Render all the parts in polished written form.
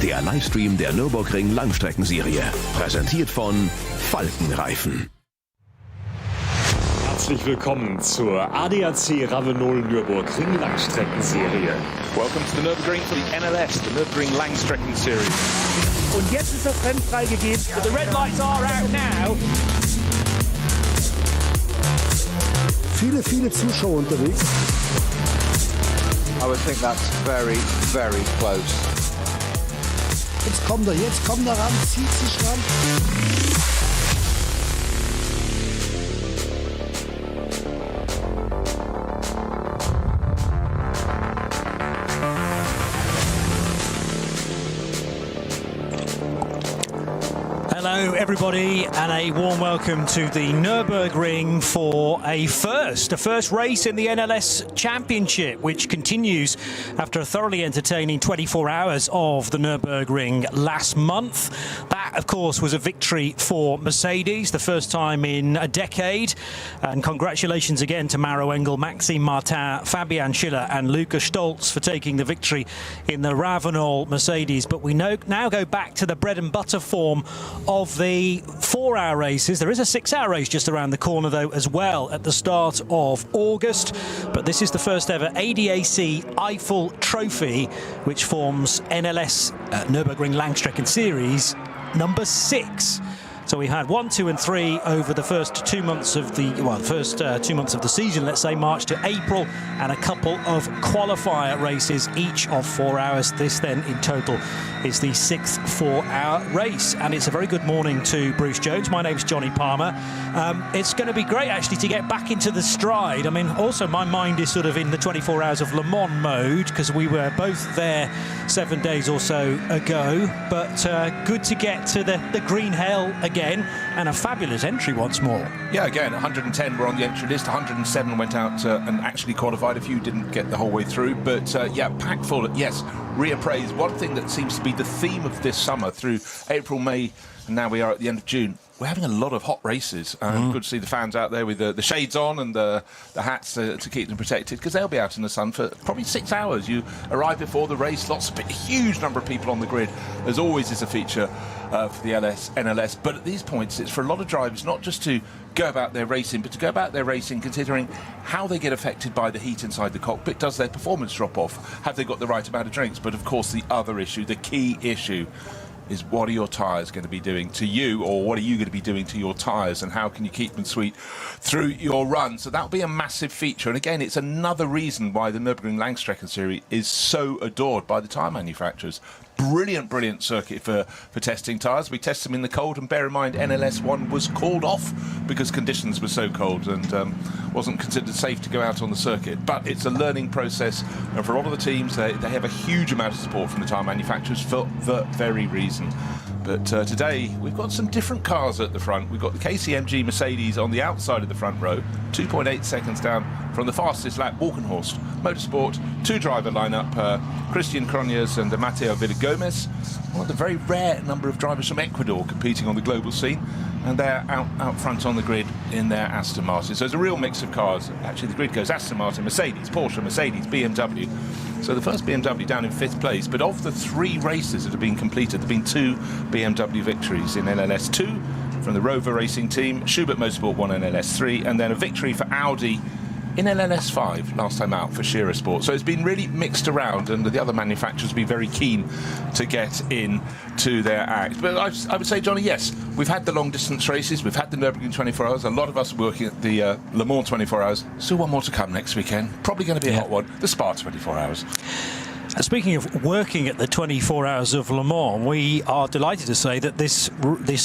der Livestream der Nürburgring Langstreckenserie. Präsentiert von Falkenreifen. Herzlich willkommen zur ADAC Ravenol Nürburgring Langstreckenserie. Welcome to the Nürburgring for the NLS, the Nürburgring Langstrecken Series. Und jetzt ist das Rennen freigegeben. The red lights are out now. Viele Zuschauer unterwegs. I would think that's very, very close. Jetzt kommt er ran, zieht sich ran. Hello everybody and a warm welcome to the Nürburgring for a first race in the NLS Championship, which continues after a thoroughly entertaining 24 hours of the Nürburgring last month. That of course was a victory for Mercedes, the first time in a decade, and congratulations again to Maro Engel, Maxime Martin, Fabian Schiller and Luca Stolz for taking the victory in the Ravenol Mercedes. But we now go back to the bread and butter form of the 4-hour races. There is a 6-hour race just around the corner though as well at the start of August, but this is the first ever ADAC Eifel Trophy, which forms NLS Nürburgring Langstrecken Series number 6. So we had 1, 2 and 3 over the first 2 months of the, first 2 months of the season, let's say March to April, and a couple of qualifier races, each of 4 hours. This then in total is the 6th 4-hour race. And it's a very good morning to Bruce Jones. My name's Johnny Palmer. It's going to be great actually to get back into the stride. I mean, also my mind is sort of in the 24 hours of Le Mans mode, because we were both there 7 days or so ago, but good to get to the green hell again, and a fabulous entry once more. Yeah, again, 110 were on the entry list, 107 went out and actually qualified. A few didn't get the whole way through, but yeah, packed full. Yes, reappraise. One thing that seems to be the theme of this summer through April, May, and now we are at the end of June. We're having a lot of hot races. Good to see the fans out there with the shades on and the hats to keep them protected, because they'll be out in the sun for probably 6 hours. You arrive before the race, a huge number of people on the grid. As always is a feature for the NLS. But at these points, it's for a lot of drivers not just to go about their racing, but to go about their racing considering how they get affected by the heat inside the cockpit. Does their performance drop off? Have they got the right amount of drinks? But of course, the other issue, the key issue, is what are your tyres going to be doing to you, or what are you going to be doing to your tyres, and how can you keep them sweet through your run? So that'll be a massive feature. And again, it's another reason why the Nürburgring Langstrecken Series is so adored by the tyre manufacturers. Brilliant circuit for testing tyres. We test them in the cold, and bear in mind NLS 1 was called off because conditions were so cold and wasn't considered safe to go out on the circuit. But it's a learning process, and for a lot of the teams they have a huge amount of support from the tyre manufacturers for that very reason. But today we've got some different cars at the front. We've got the KCMG Mercedes on the outside of the front row, 2.8 seconds down from the fastest lap, Walkenhorst Motorsport, 2-driver lineup, Christian Cronjes and Mateo Villagomez. One of the very rare number of drivers from Ecuador competing on the global scene, and they're out front on the grid in their Aston Martin. So it's a real mix of cars. Actually, the grid goes Aston Martin, Mercedes, Porsche, Mercedes, BMW. So the first BMW down in 5th place, but of the 3 races that have been completed, there have been 2 BMW victories in NLS 2 from the Rover Racing team, Schubert Motorsport won NLS 3, and then a victory for Audi in NLS 5 last time out for Shearer Sport. So it's been really mixed around, and the other manufacturers have been very keen to get in to their act. But I would say, Johnny, yes, we've had the long distance races, we've had the Nürburgring 24 hours, a lot of us are working at the Le Mans 24 hours. Still one more to come next weekend, probably going to be a hot one, the Spa 24 hours. Speaking of working at the 24 hours of Le Mans, we are delighted to say that this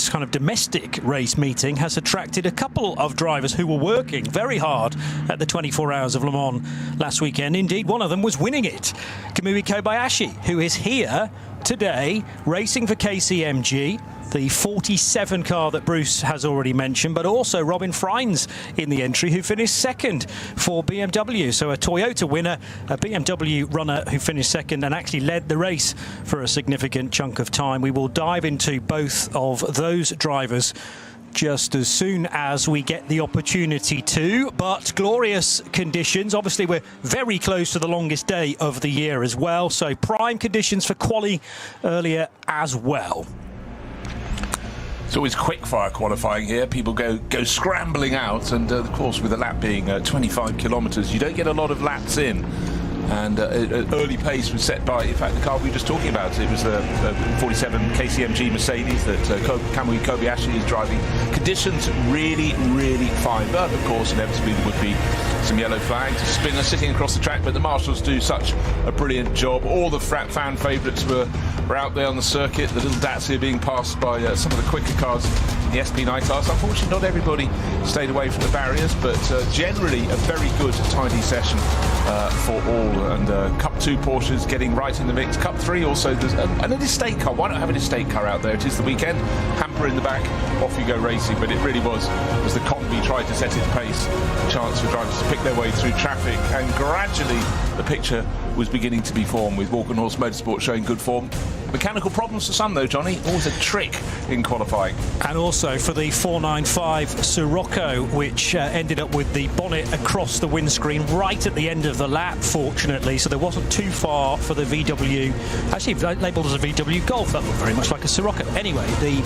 kind of domestic race meeting has attracted a couple of drivers who were working very hard at the 24 hours of Le Mans last weekend. Indeed, one of them was winning it, Kamui Kobayashi, who is here today racing for KCMG, the 47 car that Bruce has already mentioned, but also Robin Freins in the entry, who finished second for BMW. So a Toyota winner, a BMW runner who finished second and actually led the race for a significant chunk of time. We will dive into both of those drivers just as soon as we get the opportunity to. But glorious conditions. Obviously, we're very close to the longest day of the year as well. So prime conditions for quali earlier as well. It's always quick fire qualifying here. People go scrambling out, and of course, with the lap being 25 kilometres, you don't get a lot of laps in. And an early pace was set by, in fact, the car we were just talking about. It was the 47 KCMG Mercedes that Kamui Kobayashi is driving. Conditions really, really fine. But, of course, inevitably there would be some yellow flags. A spinner sitting across the track, but the marshals do such a brilliant job. All the fan favourites were out there on the circuit. The little Dacia being passed by some of the quicker cars in the SP9 class. Unfortunately, not everybody stayed away from the barriers, but generally a very good, tidy session for all. And Cup 2 Porsches getting right in the mix. Cup 3 also, there's an estate car. Why not have an estate car out there? It is the weekend. Hamper in the back, off you go racing. But it really was, as the Combi tried to set its pace, a chance for drivers to pick their way through traffic. And gradually the picture was beginning to be formed, with Walkenhorst Motorsport showing good form. Mechanical problems for some, though, Johnny. Always a trick in qualifying. And also for the 495 Sirocco, which ended up with the bonnet across the windscreen right at the end of the lap, fortunately. So there wasn't too far for the VW. Actually, labelled as a VW Golf. That looked very much like a Sirocco. Anyway, the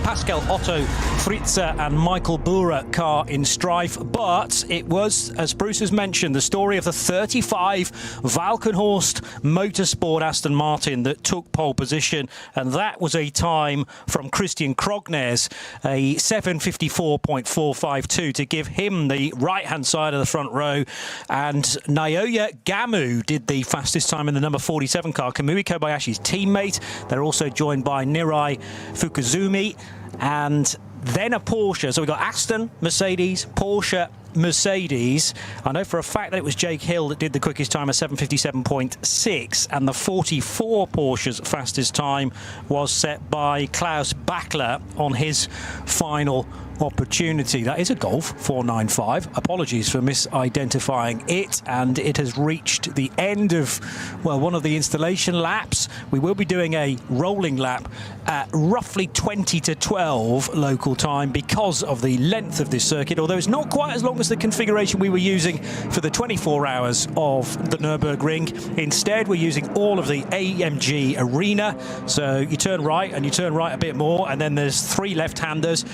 Pascal Otto Fritzer and Michael Bura car in strife. But it was, as Bruce has mentioned, the story of the 35 Walkenhorst Motorsport Aston Martin that took pole position, and that was a time from Christian Krognes, a 7:54.452, to give him the right-hand side of the front row. And Naoya Gamu did the fastest time in the number 47 car, Kamui Kobayashi's teammate. They're also joined by Nirai Fukuzumi, and then a Porsche. So we've got Aston, Mercedes, Porsche, Mercedes. I know for a fact that it was Jake Hill that did the quickest time of 7:57.6, and the 44 Porsche's fastest time was set by Klaus Bachler on his final opportunity. That is a Golf 495. Apologies for misidentifying it, and it has reached the end of, well, one of the installation laps. We will be doing a rolling lap at roughly 20 to 12 local time because of the length of this circuit, although it's not quite as long as the configuration we were using for the 24 hours of the Nürburgring. Instead, we're using all of the AMG Arena. So you turn right and you turn right a bit more, and then there's 3 left-handers.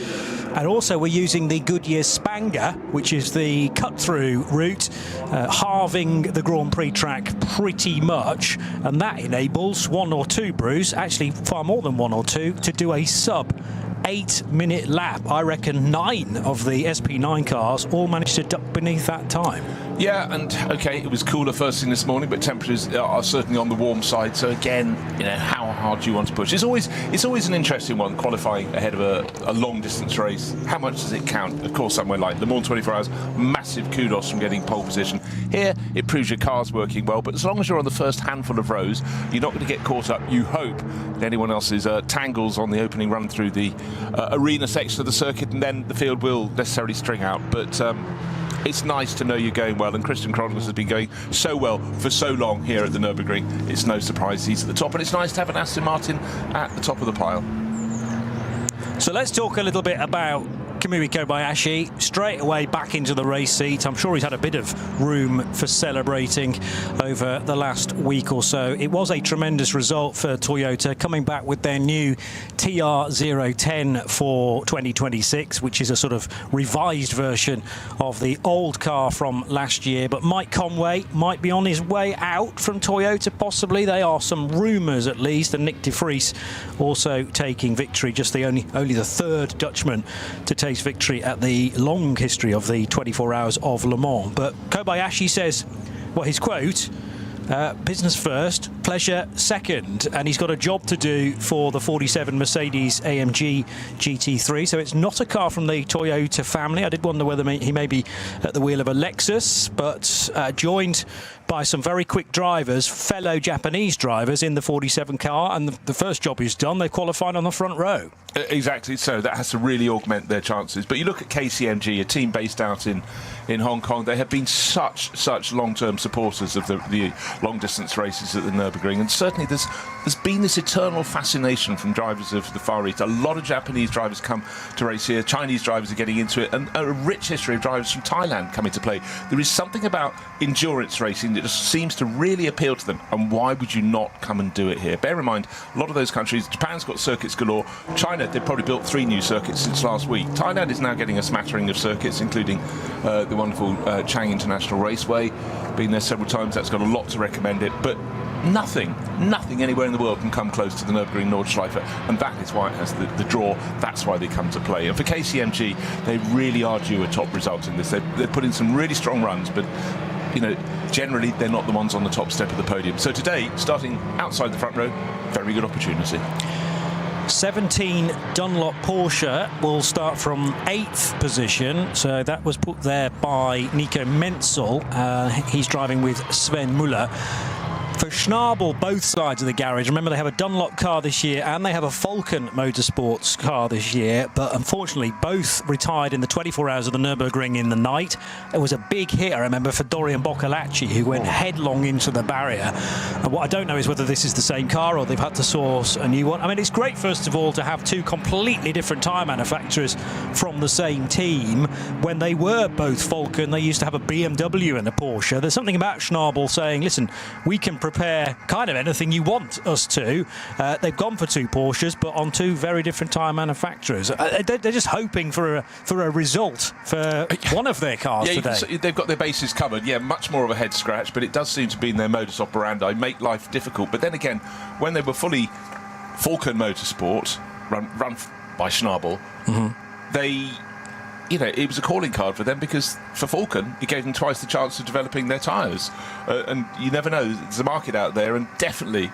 And also we're using the Goodyear Spanger, which is the cut-through route, halving the Grand Prix track pretty much, and that enables 1 or 2, Bruce, actually far more than 1 or 2, to do a sub-8-minute lap. I reckon 9 of the SP9 cars all managed to duck beneath that time. Yeah, and okay, it was cooler first thing this morning, but temperatures are certainly on the warm side. So again, you know, how hard do you want to push? It's always an interesting one, qualifying ahead of a long distance race. How much does it count? Of course, somewhere like Le Mans 24 Hours, massive kudos from getting pole position. Here, it proves your car's working well, but as long as you're on the first handful of rows, you're not going to get caught up, you hope, in anyone else's tangles on the opening run through the arena section of the circuit, and then the field will necessarily string out. But it's nice to know you're going well, and Christian Krognes has been going so well for so long here at the Nürburgring. It's no surprise he's at the top, and it's nice to have an Aston Martin at the top of the pile. So let's talk a little bit about Kamui Kobayashi, straight away back into the race seat. I'm sure he's had a bit of room for celebrating over the last week or so. It was a tremendous result for Toyota, coming back with their new TR010 for 2026, which is a sort of revised version of the old car from last year. But Mike Conway might be on his way out from Toyota, possibly. There are some rumours, at least, and Nick de Vries also taking victory, just only the 3rd Dutchman to take victory at the long history of the 24 hours of Le Mans. But Kobayashi says, well, his quote, business first, pleasure second, and he's got a job to do for the 47 Mercedes AMG GT3. So it's not a car from the Toyota family. I did wonder whether he may be at the wheel of a Lexus, but joined by some very quick drivers, fellow Japanese drivers in the 47 car, and the first job he's done, they qualified on the front row. Exactly, so that has to really augment their chances. But you look at KCMG, a team based out in Hong Kong. They have been such long-term supporters of the long-distance races at the Nürburgring, and certainly there's been this eternal fascination from drivers of the Far East. A lot of Japanese drivers come to race here, Chinese drivers are getting into it, and a rich history of drivers from Thailand come into play. There is something about endurance racing that just seems to really appeal to them, and why would you not come and do it here? Bear in mind, a lot of those countries, Japan's got circuits galore. China, they've probably built 3 new circuits since last week. Thailand is now getting a smattering of circuits, including the wonderful Chang International Raceway. Been there several times, that's got a lot to recommend it, but nothing anywhere in the world can come close to the Nürburgring Nordschleife, and that is why it has the draw. That's why they come to play. And for KCMG, they really are due a top result in this. They've put in some really strong runs, but you know, generally they're not the ones on the top step of the podium. So today, starting outside the front row, very good opportunity. 17 Dunlop Porsche will start from 8th position, so that was put there by Nico Menzel. He's driving with Sven Müller. For Schnabel, both sides of the garage, remember they have a Dunlop car this year and they have a Falcon Motorsports car this year, but unfortunately both retired in the 24 hours of the Nürburgring in the night. There was a big hit, I remember, for Dorian Boccalacci, who went headlong into the barrier. And what I don't know is whether this is the same car or they've had to source a new one. I mean, it's great, first of all, to have 2 completely different tyre manufacturers from the same team. When they were both Falcon, they used to have a BMW and a Porsche. There's something about Schnabel saying, listen, we can prepare kind of anything you want us to. They've gone for 2 Porsches, but on 2 very different tyre manufacturers. They're just hoping for a result for one of their cars today. They've got their bases covered. Yeah, much more of a head scratch, but it does seem to be in their modus operandi, make life difficult. But then again, when they were fully Falcon Motorsport, run by Schnabel, they... You know, it was a calling card for them, because for Falcon, it gave them twice the chance of developing their tyres. And you never know, there's a market out there, and definitely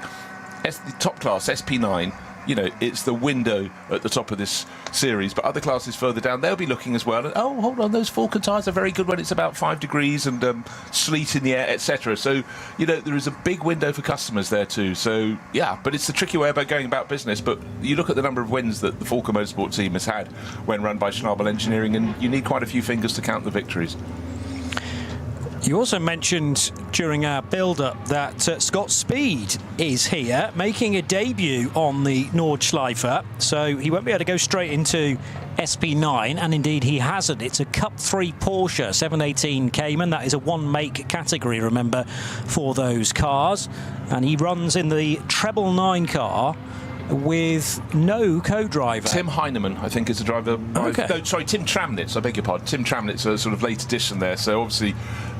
the top class, SP9, you know, it's the window at the top of this series, but other classes further down, they'll be looking as well. And, oh, hold on, those Falcon tyres are very good when it's about 5 degrees and sleet in the air, etc. So, you know, there is a big window for customers there too. So, yeah, but it's the tricky way about going about business. But you look at the number of wins that the Falcon Motorsport team has had when run by Schnabel Engineering, and you need quite a few fingers to count the victories. You also mentioned during our build-up that Scott Speed is here, making a debut on the Nordschleife, so he won't be able to go straight into SP9, and indeed he hasn't. It's a Cup 3 Porsche 718 Cayman. That is a one-make category, remember, for those cars, and he runs in the treble 9 car with no co-driver. Tim Heinemann, I think, is the driver. Okay. No, sorry, Tim Tramnitz, I beg your pardon. Tim Tramnitz, a sort of late addition there, so obviously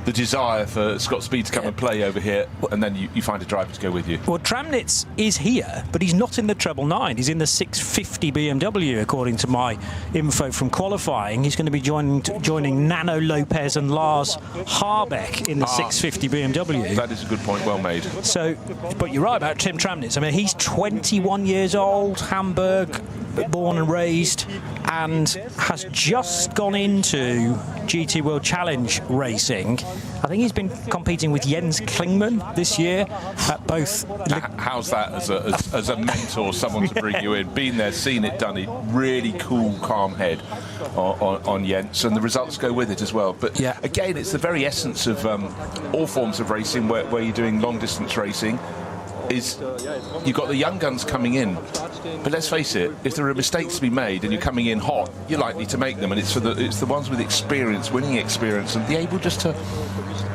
the desire for Scott Speed to come and play over here, and then you find a driver to go with you. Well, Tramnitz is here, but he's not in the treble 9. He's in the 650 BMW, according to my info from qualifying. He's going to be joining Nano Lopez and Lars Harbeck in the 650 BMW. That is a good point, well made. So, but you're right about Tim Tramnitz. I mean, he's 21 years old, Hamburg, born and raised, and has just gone into GT World Challenge racing. I think he's been competing with Jens Klingman this year at both. How's that as a mentor, someone to bring you in? Been there, seen it, done it. Really cool, calm head on Jens, and the results go with it as well. But yeah, again, it's the very essence of all forms of racing where you're doing long distance racing. Is you've got the young guns coming in, but let's face it, if there are mistakes to be made and you're coming in hot, you're likely to make them, and it's the ones with experience, winning experience, and be able just to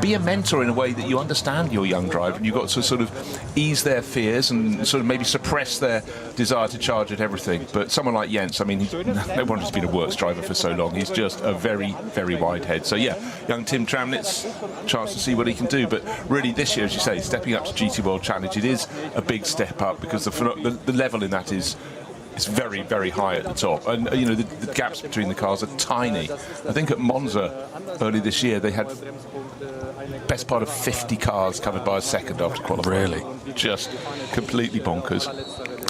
be a mentor in a way that you understand your young driver, and you've got to sort of ease their fears and sort of maybe suppress their desire to charge at everything. But someone like Jens, I mean, no one has been a works driver for so long. He's just a very, very wide head. So yeah, young Tim Tramnitz, chance to see what he can do. But really this year, as you say, stepping up to GT World Challenge, it is a big step up, because the level in that is very, very high at the top, and you know the gaps between the cars are tiny. I think at Monza early this year they had best part of 50 cars covered by a second after qualifying. Really? Just completely bonkers.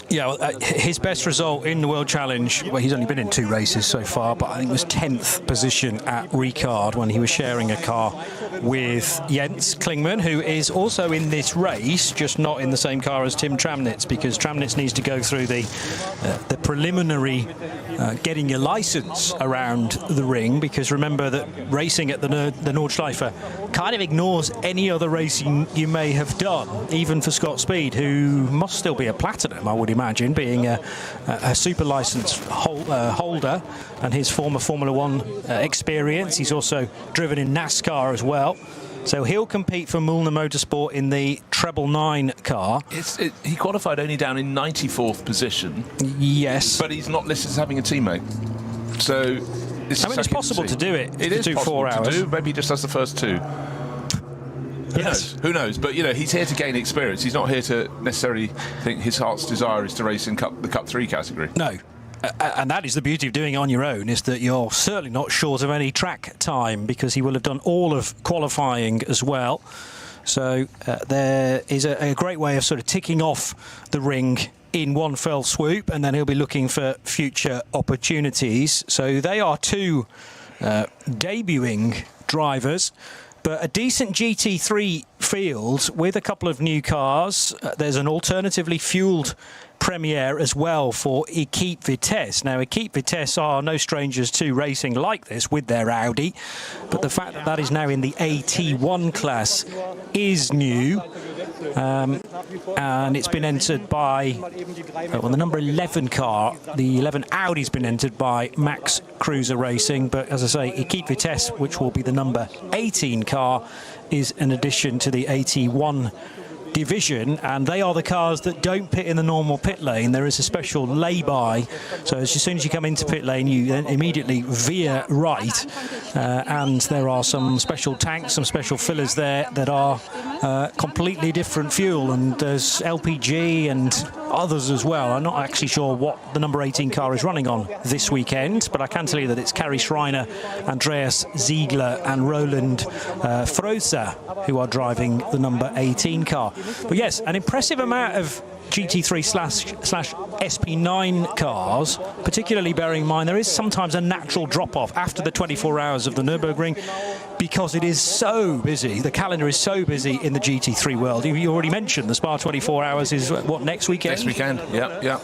Yeah, well, his best result in the World Challenge, well, he's only been in 2 races so far, but I think it was 10th position at Ricard when he was sharing a car with Jens Klingmann, who is also in this race, just not in the same car as Tim Tramnitz, because Tramnitz needs to go through the preliminary getting your license around the ring, because remember that racing at the Nordschleife kind of ignores any other racing you may have done, even for Scott Speed, who must still be a platinum, I would imagine, being a super license holder, and his former Formula One experience. He's also driven in NASCAR as well. So he'll compete for Mühlner Motorsport in the treble 9 car. He qualified only down in 94th position. Yes. But he's not listed as having a teammate. So it's possible to do it. It is do possible 4 hours. to do. Maybe he just does the first 2. Who knows? But, you know, he's here to gain experience. He's not here to necessarily think his heart's desire is to race in the Cup 3 category. No. And that is the beauty of doing it on your own, is that you're certainly not short of any track time, because he will have done all of qualifying as well. So there is a great way of sort of ticking off the ring in one fell swoop, and then he'll be looking for future opportunities. So they are 2 debuting drivers, but a decent GT3 field with a couple of new cars. There's an alternatively fueled Premiere as well for Equipe Vitesse. Now, Equipe Vitesse are no strangers to racing like this with their Audi, but the fact that that is now in the AT1 class is new. And it's been entered by, well, the number 11 car, the 11 Audi's been entered by Max Cruiser Racing, but as I say, Equipe Vitesse, which will be the number 18 car, is an addition to the AT1 division, and they are the cars that don't pit in the normal pit lane. There is a special lay-by, so as soon as you come into pit lane, you then immediately veer right, and there are some special tanks, some special fillers there that are completely different fuel, and there's LPG and others as well. I'm not actually sure what the number 18 car is running on this weekend, but I can tell you that it's Kari Schreiner, Andreas Ziegler and Roland Frosa who are driving the number 18 car. But yes, an impressive amount of GT3/SP9 cars, particularly bearing in mind there is sometimes a natural drop-off after the 24 hours of the Nürburgring, because it is so busy. The calendar is so busy in the GT3 world. You already mentioned the Spa 24 hours is, what, next weekend? Next weekend, yeah.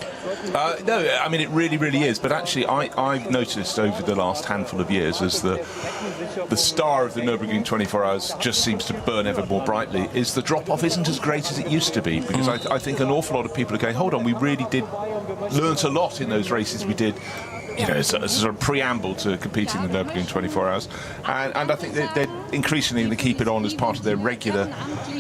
No, I mean, it really is. But actually, I've noticed over the last handful of years, as the star of the Nürburgring 24 hours just seems to burn ever more brightly, is the drop-off isn't as great as it used to be. Because I think an awful lot of people are going, hold on, we really did learnt a lot in those races we did, you know, as a sort of preamble to competing in the Nürburgring 24 hours. And I think they're increasingly going to keep it on as part of their regular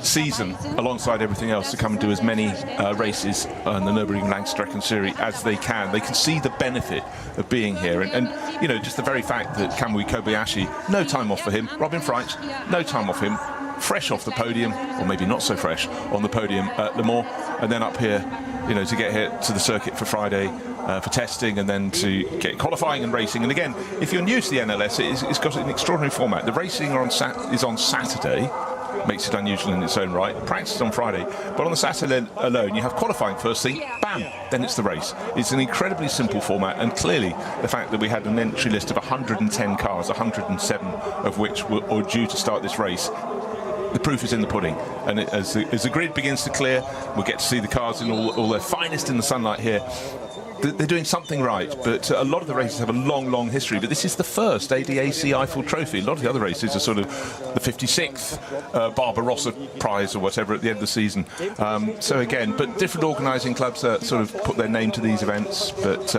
season, alongside everything else, to come and do as many races on the Nürburgring Langstrecken Series as they can. They can see the benefit of being here. And you know, just the very fact that Kamui Kobayashi, no time off for him. Robin Freitz, no time off him. Fresh off the podium, or maybe not so fresh, on the podium at Le Mans, and then up here, you know, to get here to the circuit for Friday for testing, and then to get qualifying and racing. And again, if you're new to the NLS, it's got an extraordinary format. The racing is on Saturday, makes it unusual in its own right. Practice on Friday, but on the Saturday alone, you have qualifying first thing, bam, then it's the race. It's an incredibly simple format, and clearly the fact that we had an entry list of 110 cars, 107 of which were due to start this race, the proof is in the pudding. And as the grid begins to clear, we'll get to see the cars in all their finest in the sunlight here. They're doing something right, but a lot of the races have a long history. But this is the first ADAC Eifel Trophy. A lot of the other races are sort of the 56th Barbarossa prize or whatever at the end of the season. So again, but different organising clubs sort of put their name to these events. But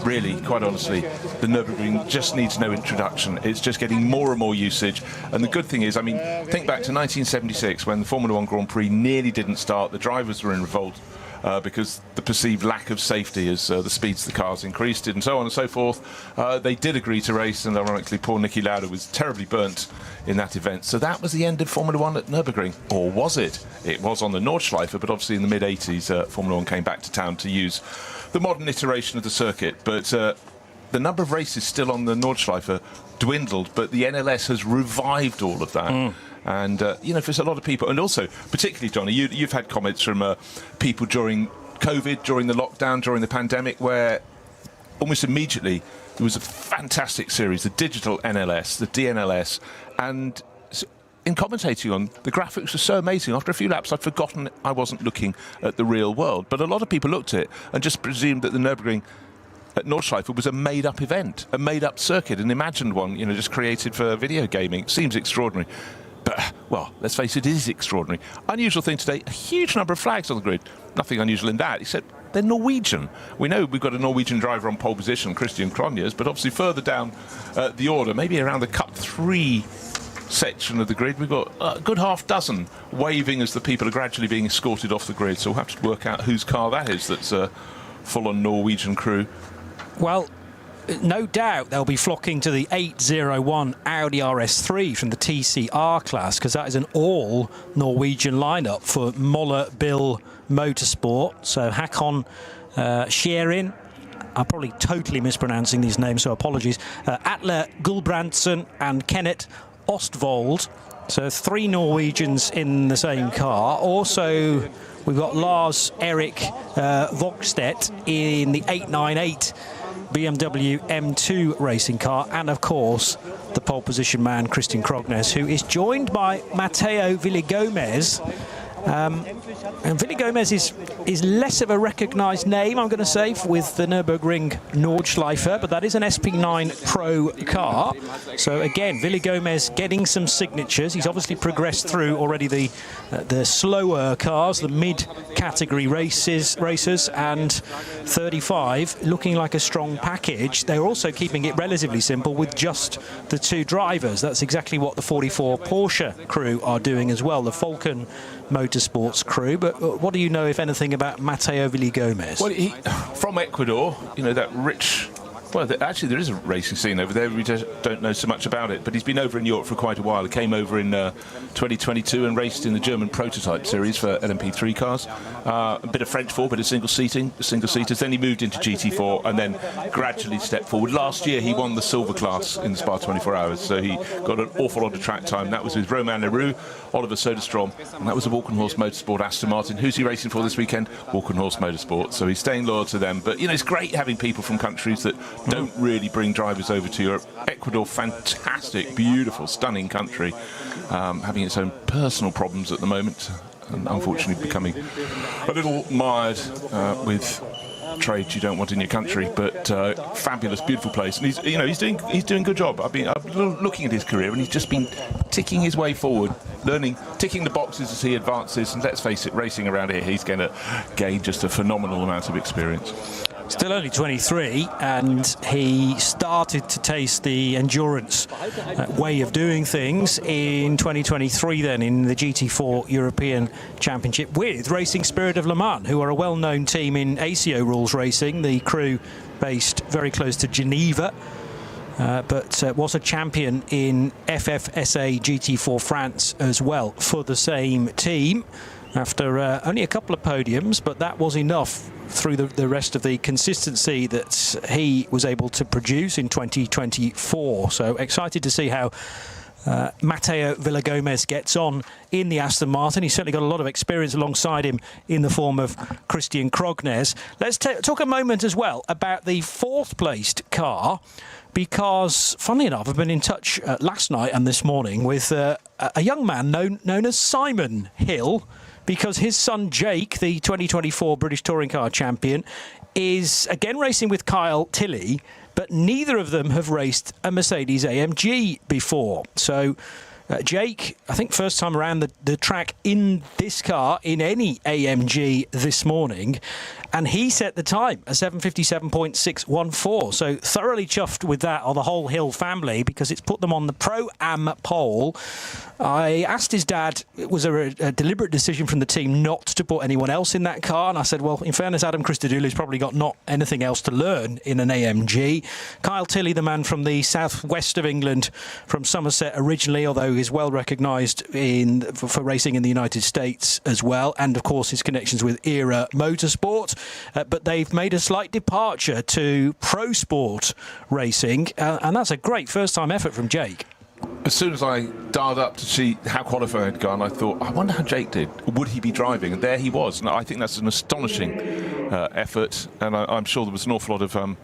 really, quite honestly, the Nürburgring just needs no introduction. It's just getting more and more usage. And the good thing is, I mean, think back to 1976 when the Formula One Grand Prix nearly didn't start. The drivers were in revolt. Because the perceived lack of safety as the speeds of the cars increased and so on and so forth. They did agree to race, and ironically poor Niki Lauda was terribly burnt in that event. So that was the end of Formula One at Nürburgring. Or was it? It was on the Nordschleife, but obviously in the mid-80s Formula One came back to town to use the modern iteration of the circuit. But the number of races still on the Nordschleife dwindled, but the NLS has revived all of that. And, you know, for a lot of people, and also, particularly, Johnny, you've had comments from people during COVID, during the lockdown, during the pandemic, where almost immediately there was a fantastic series, the digital NLS, the DNLS, and in commentating on, the graphics were so amazing. After a few laps, I'd forgotten I wasn't looking at the real world. But a lot of people looked at it and just presumed that the Nürburgring at Nordschleife was a made-up event, a made-up circuit, an imagined one, just created for video gaming. It seems extraordinary. But, well, let's face it is extraordinary. Unusual thing today, a huge number of flags on the grid. Nothing unusual in that, except they're Norwegian. We know we've got a Norwegian driver on pole position, Christian Krognes, but obviously further down the order, maybe around the Cup 3 section of the grid, we've got a good half dozen waving as the people are gradually being escorted off the grid. So we'll have to work out whose car that is that's a full-on Norwegian crew. Well, no doubt they'll be flocking to the 801 Audi RS3 from the TCR class, because that is an all Norwegian lineup for Moller Bill Motorsport. So Hakon Scherin, I'm probably totally mispronouncing these names, so apologies. Atle Gulbrandsen and Kenneth Ostvold. So 3 Norwegians in the same car. Also, we've got Lars Erik Vogstedt in the 898 BMW M2 racing car, and of course the pole position man Christian Krognes, who is joined by Matteo Villigomez. And Villigomez is less of a recognised name, I'm going to say, with the Nürburgring Nordschleife, but that is an SP9 Pro car. So again, Villigomez getting some signatures. He's obviously progressed through already the slower cars, the mid-category racers, and 35 looking like a strong package. They're also keeping it relatively simple with just the 2 drivers. That's exactly what the 44 Porsche crew are doing as well, the Falcon Motorsports crew. But what do you know, if anything, about Matteo Villigomez? Well, he, from Ecuador, that rich... Well, actually, there is a racing scene over there. We just don't know so much about it. But he's been over in Europe for quite a while. He came over in 2022 and raced in the German prototype series for LMP3 cars. A bit of French 4, bit of single-seaters. Then he moved into GT4 and then gradually stepped forward. Last year, he won the silver class in the Spa 24 Hours. So he got an awful lot of track time. That was with Romain Leroux, Oliver Soderstrom, and that was a Walkenhorst Motorsport Aston Martin. Who's he racing for this weekend? Walkenhorst Motorsport. So he's staying loyal to them. But, it's great having people from countries that don't really bring drivers over to Europe. Ecuador, fantastic, beautiful, stunning country, having its own personal problems at the moment, and unfortunately becoming a little mired with trades you don't want in your country. But fabulous, beautiful place, and he's doing a good job. I've been looking at his career, and he's just been ticking his way forward, ticking the boxes as he advances. And let's face it, racing around here, he's going to gain just a phenomenal amount of experience. Still only 23, and he started to taste the endurance way of doing things in 2023 then in the GT4 European Championship with Racing Spirit of Le Mans, who are a well-known team in ACO rules racing, the crew based very close to Geneva, but was a champion in FFSA GT4 France as well for the same team. After only a couple of podiums, but that was enough through the rest of the consistency that he was able to produce in 2024. So excited to see how Matteo Villigomez gets on in the Aston Martin. He's certainly got a lot of experience alongside him in the form of Christian Krognes. Let's talk a moment as well about the 4th placed car, because, funnily enough, I've been in touch last night and this morning with a young man known as Simon Hill, because his son Jake, the 2024 British Touring Car Champion, is again racing with Kyle Tilley, but neither of them have raced a Mercedes AMG before. So Jake, I think first time around the track in this car, in any AMG this morning, and he set the time, a 7:57.614. So thoroughly chuffed with that, or the whole Hill family, because it's put them on the Pro-Am pole. I asked his dad, was there a deliberate decision from the team not to put anyone else in that car? And I said, well, in fairness, Adam Christodoulou's probably got not anything else to learn in an AMG. Kyle Tilley, the man from the southwest of England, from Somerset originally, although he's well recognised for racing in the United States as well, and of course his connections with Era Motorsport. But they've made a slight departure to pro sport racing, and that's a great first-time effort from Jake. As soon as I dialed up to see how qualifying had gone, I thought, I wonder how Jake did. Would he be driving? And there he was. And I think that's an astonishing effort. And I'm sure there was an awful lot of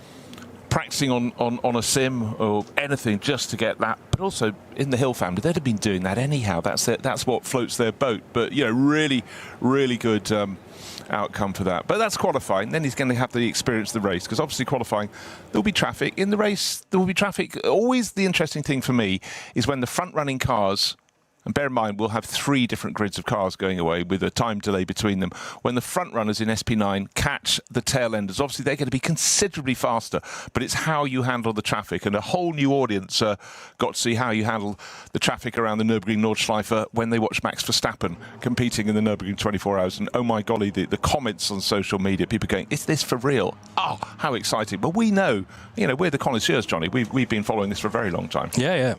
practicing on a sim or anything just to get that. But also in the Hill family, they'd have been doing that anyhow. That's what floats their boat. But, you know, really, really good outcome for that. But that's qualifying. Then he's going to have the experience of the race, because obviously qualifying, there'll be traffic. In the race, there will be traffic. Always the interesting thing for me is when the front-running cars, and bear in mind, we'll have 3 different grids of cars going away with a time delay between them. When the front runners in SP9 catch the tail enders, obviously they're going to be considerably faster, but it's how you handle the traffic. And a whole new audience got to see how you handle the traffic around the Nürburgring Nordschleife when they watch Max Verstappen competing in the Nürburgring 24 hours. And oh my golly, the comments on social media, people going, is this for real? Oh, how exciting. But we know, you know, we're the connoisseurs, Johnny. We've been following this for a very long time. Yeah.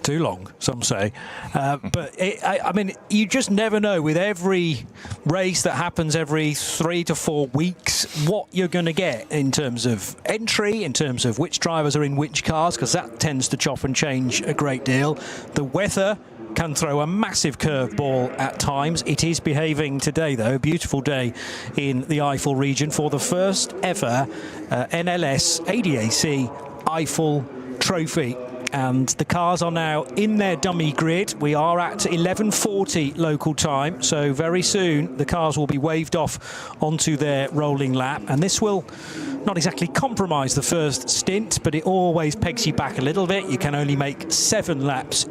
Too long, some say. But I mean, you just never know with every race that happens every 3 to 4 weeks what you're going to get in terms of entry, in terms of which drivers are in which cars, because that tends to chop and change a great deal. The weather can throw a massive curveball at times. It is behaving today, though. A beautiful day in the Eifel region for the first ever NLS ADAC Eifel Trophy. And the cars are now in their dummy grid. We are at 11:40 local time, so very soon the cars will be waved off onto their rolling lap, and this will not exactly compromise the first stint, but it always pegs you back a little bit. You can only make 7 laps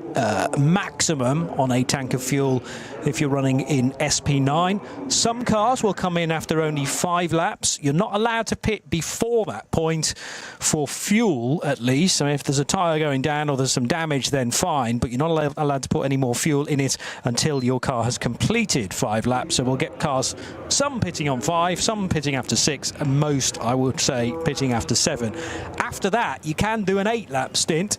maximum on a tank of fuel if you're running in SP9. Some cars will come in after only 5 laps. You're not allowed to pit before that point for fuel, at least. I mean, if there's a tyre going down or there's some damage, then fine, but you're not allowed to put any more fuel in it until your car has completed 5 laps. So we'll get cars, some pitting on 5, some pitting after 6, and most, I would say, pitting after 7. After that, you can do an 8-lap stint.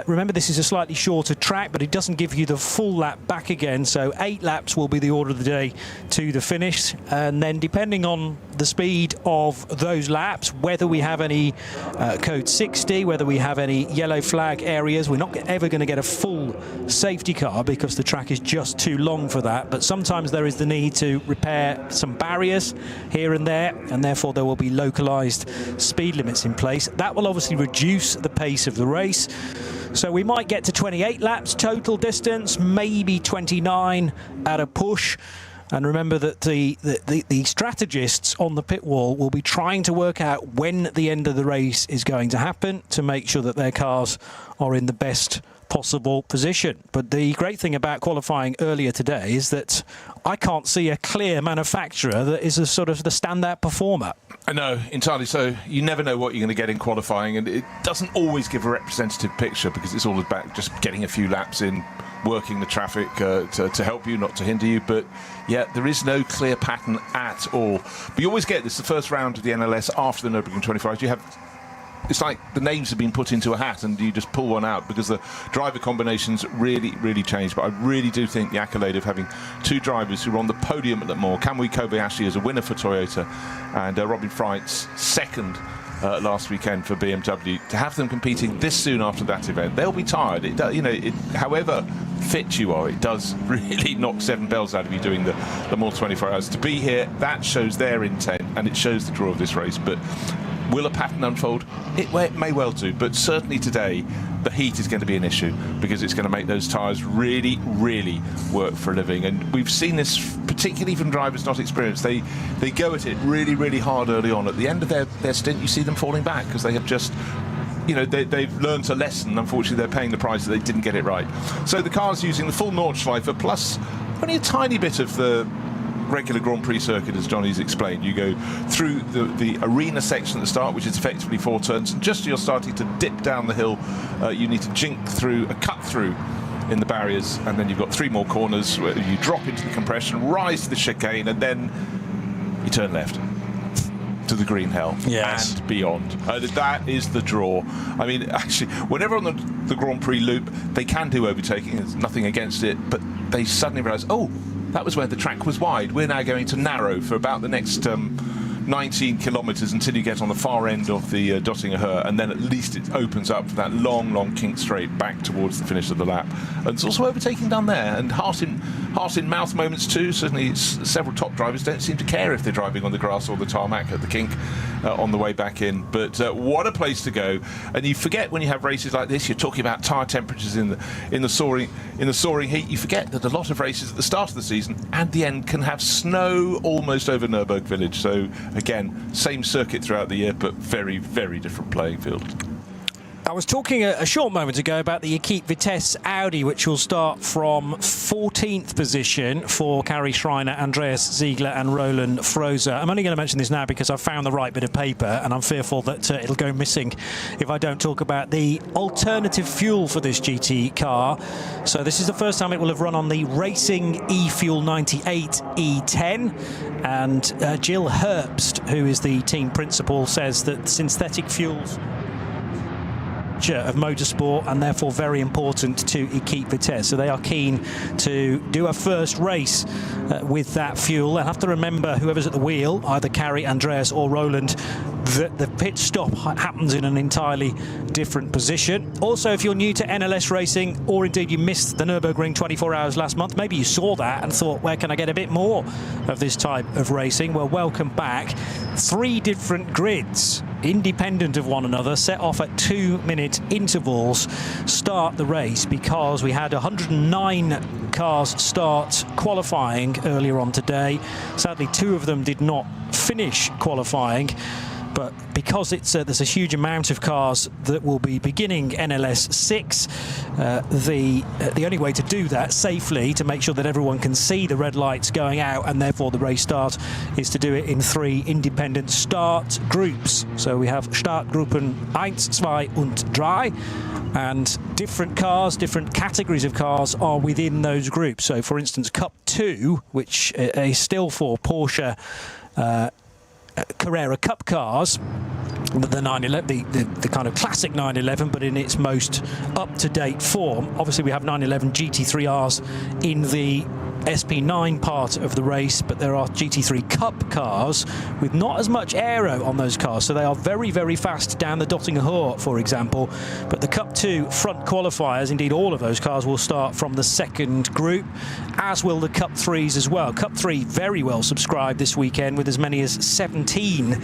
Remember, this is a slightly shorter track, but it doesn't give you the full lap back again, so 8 laps will be the order of the day to the finish. And then depending on the speed of those laps, whether we have any code 60, whether we have any yellow flag areas, we're not ever going to get a full safety car because the track is just too long for that. But sometimes there is the need to repair some barriers here and there, and therefore there will be localized speed limits in place. That will obviously reduce the pace of the race. So we might get to 28 laps total distance, maybe 29 at a push. And remember that the strategists on the pit wall will be trying to work out when the end of the race is going to happen to make sure that their cars are in the best possible position. But the great thing about qualifying earlier today is that I can't see a clear manufacturer that is a sort of the standout performer. I know, entirely so. You never know what you're going to get in qualifying, and it doesn't always give a representative picture because it's all about just getting a few laps in, working the traffic to help you, not to hinder you. But yeah, there is no clear pattern at all. But you always get this, the first round of the NLS after the Nürburgring 25. You have, it's like the names have been put into a hat and you just pull one out because the driver combinations really change. But I really do think the accolade of having 2 drivers who were on the podium at Le Mans, Kamui Kobayashi as a winner for Toyota and Robin Freitz second last weekend for BMW, to have them competing this soon after that event, they'll be tired. It does, you know, however fit you are, it does really knock 7 bells out of you doing the Le Mans 24 hours. To be here, that shows their intent and it shows the draw of this race. But will a pattern unfold? It may well do, but certainly today the heat is going to be an issue because it's going to make those tyres really work for a living. And we've seen this particularly from drivers not experienced. They go at it really hard early on. At the end of their stint, you see them falling back because they have just, you know, they've learned a lesson. Unfortunately, they're paying the price that they didn't get it right. So the car's using the full Nordschleife plus only a tiny bit of the regular Grand Prix circuit, as Johnny's explained. You go through the arena section at the start, which is effectively 4 turns, and just as you're starting to dip down the hill, you need to jink through a cut through in the barriers, and then you've got 3 more corners where you drop into the compression, rise to the chicane, and then you turn left to the green hell and beyond. That is the draw. I mean, actually, whenever on the Grand Prix loop they can do overtaking, there's nothing against it, but they suddenly realise, oh, that was where the track was wide. We're now going to narrow for about the next 19 kilometres until you get on the far end of the Dottinger Höhe, and then at least it opens up for that long kink straight back towards the finish of the lap. And it's also overtaking down there, and heart in mouth moments too. Certainly several top drivers don't seem to care if they're driving on the grass or the tarmac at the kink on the way back in. But what a place to go. And you forget when you have races like this, you're talking about tyre temperatures in the soaring heat. You forget that a lot of races at the start of the season and the end can have snow almost over Nürburgring village. So again, same circuit throughout the year, but very, very different playing field. I was talking a short moment ago about the Equipe Vitesse Audi, which will start from 14th position for Kari Schreiner, Andreas Ziegler and Roland Frozer. I'm only going to mention this now because I've found the right bit of paper, and I'm fearful that it'll go missing if I don't talk about the alternative fuel for this GT car. So this is the first time it will have run on the Racing E-Fuel 98 E10, and Jill Herbst, who is the team principal, says that synthetic fuels of motorsport and therefore very important to Equipe Vitesse. So they are keen to do a first race with that fuel. They'll have to remember, whoever's at the wheel, either Kari, Andreas or Roland, that the pit stop happens in an entirely different position. Also, if you're new to NLS racing, or indeed you missed the Nürburgring 24 hours last month, maybe you saw that and thought, where can I get a bit more of this type of racing? Well, welcome back. 3 different grids, independent of one another, set off at 2-minute intervals, start the race, because we had 109 cars start qualifying earlier on today. Sadly, 2 of them did not finish qualifying. But because there's a huge amount of cars that will be beginning NLS 6, the only way to do that safely, to make sure that everyone can see the red lights going out and therefore the race start, is to do it in 3 independent start groups. So we have Startgruppen 1, 2 and 3, and different cars, different categories of cars are within those groups. So for instance, Cup 2, which is still for Porsche Carrera Cup cars, the 911, the kind of classic 911, but in its most up-to-date form. Obviously, we have 911 GT3Rs in the SP9 part of the race, but there are GT3 Cup cars with not as much aero on those cars, so they are very, very fast down the Dottinger Höhe, for example. But the Cup 2 front qualifiers, indeed all of those cars, will start from the second group, as will the Cup 3s as well. Cup 3 very well subscribed this weekend, with as many as 17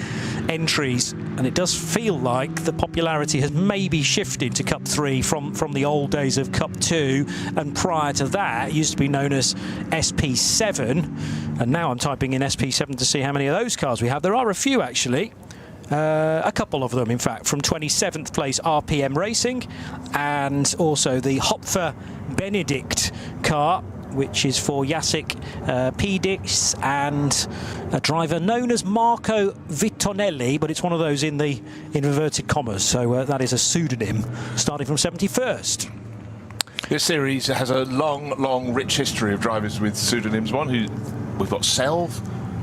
entries, and it does feel like the popularity has maybe shifted to Cup 3 from the old days of Cup 2, and prior to that it used to be known as SP7, and now I'm typing in SP7 to see how many of those cars we have. There are a few actually, a couple of them in fact, from 27th place RPM Racing, and also the Hopfer Benedict car, which is for Jacek Pedix and a driver known as Marco Vittonelli, but it's one of those in inverted commas, so that is a pseudonym, starting from 71st. This series has a long, rich history of drivers with pseudonyms. We've got Selv,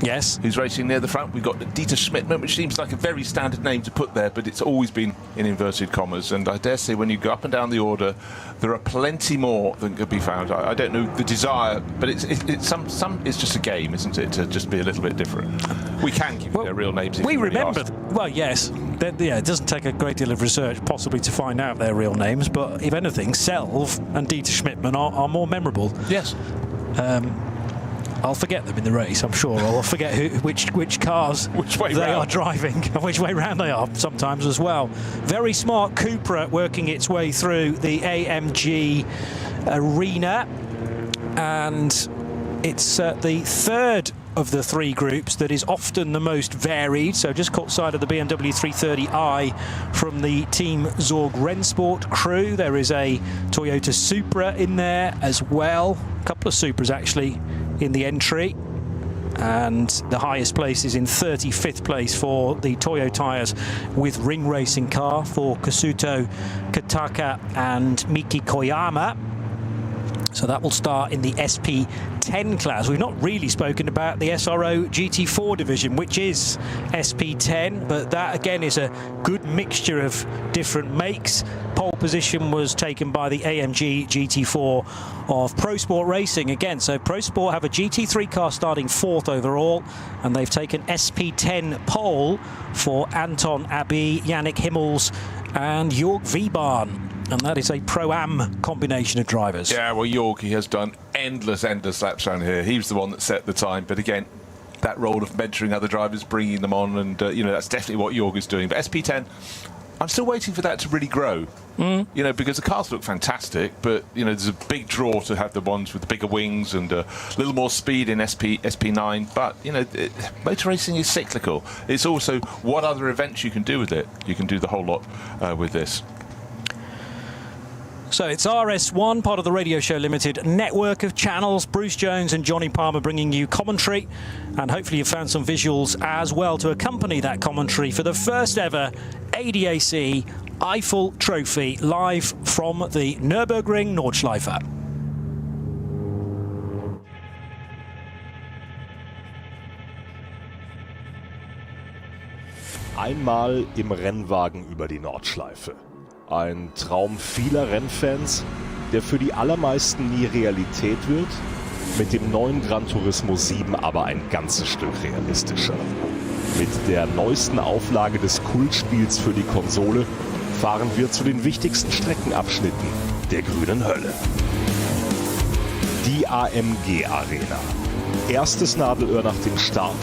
yes, who's racing near the front. We've got Dieter Schmidtmann, which seems like a very standard name to put there, but it's always been in inverted commas. And I dare say when you go up and down the order, there are plenty more than could be found. I don't know the desire, but it's just a game, isn't it, to just be a little bit different. We can give their real names if we really remember asked. Well, yes, yeah, it doesn't take a great deal of research possibly to find out their real names, but if anything, Selv and Dieter Schmidtmann are more memorable. Yes. I'll forget them in the race, I'm sure. I'll forget which cars they are driving and which way round they are sometimes as well. Very smart Cupra working its way through the AMG arena, and it's the third of the 3 groups that is often the most varied. So just caught sight of the BMW 330i from the Team Zorg Rennsport crew. There is a Toyota Supra in there as well, a couple of Supras actually in the entry, and the highest place is in 35th place for the Toyo tyres with ring racing car for Kasuto Kataka and Miki Koyama. So that will start in the SP10 class. We've not really spoken about the SRO GT4 division, which is SP10, but that again is a good mixture of different makes. Pole position was taken by the AMG GT4 of Pro Sport Racing again. So Pro Sport have a GT3 car starting 4th overall, and they've taken SP10 pole for Anton Abbey, Yannick Himmels and Jörg Wiebahn. And that is a Pro-Am combination of drivers. Yeah, well, Jörg, he has done endless laps around here. He was the one that set the time. But again, that role of mentoring other drivers, bringing them on, and, you know, that's definitely what Jörg is doing. But SP10, I'm still waiting for that to really grow. You know, because the cars look fantastic, but, you know, there's a big draw to have the ones with the bigger wings and a little more speed in SP9. But, you know, motor racing is cyclical. It's also what other events you can do with it. You can do the whole lot with this. So it's RS1, part of the Radio Show Limited network of channels. Bruce Jones and Johnny Palmer bringing you commentary. And hopefully you've found some visuals as well to accompany that commentary for the first ever ADAC Eifel Trophy, live from the Nürburgring Nordschleife. Einmal im Rennwagen über die Nordschleife. Ein Traum vieler Rennfans, der für die allermeisten nie Realität wird, mit dem neuen Gran Turismo 7 aber ein ganzes Stück realistischer. Mit der neuesten Auflage des Kultspiels für die Konsole fahren wir zu den wichtigsten Streckenabschnitten der grünen Hölle. Die AMG Arena. Erstes Nadelöhr nach dem Start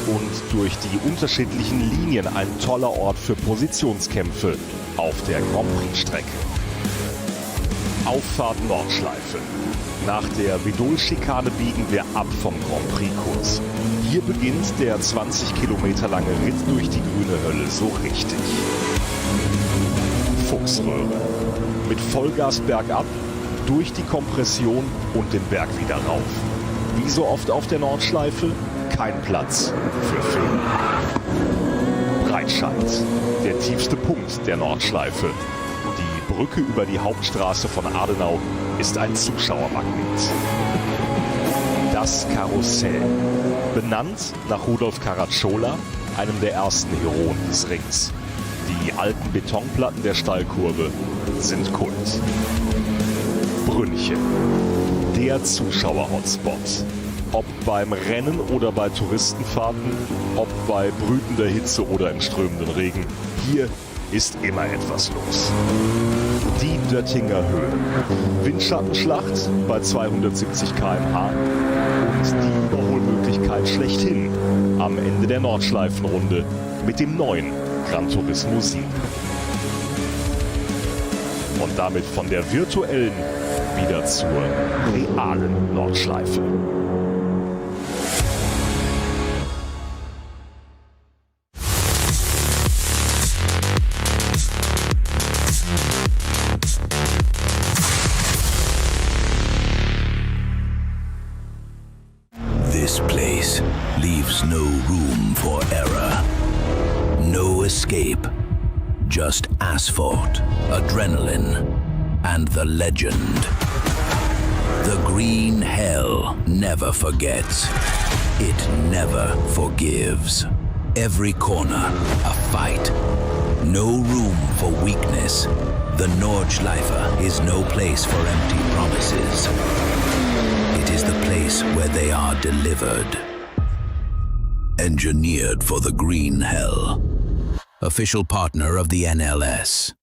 und durch die unterschiedlichen Linien ein toller Ort für Positionskämpfe auf der Grand Prix-Strecke. Auffahrt Nordschleife. Nach der Vidol-Schikane biegen wir ab vom Grand Prix-Kurs. Hier beginnt der 20 Kilometer lange Ritt durch die grüne Hölle so richtig. Fuchsröhre. Mit Vollgas bergab, durch die Kompression und den Berg wieder rauf. Wie so oft auf der Nordschleife, kein Platz für Fehler. Breitscheid, der tiefste Punkt der Nordschleife. Die Brücke über die Hauptstraße von Adenau ist ein Zuschauermagnet. Das Karussell, benannt nach Rudolf Caracciola, einem der ersten Heroen des Rings. Die alten Betonplatten der Stallkurve sind Kult. Brünnchen, der Zuschauer-Hotspot. Ob beim Rennen oder bei Touristenfahrten, ob bei brütender Hitze oder im strömenden Regen, hier ist immer etwas los. Die Döttinger Höhe. Windschattenschlacht bei 270 km/h und die Überholmöglichkeit schlechthin am Ende der Nordschleifenrunde mit dem neuen Gran Turismo 7. Und damit von der virtuellen wieder zur realen Nordschleife. This place leaves no room for error. No escape. Just asphalt, adrenaline, and the legend. The green hell never forgets. It never forgives. Every corner, a fight. No room for weakness. The Nordschleife is no place for empty promises. It is the place where they are delivered. Engineered for the green hell. Official partner of the NLS.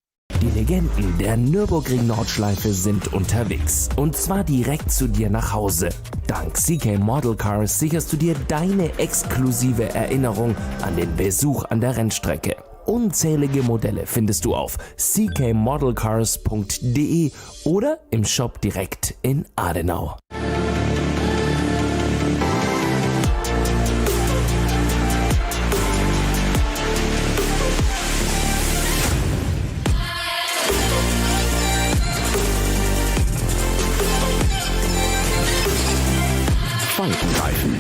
Die Legenden der Nürburgring Nordschleife sind unterwegs. Und zwar direkt zu dir nach Hause. Dank CK Model Cars sicherst du dir deine exklusive Erinnerung an den Besuch an der Rennstrecke. Unzählige Modelle findest du auf ckmodelcars.de oder im Shop direkt in Adenau. Falkenreifen.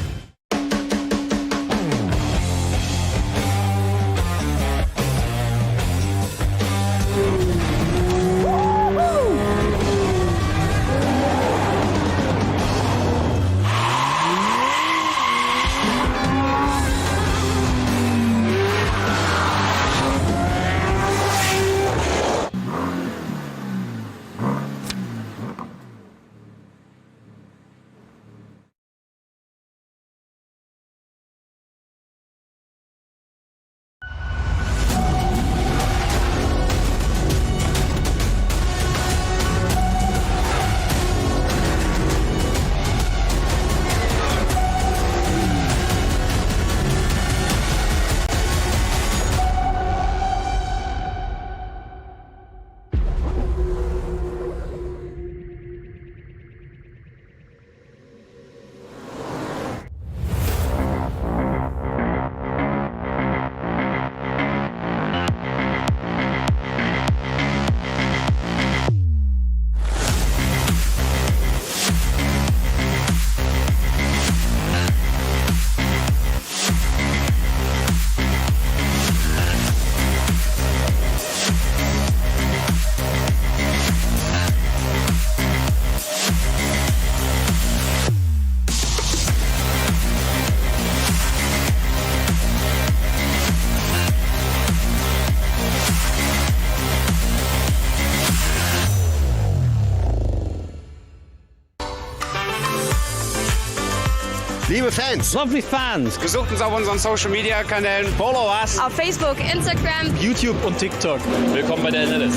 Liebe Fans, Lovely fans. Besucht uns auf unseren Social-Media-Kanälen. Follow us. Auf Facebook, Instagram, YouTube und TikTok. Willkommen bei der NLS.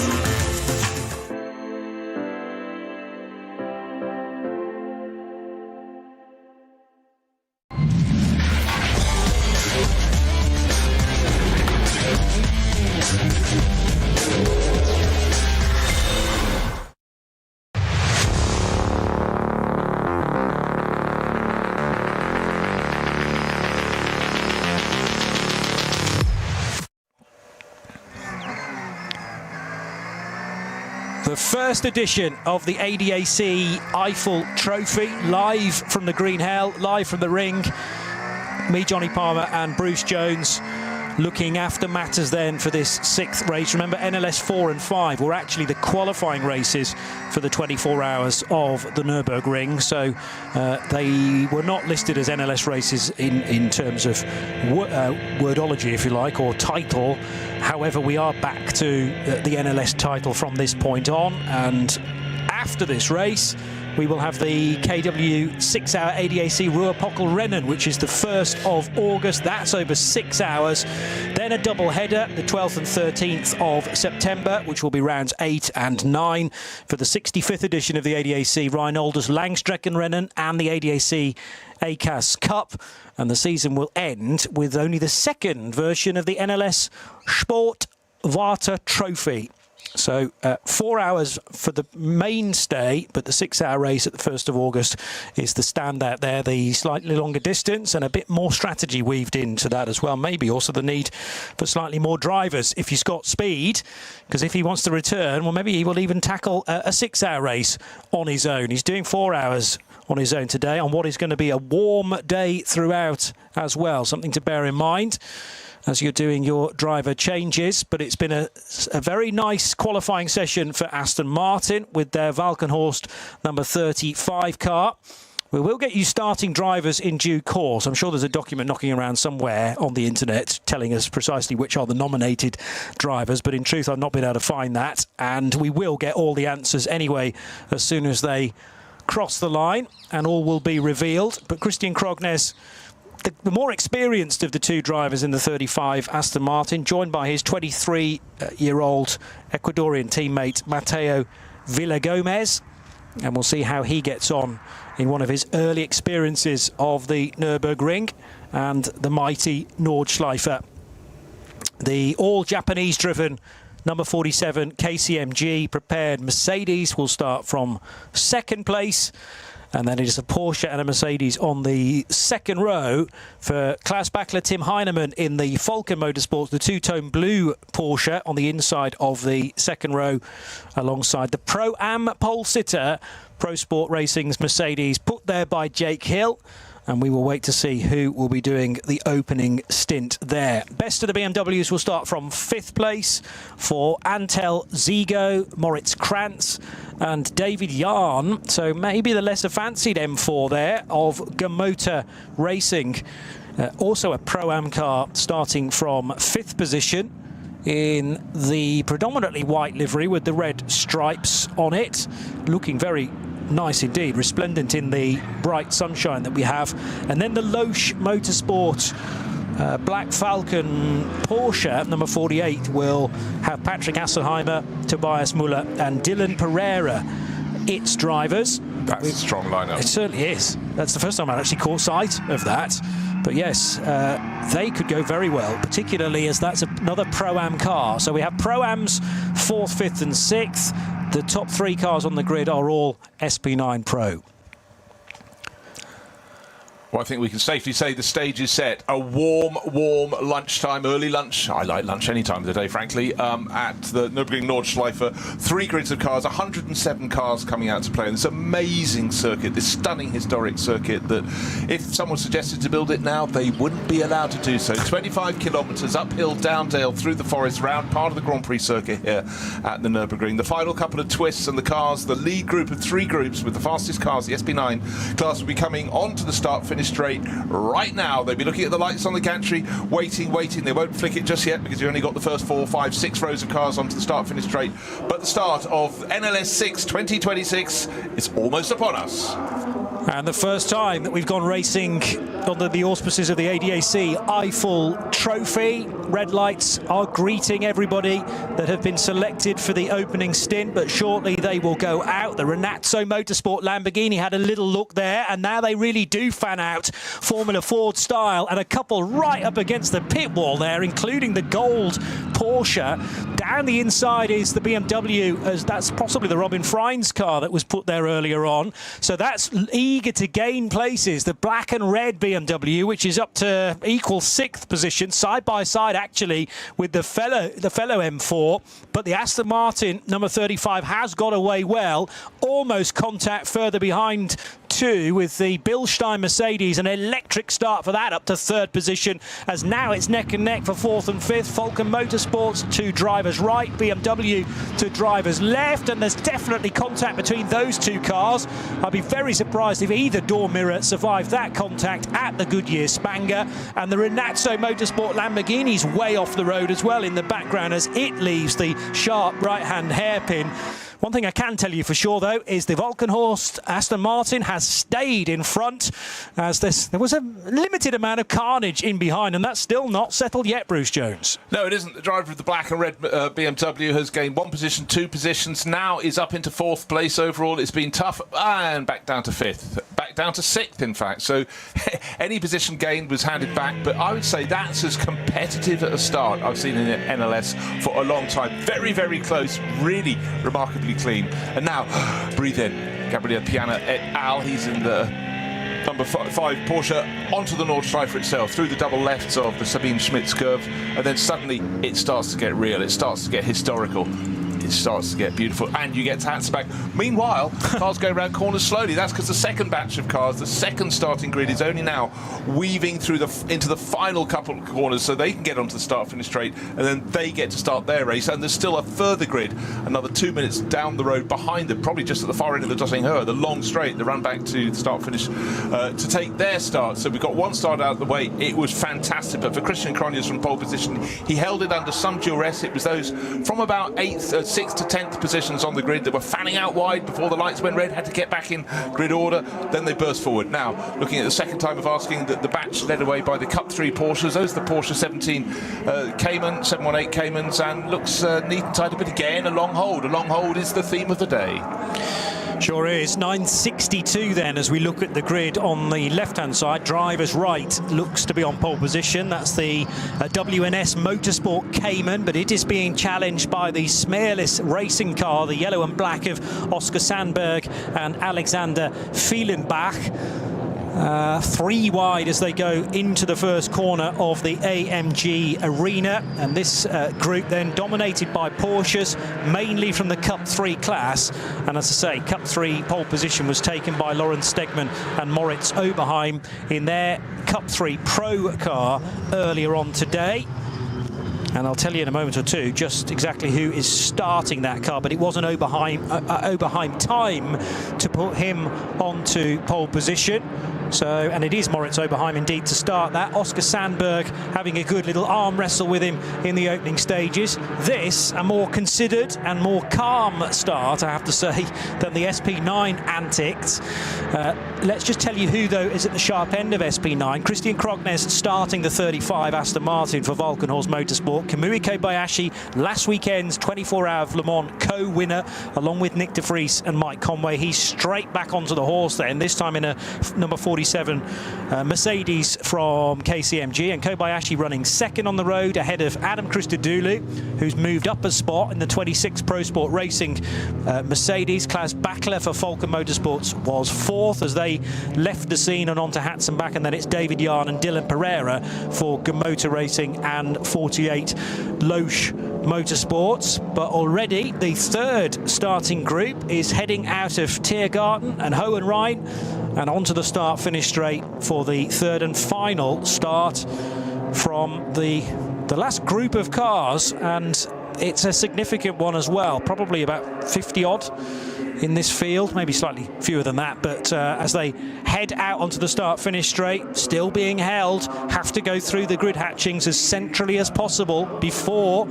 The first edition of the ADAC Eifel Trophy, live from the Green Hell, live from the ring. Me, Johnny Palmer and Bruce Jones looking after matters then for this 6th race. Remember, NLS 4 and 5 were actually the qualifying races for the 24 hours of the Nürburgring, so they were not listed as NLS races in terms of wordology, if you like, or title. However, we are back to the NLS title from this point on, and after this race we will have the KW 6-hour ADAC Ruhr-Pockel-Rennen, which is the 1st of August. That's over 6 hours. Then a double header, the 12th and 13th of September, which will be rounds 8 and 9 for the 65th edition of the ADAC Rheinolder's Langstreckenrennen and the ADAC ACAS Cup. And the season will end with only the 2nd version of the NLS Sportwarte Trophy. So 4 hours for the mainstay, but the 6-hour race at the 1st of August is the standout there. The slightly longer distance and a bit more strategy weaved into that as well. Maybe also the need for slightly more drivers if he's got speed, because if he wants to return, well, maybe he will even tackle a 6-hour race on his own. He's doing 4 hours on his own today on what is going to be a warm day throughout as well. Something to bear in mind as you're doing your driver changes. But it's been a very nice qualifying session for Aston Martin with their Valkenhorst number 35 car. We will get you starting drivers in due course. I'm sure there's a document knocking around somewhere on the internet telling us precisely which are the nominated drivers, but in truth I've not been able to find that, and we will get all the answers anyway as soon as they cross the line, and all will be revealed. But Christian Krognes, the more experienced of the two drivers in the 35 Aston Martin, joined by his 23-year-old Ecuadorian teammate Mateo Villagomez, and we'll see how he gets on in one of his early experiences of the Nürburgring and the mighty Nordschleife. The all-Japanese driven number 47 KCMG prepared Mercedes will start from 2nd place. And then it is a Porsche and a Mercedes on the 2nd row for Klaus Bachler, Tim Heinemann in the Falken Motorsports, the two-tone blue Porsche on the inside of the 2nd row, alongside the Pro-Am pole sitter, Pro Sport Racing's Mercedes, put there by Jake Hill. And we will wait to see who will be doing the opening stint there. Best of the BMWs will start from 5th place for Antel Zigo, Moritz Krantz and David Yarn. So maybe the lesser fancied M4 there of Gamotor Racing. Also a Pro-Am car starting from 5th position in the predominantly white livery with the red stripes on it. Looking very nice indeed, resplendent in the bright sunshine that we have. And then the Loesch Motorsport Black Falcon Porsche number 48 will have Patrick Hasselheimer, Tobias Muller and Dylan Pereira its drivers. That's a strong lineup. It certainly is. That's the first time I actually caught sight of that. But yes, they could go very well, particularly as that's another Pro-Am car. So we have Pro-Ams 4th, 5th and 6th. The top 3 cars on the grid are all SP9 Pro. Well, I think we can safely say the stage is set. A warm lunchtime, early lunch. I like lunch any time of the day, frankly, at the Nürburgring Nordschleife. 3 grids of cars, 107 cars coming out to play in this amazing circuit, this stunning historic circuit that if someone suggested to build it now, they wouldn't be allowed to do so. 25 kilometres uphill, down dale, through the forest, round part of the Grand Prix circuit here at the Nürburgring. The final couple of twists and the cars, the lead group of 3 groups with the fastest cars, the SP9 class, will be coming onto the start-finish straight right now. They'll be looking at the lights on the gantry, waiting. They won't flick it just yet because you only got the first 4, 5, 6 rows of cars onto the start-finish straight. But the start of NLS 6 2026 is almost upon us. And the first time that we've gone racing under the auspices of the ADAC Eifel Trophy. Red lights are greeting everybody that have been selected for the opening stint, but shortly they will go out. The Renazzo Motorsport Lamborghini had a little look there, and now they really do fan out Formula Ford style, and a couple right up against the pit wall there, including the gold Porsche. Down the inside is the BMW, as that's possibly the Robin Freins car that was put there earlier on. So that's eager to gain places. The black and red BMW, which is up to equal 6th position, side by side actually with the fellow M4. But the Aston Martin number 35 has got away well. Almost contact further behind too with the Bilstein Mercedes. An electric start for that, up to 3rd position, as now it's neck and neck for 4th and 5th. Falcon Motorsports to drivers right, BMW to drivers left, and there's definitely contact between those two cars. I'd be very surprised if either door mirror survived that contact at the Goodyear Spanger. And the Renazzo Motorsport Lamborghini's way off the road as well in the background as it leaves the sharp right-hand hairpin. One thing I can tell you for sure, though, is the Volkenhorst Aston Martin has stayed in front, as there was a limited amount of carnage in behind, and that's still not settled yet, Bruce Jones. No, it isn't. The driver of the black and red BMW has gained 1 position, 2 positions, now is up into 4th place overall. It's been tough, and back down to 5th, back down to 6th, in fact. So any position gained was handed back, but I would say that's as competitive at a start I've seen in NLS for a long time. Very, very close, really remarkably clean. And now, breathe in. Gabriel Piana et al. He's in the number 5 Porsche onto the Nordschleife itself, through the double lefts of the Sabine Schmitz curve, and then suddenly it starts to get real. It starts to get historical. It starts to get beautiful, and you get to Hatzbach. Meanwhile, cars go around corners slowly. That's because the second batch of cars, the second starting grid, is only now weaving through into the final couple of corners, so they can get onto the start-finish straight, and then they get to start their race. And there's still a further grid, another 2 minutes down the road behind them, probably just at the far end of the Dossingher, the long straight, the run back to the start-finish to take their start. So we've got one start out of the way. It was fantastic, but for Christian Cronjes from pole position, he held it under some duress. It was those from about 6th to 10th positions on the grid that were fanning out wide before the lights went red, had to get back in grid order, then they burst forward. Now, looking at the second time of asking, that the batch led away by the Cup 3 Porsches. Those are the Porsche 17 Cayman, 718 Caymans, and looks neat and tidy, but again, a long hold. A long hold is the theme of the day. Sure is. 9:62 then as we look at the grid on the left-hand side. Driver's right looks to be on pole position. That's the WNS Motorsport Cayman, but it is being challenged by the smearless racing car, the yellow and black of Oscar Sandberg and Alexander Fielenbach. 3 wide as they go into the first corner of the AMG Arena, and this group then dominated by Porsches, mainly from the Cup 3 class. And as I say, Cup 3 pole position was taken by Lawrence Stegman and Moritz Oberheim in their Cup 3 Pro car earlier on today. And I'll tell you in a moment or two just exactly who is starting that car, but it was an Oberheim time to put him onto pole position. So, and it is Moritz Oberheim indeed to start that. Oscar Sandberg having a good little arm wrestle with him in the opening stages. This, a more considered and more calm start, I have to say, than the SP9 antics. Let's just tell you who, though, is at the sharp end of SP9. Christian Krognes starting the 35 Aston Martin for Volkenhorst Motorsport. Kamui Kobayashi, last weekend's 24-hour Le Mans co-winner, along with Nick de Vries and Mike Conway. He's straight back onto the horse then, this time in a number 47 Mercedes from KCMG, and Kobayashi running second on the road ahead of Adam Christodoulou, who's moved up a spot in the 26 Pro Sport Racing Mercedes. Klaus Bachler for Falcon Motorsports was 4th as they left the scene and on to Hatzenbach, and then it's David Yarn and Dylan Pereira for Motor Racing and 48 Loesch Motorsports. But already the third starting group is heading out of Tiergarten and Hohenrhein and onto the start-finish straight for the third and final start from the last group of cars, and it's a significant one as well, probably about 50 odd in this field, maybe slightly fewer than that, but as they head out onto the start-finish straight, still being held, have to go through the grid hatchings as centrally as possible before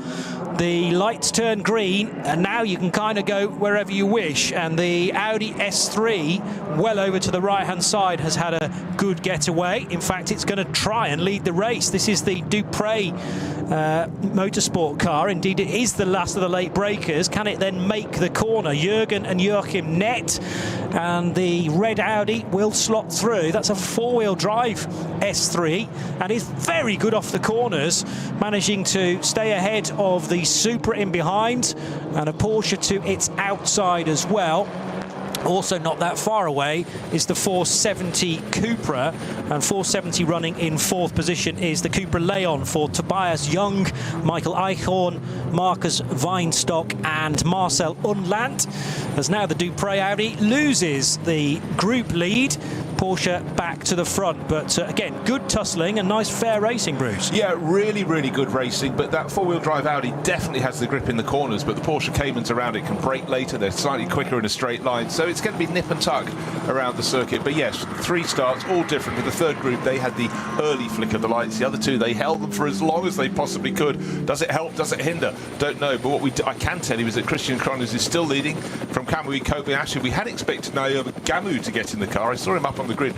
the lights turn green, and now you can kind of go wherever you wish. And the Audi S3, well over to the right-hand side, has had a good getaway. In fact, it's going to try and lead the race. This is the Dupre Motorsport car. Indeed, it is the last of the late breakers. Can it then make the corner? Jürgen and Joachim Nett, and the red Audi will slot through. That's a four-wheel drive S3 and is very good off the corners, managing to stay ahead of the Supra in behind, and a Porsche to its outside as well. Also not that far away is the 470 Cupra, and 470 running in fourth position is the Cupra Leon for Tobias Young, Michael Eichhorn, Marcus Weinstock and Marcel Unland, as now the Dupre Audi loses the group lead. Porsche back to the front, but again, good tussling and nice fair racing, Bruce. Yeah, really, really good racing, but that four-wheel drive Audi definitely has the grip in the corners, but the Porsche Caymans around it can brake later. They're slightly quicker in a straight line, so it's going to be nip and tuck around the circuit. But yes, three starts, all different. With the third group, they had the early flick of the lights. The other two, they held them for as long as they possibly could. Does it help? Does it hinder? Don't know. But what I can tell you is that Christian Cronjes is still leading from Kamui Kobayashi. We had expected Naoya Gamu to get in the car. I saw him up on the grid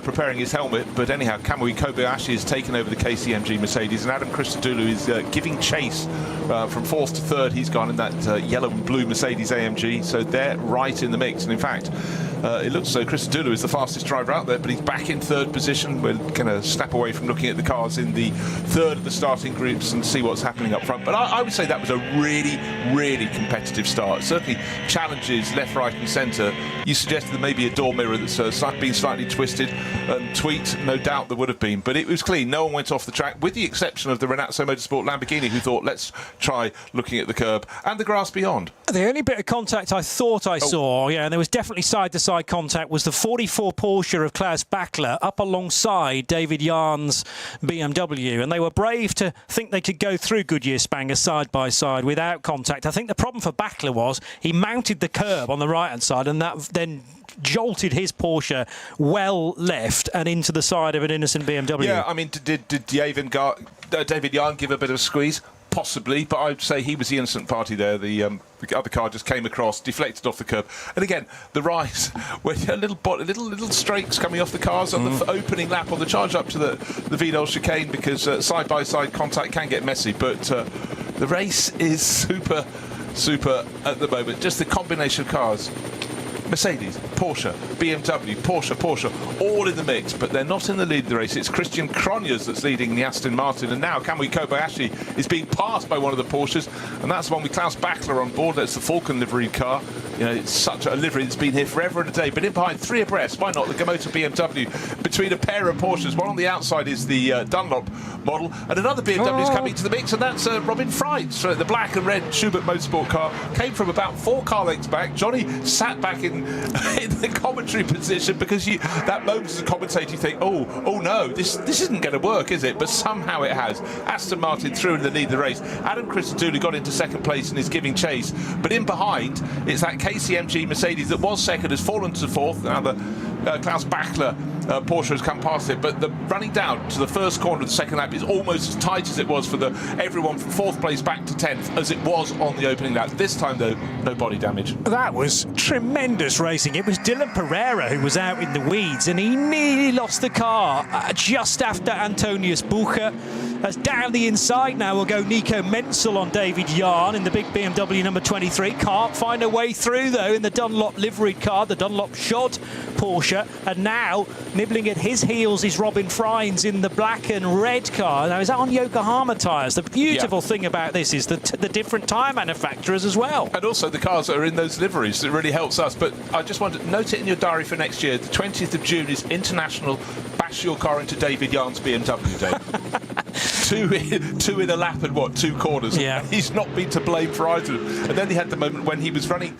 preparing his helmet, but anyhow, Kamui Kobayashi has taken over the KCMG Mercedes, and Adam Christodoulou is giving chase from fourth to third. He's gone in that yellow and blue Mercedes AMG, so they're right in the mix. And in fact, it looks as though Christodoulou is the fastest driver out there, but he's back in third position. We're going to snap away from looking at the cars in the third of the starting groups and see what's happening up front. But I would say that was a really, really competitive start. Certainly challenges left, right and centre. You suggested there may be a door mirror that's been slightly twisted and tweaked. No doubt there would have been, but it was clean. No one went off the track, with the exception of the Renazzo Motorsport Lamborghini, who thought, let's try looking at the curb and the grass beyond. The only bit of contact I thought I saw, yeah, and there was definitely side-to-side contact, was the 44 Porsche of Klaus Bachler up alongside David Yarn's BMW, and they were brave to think they could go through Goodyear Spanger side by side without contact. I think the problem for Bachler was he mounted the curb on the right-hand side, and that then jolted his Porsche well left and into the side of an innocent BMW. Yeah, I mean, did David Yarn give a bit of a squeeze? Possibly, but I'd say he was the innocent party there. The other car just came across, deflected off the curb, and again the rise, where little streaks coming off the cars on the opening lap on the charge up to the Vidal chicane, because side by side contact can get messy. But the race is super at the moment. Just the combination of cars. Mercedes, Porsche, BMW, Porsche, all in the mix, but they're not in the lead of the race. It's Christian Cronjes that's leading the Aston Martin, and now Kamui Kobayashi is being passed by one of the Porsches, and that's the one with Klaus Bachler on board. That's the Falcon livery car. You know, it's such a livery that's been here forever and a day, but in behind, three abreast, why not? The Gamoto BMW between a pair of Porsches. One on the outside is the Dunlop model, and another BMW is coming to the mix, and that's Robin Freitz. The black and red Schubert Motorsport car came from about 4 car lengths back. Johnny sat back in the commentary position, because that moment as a commentator you think, oh no, this isn't going to work, is it? But somehow it has. Aston Martin through in the lead of the race. Adam Christodoulou got into second place and is giving chase, but in behind it's that KCMG Mercedes that was second, has fallen to fourth. Now the Klaus Bachler Porsche has come past it, but the running down to the first corner of the second lap is almost as tight as it was for everyone from fourth place back to 10th as it was on the opening lap. This time though, no body damage. That was tremendous racing. It was Dylan Pereira who was out in the weeds, and he nearly lost the car just after Antonius Bucher. As down the inside now will go Nico Menzel on David Yarn in the big BMW number 23. Can't find a way through though in the Dunlop liveried car, the Dunlop shod Porsche, and now nibbling at his heels is Robin Freins in the black and red car. Now, is that on Yokohama tyres? The beautiful thing about this is the different tyre manufacturers as well. And also the cars that are in those liveries. It really helps us. But I just want to note it in your diary for next year. The 20th of June is International Bash Your Car into David Yarn's BMW Day. two in a lap and 2 corners. Yeah. He's not been to blame for either. And then he had the moment when he was running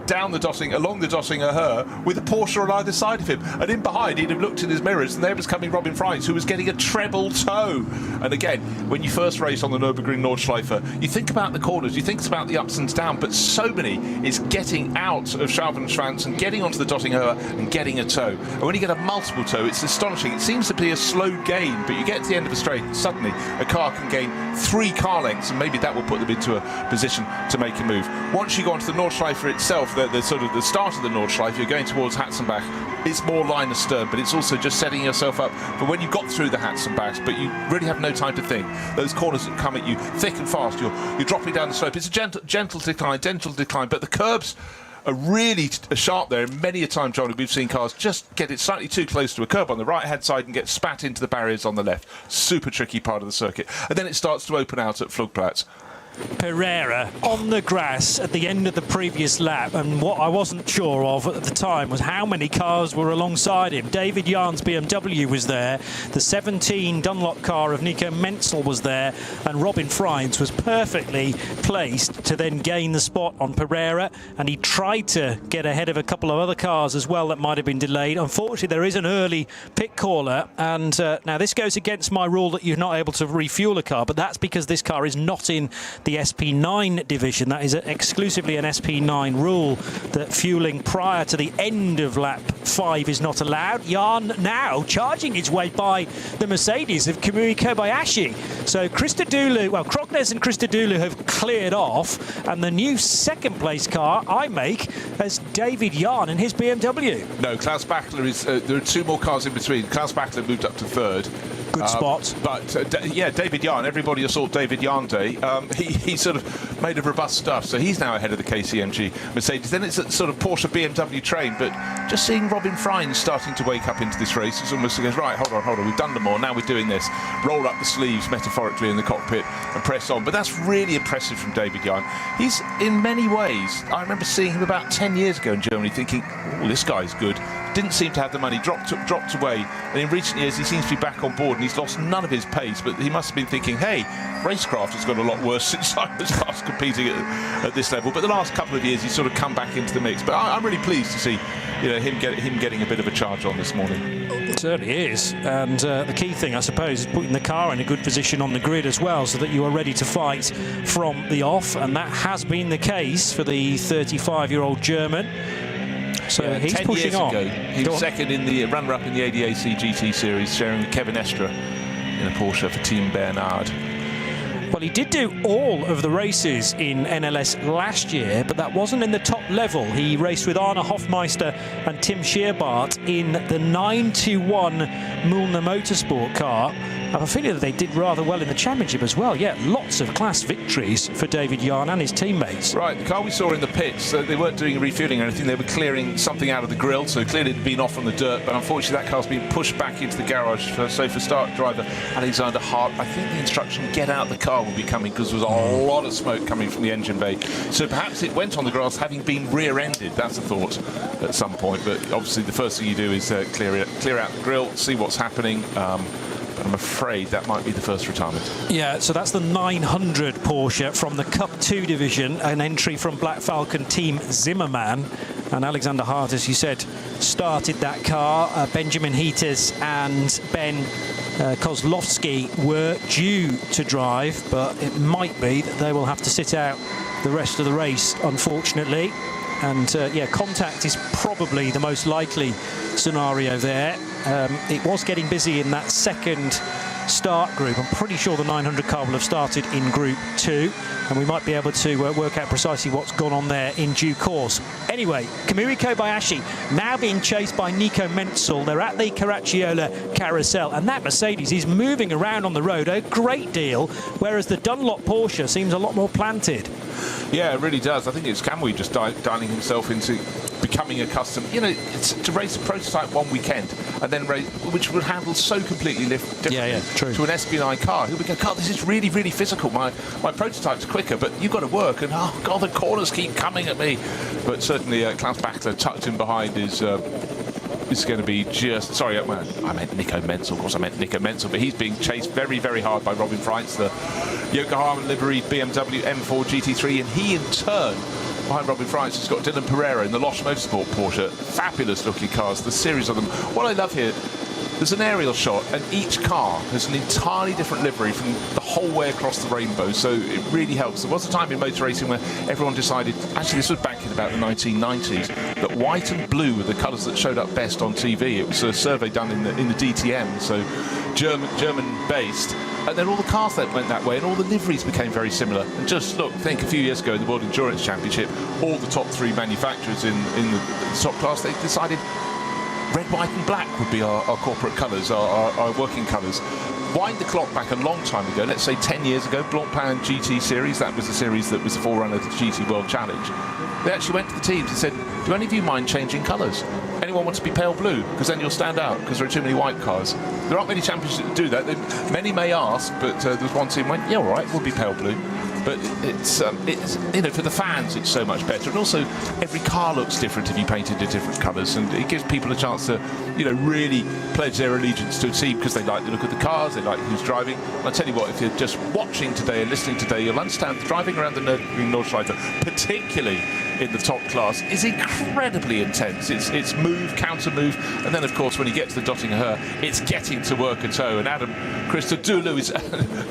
down the Dotting, along the Dottinger with a Porsche on either side of him. And in behind, he'd have looked in his mirrors, and there was coming Robin Freins, who was getting a treble toe. And again, when you first race on the Nürburgring Nordschleife, you think about the corners, you think about the ups and downs, but so many is getting out of Schwalbenschwanz and getting onto the Dottinger and getting a toe. And when you get a multiple toe, it's astonishing. It seems to be a slow gain, but you get to the end of a straight, and suddenly a car can gain 3 car lengths, and maybe that will put them into a position to make a move. Once you go onto the Nordschleife itself, the sort of the start of the Nordschleife, you're going towards Hatzenbach. It's more line astern, but it's also just setting yourself up for when you've got through the Hatzenbachs, but you really have no time to think. Those corners that come at you thick and fast, you're dropping down the slope. It's a gentle decline, but the curbs are really sharp there. Many a time, Johnny, we've seen cars just get it slightly too close to a curb on the right-hand side and get spat into the barriers on the left. Super tricky part of the circuit. And then it starts to open out at Flugplatz. Pereira on the grass at the end of the previous lap, and what I wasn't sure of at the time was how many cars were alongside him. David Jarn's BMW was there, the 17 Dunlop car of Nico Menzel was there, and Robin Freins was perfectly placed to then gain the spot on Pereira, and he tried to get ahead of a couple of other cars as well that might have been delayed. Unfortunately, there is an early pit caller, and now this goes against my rule that you're not able to refuel a car, but that's because this car is not in the SP9 division. That is exclusively an SP9 rule, that fueling prior to the end of lap 5 is not allowed. Jarn now charging his way by the Mercedes of Kamui Kobayashi. So Christodoulou, well, Krognes and Christodoulou have cleared off, and the new second place car I make as David Jarn in his BMW. No, Klaus Bachler is, there are 2 more cars in between. Klaus Bachler moved up to 3rd. Good spot. But yeah, David Jarn, everybody assault David Jarn Day. He sort of made of robust stuff, so he's now ahead of the KCMG Mercedes. Then it's a sort of Porsche BMW train, but just seeing Robin Freins starting to wake up into this race, it's almost goes, right, hold on, we've done them more, now we're doing this. Roll up the sleeves metaphorically in the cockpit and press on. But that's really impressive from David Jarn. He's, in many ways, I remember seeing him about 10 years ago in Germany thinking, oh, this guy's good. Didn't seem to have the money, dropped away, and in recent years he seems to be back on board, and he's lost none of his pace, but he must have been thinking, hey, racecraft has got a lot worse since I was last competing at this level. But the last couple of years he's sort of come back into the mix. But I'm really pleased to see, you know, him getting a bit of a charge on this morning. It certainly is, and the key thing, I suppose, is putting the car in a good position on the grid as well, so that you are ready to fight from the off, and that has been the case for the 35-year-old German. So yeah, he's pushing on. 10 years ago, he was second in the runner-up in the ADAC GT series, sharing with Kevin Estra in a Porsche for Team Bernard. Well, he did do all of the races in NLS last year, but that wasn't in the top level. He raced with Arne Hofmeister and Tim Scheerbart in the 921 Mühlner Motorsport car. I have a feeling that they did rather well in the championship as well. Yeah, lots of class victories for David Jarn and his teammates. Right, the car we saw in the pits, they weren't doing refueling or anything, they were clearing something out of the grille, so clearly it had been off on the dirt, but unfortunately that car's been pushed back into the garage. So for start driver Alexander Hart, I think the instruction, get out the car, will be coming, because there was a lot of smoke coming from the engine bay. So perhaps it went on the grass having been rear-ended, that's a thought at some point, but obviously the first thing you do is clear out the grille, see what's happening. I'm afraid that might be the first retirement. Yeah, so that's the 900 Porsche from the Cup 2 division, an entry from Black Falcon Team Zimmermann. And Alexander Hart, as you said, started that car. Benjamin Heaters and Ben Kozlowski were due to drive, but it might be that they will have to sit out the rest of the race, unfortunately. And yeah, contact is probably the most likely scenario there. It was getting busy in that second start group. I'm pretty sure the 900 car will have started in Group 2, and we might be able to work out precisely what's gone on there in due course. Anyway, Kamui Kobayashi now being chased by Nico Menzel. They're at the Caracciola Carousel, and that Mercedes is moving around on the road a great deal, whereas the Dunlop Porsche seems a lot more planted. Yeah, it really does. I think it's Kamui just dialing himself into becoming accustomed, you know, to race a prototype one weekend and then race, which would handle so completely differently to an SP9 car. He'll be going, God, this is really, really physical. My prototype's quicker, but you've got to work, and oh God, the corners keep coming at me. But certainly Klaus Bachler tucked in behind is going to be just... Sorry, I meant Nico Menzel. Of course, I meant Nico Menzel, but he's being chased very, very hard by Robin Freins, the Yokohama liveried BMW M4 GT3, and he in turn behind Robin Fries, has got Dylan Pereira in the Losch Motorsport Porsche. Fabulous looking cars, the series of them. What I love here, there's an aerial shot, and each car has an entirely different livery from the whole way across the rainbow, so it really helps. There was a time in motor racing where everyone decided, actually this was back in about the 1990s, that white and blue were the colours that showed up best on TV. It was a survey done in the DTM, so German based, and then all the cars that went that way, and all the liveries became very similar. And just look, think a few years ago in the World Endurance Championship, all the top 3 manufacturers in the top class, they decided red, white and black would be our corporate colours, our working colours. Wind the clock back a long time ago, let's say 10 years ago, Blancpain GT Series, that was the series that was the forerunner to the GT World Challenge. They actually went to the teams and said, do any of you mind changing colours? Anyone want to be pale blue? Because then you'll stand out, because there are too many white cars. There aren't many champions that do that. Many may ask, but there's one team went, yeah, all right, we'll be pale blue. But it's you know, for the fans, it's so much better. And also, every car looks different if you paint it in different colours, and it gives people a chance to, you know, really pledge their allegiance to a team because they like the look of the cars, they like who's driving. And I tell you what, if you're just watching today and listening today, you'll understand driving around the Nürburgring Nordschleife, particularly in the top class, is incredibly intense. It's move, counter move, and then of course when you get to the Dottinger Höhe, it's getting to work a toe. And Adam Christodoulou is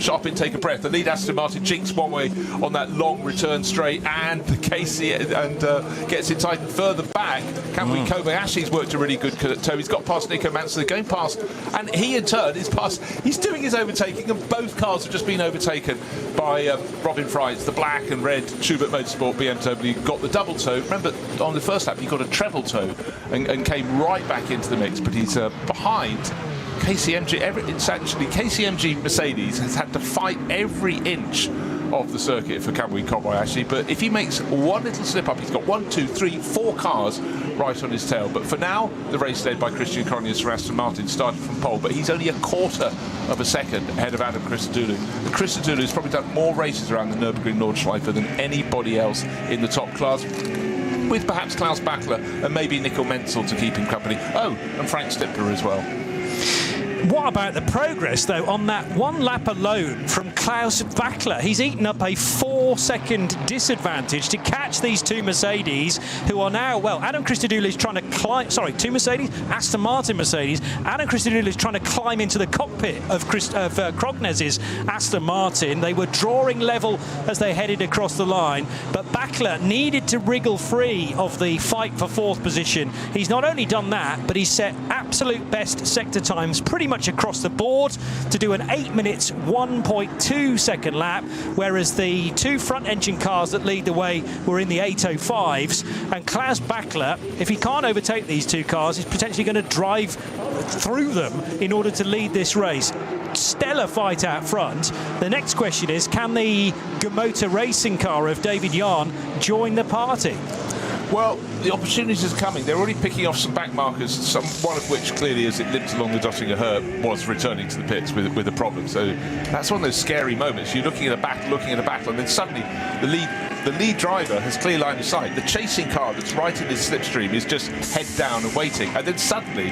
sharp intake of breath. The lead Aston Martin jinks one way on that long return straight, and Casey gets it tightened further back. Kamui Kobayashi's worked a really good toe. He's got past Nico Mansell, going past, and he in turn is past. He's doing his overtaking, and both cars have just been overtaken by Robin Fries, the black and red Schubert Motorsport BMW. Got the double toe. Remember, on the first lap, he got a treble toe and came right back into the mix, but he's behind KCMG. It's actually KCMG Mercedes has had to fight every inch of the circuit for Kamui Kobayashi, but if he makes one little slip up, he's got 1, 2, 3, 4 cars right on his tail. But for now, the race led by Christian Cronjes for Aston Martin started from pole, but he's only a quarter of a second ahead of Adam Christodoulou. And Christodoulou's probably done more races around the Nürburgring Nordschleife than anybody else in the top class, with perhaps Klaus Bachler and maybe Nico Mansell to keep him company. Oh, and Frank Stippler as well. What about the progress, though, on that one lap alone from Klaus Bachler? He's eaten up a 4-second disadvantage to catch these 2 Mercedes, who are now, well, Adam Christodoulou is trying to climb, sorry, 2 Mercedes, Aston Martin Mercedes. Adam Christodoulou is trying to climb into the cockpit of Krognes's Aston Martin. They were drawing level as they headed across the line, but Bachler needed to wriggle free of the fight for 4th position. He's not only done that, but he's set absolute best sector times pretty much across the board to do an 8 minutes 1.2 second lap, whereas the 2 front engine cars that lead the way were in the 805s. And Klaus Bachler, if he can't overtake these 2 cars, is potentially going to drive through them in order to lead this race. Stellar fight out front. The next question is, can the Gemota racing car of David Yarn join the party? Well, the opportunities are coming. They're already picking off some back markers, one of which clearly, as it limped along the Dottinger Höhe, was returning to the pits with a problem. So that's one of those scary moments. You're looking at a battle, and then suddenly the lead driver has clear line of sight. The chasing car that's right in this slipstream is just head down and waiting, and then suddenly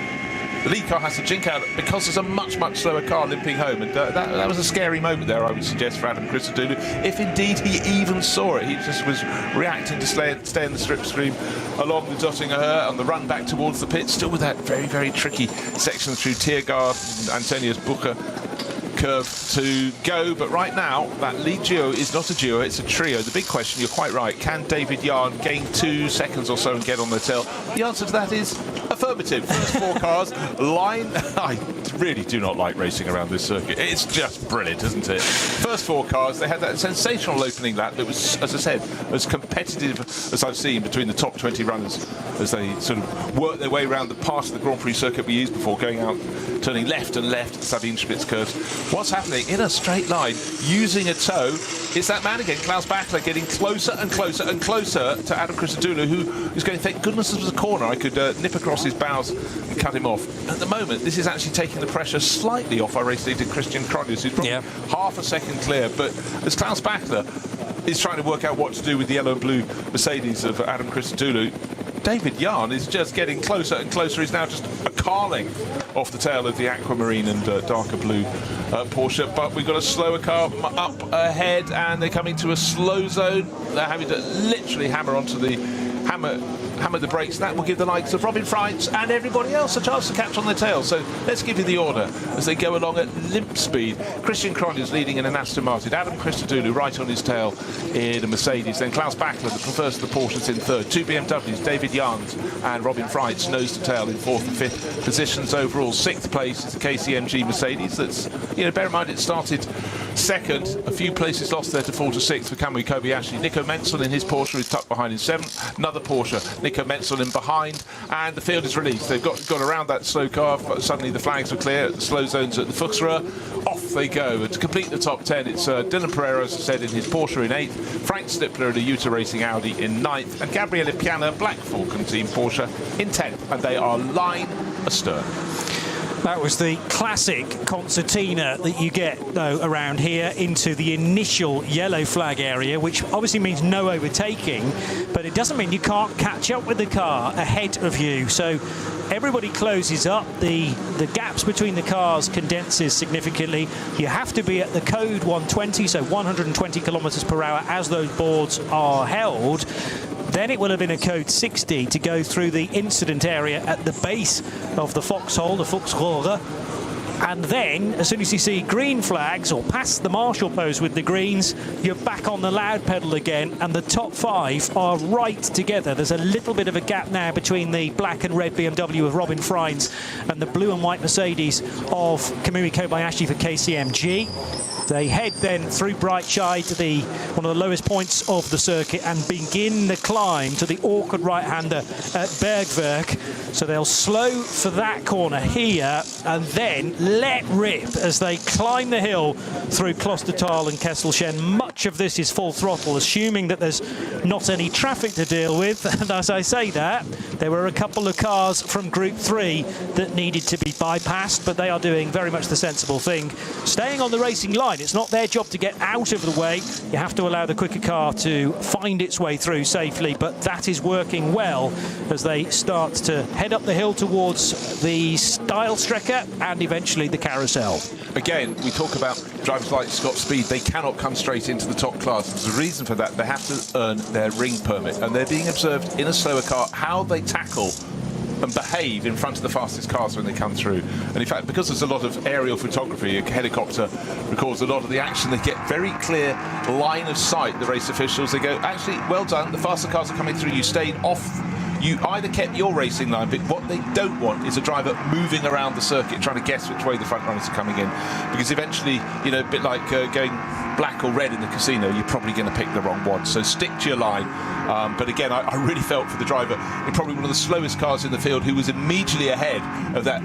the lead car has to jink out because there's a much slower car limping home, and that was a scary moment there, I would suggest, for Adam Christodoulou, if indeed he even saw it. He just was reacting to stay in the slipstream along the Dottinger Höhe on the run back towards the pit, still with that very tricky section through Tiergaard and Antonius Bucher curve to go. But right now, that lead duo is not a duo, it's a trio. The big question, you're quite right, can David Yarn gain 2 seconds or so and get on the tail? The answer to that is affirmative. First 4 cars line. I really do not like racing around this circuit. It's just brilliant, isn't it? First 4 cars, they had that sensational opening lap that was, as I said, as competitive as I've seen between the top 20 runners as they sort of work their way around the part of the Grand Prix circuit we used before, going out, turning left and left at Sabine Spitz curves. What's happening in a straight line using a toe is that man again, Klaus Bachler, getting closer and closer and closer to Adam Christodoulou, who is going, thank goodness this was a corner, I could nip across his bows and cut him off. At the moment, this is actually taking the pressure slightly off our race leader Christian Cronjes, who's probably half a second clear. But as Klaus Bachler is trying to work out what to do with the yellow and blue Mercedes of Adam Christodoulou, David Yarn is just getting closer and closer. He's now just a carling off the tail of the aquamarine and darker blue Porsche. But we've got a slower car up ahead, and they're coming to a slow zone. They're having to literally hammer onto the hammer the brakes. That will give the likes of Robin Freitz and everybody else a chance to catch on their tail. So let's give you the order as they go along at limp speed. Christian Cronjes leading in an Aston Martin. Adam Christodoulou right on his tail in a Mercedes. Then Klaus Bachler, the prefers the Porsches, in third. 2 BMWs, David Yarns and Robin Freitz, nose to tail in fourth and fifth positions overall. Sixth place is the KCMG Mercedes. That's, bear in mind it started second. A few places lost there to fall to sixth for Kamui Kobayashi. Nico Menzel in his Porsche is tucked behind in seventh. Another Porsche, Nico Menzel in behind, and the field is released. They've got around that slow car, but suddenly the flags were clear. The slow zones at the Fuchsröhr. Off they go. And to complete the top 10, it's Dylan Pereira, as I said, in his Porsche in 8th, Frank Stippler in a Utah Racing Audi in 9th, and Gabriele Piana, Black Falcon Team Porsche, in 10th. And they are line astern. That was the classic concertina that you get, though, around here into the initial yellow flag area, which obviously means no overtaking, but it doesn't mean you can't catch up with the car ahead of you. So everybody closes up. The gaps between the cars condenses significantly. You have to be at the code 120, so 120 kilometers per hour as those boards are held. Then it will have been a code 60 to go through the incident area at the base of the foxhole, the Fuchsröhre. And then, as soon as you see green flags or past the marshal post with the greens, you're back on the loud pedal again, and the top 5 are right together. There's a little bit of a gap now between the black and red BMW of Robin Freitz and the blue and white Mercedes of Kamui Kobayashi for KCMG. They head then through Breitscheid to one of the lowest points of the circuit and begin the climb to the awkward right-hander at Bergwerk. So they'll slow for that corner here and then let rip as they climb the hill through Klostertal and Kesselchen. Much of this is full throttle, assuming that there's not any traffic to deal with. And as I say that, there were a couple of cars from Group 3 that needed to be bypassed, but they are doing very much the sensible thing, staying on the racing line. It's not their job to get out of the way. You have to allow the quicker car to find its way through safely, but that is working well as they start to head up the hill towards the style strecker and eventually the carousel. Again, we talk about drivers like Scott Speed. They cannot come straight into the top class. There's a reason for that. They have to earn their ring permit, and they're being observed in a slower car how they tackle and behave in front of the fastest cars when they come through. And in fact, because there's a lot of aerial photography, a helicopter records a lot of the action, they get very clear line of sight, the race officials. They go, actually, well done, the faster cars are coming through, you stayed off. You either kept your racing line, but what they don't want is a driver moving around the circuit trying to guess which way the front runners are coming in. Because eventually, a bit like going black or red in the casino, you're probably going to pick the wrong one. So stick to your line. But again, I really felt for the driver in probably one of the slowest cars in the field, who was immediately ahead of that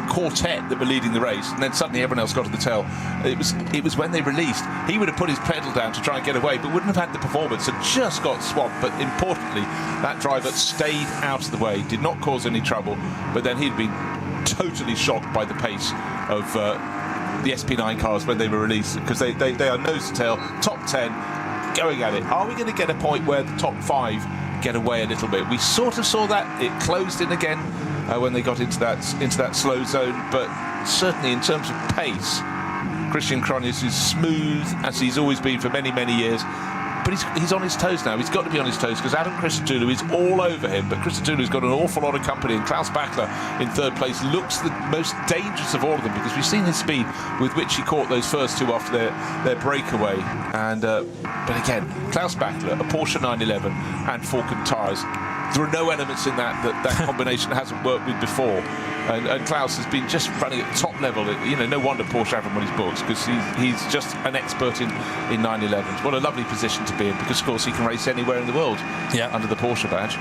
quartet that were leading the race, and then suddenly everyone else got to the tail. It was when they released, he would have put his pedal down to try and get away, but wouldn't have had the performance and just got swamped. But importantly, that driver stayed out of the way, did not cause any trouble, but then he'd been totally shocked by the pace of the SP9 cars when they were released, because they are nose to tail, top 10, going at it. Are we going to get a point where the top 5 get away a little bit? We sort of saw that. It closed in again when they got into that slow zone, but certainly in terms of pace, Christian Cronjes is smooth as he's always been for many, many years. But he's on his toes now. He's got to be on his toes because Adam Christodoulou is all over him. But Christodoulou's got an awful lot of company, and Klaus Bachler in third place looks the most dangerous of all of them, because we've seen his speed with which he caught those first 2 after their breakaway. And but again, Klaus Bachler, a Porsche 911 and Falcon tyres. There are no elements in that combination hasn't worked with before. And Klaus has been just running at the top level. No wonder Porsche have him on his books, because he's just an expert in 911s. What a lovely position to be in, because of course he can race anywhere in the world under the Porsche badge.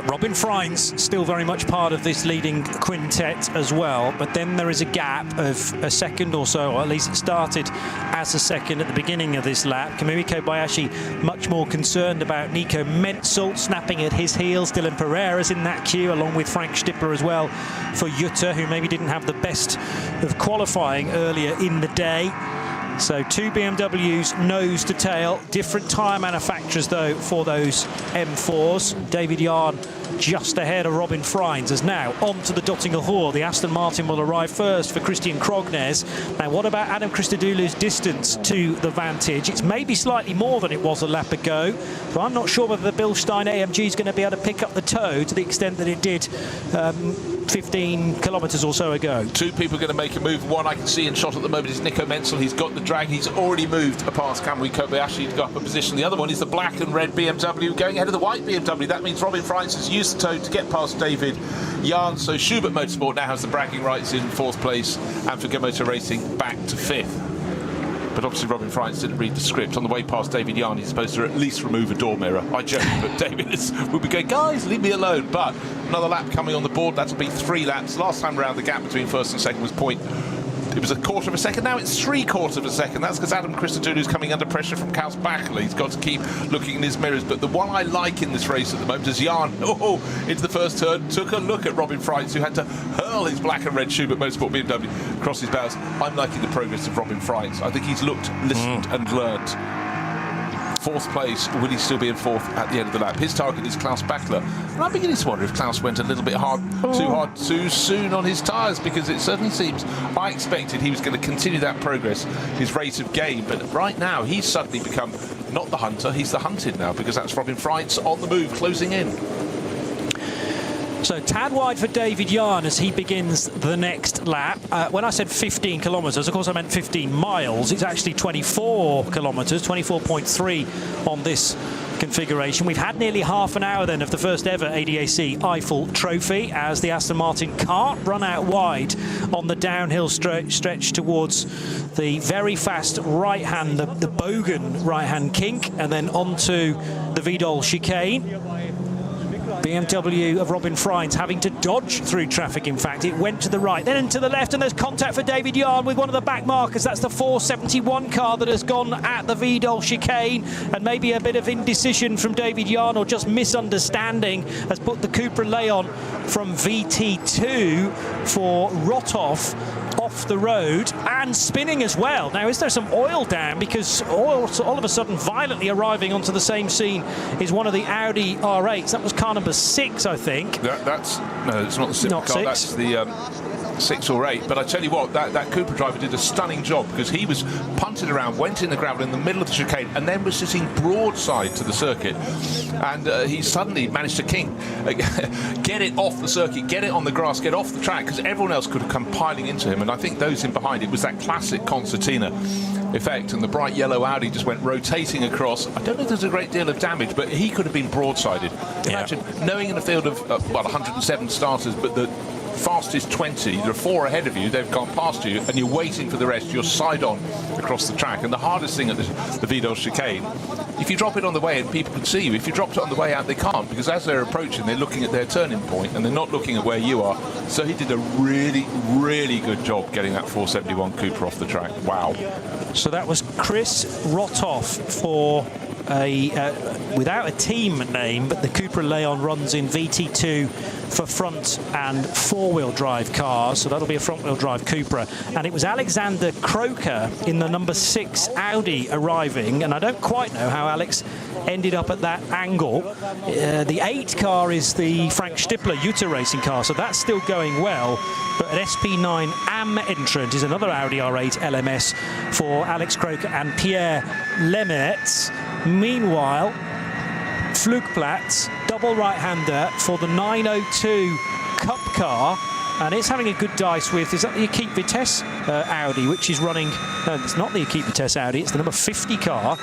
Robin Freitz still very much part of this leading quintet as well, but then there is a gap of a second or so, or at least it started as a second at the beginning of this lap. Kamui Kobayashi much more concerned about Nico Menzel snapping at his heels. Dylan Pereira's in that queue, along with Frank Stippler as well for Jutta, who maybe didn't have the best of qualifying earlier in the day. So 2 BMWs nose to tail. Different tyre manufacturers, though, for those M4s. David Yarn just ahead of Robin Freins, as now onto the Dottinger Hoor. The Aston Martin will arrive first for Christian Krognes. Now, what about Adam Christodoulou's distance to the Vantage? It's maybe slightly more than it was a lap ago, but I'm not sure whether the Bilstein AMG is going to be able to pick up the toe to the extent that it did 15 kilometres or so ago. Two people going to make a move. One I can see in shot at the moment is Nico Menzel. He's got the drag. He's already moved past Kamui Kobayashi to go up a position. The other one is the black and red BMW going ahead of the white BMW. That means Robin Freins has used the toe to get past David Yarn. So Schubert Motorsport now has the bragging rights in 4th place, and for Motor Racing back to 5th. But obviously Robin Freins didn't read the script. On the way past David Yarn, he's supposed to at least remove a door mirror. I joke, but David will be going, guys, leave me alone. But another lap coming on the board. That'll be 3 laps. Last time around, the gap between first and second was it was a quarter of a second. Now it's 3/4 of a second. That's because Adam Christodoulou's coming under pressure from Klaus Bachler. He's got to keep looking in his mirrors. But the one I like in this race at the moment is Yarn. Into the first turn, took a look at Robin Freins, who had to hurl his black and red Schubert Motorsport BMW across his bows. I'm liking the progress of Robin Freins. I think he's looked, listened and learnt. 4th place, will he still be in 4th at the end of the lap? His target is Klaus Bachler. And I'm beginning to wonder if Klaus went a little bit too soon on his tyres, because it certainly seems, I expected he was going to continue that progress, his rate of gain, but right now he's suddenly become not the hunter, he's the hunted now, because that's Robin Freins on the move, closing in. So tad wide for David Yarn as he begins the next lap. When I said 15 kilometres, of course I meant 15 miles. It's actually 24 kilometres, 24.3 on this configuration. We've had nearly half an hour then of the first ever ADAC Eifel Trophy as the Aston Martin can't run out wide on the downhill stretch towards the very fast right hand, the Bogan right hand kink, and then onto the Vidal chicane. BMW of Robin Freins having to dodge through traffic. In fact, it went to the right, then into the left, and there's contact for David Yarn with one of the back markers. That's the 471 car that has gone at the Vidal chicane, and maybe a bit of indecision from David Yarn or just misunderstanding has put the Cupra Leon from VT2 for Rotov off the road and spinning as well. Now, is there some oil down? Because oil all of a sudden violently arriving onto the same scene is one of the Audi R8s. That was car number 6, I think. No, it's not the 6 car. 6. That's the 6 or 8. But I tell you what, that Cupra driver did a stunning job, because he was punted around, went in the gravel in the middle of the chicane, and then was sitting broadside to the circuit. And he suddenly managed to get it off the circuit, get it on the grass, get off the track, because everyone else could have come piling into him. And I think those in behind, it was that classic concertina effect, and the bright yellow Audi just went rotating across. I don't know if there's a great deal of damage, but he could have been broadsided. Imagine knowing in a field of 107 starters, but the fastest 20, there are 4 ahead of you, they've gone past you, and you're waiting for the rest, you're side on across the track. And the hardest thing at the Vidal chicane, if you drop it on the way in, people can see you. If you drop it on the way out, they can't, because as they're approaching, they're looking at their turning point and they're not looking at where you are. So he did a really, really good job getting that 471 Cupra off the track. Wow. So that was Chris Rotov for without a team name, but the Cupra Leon runs in VT2 for front and 4-wheel drive cars, so that'll be a front-wheel drive Cupra. And it was Alexander Croker in the number 6 Audi arriving, and I don't quite know how Alex ended up at that angle. The 8 car is the Frank Stippler Jutta Racing car, so that's still going well. But an SP9 AM entrant is another Audi R8 LMS for Alex Croker and Pierre Lemets. Meanwhile, Flugplatz, double right-hander for the 902 Cup car, and it's having a good dice with, is that the Equipe Vitesse Audi, which is running, no, it's not the Equipe Vitesse Audi, it's the number 50 car,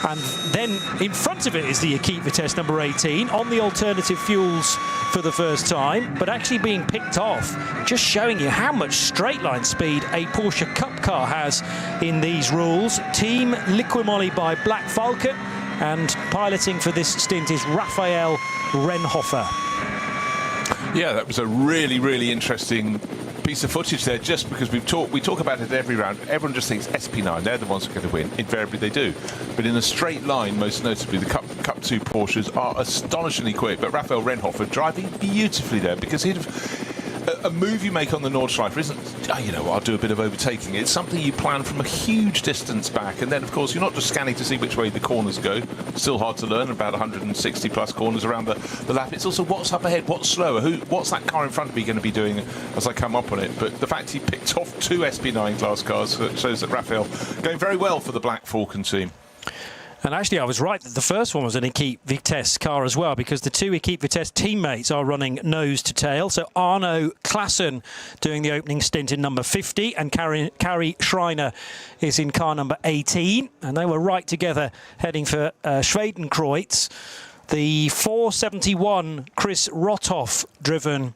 and then in front of it is the Equipe Vitesse number 18 on the alternative fuels for the first time, but actually being picked off, just showing you how much straight line speed a Porsche Cup car has in these rules. Team Liquimoli by Black Falcon, and piloting for this stint is Raphael Renhofer. Yeah, that was a really, really interesting piece of footage there, just because we talk about it every round. Everyone just thinks SP9, they're the ones who are going to win. Invariably they do. But in a straight line, most notably, the Cup 2 Porsches are astonishingly quick. But Raphael Renhofer driving beautifully there, because he'd have, a move you make on the Nordschleife isn't, you know, I'll do a bit of overtaking. It's something you plan from a huge distance back, and then of course you're not just scanning to see which way the corners go. Still hard to learn, about 160 plus corners around the lap. It's also what's up ahead, what's slower, what's that car in front of me going to be doing as I come up on it. But the fact he picked off 2 SP9 class cars shows that Raphael going very well for the Black Falcon team. And actually, I was right that the first one was an Equipe Vitesse car as well, because the 2 Equipe Vitesse teammates are running nose to tail. So Arno Klassen doing the opening stint in number 50, and Kari Schreiner is in car number 18. And they were right together heading for Schwedenkreuz. The 471 Chris Rothoff driven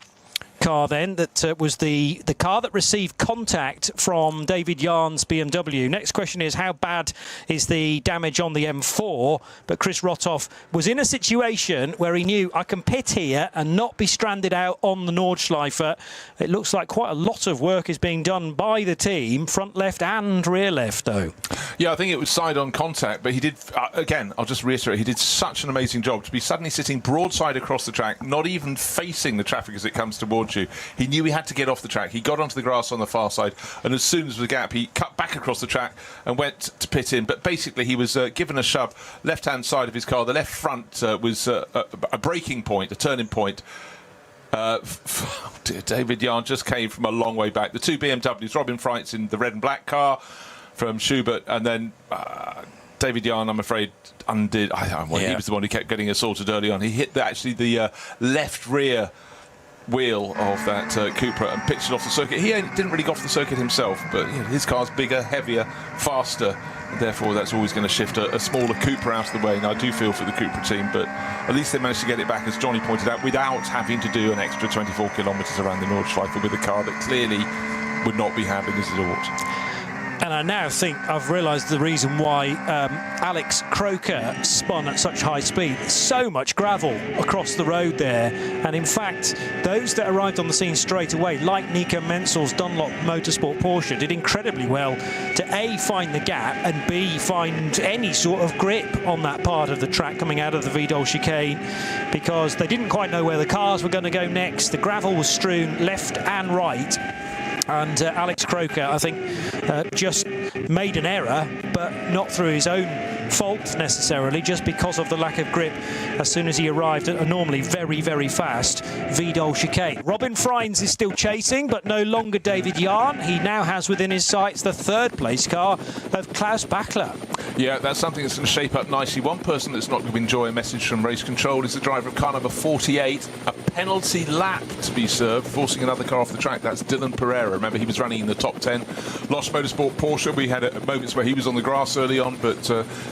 car then, that was the car that received contact from David Yarn's BMW. Next question is, how bad is the damage on the M4? But Chris Rothoff was in a situation where he knew, I can pit here and not be stranded out on the Nordschleife. It looks like quite a lot of work is being done by the team, front left and rear left though. Yeah, I think it was side-on contact, but he did, again, I'll just reiterate, he did such an amazing job to be suddenly sitting broadside across the track, not even facing the traffic as it comes towards you. He knew he had to get off the track. He got onto the grass on the far side, and as soon as there was a gap, he cut back across the track and went to pit in. But basically, he was given a shove left-hand side of his car. The left front was a braking point, a turning point. David Yarn just came from a long way back. The 2 BMWs, Robin Freitz in the red and black car from Schubert, and then David Yarn, I'm afraid, undid. He was the one who kept getting assaulted early on. He hit the left rear wheel of that Cupra and pitched it off the circuit. He didn't really go off the circuit himself, but you know, his car's bigger, heavier, faster, and therefore that's always going to shift a smaller Cupra out of the way. And I do feel for the Cupra team, but at least they managed to get it back, as Johnny pointed out, without having to do an extra 24 kilometres around the Nordschleife with a car that clearly would not be handling as it ought. And I now think I've realised the reason why Alex Croker spun at such high speed. There's so much gravel across the road there. And in fact, those that arrived on the scene straight away, like Nico Menzel's Dunlop Motorsport Porsche, did incredibly well to A, find the gap, and B, find any sort of grip on that part of the track coming out of the Vidal chicane, because they didn't quite know where the cars were going to go next. The gravel was strewn left and right. And Alex Croker, I think, just made an error, but not through his own fault necessarily, just because of the lack of grip as soon as he arrived at a normally very, very fast Vidal chicane. Robin Freins is still chasing, but no longer David Yarn. He now has within his sights the 3rd place car of Klaus Bachler. Yeah, that's something that's going to shape up nicely. One person that's not going to enjoy a message from race control is the driver of car number 48. A penalty lap to be served, forcing another car off the track. That's Dylan Pereira. Remember, he was running in the top 10. Lost Motorsport Porsche. We had moments where he was on the grass early on, but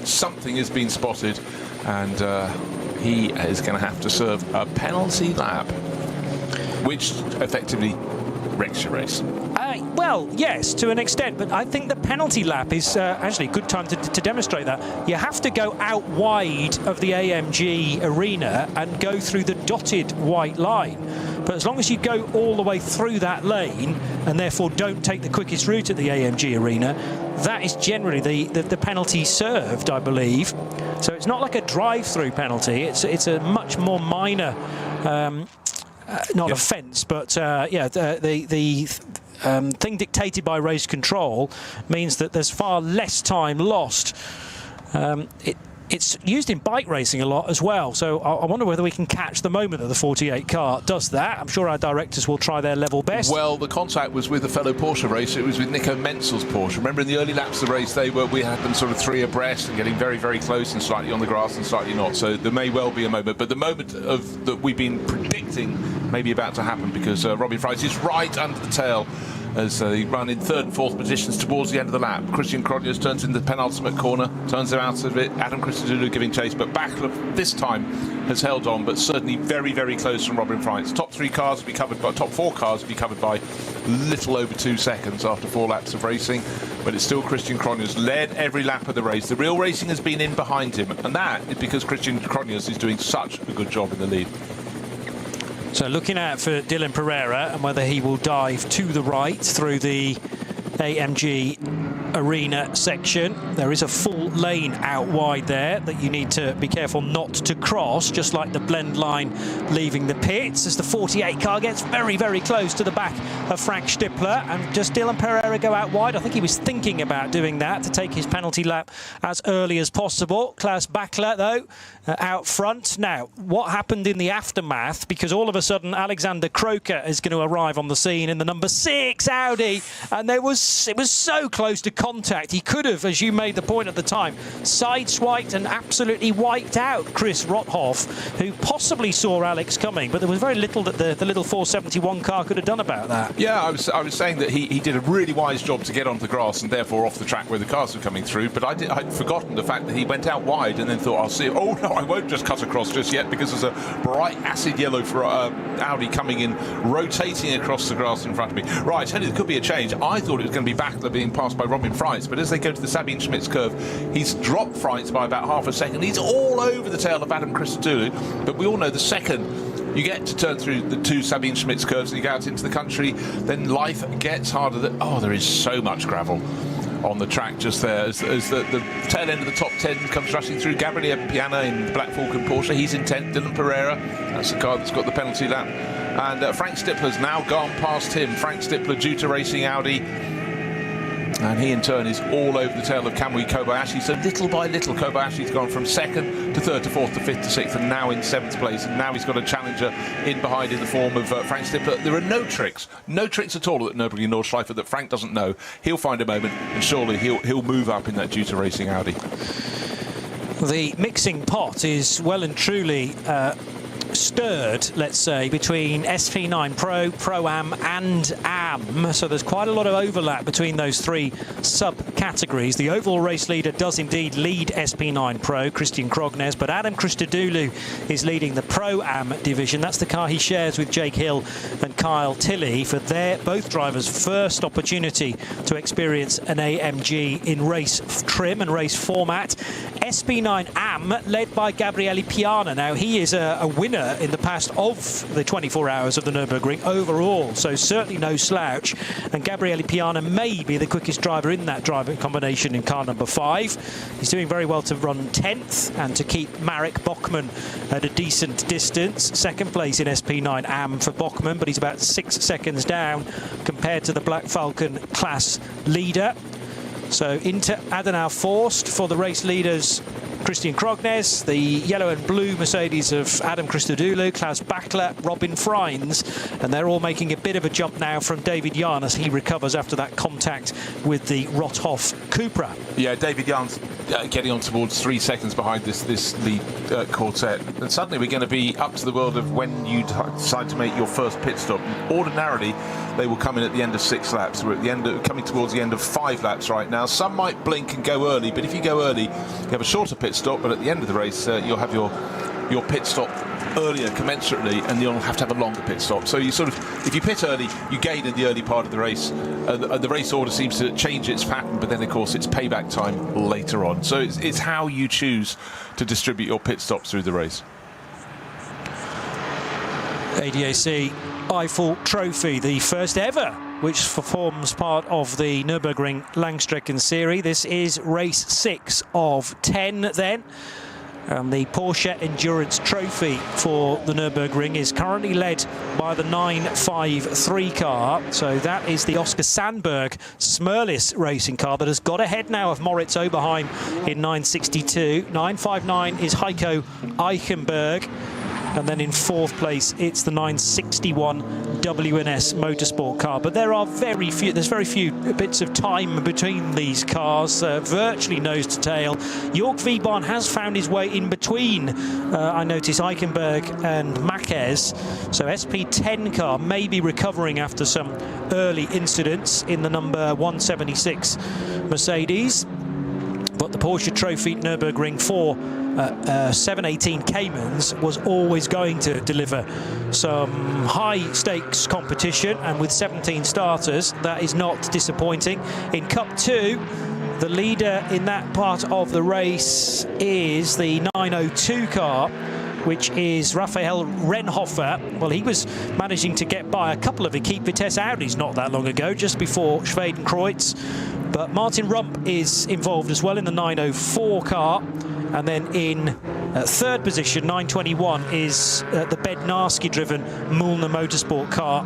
something has been spotted, and he is going to have to serve a penalty lap, which effectively wrecks your race. Well, yes, to an extent, but I think the penalty lap is actually a good time to demonstrate that. You have to go out wide of the AMG arena and go through the dotted white line. But as long as you go all the way through that lane and therefore don't take the quickest route at the AMG arena, that is generally the penalty served, I believe. So it's not like a drive-through penalty. It's a much more minor, not offence, but yeah, the thing dictated by race control means that there's far less time lost. It's used in bike racing a lot as well, so I wonder whether we can catch the moment that the 48 car does that. I'm sure our directors will try their level best. Well, the contact was with a fellow Porsche racer. It was with Nico Menzel's Porsche. Remember, in the early laps of the race, we had them sort of 3 abreast and getting very, very close and slightly on the grass and slightly not. So there may well be a moment, but the moment that we've been predicting may be about to happen, because Robin Freitz is right under the tail as they run in 3rd and 4th positions towards the end of the lap. Christian Cronjes turns in the penultimate corner, turns him out of it. Adam Christodoulou giving chase, but Bachler this time has held on, but certainly very, very close from Robin Freitz. Top 4 cars will be covered by little over 2 seconds after 4 laps of racing, but it's still Christian Cronjes led every lap of the race. The real racing has been in behind him, and that is because Christian Cronjes is doing such a good job in the lead. So looking out for Dylan Pereira and whether he will dive to the right through the AMG arena section. There is a full lane out wide there that you need to be careful not to cross, just like the blend line leaving the pits, as the 48 car gets very, very close to the back of Frank Stippler. And just Dylan Pereira go out wide? I think he was thinking about doing that to take his penalty lap as early as possible. Klaus Bachler, though, out front. Now, what happened in the aftermath, because all of a sudden Alexander Croker is going to arrive on the scene in the number 6 Audi, and it was so close to contact. He could have, as you made the point at the time, sideswiped and absolutely wiped out Chris Rothoff, who possibly saw Alex coming, but there was very little that the little 471 car could have done about that. Yeah, I was saying that he did a really wise job to get onto the grass and therefore off the track where the cars were coming through, but I'd forgotten the fact that he went out wide and then thought, I'll see it. Oh no, I won't just cut across just yet, because there's a bright acid yellow for Audi coming in, rotating across the grass in front of me. Right, I tell you, there could be a change. I thought it was going to be Bachler being passed by Robin Freitz, but as they go to the Sabine Schmitz curve, he's dropped Freitz by about half a second. He's all over the tail of Adam Christodoulou, but we all know the second you get to turn through the 2 Sabine Schmitz curves and you go out into the country, then life gets harder. There is so much gravel on the track just there as the tail end of the top 10 comes rushing through. Gabriele Piana in Black Falcon Porsche, he's in 10th. Dylan Pereira, that's the car that's got the penalty lap. And Frank Stippler's now gone past him. Frank Stippler due to racing Audi. And he in turn is all over the tail of Kamui Kobayashi. So little by little, Kobayashi's gone from 2nd to 3rd to 4th to 5th to 6th, and now in 7th place. And now he's got a challenger in behind in the form of Frank Stippler. There are no tricks at all at Nürburgring Nordschleife that Frank doesn't know. He'll find a moment, and surely he'll move up in that due to racing Audi. The mixing pot is well and truly stirred, let's say, between SP9 Pro, Pro-Am and Am. So there's quite a lot of overlap between those 3 sub-categories. The overall race leader does indeed lead SP9 Pro, Christian Krognes, but Adam Christodoulou is leading the Pro-Am division. That's the car he shares with Jake Hill and Kyle Tilley for both drivers' first opportunity to experience an AMG in race trim and race format. SP9 Am, led by Gabriele Piana. Now, he is a winner in the past of the 24 hours of the Nürburgring overall, so certainly no slouch. And Gabriele Piana may be the quickest driver in that driving combination in car number 5. He's doing very well to run 10th and to keep Marek Bachmann at a decent distance. 2nd place in SP9 Am for Bachmann, but he's about 6 seconds down compared to the Black Falcon class leader. So into Adenauer-Forst for the race leaders, Christian Krognes, the yellow and blue Mercedes of Adam Christodoulou, Klaus Bachler, Robin Freins, and they're all making a bit of a jump now from David Jahn as he recovers after that contact with the Rothoff Cupra. Yeah, David Jahn's getting on towards 3 seconds behind this lead quartet, and suddenly we're going to be up to the world of when you decide to make your first pit stop. Ordinarily, they will come in at the end of 6 laps. We're at the end coming towards the end of 5 laps right now. Some might blink and go early, but if you go early, you have a shorter pit stop, but at the end of the race, you'll have your pit stop earlier commensurately, and you'll have to have a longer pit stop. So you sort of, if you pit early, you gain in the early part of the race. The race order seems to change its pattern, but then of course it's payback time later on. So it's how you choose to distribute your pit stops through the race. ADAC Eifel Trophy, the first ever which forms part of the Nürburgring Langstrecken Series. This is race 6 of 10 then. The Porsche Endurance Trophy for the Nürburgring is currently led by the 953 car. So that is the Oscar Sandberg Smurlis racing car that has got ahead now of Moritz Oberheim in 962. 959 is Heiko Eichenberg. And then in 4th place, it's the 961 WNS Motorsport car. But there's very few bits of time between these cars, virtually nose to tail. Jörg Wiebahn has found his way in between, I notice, Eichenberg and Marquez. So SP10 car may be recovering after some early incidents in the number 176 Mercedes. But the Porsche Trophy Nürburgring 4 718 Caymans was always going to deliver some high-stakes competition, and with 17 starters, that is not disappointing. In Cup 2, the leader in that part of the race is the 902 car which is Raphael Renhofer. Well, he was managing to get by a couple of Equipe Vitesse Audis not that long ago, just before Schwedenkreuz. But Martin Rump is involved as well in the 904 car. And then in third position, 921, is the Bednarski-driven Mühlner Motorsport car.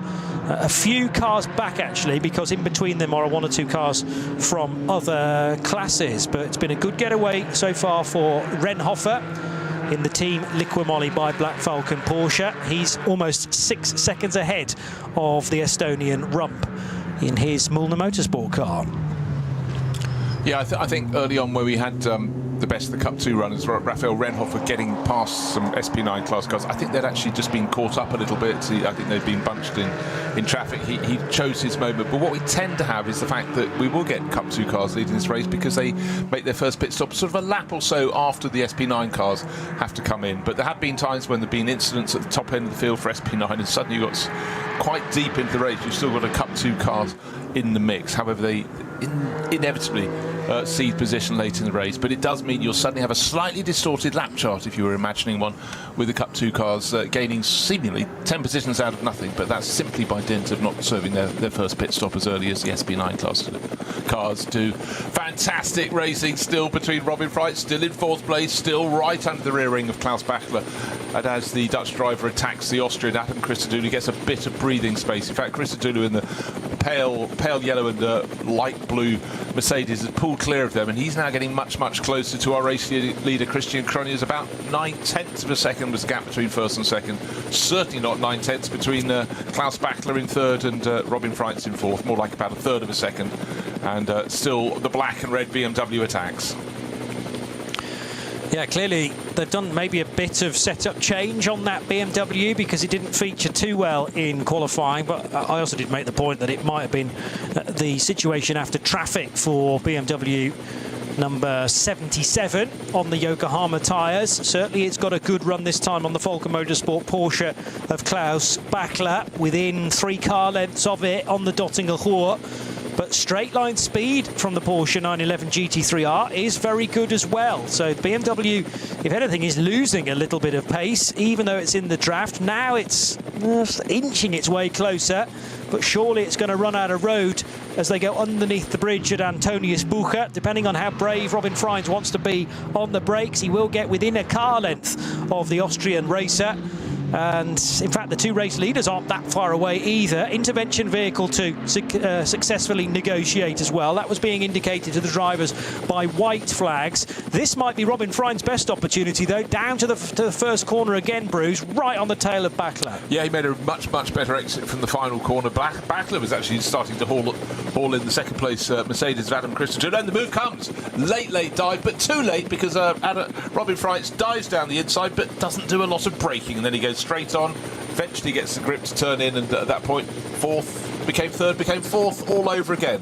A few cars back, actually, because in between them are one or two cars from other classes. But it's been a good getaway so far for Renhofer in the team Liqui-Moly by Black Falcon Porsche. He's almost 6 seconds ahead of the Estonian Rump in his Mühlner Motorsport car. Yeah, I think early on where we had the best of the Cup 2 runners, Raphael Renhofer getting past some SP9 class cars, I think they'd actually just been caught up a little bit. I think they'd been bunched in traffic. He chose his moment. But what we tend to have is the fact that we will get Cup 2 cars leading this race because they make their first pit stop sort of a lap or so after the SP9 cars have to come in. But there have been times when there have been incidents at the top end of the field for SP9 and suddenly you got quite deep into the race. You've still got a Cup 2 cars in the mix. However, they inevitably cede position late in the race, but it does mean you'll suddenly have a slightly distorted lap chart if you were imagining one with the Cup 2 cars gaining seemingly 10 positions out of nothing, but that's simply by dint of not serving their first pit stop as early as the SP9 class cars do. Fantastic racing still between Robin Freitz, still in fourth place, still right under the rear ring of Klaus Bachler, and as the Dutch driver attacks the Austrian Adam Christodoulou, gets a bit of breathing space. In fact, Christodoulou in the pale yellow and light blue Mercedes has pulled clear of them, and he's now getting much closer to our race leader Christian Kronius. About 9/10 of a second was the gap between first and second. Certainly not 9/10 between Klaus Bachler in third and Robin Freitz in fourth, more like about a third of a second, and still the black and red BMW attacks. Yeah, clearly they've done maybe a bit of setup change on that BMW because it didn't feature too well in qualifying, but I also did make the point that it might have been the situation after traffic for BMW number 77 on the Yokohama tyres. Certainly it's got a good run this time on the Falcon Motorsport Porsche of Klaus Bachler, within 3 car lengths of it on the Dottinger Ruhr. But straight line speed from the Porsche 911 GT3R is very good as well. So BMW, if anything, is losing a little bit of pace, even though it's in the draft. Now it's inching its way closer, but surely it's going to run out of road as they go underneath the bridge at Antonius Bucher. Depending on how brave Robin Freitz wants to be on the brakes, he will get within a car length of the Austrian racer. And in fact, the two race leaders aren't that far away either. Intervention vehicle to successfully negotiate as well. That was being indicated to the drivers by white flags. This might be Robin Freitz's best opportunity, though. Down to the first corner again, Bruce, right on the tail of Bachler. Yeah, he made a much better exit from the final corner. Bachler was actually starting to haul in the second place Mercedes of Adam Christodoulou, and the move comes. Late dive, but too late because Robin Freitz dives down the inside but doesn't do a lot of braking, and then he goes straight on, eventually gets the grip to turn in, and at that point fourth became third, became fourth all over again.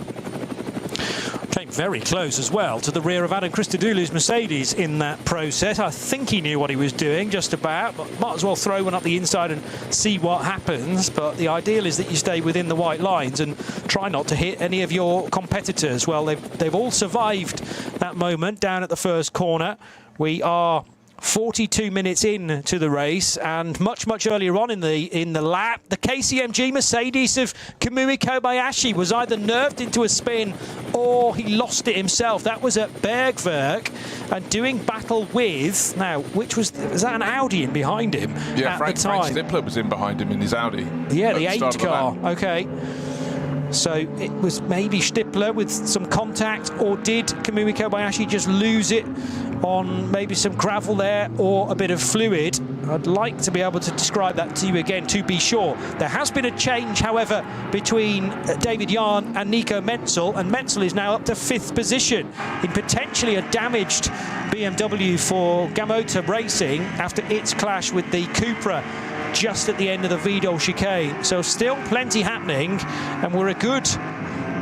Came very close as well to the rear of Adam Christodoulou's Mercedes in that process. I think he knew what he was doing just about, but might as well throw one up the inside and see what happens. But the ideal is that you stay within the white lines and try not to hit any of your competitors. Well, they've all survived that moment down at the first corner. We are 42 minutes in to the race, and much earlier on in the lap, the KCMG Mercedes of Kamui Kobayashi was either nerved into a spin or he lost it himself. That was at Bergwerk, and doing battle with, now, was that an Audi in behind him? Yeah, Frank Stippler was in behind him in his Audi. Yeah, the 8 car. Okay. So it was maybe Stippler with some contact, or did Kamui Kobayashi just lose it on maybe some gravel there or a bit of fluid? I'd like to be able to describe that to you again to be sure. There has been a change, however, between David Jahn and Nico Menzel, and Menzel is now up to 5th position in potentially a damaged BMW for Gamota Racing after its clash with the Cupra just at the end of the Vidal chicane. So still plenty happening, and we're a good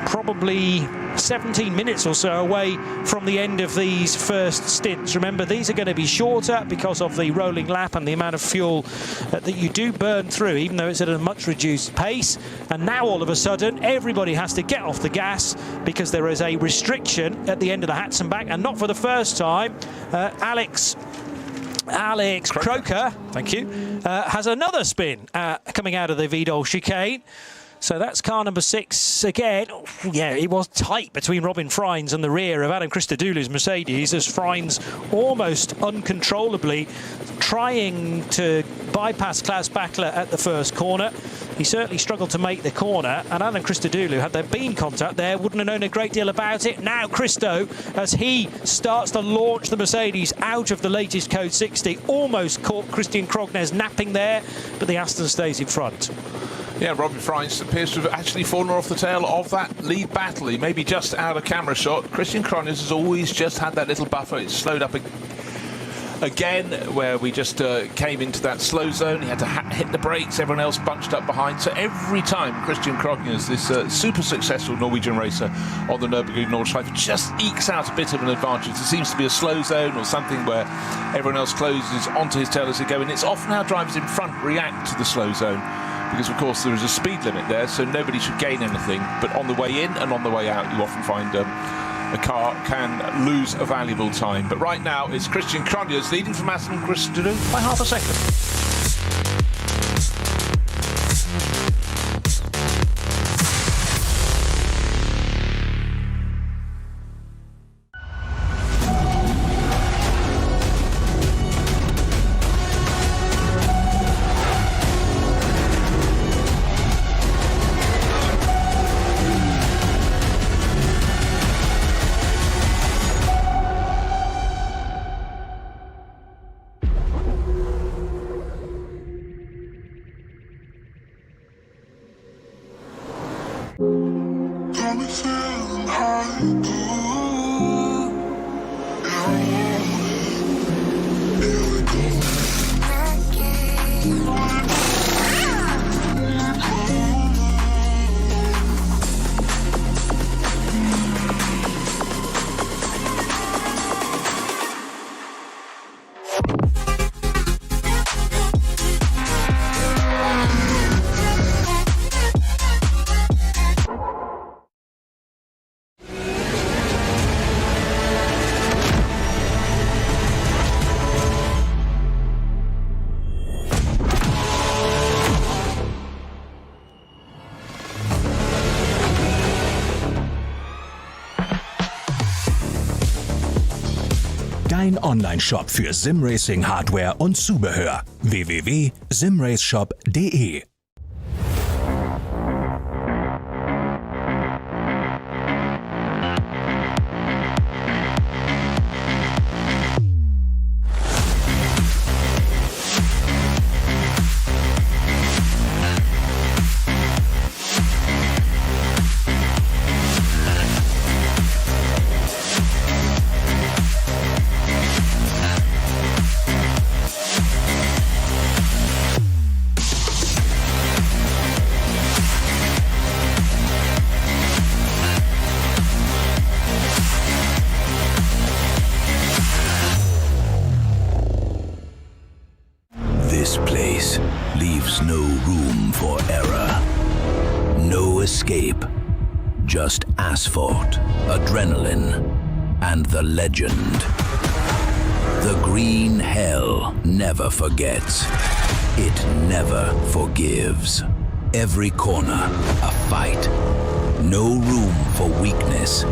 probably 17 minutes or so away from the end of these first stints. Remember, these are going to be shorter because of the rolling lap and the amount of fuel that you do burn through, even though it's at a much reduced pace. And now all of a sudden everybody has to get off the gas because there is a restriction at the end of the Hatzenbach, and not for the first time. Alex Alex Croker, thank you, has another spin coming out of the Vidal chicane. So that's car number 6 again. Yeah, it was tight between Robin Freins and the rear of Adam Christodoulou's Mercedes, as Freins almost uncontrollably trying to bypass Klaus Bachler at the first corner. He certainly struggled to make the corner, and Adam Christodoulou, had there been contact there, wouldn't have known a great deal about it. Now Christo, as he starts to launch the Mercedes out of the latest Code 60, almost caught Christian Krognes napping there, but the Aston stays in front. Yeah, Robin Freins appears to have actually fallen off the tail of that lead battle. He may be just out of camera shot. Christian Krognes has always just had that little buffer. It's slowed up again, where we just came into that slow zone. He had to hit the brakes, everyone else bunched up behind. So every time Christian Krognes, this super successful Norwegian racer on the Nürburgring Nordschleife, just ekes out a bit of an advantage. There seems to be a slow zone or something where everyone else closes onto his tail as they go, and it's often how drivers in front react to the slow zone, because of course there is a speed limit there, so nobody should gain anything. But on the way in and on the way out, you often find a car can lose a valuable time. But right now, it's Christian Krognes leading from Aston Christodouloulo by half a second. Dein Online-Shop für Simracing-Hardware und Zubehör. www.simraceshop.de. This place leaves no room for error. No escape. Just asphalt, adrenaline, and the legend. The green hell never forgets. It never forgives. Every corner, a fight. No room for weakness.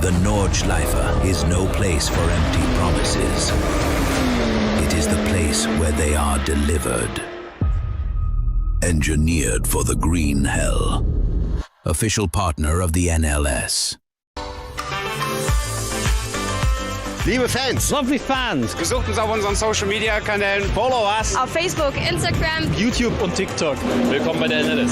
The Nordschleife is no place for empty promises. It is the place where they are delivered. Engineered for the green hell. Official partner of the NLS. Liebe Fans, Lovely fans. besucht uns auf unseren Social Media Kanälen. Follow us. Auf Facebook, Instagram, YouTube und TikTok. Willkommen bei der NLS.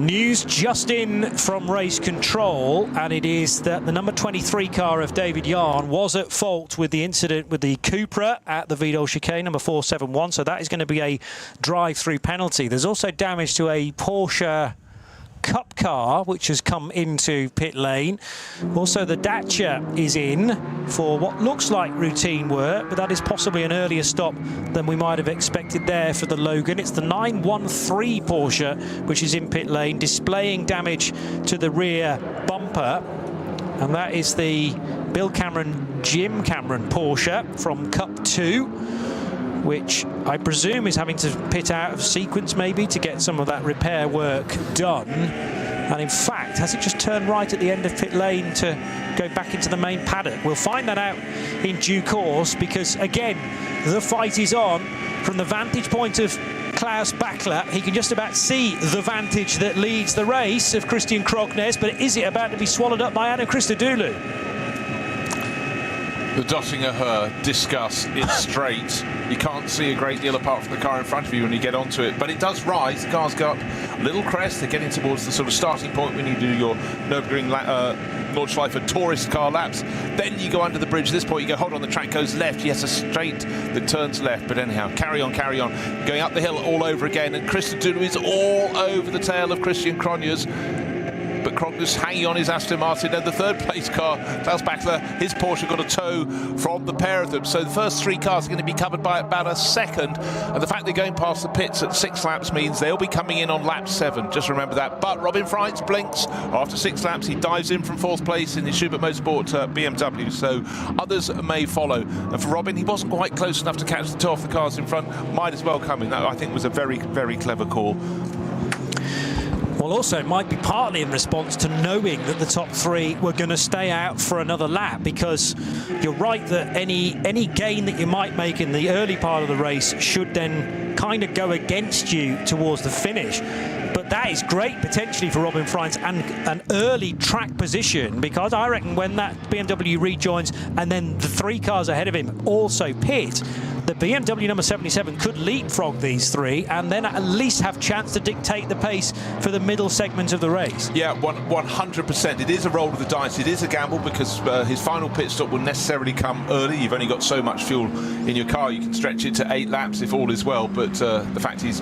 News just in from race control, and it is that the number 23 car of David Yarn was at fault with the incident with the Cupra at the Vidal chicane, number 471, so that is going to be a drive-through penalty. There's also damage to a Porsche Cup car which has come into pit lane. Also the Dacia is in for what looks like routine work, but that is possibly an earlier stop than we might have expected there for the Logan. It's the 913 Porsche which is in pit lane, displaying damage to the rear bumper, and that is the Bill Cameron, Jim Cameron Porsche from Cup 2, which I presume is having to pit out of sequence maybe to get some of that repair work done. And in fact, has it just turned right at the end of pit lane to go back into the main paddock? We'll find that out in due course, because again, the fight is on from the vantage point of Klaus Bachler. He can just about see the vantage that leads the race of Christian Krognes, but is it about to be swallowed up by Adam Christodoulou? The Dottinger Her discuss, it's straight. You can't see a great deal apart from the car in front of you when you get onto it, but it does rise. The cars go up a little crest. They're getting towards the sort of starting point when you do your Nürburgring Nordschleife tourist car laps. Then you go under the bridge. At this point you go, hold on, the track goes left. Yes, a straight that turns left, but anyhow, carry on. Going up the hill all over again, and Christodoulou is all over the tail of Christian Krognes. But Krognes hanging on his Aston Martin, and the third place car, Klaus Bachler, his Porsche got a tow from the pair of them. So the first three cars are going to be covered by about a second, and the fact they're going past the pits at 6 laps means they'll be coming in on lap 7. Just remember that. But Robin Freitz blinks after 6 laps. He dives in from 4th place in his Schubert Motorsport BMW, so others may follow. And for Robin, he wasn't quite close enough to catch the toe off the cars in front. Might as well come in. That, I think, was a very, very clever call. Well, also it might be partly in response to knowing that the top 3 were going to stay out for another lap, because you're right that any gain that you might make in the early part of the race should then kind of go against you towards the finish. But that is great potentially for Robin Freitz and an early track position, because I reckon when that BMW rejoins and then the 3 cars ahead of him also pit, the BMW number 77 could leapfrog these 3 and then at least have chance to dictate the pace for the middle segment of the race. Yeah, 100%. It is a roll of the dice. It is a gamble, because his final pit stop will necessarily come early. You've only got so much fuel in your car. You can stretch it to 8 laps if all is well, but the fact he's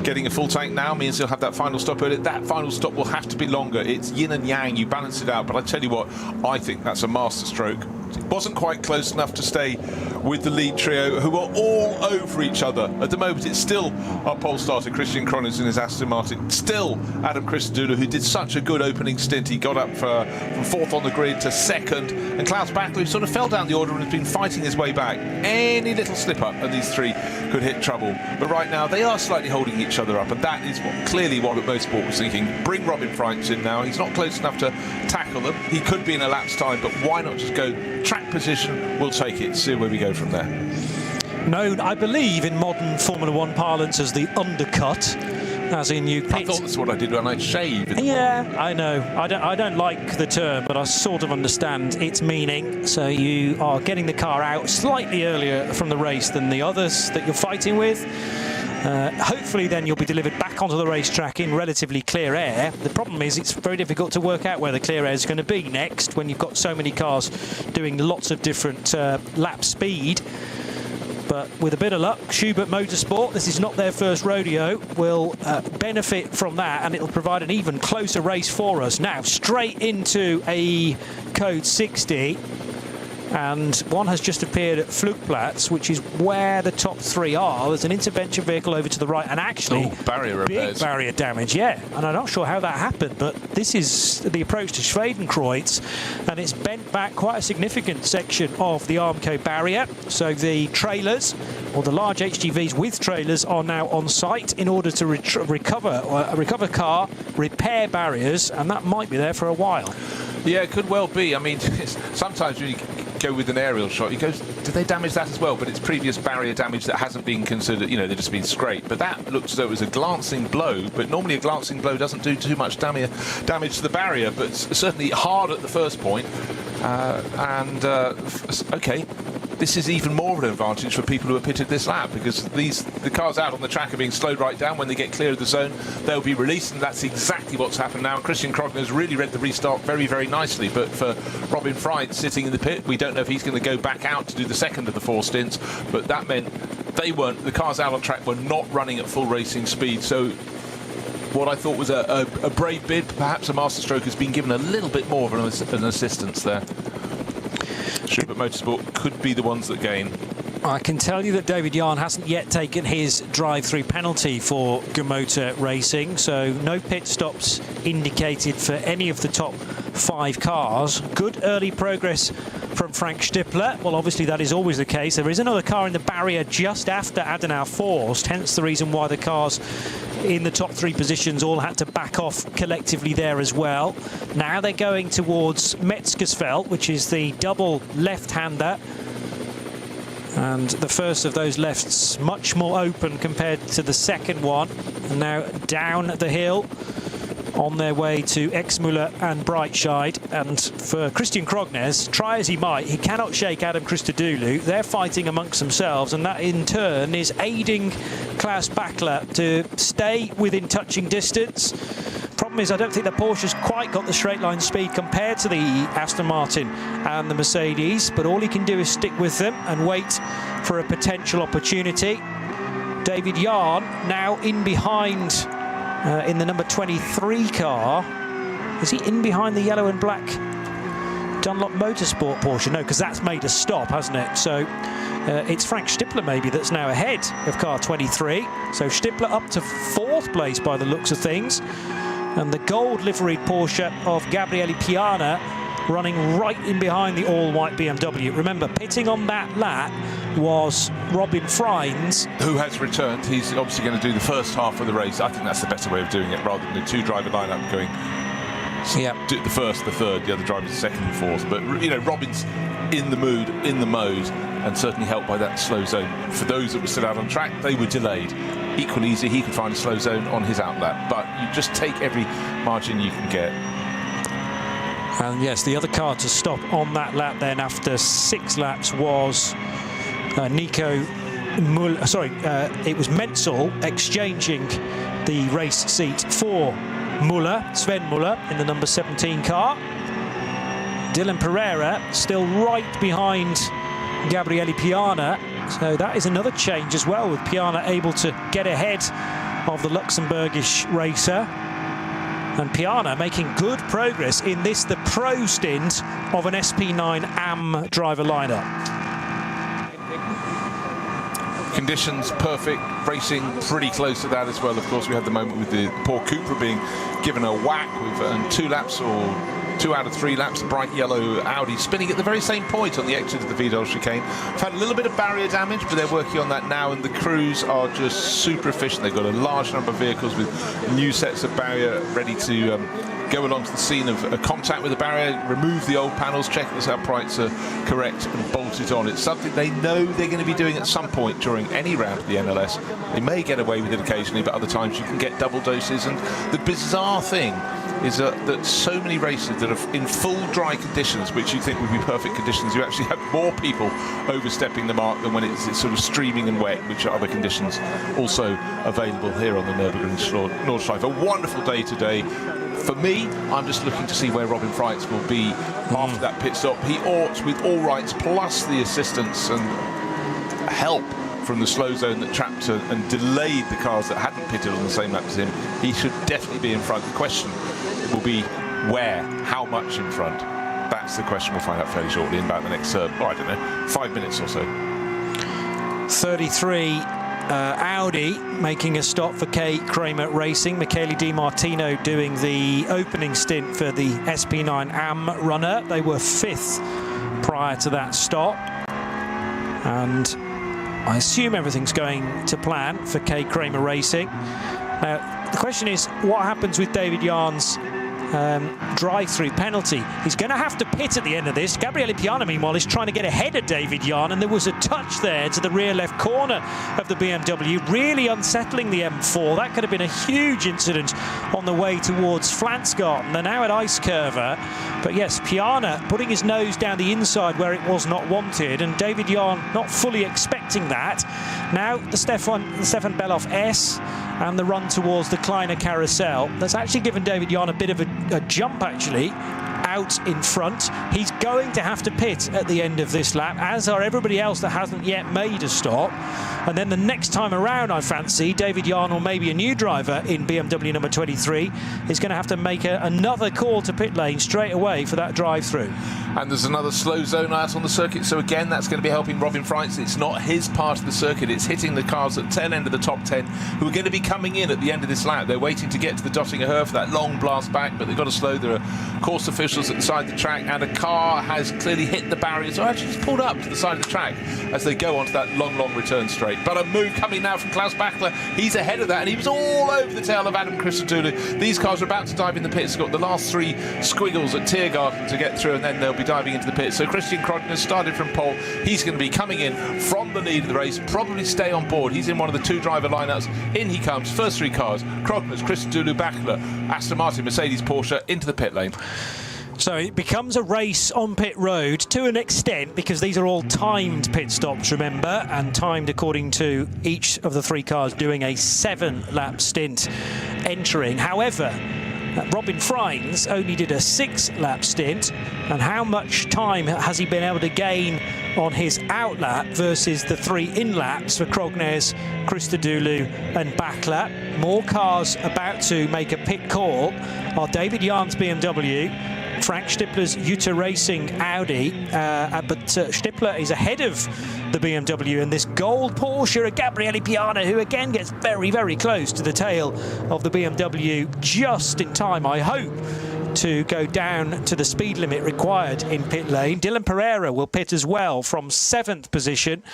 getting a full tank now means he'll have that final stop early. That final stop will have to be longer. It's yin and yang. You balance it out, but I tell you what, I think that's a masterstroke. It wasn't quite close enough to stay with the lead trio, who are all over each other. At the moment, it's still our pole starter, Christian Krognes in his Aston Martin. Still Adam Christodoulou, who did such a good opening stint. He got up from 4th on the grid to 2nd. And Klaus Bachler, who sort of fell down the order and has been fighting his way back. Any little slip-up, and these 3 could hit trouble. But right now, they are slightly holding each other up, and that is clearly what Motorsport was thinking. Bring Robin Freitz in now. He's not close enough to tackle them. He could be in a lap's time, but why not just go track position? We'll take it, see where we go from there. Known, I believe, in modern Formula 1 parlance as the undercut, as in you pit. I thought that's what I did when I shaved. Yeah, I know. I don't like the term, but I sort of understand its meaning. So you are getting the car out slightly earlier from the race than the others that you're fighting with. Hopefully then you'll be delivered back onto the racetrack in relatively clear air. The problem is it's very difficult to work out where the clear air is going to be next when you've got so many cars doing lots of different lap speed. But with a bit of luck, Schubert Motorsport, this is not their first rodeo, will benefit from that, and it'll provide an even closer race for us. Now, straight into a code 60. And one has just appeared at Flugplatz, which is where the top 3 are. There's an intervention vehicle over to the right, and actually barrier repairs. Big barrier damage, yeah. And I'm not sure how that happened, but this is the approach to Schwedenkreuz, and it's bent back quite a significant section of the Armco barrier. So the trailers, or the large HGVs with trailers, are now on site in order to recover car, repair barriers, and that might be there for a while. Yeah, it could well be. I mean, sometimes when you go with an aerial shot, you go, did they damage that as well? But it's previous barrier damage that hasn't been considered, you know, they've just been scraped. But that looks as though it was a glancing blow, but normally a glancing blow doesn't do too much damage to the barrier, but certainly hard at the first point. Okay, this is even more of an advantage for people who are pitted this lap, because the cars out on the track are being slowed right down. When they get clear of the zone, they'll be released, and that's exactly what's happened now. Christian Krogner has really read the restart very, very nicely, but for Robin Freitz sitting in the pit, we don't know if he's going to go back out to do the second of the 4 stints, but that meant the cars out on track were not running at full racing speed. So what I thought was a brave bid, perhaps a masterstroke, has been given a little bit more of an assistance there. Schubert Motorsport could be the ones that gain. I can tell you that David Yarn hasn't yet taken his drive-through penalty for Gummotor Racing, so no pit stops indicated for any of the top 5 cars. Good early progress from Frank Stippler. Well, obviously that is always the case. There is another car in the barrier just after Adenauer Forst, hence the reason why the cars in the top 3 positions all had to back off collectively there as well. Now they're going towards Metzgersfeld, which is the double left-hander. And the first of those lefts much more open compared to the second one. And now down the hill on their way to Exmüller and Breitscheid. And for Christian Krognes, try as he might, he cannot shake Adam Christodoulou. They're fighting amongst themselves, and that in turn is aiding Klaus Bachler to stay within touching distance. Problem is, I don't think the Porsche's quite got the straight line speed compared to the Aston Martin and the Mercedes, but all he can do is stick with them and wait for a potential opportunity. David Yarn now in behind in the number 23 car. Is he in behind the yellow and black Dunlop Motorsport Porsche? No, because that's made a stop, hasn't it? So it's Frank Stippler maybe that's now ahead of car 23. So Stippler up to 4th place by the looks of things. And the gold liveried Porsche of Gabriele Piana running right in behind the all-white BMW. Remember, pitting on that lap was Robin Freitz, who has returned. He's obviously going to do the first half of the race. I think that's the better way of doing it, rather than the 2-driver lineup going the first, the third, the other driver's the second and fourth. But you know, Robin's in the mood, in the mode, and certainly helped by that slow zone. For those that were still out on track, they were delayed. Equally easy, he could find a slow zone on his outlap, but you just take every margin you can get. And yes, the other car to stop on that lap then after 6 laps was Nico Muller. It was Menzel exchanging the race seat for Muller, Sven Muller, in the number 17 car. Dylan Pereira still right behind Gabriele Piana. So that is another change as well, with Piana able to get ahead of the Luxembourgish racer. And Piana making good progress in this, the pro stint of an SP9 AM driver lineup. Conditions perfect, racing pretty close to that as well. Of course, we had the moment with the poor Cooper being given a whack with 2 laps, or 2 out of 3 laps, the bright yellow Audi spinning at the very same point on the exit of the Vidal chicane. We've had a little bit of barrier damage, but they're working on that now, and the crews are just super efficient. They've got a large number of vehicles with new sets of barrier ready to go along to the scene of contact with the barrier, remove the old panels, check that the uprights are correct, and bolt it on. It's something they know they're going to be doing at some point during any round of the NLS. They may get away with it occasionally, but other times you can get double doses. And the bizarre thing is that so many races that are in full dry conditions, which you think would be perfect conditions, you actually have more people overstepping the mark than when it's sort of streaming and wet, which are other conditions also available here on the Nürburgring Nordschleife. A wonderful day today. For me, I'm just looking to see where Robin Freitz will be after that pit stop. He ought, with all rights, plus the assistance and help from the slow zone that trapped and delayed the cars that hadn't pitted on the same lap as him, he should definitely be in front. The question will be where, how much in front? That's the question we'll find out fairly shortly in about the next, I don't know, 5 minutes or so. 33 Audi making a stop for K. Kramer Racing. Michele Di Martino doing the opening stint for the SP9 AM runner. They were 5th prior to that stop. And I assume everything's going to plan for K. Kramer Racing. Now, the question is, what happens with David Yarn's drive-through penalty. He's going to have to pit at the end of this. Gabriele Piana, meanwhile, is trying to get ahead of David Yarn, and there was a touch there to the rear left corner of the BMW, really unsettling the M4. That could have been a huge incident on the way towards Flansgarten. They're now at Ice Curver, but yes, Piana putting his nose down the inside where it was not wanted, and David Yarn not fully expecting that. Now the Stefan Beloff S and the run towards the Kleiner Carousel. That's actually given David Yarn a bit of a jump, actually, out in front. He's going to have to pit at the end of this lap, as are everybody else that hasn't yet made a stop. And then the next time around, I fancy, David Yarn, or maybe a new driver in BMW number 23, is going to have to make another call to pit lane straight away for that drive-through. And there's another slow zone out on the circuit, so again, that's going to be helping Robin Freitz. It's not his part of the circuit, it's hitting the cars at the tail end of the top 10, who are going to be coming in at the end of this lap. They're waiting to get to the Dottinger Höhe for that long blast back, but they've got to slow. There are course officials at the side of the track, and a car has clearly hit the barrier, so actually it's pulled up to the side of the track as they go onto that long return straight. But a move coming now from Klaus Bachler. He's ahead of that, and he was all over the tail of Adam Christodoulou. These cars are about to dive in the pits. They've got the last 3 squiggles at Tiergarten to get through, and then they'll be diving into the pits. So Christian Krogner started from pole. He's going to be coming in from the lead of the race, probably stay on board. He's in one of the 2-driver lineups. In he comes, first 3 cars. Krogner's, Christodoulou, Bachler, Aston Martin, Mercedes, Porsche, into the pit lane. So it becomes a race on pit road to an extent, because these are all timed pit stops, remember, and timed according to each of the 3 cars doing a 7-lap stint entering. However, Robin Freitz only did a 6-lap stint, and how much time has he been able to gain on his outlap versus the 3 in-laps for Krognes, Christodoulou and Bachler? More cars about to make a pit call are David Yarn's BMW, Frank Stippler's Jutta Racing Audi, but Stippler is ahead of the BMW in this gold Porsche, a Gabriele Piana, who again gets very close to the tail of the BMW, just in time, I hope, to go down to the speed limit required in pit lane. Dylan Pereira will pit as well from 7th position,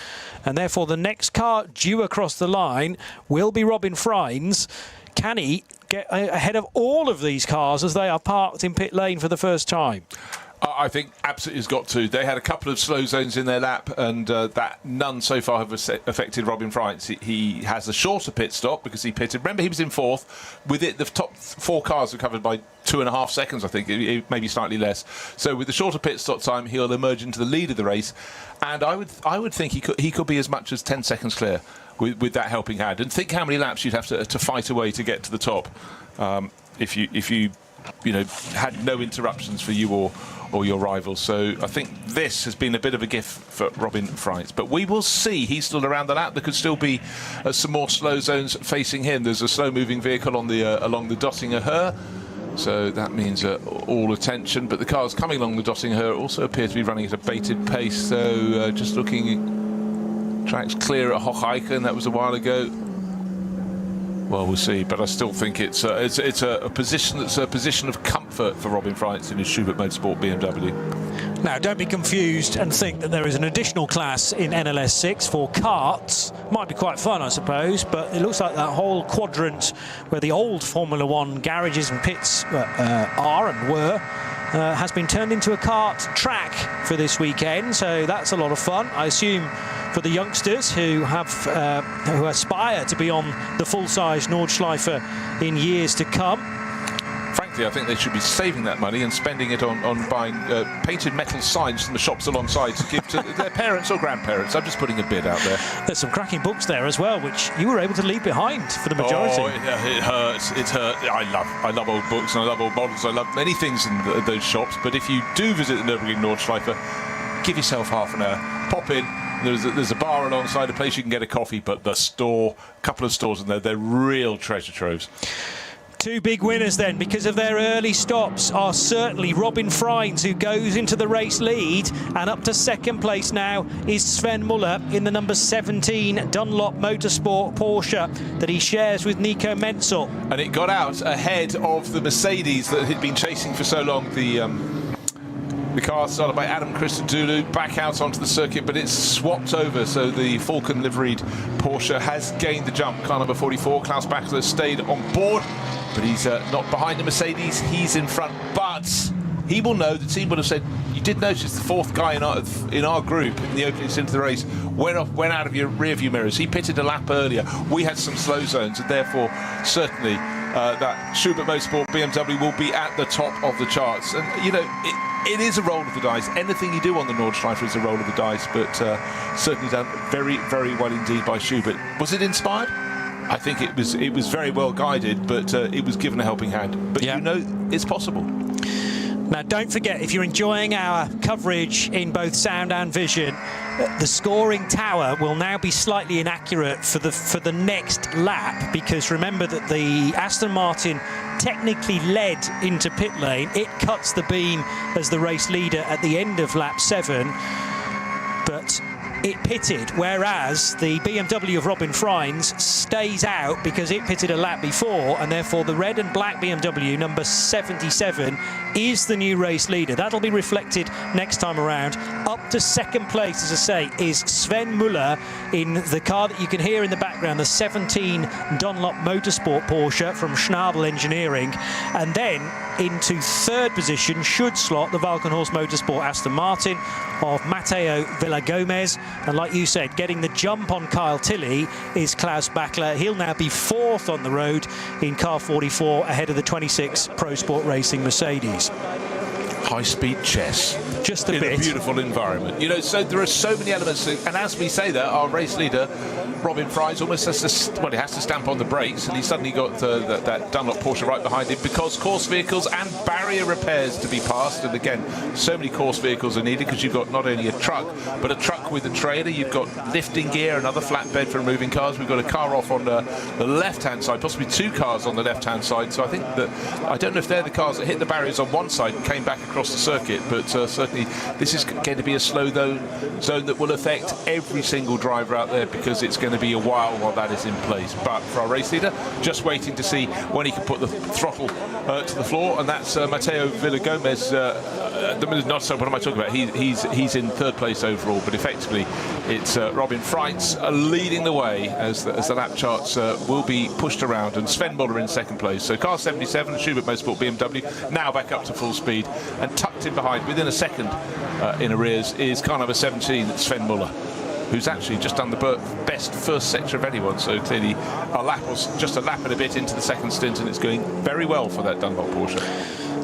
and therefore the next car due across the line will be Robin Freitz. Can he get ahead of all of these cars as they are parked in pit lane for the first time? I think absolutely has got to. They had a couple of slow zones in their lap, and that none so far have affected Robin Freitz. He has a shorter pit stop because he pitted. Remember, he was in 4th. With it, the top 4 cars were covered by 2.5 seconds, I think, maybe slightly less. So with the shorter pit stop time, he'll emerge into the lead of the race, and I would think he could be as much as 10 seconds clear with that helping hand. And think how many laps you'd have to fight away to get to the top if you had no interruptions for you or your rivals. So I think this has been a bit of a gift for Robin Freitz. But we will see. He's still around the lap. There could still be some more slow zones facing him. There's a slow-moving vehicle on the along the Dottinger Höhe. So that means all attention. But the cars coming along the Dottinger Höhe also appear to be running at a bated pace. So just looking, track's clear at Hocheichen. That was a while ago. Well, we'll see, but I still think it's a position that's a position of comfort for Robin Freitz in his Schubert Motorsport BMW. Now, don't be confused and think that there is an additional class in NLS 6 for karts. Might be quite fun, I suppose, but it looks like that whole quadrant where the old Formula 1 garages and pits are and were has been turned into a kart track for this weekend, so that's a lot of fun. I assume for the youngsters who aspire to be on the full-size Nordschleife in years to come. Frankly, I think they should be saving that money and spending it on buying painted metal signs from the shops alongside to give to their parents or grandparents. I'm just putting a bid out there. There's some cracking books there as well, which you were able to leave behind for the majority. Oh, it hurts. It hurts. I love old books and I love old models. I love many things in those shops. But if you do visit the Nürburgring Nordschleife, give yourself half an hour. Pop in. There's a bar alongside, a place you can get a coffee, but the store, a couple of stores in there, they're real treasure troves. 2 big winners then, because of their early stops, are certainly Robin Freitz, who goes into the race lead, and up to 2nd place now is Sven Muller in the number 17 Dunlop Motorsport Porsche that he shares with Nico Menzel. And it got out ahead of the Mercedes that had been chasing for so long. The car started by Adam Christodoulou, back out onto the circuit, but it's swapped over, so the Falcon liveried Porsche has gained the jump. Car number 44, Klaus Bachler, stayed on board. but he's not behind the Mercedes, he's in front. But he will know, the team would have said, you did notice the fourth guy in our group in the opening stint of the race went out of your rear view mirrors. He pitted a lap earlier. We had some slow zones, and therefore certainly that Schubert Motorsport BMW will be at the top of the charts. And you know, it is a roll of the dice. Anything you do on the Nordschleife is a roll of the dice, but certainly done very, very well indeed by Schubert. Was it inspired? I think it was very well guided, but it was given a helping hand. But you know, it's possible. Now, don't forget, if you're enjoying our coverage in both sound and vision, the scoring tower will now be slightly inaccurate for the next lap, because remember that the Aston Martin technically led into pit lane. It cuts the beam as the race leader at the end of lap 7, but it pitted, whereas the BMW of Robin Freins stays out because it pitted a lap before, and therefore the red and black BMW number 77 is the new race leader. That'll be reflected next time around. Up to second place, as I say, is Sven Muller in the car that you can hear in the background, the 17 Dunlop Motorsport Porsche from Schnabel Engineering. And then into third position should slot the Valkenhorst Motorsport Aston Martin of Matteo Villagomez. And like you said, getting the jump on Kyle Tilley is Klaus Bachler. He'll now be fourth on the road in car 44 ahead of the 26 Pro Sport Racing Mercedes. High-speed chess. Just a bit. In a beautiful environment. You know, so there are so many elements. And as we say that, our race leader, Robin Fries, almost has to, well, he has to stamp on the brakes, and he suddenly got that Dunlop Porsche right behind him, because course vehicles and barrier repairs to be passed. And again, so many course vehicles are needed, because you've got not only a truck, but a truck with a trailer. You've got lifting gear, another flatbed for moving cars. We've got a car off on the left-hand side, possibly two cars on the left-hand side. So I think that, I don't know if they're the cars that hit the barriers on one side and came back across the circuit, but certainly this is going to be a slow zone that will affect every single driver out there, because it's going to be a while that is in place. But for our race leader, just waiting to see when he can put the throttle to the floor, and that's Matteo Villagomez. Not so, what am I talking about? He's in third place overall, but effectively it's Robin Freitz leading the way as the lap charts will be pushed around, and Sven Muller in second place. So car 77, Schubert Motorsport BMW, now back up to full speed, and tucked in behind, within a second in arrears, is car number 17, Sven Muller, who's actually just done the best first sector of anyone. So clearly just a lap and a bit into the second stint, and it's going very well for that Dunlop Porsche.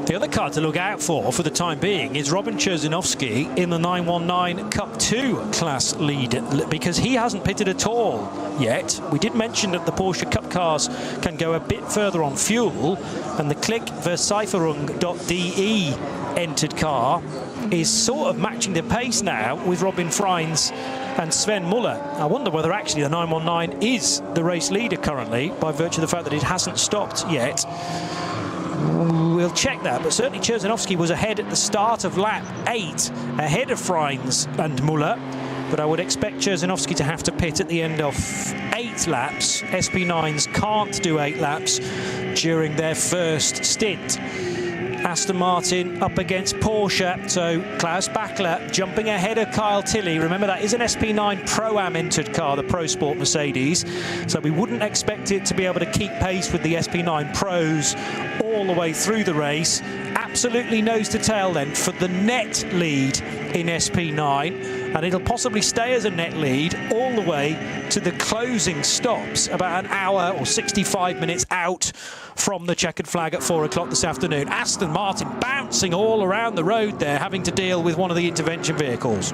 The other car to look out for the time being is Robin Cherzinovsky in the 919 Cup 2 class lead, because he hasn't pitted at all yet. We did mention that the Porsche Cup cars can go a bit further on fuel, and the Klick Versicherung.de entered car is sort of matching the pace now with Robin Freins and Sven Muller. I wonder whether actually the 919 is the race leader currently, by virtue of the fact that it hasn't stopped yet. We'll check that, but certainly Cherzinovsky was ahead at the start of lap 8, ahead of Freins and Muller. But I would expect Cherzinovsky to have to pit at the end of 8 laps. SP9s can't do 8 laps during their first stint. Aston Martin up against Porsche, so Klaus Bachler jumping ahead of Kyle Tilley. Remember, that is an SP9 Pro-Am entered car, the Pro Sport Mercedes, so we wouldn't expect it to be able to keep pace with the SP9 Pros all the way through the race. Absolutely nose to tail then for the net lead in SP9, and it'll possibly stay as a net lead all the way to the closing stops, about an hour or 65 minutes out from the checkered flag at 4 o'clock this afternoon. Aston Martin bouncing all around the road there, having to deal with one of the intervention vehicles.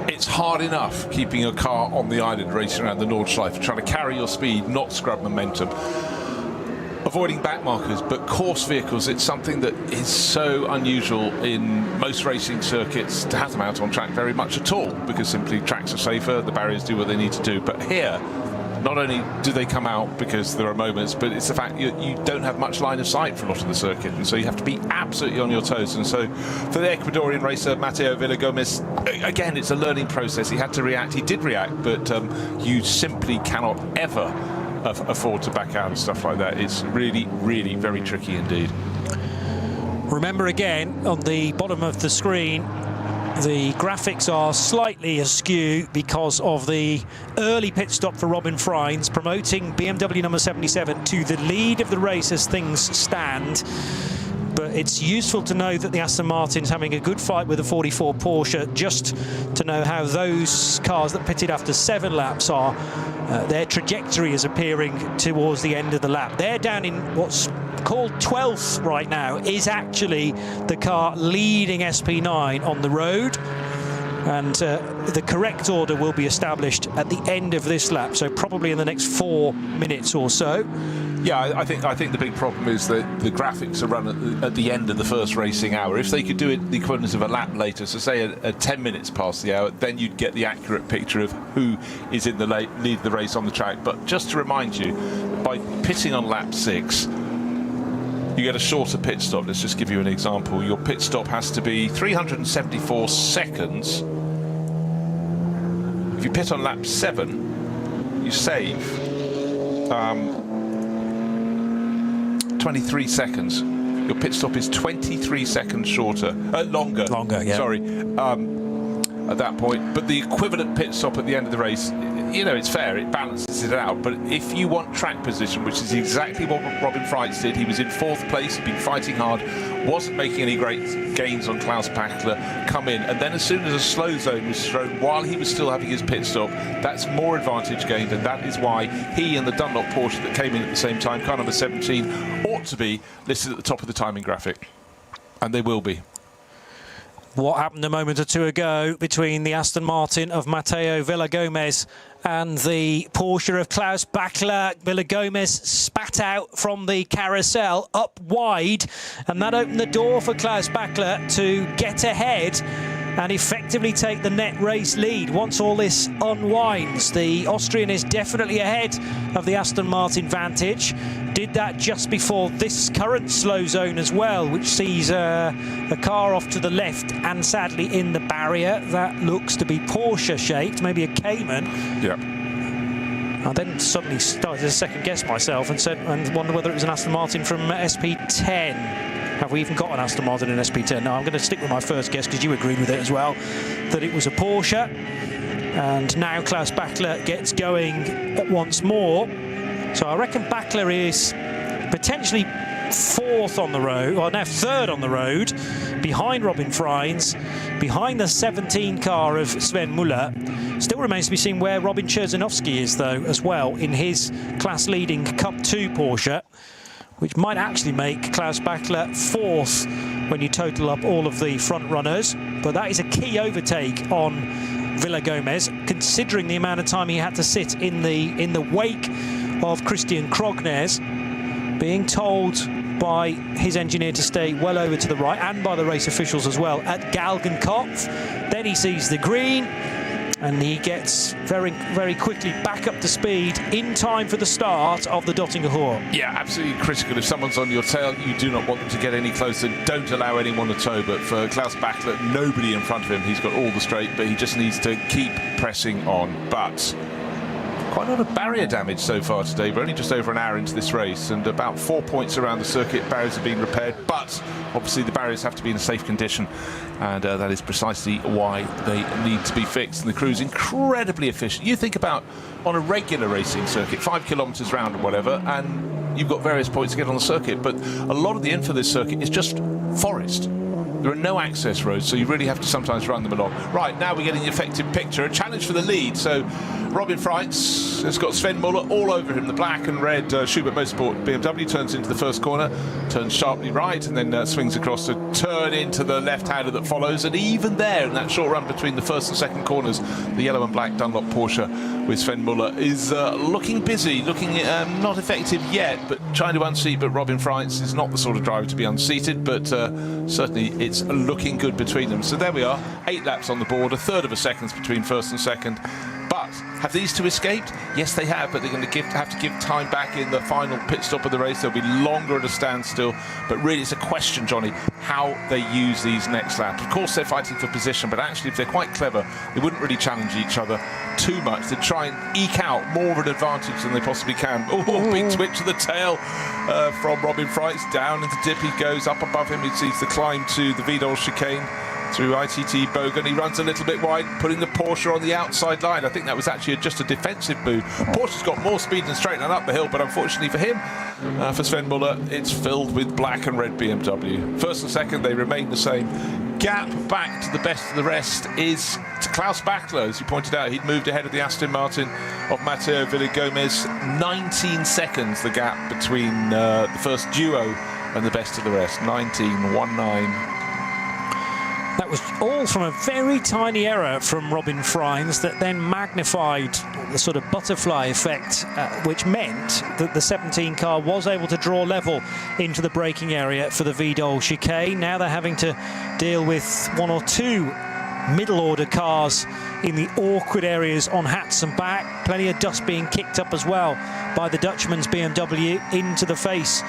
It's hard enough keeping a car on the island racing around the Nordschleife, trying to carry your speed, not scrub momentum, avoiding back markers. But course vehicles, it's something that is so unusual in most racing circuits to have them out on track very much at all, because simply tracks are safer, the barriers do what they need to do. But here, not only do they come out because there are moments, but it's the fact you don't have much line of sight for a lot of the circuit, and so you have to be absolutely on your toes. And so for the Ecuadorian racer Matteo Villagomez, again, it's a learning process. He had to react, he did react, but you simply cannot ever afford to back out and stuff like that. It's really, really very tricky indeed. Remember again, on the bottom of the screen, The graphics are slightly askew because of the early pit stop for Robin Freins, promoting BMW number 77 to the lead of the race as things stand. But it's useful to know that the Aston Martin's having a good fight with the 44 Porsche, just to know how those cars that pitted after 7 laps are. Their trajectory is appearing towards the end of the lap. They're down in what's called 12th right now, is actually the car leading SP9 on the road. And the correct order will be established at the end of this lap, so probably in the next 4 minutes or so. Yeah, I think the big problem is that the graphics are run at the end of the first racing hour. If they could do it the equivalent of a lap later, so say at 10 minutes past the hour, then you'd get the accurate picture of who is in the lead of the race on the track. But just to remind you, by pitting on lap 6, you get a shorter pit stop. Let's just give you an example. Your pit stop has to be 374 seconds. If you pit on lap 7, you save 23 seconds. Your pit stop is 23 seconds shorter, longer. Longer, yeah. Sorry, at that point. But the equivalent pit stop at the end of the race, you know, it's fair, it balances it out. But if you want track position, which is exactly what Robin Freins did, he was in 4th place, he'd been fighting hard, wasn't making any great gains on Klaus Bachler, come in, and then as soon as a slow zone was thrown while he was still having his pit stop, that's more advantage gained, and that is why he and the Dunlop Porsche that came in at the same time, car number 17, ought to be listed at the top of the timing graphic. And they will be. What happened a moment or two ago between the Aston Martin of Matteo Villagomez and the Porsche of Klaus Bachler. Villagomez spat out from the carousel up wide, and that opened the door for Klaus Bachler to get ahead and effectively take the net race lead. Once all this unwinds, the Austrian is definitely ahead of the Aston Martin Vantage. Did that just before this current slow zone as well, which sees a car off to the left and sadly in the barrier. That looks to be Porsche shaped, maybe a Cayman. Yeah. I then suddenly started to second guess myself and wonder whether it was an Aston Martin from SP10. Have we even got an Aston Martin in SP10? No, I'm going to stick with my first guess because you agreed with it as well, that it was a Porsche. And now Klaus Bachler gets going once more. So I reckon Bachler is potentially 4th on the road, or now 3rd on the road, behind Robin Freins, behind the 17 car of Sven Muller. Still remains to be seen where Robin Cherzynovsky is, though, as well, in his class-leading Cup 2 Porsche, which might actually make Klaus Bachler 4th when you total up all of the front runners. But that is a key overtake on Villagomez, considering the amount of time he had to sit in the wake of Christian Krognes, being told by his engineer to stay well over to the right, and by the race officials as well, at Galgenkopf. Then he sees the green, and he gets very, very quickly back up to speed in time for the start of the Dottinger Hoor. Yeah, absolutely critical. If someone's on your tail, you do not want them to get any closer. Don't allow anyone to tow. But for Klaus Bachler, nobody in front of him. He's got all the straight, but he just needs to keep pressing on. But quite a lot of barrier damage so far today. We're only just over an hour into this race, and about 4 points around the circuit. Barriers have been repaired, but obviously the barriers have to be in a safe condition, and that is precisely why they need to be fixed. And the crew's incredibly efficient. You think about on a regular racing circuit, 5 kilometres round or whatever, and you've got various points to get on the circuit, but a lot of the info of this circuit is just forest. There are no access roads, so you really have to sometimes run them along. Right, now we're getting the effective picture. A challenge for the lead. So Robin Freins has got Sven Muller all over him. The black and red Schubert Motorsport BMW turns into the first corner, turns sharply right, and then swings across to turn into the left-hander that follows. And even there, in that short run between the first and second corners, the yellow and black Dunlop Porsche with Sven Muller is looking busy, looking not effective yet, but trying to unseat. But Robin Freins is not the sort of driver to be unseated, but certainly it's looking good between them. So there we are, 8 laps on the board, a third of a second between first and second. But have these two escaped? Yes, they have, but they're going to have to give time back in the final pit stop of the race. They'll be longer at a standstill. But really, it's a question, Johnny, how they use these next laps. Of course, they're fighting for position, but actually, if they're quite clever, they wouldn't really challenge each other too much. They'd try and eke out more of an advantage than they possibly can. Oh, big switch to the tail from Robin Freins. Down into dip he goes. Up above him, he sees the climb to the Vidal chicane. through ITT Bogan. He runs a little bit wide, putting the Porsche on the outside line. I think that was actually just a defensive move. Porsche's got more speed than straight and up the hill, but unfortunately for him, for Sven Muller, it's filled with black and red BMW. First and second, they remain the same. Gap back to the best of the rest is to Klaus Bachler. As you pointed out, he'd moved ahead of the Aston Martin of Mateo Villagomez. 19 seconds the gap between the first duo and the best of the rest. 19.19. That was all from a very tiny error from Robin Freins that then magnified the sort of butterfly effect, which meant that the 17 car was able to draw level into the braking area for the Vidal chicane. Now they're having to deal with one or two middle order cars in the awkward areas on hats and back. Plenty of dust being kicked up as well by the Dutchman's BMW into the face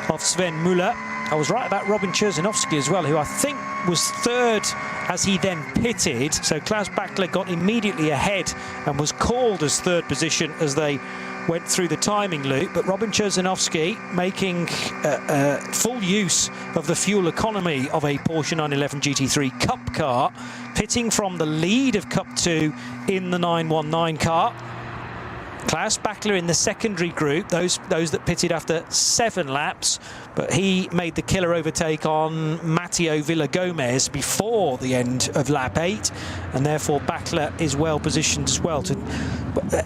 of Sven Muller. I was right about Robin Cherzinovsky as well, who I think was third as he then pitted. So Klaus Bachler got immediately ahead and was called as third position as they went through the timing loop. But Robin Cherzinovsky making full use of the fuel economy of a Porsche 911 GT3 Cup car, pitting from the lead of Cup 2 in the 919 car. Klaus Bachler in the secondary group, those that pitted after 7 laps, but he made the killer overtake on Mateo Villagomez before the end of lap 8, and therefore Bachler is well positioned as well to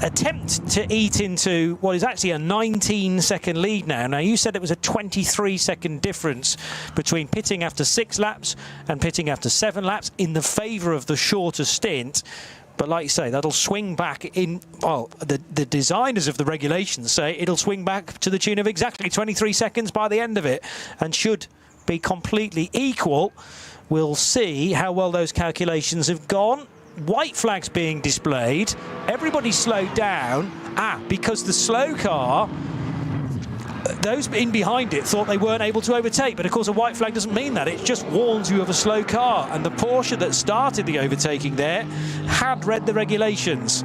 attempt to eat into what is actually a 19-second lead now. Now, you said it was a 23-second difference between pitting after 6 laps and pitting after 7 laps in the favour of the shorter stint. But like you say, that'll swing back in, well, the designers of the regulations say it'll swing back to the tune of exactly 23 seconds by the end of it, and should be completely equal. We'll see how well those calculations have gone. White flags being displayed. Everybody slowed down. Because the slow car, those in behind it thought they weren't able to overtake, but of course a white flag doesn't mean that. It just warns you of a slow car, and the Porsche that started the overtaking there had read the regulations,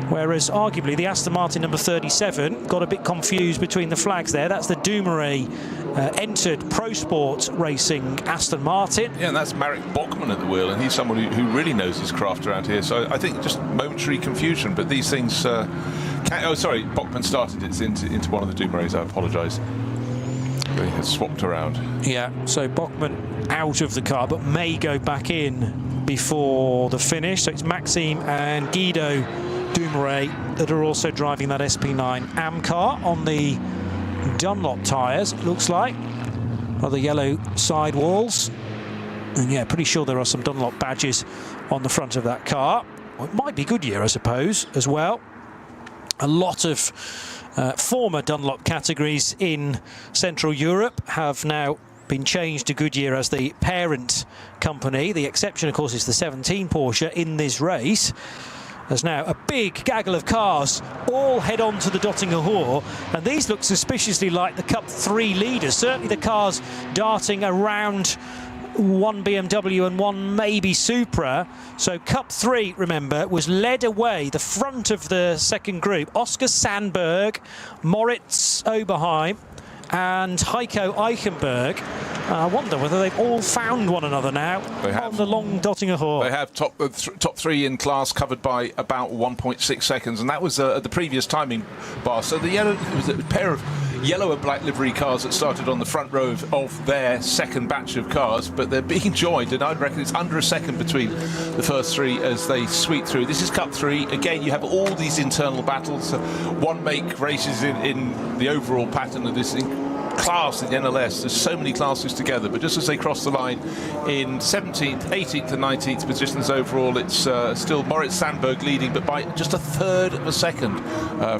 whereas arguably the Aston Martin number 37 got a bit confused between the flags there. That's the Dumoulin entered Pro Sport Racing Aston Martin. Yeah, and that's Marek Bachmann at the wheel, and he's someone who really knows his craft around here. So I think just momentary confusion, but these things... oh, sorry, Bachmann started it into one of the Dumoulins. I apologise. They had swapped around. Yeah, so Bachmann out of the car, but may go back in before the finish. So it's Maxime and Guido Dumoulin that are also driving that SP9 AM car on the Dunlop tyres, it looks like, or the yellow sidewalls. And yeah, pretty sure there are some Dunlop badges on the front of that car. Well, it might be Goodyear, I suppose, as well. A lot of former Dunlop categories in Central Europe have now been changed to Goodyear as the parent company. The exception, of course, is the 17 Porsche in this race. There's now a big gaggle of cars all head on to the Dottinger Hoor, and these look suspiciously like the Cup 3 leaders. Certainly the cars darting around one BMW and one maybe Supra. So Cup 3, remember, was led away, the front of the second group. Oscar Sandberg, Moritz Oberheim and Heiko Eichenberg. I wonder whether they've all found one another now on the long Dottinger Hoor. They have top 3 in class covered by about 1.6 seconds, and that was the previous timing bar. So the yellow, it was a pair of yellow and black livery cars that started on the front row of their second batch of cars, but they're being joined, and I'd reckon it's under a second between the first 3 as they sweep through. This is Cup 3. Again, you have all these internal battles. One make races in the overall pattern of this class in the NLS. There's so many classes together, but just as they cross the line in 17th, 18th and 19th positions overall, it's still Moritz Sandberg leading, but by just a third of a second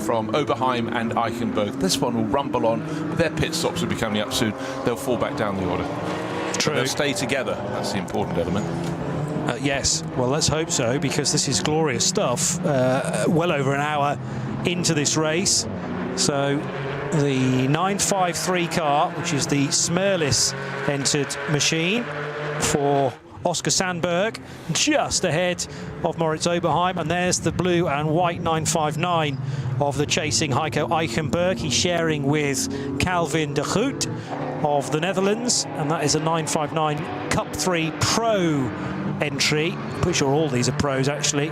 from Oberheim and Eichenberg. This one will rumble on, but their pit stops will be coming up soon. They'll fall back down the order. True. They'll stay together. That's the important element. Yes, well, let's hope so, because this is glorious stuff. Well over an hour into this race. So the 953 car, which is the Smerlis entered machine for Oscar Sandberg, just ahead of Moritz Oberheim, and there's the blue and white 959 of the chasing Heiko Eichenberg. He's sharing with Calvin de Groot of the Netherlands, and that is a 959 Cup 3 Pro entry. I'm pretty sure all these are pros, actually.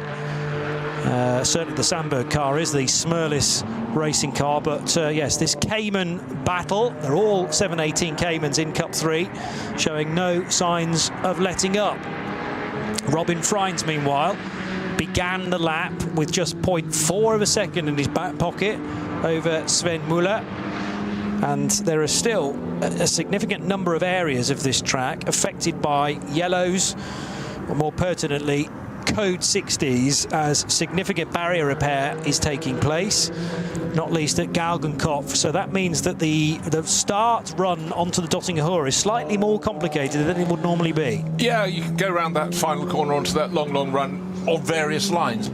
Certainly the Sandberg car is the Smurlis racing car, but yes, this Cayman battle, they're all 718 Caymans in Cup 3, showing no signs of letting up. Robin Freins, meanwhile, began the lap with just 0.4 of a second in his back pocket over Sven Müller, and there are still a significant number of areas of this track affected by yellows, or more pertinently, code 60s, as significant barrier repair is taking place, not least at Galgenkopf. So that means that the start run onto the Dottinger Hoor is slightly more complicated than it would normally be. Yeah, you can go around that final corner onto that long run on various lines.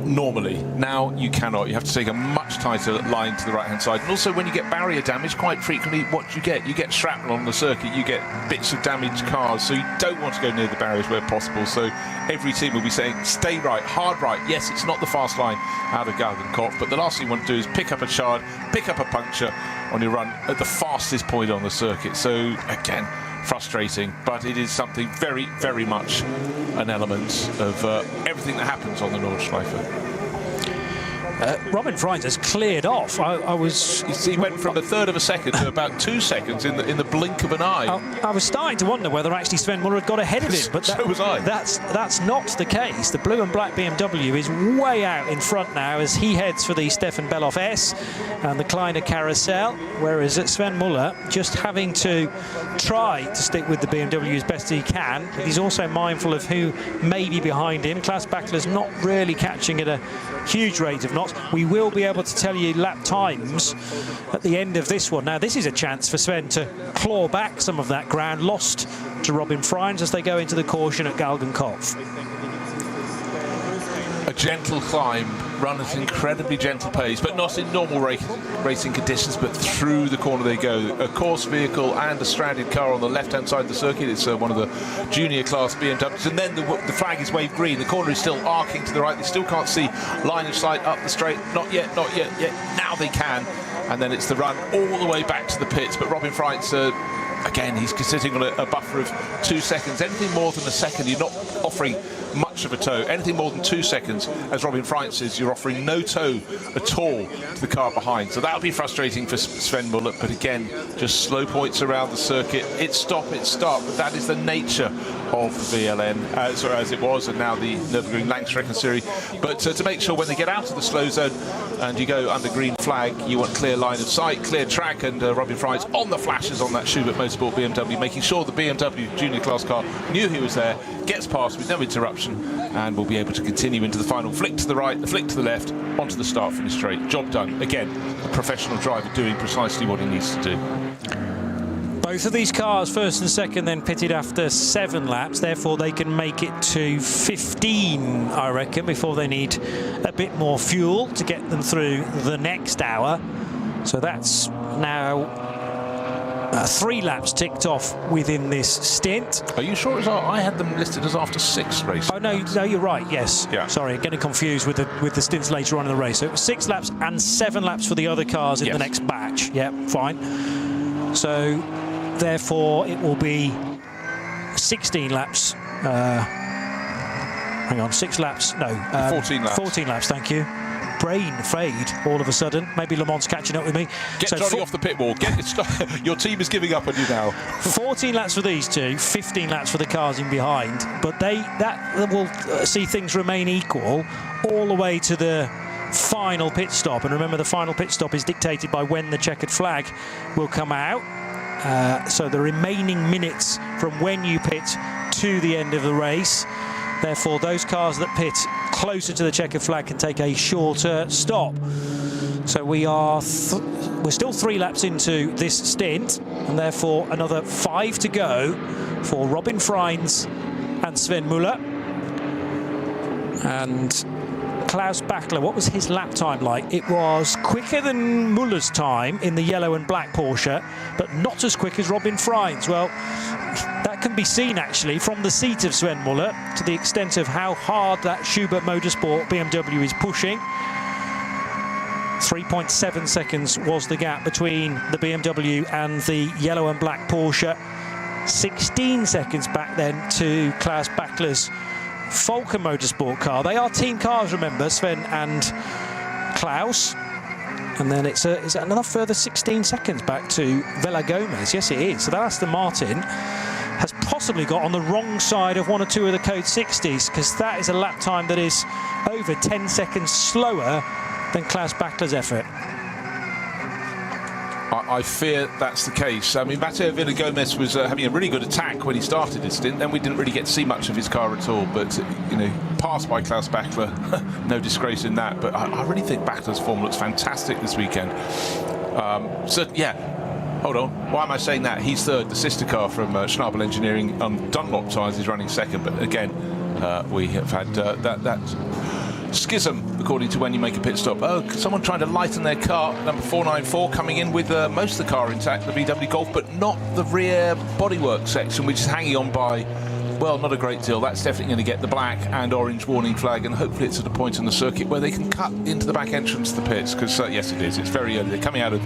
Normally, now you cannot. You have to take a much tighter line to the right-hand side. And also, when you get barrier damage, quite frequently, what you get shrapnel on the circuit. You get bits of damaged cars, so you don't want to go near the barriers where possible. So every team will be saying, stay right, hard right. Yes, it's not the fast line out of Galgenkopf, but the last thing you want to do is pick up a shard, pick up a puncture on your run at the fastest point on the circuit. So again, frustrating, but it is something very, very much an element of everything that happens on the Nordschleife. Robin Freins has cleared off. He went from a third of a second to about 2 seconds in the blink of an eye. I was starting to wonder whether actually Sven Müller had got ahead of him, but so was I. That's not the case. The blue and black BMW is way out in front now as he heads for the Stefan Bellof S and the Kleiner Carousel, whereas Sven Müller just having to try to stick with the BMW as best he can, but he's also mindful of who may be behind him. Klaus Bachler's not really catching at a huge rate of knots. We will be able to tell you lap times at the end of this one. Now, this is a chance for Sven to claw back some of that ground lost to Robin Freins as they go into the caution at Galgenkopf. A gentle climb, run at an incredibly gentle pace, but not in normal racing conditions, but through the corner they go. A course vehicle and a stranded car on the left-hand side of the circuit. It's one of the junior class BMWs, and then the flag is waved green. The corner is still arcing to the right. They still can't see line of sight up the straight. Not yet. Now they can. And then it's the run all the way back to the pits. But Robin Freins, again, he's sitting on a buffer of 2 seconds. Anything more than a second, you're not offering much of a tow. Anything more than 2 seconds, as Robin Freins says, you're offering no tow at all to the car behind. So that'll be frustrating for Sven Müller, but again, just slow points around the circuit. It's stop, but that is the nature of the VLN, as it was, and now the Nürburgring Langstrecken Series. But to make sure when they get out of the slow zone and you go under green flag, you want clear line of sight, clear track, and Robin Freins on the flashes on that Schubert Motorsport BMW, making sure the BMW junior class car knew he was there, gets past with no interruption, and will be able to continue into the final flick to the right, the flick to the left, onto the start finish straight. Job done. Again, a professional driver doing precisely what he needs to do. Both of these cars, first and second, then pitted after 7 laps. Therefore, they can make it to 15, I reckon, before they need a bit more fuel to get them through the next hour. So that's now 3 laps ticked off within this stint. Are you sure it's I had them listed as after 6 races? Oh, no, you're right, yes. Yeah. Sorry, getting confused with the stints later on in the race. So it was 6 laps and 7 laps for the other cars in the next batch. Yeah, fine. So therefore, it will be 16 laps. Hang on, 6 laps. No, 14 laps. 14 laps, thank you. Brain fade all of a sudden. Maybe Le Mans catching up with me. Get Johnny off the pit wall. Your team is giving up on you now. 14 laps for these two, 15 laps for the cars in behind. But that will see things remain equal all the way to the final pit stop. And remember, the final pit stop is dictated by when the checkered flag will come out. So the remaining minutes from when you pit to the end of the race. Therefore, those cars that pit closer to the checkered flag can take a shorter stop. So we're still 3 laps into this stint, and therefore another 5 to go for Robin Freins and Sven Müller. And Klaus Bachler, what was his lap time like? It was quicker than Müller's time in the yellow and black Porsche, but not as quick as Robin Freins. Well, that can be seen actually from the seat of Sven Müller, to the extent of how hard that Schubert Motorsport BMW is pushing. 3.7 seconds was the gap between the BMW and the yellow and black Porsche. 16 seconds back then to Klaus Bachler's Volker Motorsport car. They are team cars, remember, Sven and Klaus. And then it's another further 16 seconds back to Vela Gomez. Yes, it is. So that Aston Martin has possibly got on the wrong side of one or two of the Code 60s, because that is a lap time that is over 10 seconds slower than Klaus Bachler's effort. I fear that's the case. I mean, Mateo Villa Gomez was having a really good attack when he started his stint. Then we didn't really get to see much of his car at all. But, you know, passed by Klaus Bachler, no disgrace in that. But I really think Bachler's form looks fantastic this weekend. So, yeah, hold on. Why am I saying that? He's third. The sister car from Schnabel Engineering on Dunlop tyres is running second. But again, we have had that schism, according to when you make a pit stop. Oh, someone trying to lighten their car. Number 494 coming in with most of the car intact, the VW Golf, but not the rear bodywork section, which is hanging on by, well, not a great deal. That's definitely going to get the black and orange warning flag, and hopefully it's at a point in the circuit where they can cut into the back entrance to the pits, because yes, it is. It's very early. They're coming out of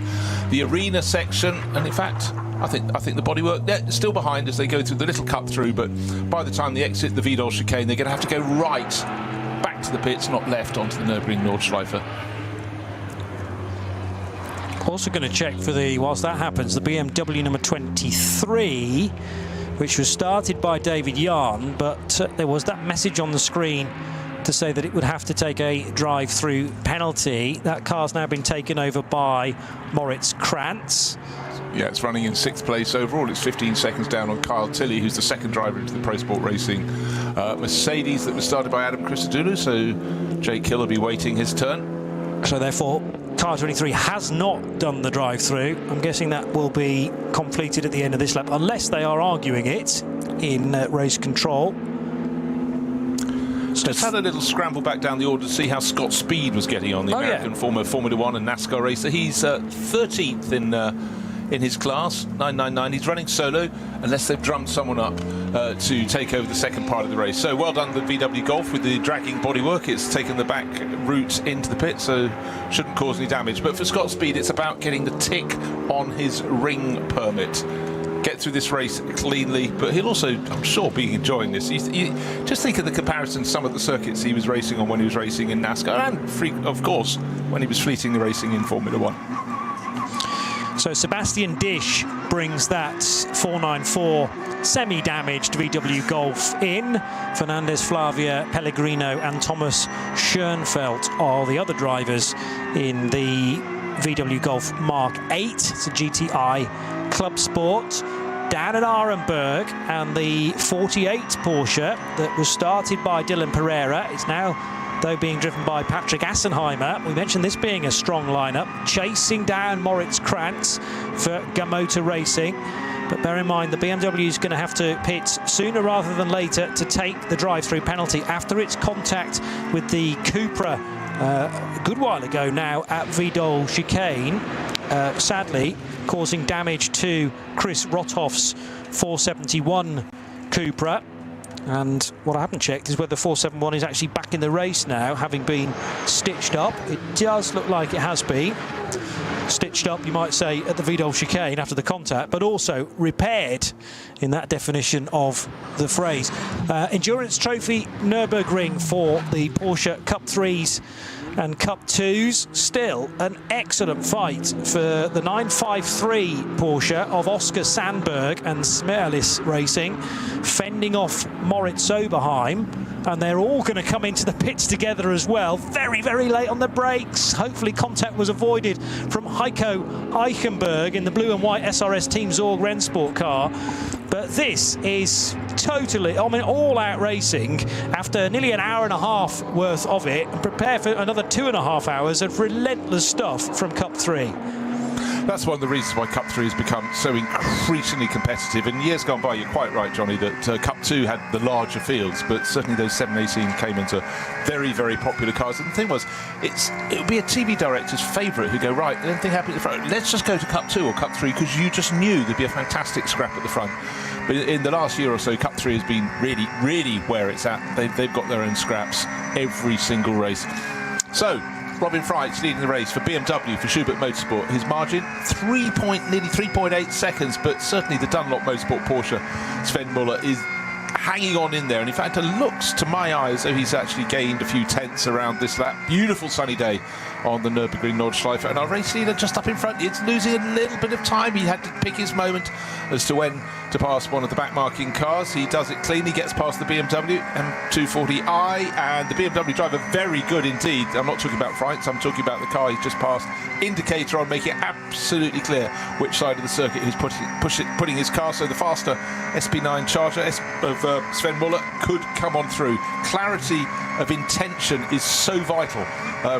the arena section, and in fact, I think the bodywork, they're still behind as they go through the little cut through, but by the time they exit the Vidal chicane, they're going to have to go right back to the pits, not left onto the Nürburgring Nordschleife. Also going to check for whilst that happens, the BMW number 23, which was started by David Yarn, but there was that message on the screen to say that it would have to take a drive-through penalty. That car's now been taken over by Moritz Krantz. Yeah, it's running in 6th place overall. It's 15 seconds down on Kyle Tilley, who's the second driver into the Pro Sport Racing Mercedes that was started by Adam Christodoulou, so Jake Hill will be waiting his turn. So therefore, car 23 has not done the drive-through. I'm guessing that will be completed at the end of this lap, unless they are arguing it in race control. So let's have a little scramble back down the order to see how Scott Speed was getting on, the American former Formula 1 and NASCAR racer. He's 13th in his class, 999. He's running solo, unless they've drummed someone up to take over the second part of the race. So well done, the VW Golf, with the dragging bodywork. It's taken the back route into the pit, so shouldn't cause any damage. But for Scott Speed, it's about getting the tick on his ring permit. Get through this race cleanly, but he'll also, I'm sure, be enjoying this. You just think of the comparison to some of the circuits he was racing on when he was racing in NASCAR, and of course when he was fleeting the racing in Formula 1. So Sebastian Disch brings that 494 semi-damaged VW Golf in. Fernandez, Flavia, Pellegrino and Thomas Schoenfeld are the other drivers in the VW Golf Mark 8. It's a GTI Club Sport. Dan and Arenberg and the 48 Porsche that was started by Dylan Pereira. It's now, though, being driven by Patrick Assenheimer. We mentioned this being a strong lineup, chasing down Moritz Krantz for Gamota Racing. But bear in mind, the BMW is going to have to pit sooner rather than later to take the drive-through penalty after its contact with the Cupra a good while ago now at Vidal chicane, sadly causing damage to Chris Rothoff's 471 Cupra. And what I haven't checked is whether 471 is actually back in the race now, having been stitched up. It does look like it has been stitched up, you might say, at the Vidal chicane after the contact, but also repaired in that definition of the phrase. Endurance Trophy Nürburgring for the Porsche Cup 3s and Cup 2s. Still an excellent fight for the 953 Porsche of Oscar Sandberg and Smerlis Racing, fending off Moritz Oberheim, and they're all going to come into the pits together as well. Very, very late on the brakes. Hopefully contact was avoided from Heiko Eichenberg in the blue and white SRS Team Zorg Rennsport car. But this is totally, I mean, all-out racing after nearly an hour and a half worth of it, and prepare for another 2.5 hours of relentless stuff from Cup 3. That's one of the reasons why Cup 3 has become so increasingly competitive. In years gone by, you're quite right, Johnny, that Cup 2 had the larger fields, but certainly those 718 came into very, very popular cars. And the thing was, it would be a TV director's favourite who'd go, right, anything happened at the front, let's just go to Cup 2 or Cup 3, because you just knew there'd be a fantastic scrap at the front. But in the last year or so, Cup 3 has been really, really where it's at. They've got their own scraps every single race. So, Robin Freitz leading the race for BMW, for Schubert Motorsport. His margin, nearly 3.8 seconds, but certainly the Dunlop Motorsport Porsche, Sven Muller, is hanging on in there. And in fact, it looks to my eye as though he's actually gained a few tenths around this lap. Beautiful sunny day on the Nürburgring Nordschleife. And our race leader just up in front, it's losing a little bit of time. He had to pick his moment as to when to pass one of the back-marking cars. He does it cleanly, gets past the BMW M240i, and the BMW driver very good indeed. I'm not talking about Freitz, I'm talking about the car he's just passed. Indicator on, making it absolutely clear which side of the circuit he's putting his car, so the faster SP9 Charger of Sven Muller could come on through. Clarity of intention is so vital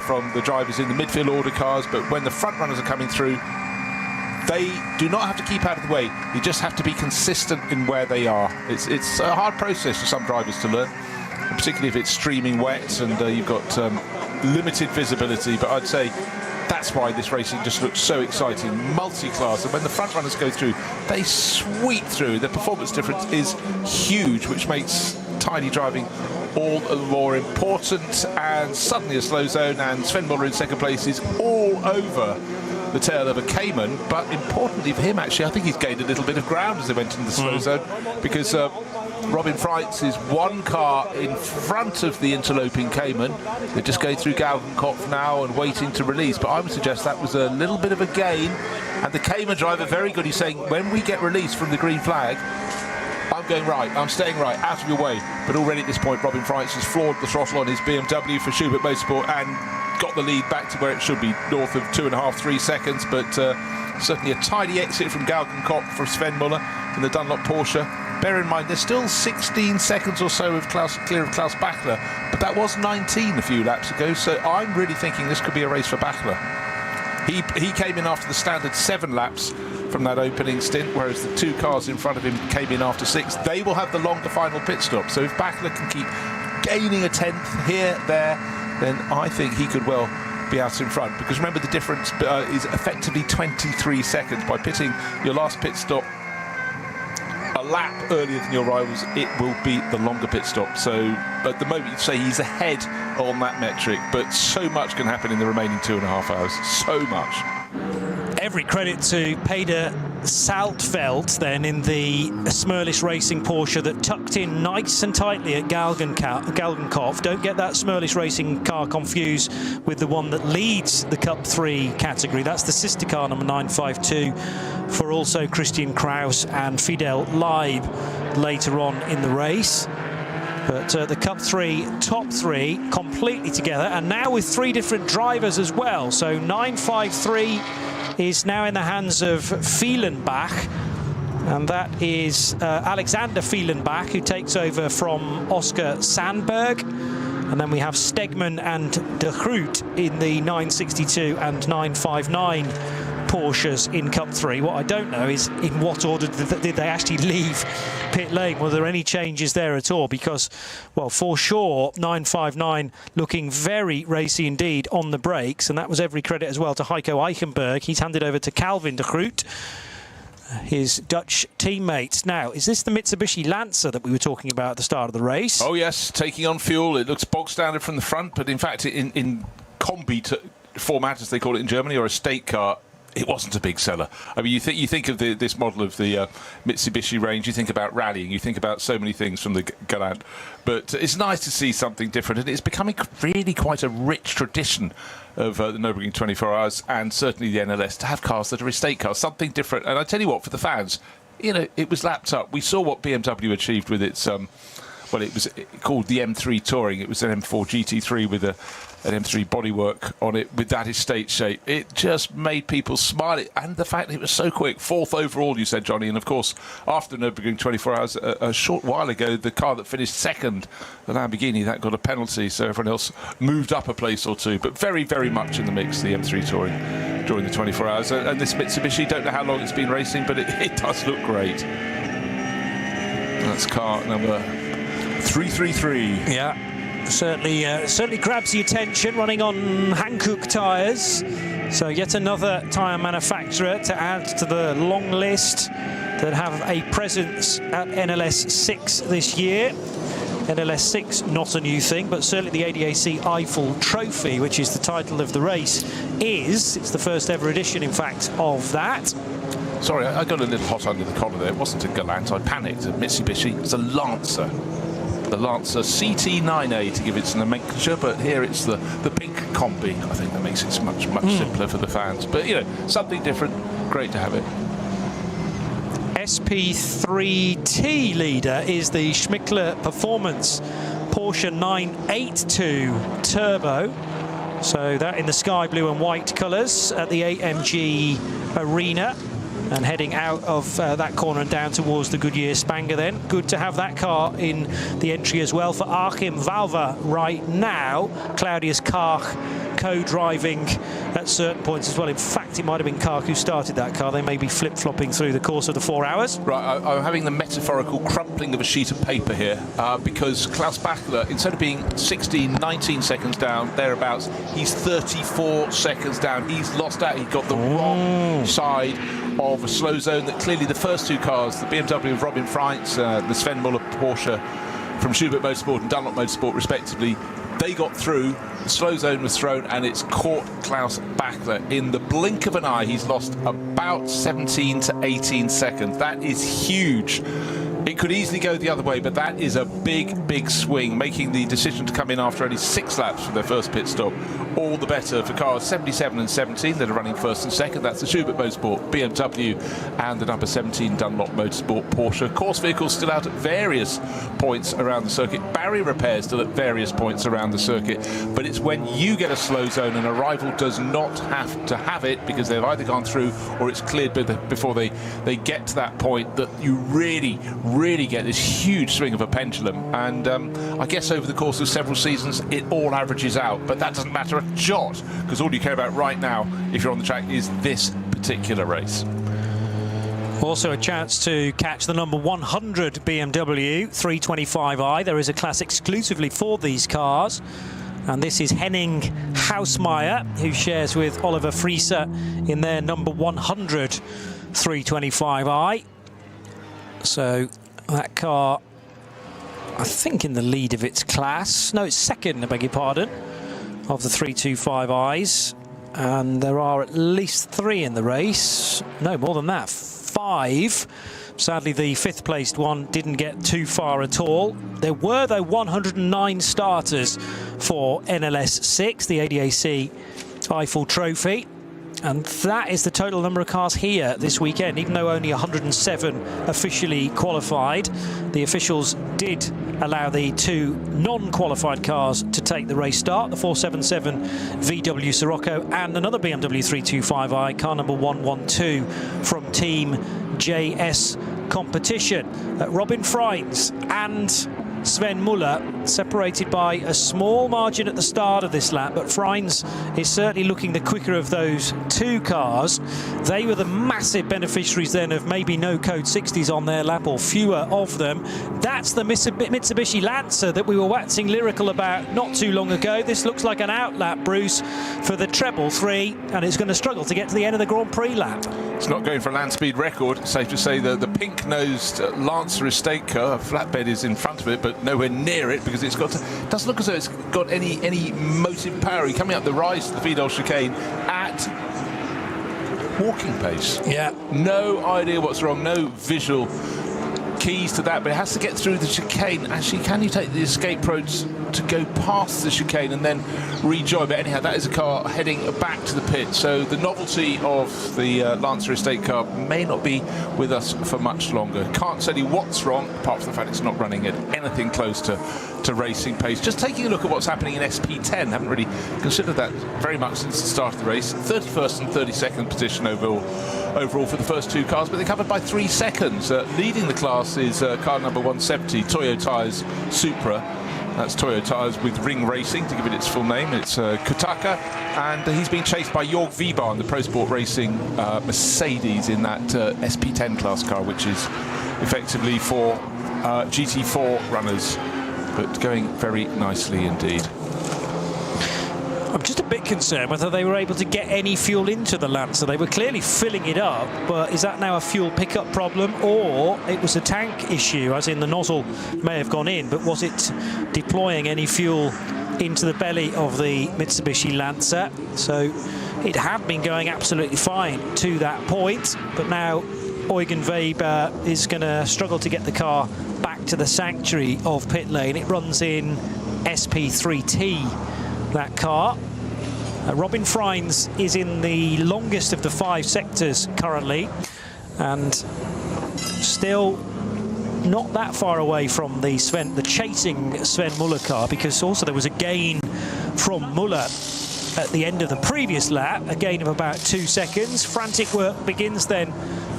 from the drivers in the midfield order cars, but when the front runners are coming through, they do not have to keep out of the way. You just have to be consistent in where they are. It's a hard process for some drivers to learn, particularly if it's streaming wet and you've got limited visibility. But I'd say that's why this racing just looks so exciting, multi-class. And when the front runners go through, they sweep through. The performance difference is huge, which makes tidy driving all the more important. And suddenly a slow zone, and Sven Muller in second place is all over the tail of a Cayman. But importantly for him, actually, I think he's gained a little bit of ground as they went into the slow zone, because Robin Freitz is one car in front of the interloping Cayman. They're just going through Galgenkopf now and waiting to release, but I would suggest that was a little bit of a gain. And the Cayman driver, very good, he's saying, when we get released from the green flag, I'm going right, I'm staying right, out of your way. But already at this point, Robin Freitz has floored the throttle on his BMW for Schubert Motorsport and got the lead back to where it should be, north of 2.5–3 seconds. But certainly a tidy exit from Galgenkopf for Sven Muller in the Dunlop Porsche. Bear in mind, there's still 16 seconds or so of clear of Klaus Bachler, but that was 19 a few laps ago, so I'm really thinking this could be a race for Bachler. He came in after the standard 7 laps from that opening stint, whereas the 2 cars in front of him came in after 6. They will have the longer final pit stop, so if Bachler can keep gaining a tenth here, there, then I think he could well be out in front, because remember the difference is effectively 23 seconds. By pitting your last pit stop a lap earlier than your rivals, it will be the longer pit stop. So at the moment, you'd say he's ahead on that metric, but so much can happen in the remaining 2.5 hours. So much. Every credit to Peder Saltfeld then in the Smerlis Racing Porsche that tucked in nice and tightly at Galgenkopf. Don't get that Smerlis Racing car confused with the one that leads the Cup 3 category. That's the sister car, number 952, for also Christian Kraus and Fidel Leib later on in the race. But the Cup 3, top 3 completely together, and now with 3 different drivers as well. So 953 is now in the hands of Fielenbach, and that is Alexander Fielenbach, who takes over from Oscar Sandberg. And then we have Stegman and De Groot in the 962 and 959 Porsches in Cup 3. What I don't know is in what order did they actually leave pit lane? Were there any changes there at all? Because, well, for sure, 959 looking very racy indeed on the brakes, and that was every credit as well to Heiko Eichenberg. He's handed over to Calvin De Groot, his Dutch teammates. Now, is this the Mitsubishi Lancer that we were talking about at the start of the race? Oh yes, taking on fuel. It looks bog standard from the front, but in fact in Kombi format, as they call it in Germany, or a state car, it wasn't a big seller. I mean, you think of this model of the Mitsubishi range, you think about rallying, you think about so many things from the Galant. But it's nice to see something different, and it's becoming really quite a rich tradition of the Nürburgring 24 Hours, and certainly the NLS, to have cars that are estate cars, something different. And I tell you what, for the fans, you know, it was lapped up. We saw what BMW achieved with its, well, it was called the M3 Touring. It was an M4 GT3 with an M3 bodywork on it with that estate shape. It just made people smile. And the fact that it was so quick, 4th overall, you said, Johnny. And of course, after Nürburgring 24 Hours, a short while ago, the car that finished 2nd, the Lamborghini, that got a penalty, so everyone else moved up a place or 2. But very, very much in the mix, the M3 Touring during the 24 Hours. And this Mitsubishi, don't know how long it's been racing, but it does look great. That's car number 333. Yeah. Certainly grabs the attention, running on Hankook tyres. So yet another tyre manufacturer to add to the long list that have a presence at NLS 6 this year. NLS 6, not a new thing, but certainly the ADAC Eifel Trophy, which is the title of the race, is. It's the first ever edition, in fact, of that. Sorry, I got a little hot under the collar there. It wasn't a Galant. I panicked. A Mitsubishi. It's a Lancer. The Lancer CT9A to give its nomenclature, but here it's the pink combi. I think that makes it much simpler for the fans. But, you know, something different. Great to have it. SP3T leader is the Schmickler Performance Porsche 982 Turbo. So that in the sky blue and white colours at the AMG Arena. And heading out of that corner and down towards the Goodyear Spanger then. Good to have that car in the entry as well for Achim Valver right now. Claudius Karch co-driving at certain points as well. In fact, it might have been Karch who started that car. They may be flip-flopping through the course of the 4 hours. Right, I'm having the metaphorical crumpling of a sheet of paper here because Klaus Bachler, instead of being 16, 19 seconds down, thereabouts, he's 34 seconds down. He's lost out. He got the wrong side of a slow zone that clearly the first two cars, the BMW of Robin Freitz, the Sven Muller Porsche from Schubert Motorsport and Dunlop Motorsport respectively, they got through, the slow zone was thrown, and it's caught Klaus Bachler. In the blink of an eye, he's lost about 17 to 18 seconds. That is huge. It could easily go the other way, but that is a big swing, making the decision to come in after only 6 laps for their first pit stop all the better for cars 77 and 17 that are running first and second. That's the Schubert Motorsport BMW and the number 17 Dunlop Motorsport Porsche. Course vehicles still out at various points around the circuit. Barrier repairs still at various points around the circuit. But it's when you get a slow zone and a rival does not have to have it because they've either gone through or it's cleared before they get to that point that you really get this huge swing of a pendulum. And I guess over the course of several seasons it all averages out, but that doesn't matter a jot because all you care about right now if you're on the track is this particular race. Also a chance to catch the number 100 BMW 325i. There is a class exclusively for these cars, and this is Henning Hausmeier, who shares with Oliver Frieser in their number 100 325i. So that car, I think, in the lead of its class. No, it's second, I beg your pardon, of the 325i's. And there are at least 3 in the race. No, more than that, 5. Sadly, the 5th placed one didn't get too far at all. There were, though, 109 starters for NLS 6, the ADAC Eifel Trophy. And that is the total number of cars here this weekend, even though only 107 officially qualified. The officials did allow the 2 non-qualified cars to take the race start, the 477 VW Sirocco and another BMW 325i, car number 112 from Team JS Competition. Robin Freitz and Sven Muller separated by a small margin at the start of this lap, but Freitz is certainly looking the quicker of those 2 cars. They were the massive beneficiaries then of maybe no code 60s on their lap or fewer of them. That's the Mitsubishi Lancer that we were waxing lyrical about not too long ago. This looks like an outlap, Bruce, for the treble 3, and it's going to struggle to get to the end of the Grand Prix lap. It's not going for a land speed record. Safe to say the pink-nosed Lancer estate car, a flatbed is in front of it, but nowhere near it because it doesn't look as though it's got any motive power. Coming up the rise to the Vidal chicane at walking pace. Yeah. No idea what's wrong, no visual keys to that, but it has to get through the chicane. Actually, can you take the escape roads to go past the chicane and then rejoin? But anyhow, that is a car heading back to the pit, so the novelty of the Lancer estate car may not be with us for much longer. Can't tell you what's wrong, apart from the fact it's not running at anything close to racing pace. Just taking a look at what's happening in SP10, haven't really considered that very much since the start of the race. 31st and 32nd position overall for the first 2 cars, but they're covered by 3 seconds. Leading the class is car number 170, Toyo Tires Supra. That's Toyo Tires with Ring Racing, to give it its full name. It's Kutaka, and he's being chased by Jörg Wiebahn, the Pro Sport Racing Mercedes in that SP10 class car, which is effectively for GT4 runners, but going very nicely indeed. I'm just a bit concerned whether they were able to get any fuel into the Lancer. They were clearly filling it up, but is that now a fuel pickup problem, or it was a tank issue, as in the nozzle may have gone in, but was it deploying any fuel into the belly of the Mitsubishi Lancer? So it had been going absolutely fine to that point, but now Eugen Weber is going to struggle to get the car back to the sanctuary of pit lane. It runs in SP3T, that car. Robin Freins is in the longest of the 5 sectors currently, and still not that far away from the chasing Sven Muller car, because also there was a gain from Muller at the end of the previous lap, a gain of about 2 seconds. Frantic work begins then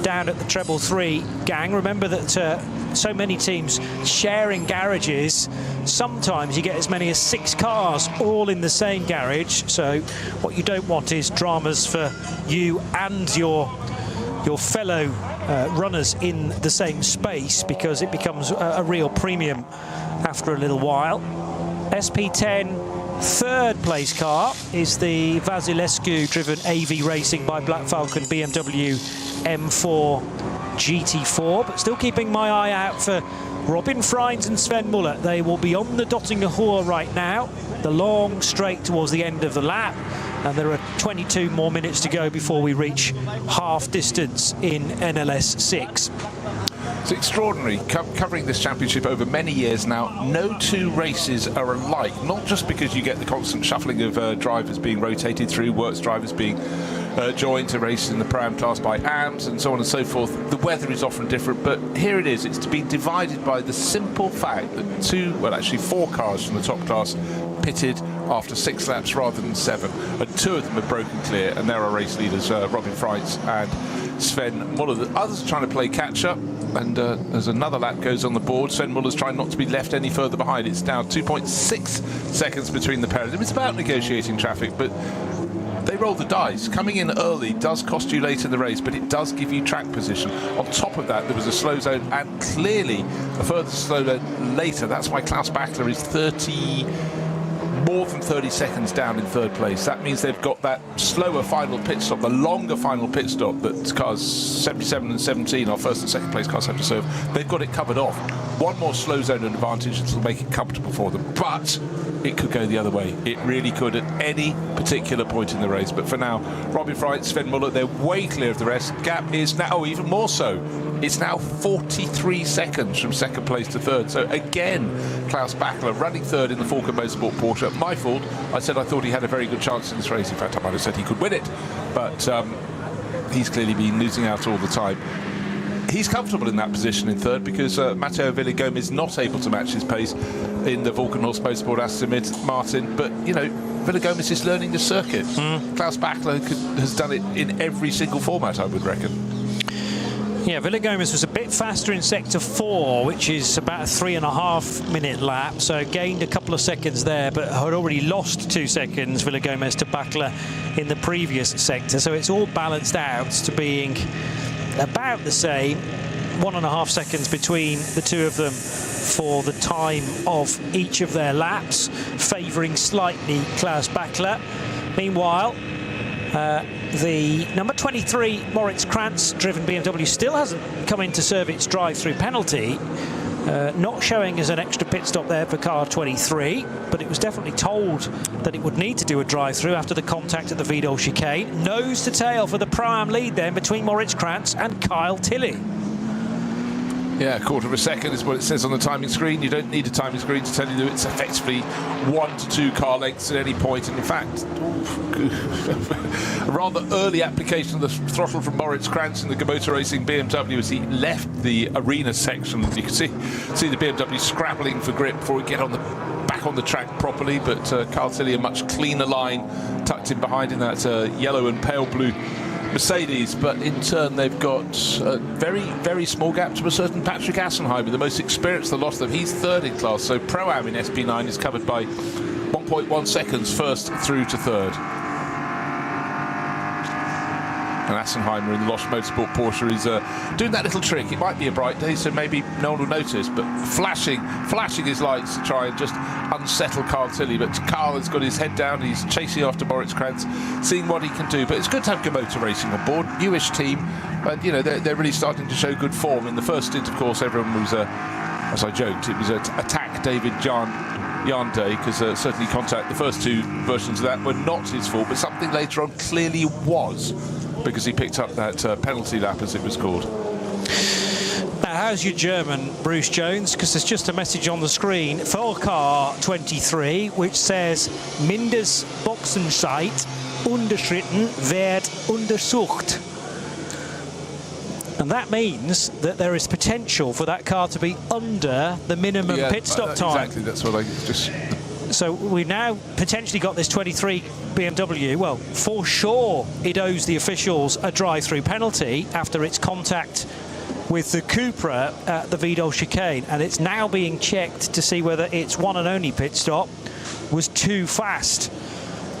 down at the treble 3 gang. Remember that so many teams sharing garages, sometimes you get as many as 6 cars all in the same garage. So what you don't want is dramas for you and your fellow runners in the same space, because it becomes a real premium after a little while. SP10 third place car is the Vasilescu driven AV Racing by Black Falcon BMW M4 GT4, but still keeping my eye out for Robin Freins and Sven Muller. They will be on the Dottinger Hohe right now, the long straight towards the end of the lap, and there are 22 more minutes to go before we reach half distance in NLS 6. It's extraordinary, covering this championship over many years now. No 2 races are alike, not just because you get the constant shuffling of drivers being rotated through, works drivers being joined to race in the Pro-Am class by AMs and so on and so forth. The weather is often different, but here it is. It's to be divided by the simple fact that 4 cars from the top class pitted after 6 laps rather than 7, and 2 of them have broken clear, and there are race leaders Robin Freins and Sven Muller. The others are trying to play catch up, and as another lap goes on the board, Sven Muller's trying not to be left any further behind. It's now 2.6 seconds between the pair of them. It's about negotiating traffic, but they roll the dice. Coming in early does cost you late in the race, but it does give you track position. On top of that, there was a slow zone, and clearly a further slow zone later. That's why Klaus Bachler is more than 30 seconds down in third place. That means they've got that slower final pit stop, the longer final pit stop that cars 77 and 17, our first and second place cars, have to serve. They've got it covered off. One more slow zone advantage will make it comfortable for them, but it could go the other way. It really could at any particular point in the race. But for now, Robin Freins, Sven Muller, they're way clear of the rest. Gap is now even more so. It's now 43 seconds from second place to third. So again, Klaus Bachler running third in the Falcon Motorsport Porsche. My fault. I said I thought he had a very good chance in this race. In fact, I might have said he could win it, but he's clearly been losing out all the time. He's comfortable in that position in third because Matteo Villagome is not able to match his pace in the Vulcanhorst Motorsport Aston Martin. But, you know, Villagome is just learning the circuit. Klaus Bachler has done it in every single format, I would reckon. Yeah, Villagomez was a bit faster in sector 4, which is about a 3.5 minute lap, so gained a couple of seconds there, but had already lost 2 seconds, Villagomez, to Bachler in the previous sector. So it's all balanced out to being about the same, 1.5 seconds between the two of them for the time of each of their laps, favouring slightly Klaus Bachler. Meanwhile, the number 23 Moritz Krantz driven BMW still hasn't come in to serve its drive-through penalty, not showing as an extra pit stop there for car 23, but it was definitely told that it would need to do a drive-through after the contact at the Wiedel chicane. Nose to tail for the Pro-Am lead then between Moritz Krantz and Kyle Tilley. Yeah, a quarter of a second is what it says on the timing screen. You don't need a timing screen to tell you that it's effectively 1 to 2 car lengths at any point. And in fact, a rather early application of the throttle from Moritz Krantz in the Motor Racing BMW as he left the arena section. You can see the BMW scrabbling for grip before we get on back on the track properly. But Kyle Tilley, a much cleaner line tucked in behind in that yellow and pale blue Mercedes, but in turn they've got a very, very small gap to a certain Patrick Assenheimer, the most experienced of the lot of them. He's third in class, so Pro-Am in SP9 is covered by 1.1 seconds first through to third. And Assenheimer in the Losch Motorsport Porsche is doing that little trick. It might be a bright day, so maybe no one will notice, but flashing his lights to try and just unsettle Carl Tilley. But Carl has got his head down, he's chasing after Moritz Krantz, seeing what he can do. But it's good to have Motor Racing on board, newish team, and you know they're really starting to show good form. In the first stint, of course, everyone was, as I joked, it was attack David Yarn Day, because certainly Contact, the first two versions of that were not his fault, but something later on clearly was, because he picked up that penalty lap, as it was called. Now, how's your German, Bruce Jones? Because there's just a message on the screen for car 23, which says Mindestboxenzeit unterschritten wird untersucht. And that means that there is potential for that car to be under the minimum pit stop time. Exactly, that's what I just... So we've now potentially got this 23 BMW. Well, for sure, it owes the officials a drive-through penalty after its contact with the Cupra at the Vidal chicane, and it's now being checked to see whether its one and only pit stop was too fast.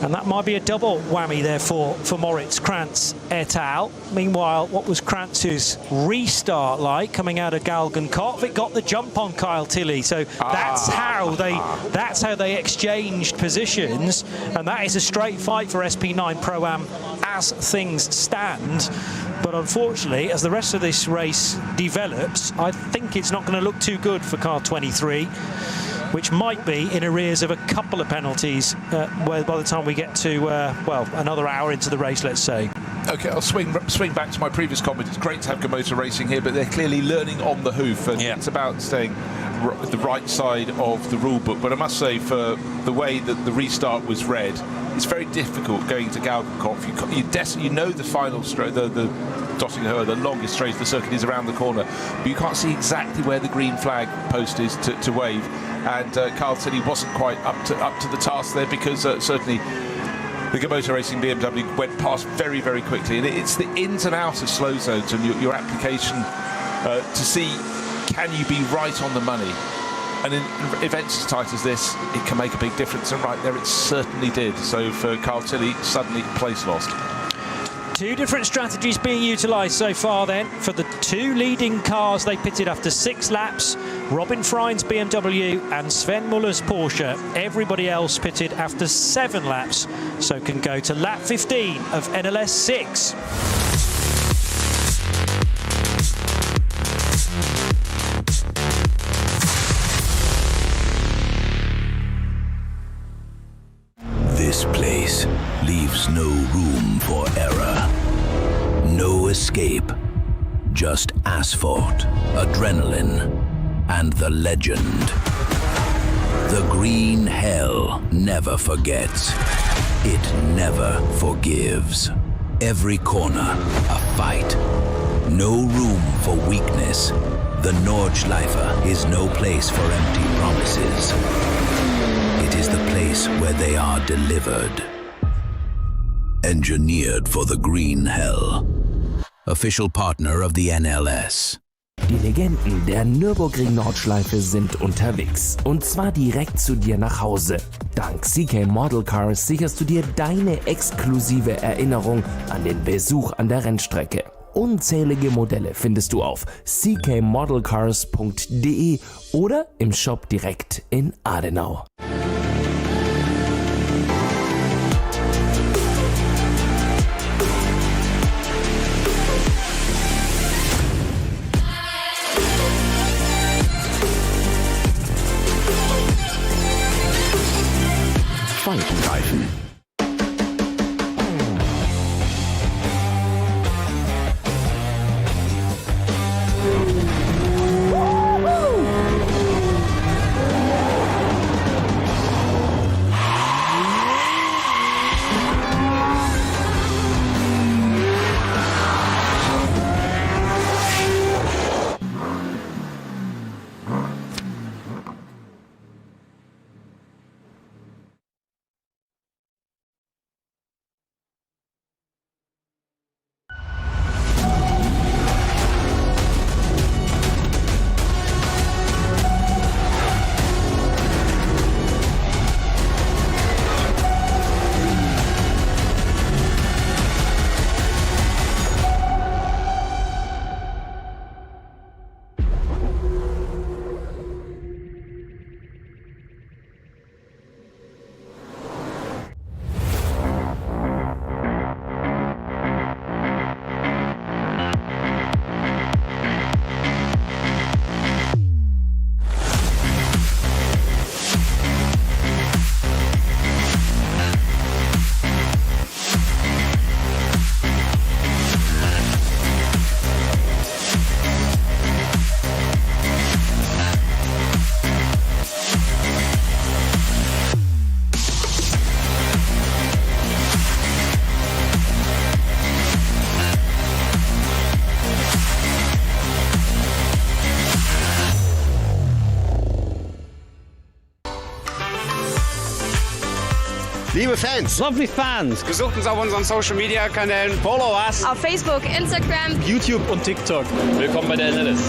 And that might be a double whammy there for Moritz Krantz et al. Meanwhile, what was Krantz's restart like coming out of Galgenkopf? It got the jump on Kyle Tilley, so that's how they exchanged positions, and that is a straight fight for SP9 Pro-Am as things stand. But unfortunately, as the rest of this race develops, I think it's not going to look too good for car 23, which might be in arrears of a couple of penalties by the time we get to, well, another hour into the race, let's say. OK, I'll swing back to my previous comment. It's great to have Motor Racing here, but they're clearly learning on the hoof, and it's about staying the right side of the rule book. But I must say, for the way that the restart was read, it's very difficult going to Galgenkopf. You know the final straight, the Dottinghoe, the longest straight of the circuit is around the corner, but you can't see exactly where the green flag post is to wave. And Carl Tilley wasn't quite up to the task there, because certainly the Motor Racing BMW went past very, very quickly. And it's the ins and outs of slow zones and your application to see, can you be right on the money? And in events as tight as this, it can make a big difference. And right there, it certainly did. So for Carl Tilley, suddenly place lost. Two different strategies being utilised so far then. For the two leading cars, they pitted after 6 laps. Robin Frein's BMW and Sven Muller's Porsche. Everybody else pitted after 7 laps, so can go to lap 15 of NLS 6. This place leaves no room for error. No escape. Just asphalt, adrenaline, and the legend. The green hell never forgets. It never forgives. Every corner, a fight. No room for weakness. The Nordschleife is no place for empty promises. It is the place where they are delivered. Engineered for the green hell. Official partner of the NLS. Die Legenden der Nürburgring Nordschleife sind unterwegs. Und zwar direkt zu dir nach Hause. Dank CK Model Cars sicherst du dir deine exklusive Erinnerung an den Besuch an der Rennstrecke. Unzählige Modelle findest du auf ckmodelcars.de oder im Shop direkt in Adenau. Reifen. Liebe Fans. Lovely fans. Besucht uns auf unseren Social Media Kanälen. Follow us. Auf Facebook, Instagram, YouTube und TikTok. Willkommen bei der NLS.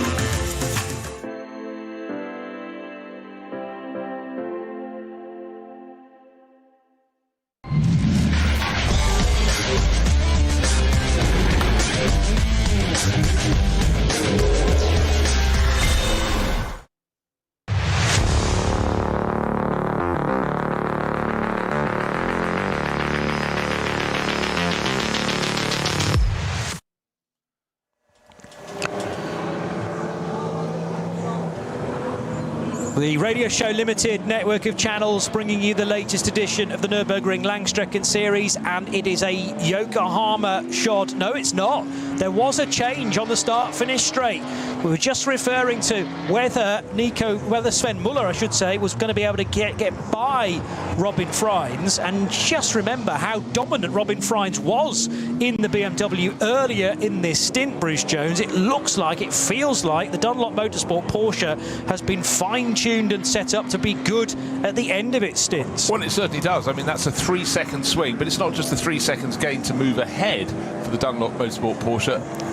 The Radio Show Limited network of channels bringing you the latest edition of the Nürburgring Langstrecken Series, and it is a Yokohama shot. No, it's not. There was a change on the start-finish straight. We were just referring to whether Sven Muller, I should say, was going to be able to get by Robin Freins, and just remember how dominant Robin Freins was in the BMW earlier in this stint, Bruce Jones. It looks like, it feels like the Dunlop Motorsport Porsche has been fine-tuned and set up to be good at the end of its stints. Well, it certainly does. I mean, that's a 3-second swing, but it's not just the 3 seconds gain to move ahead for the Dunlop Motorsport Porsche.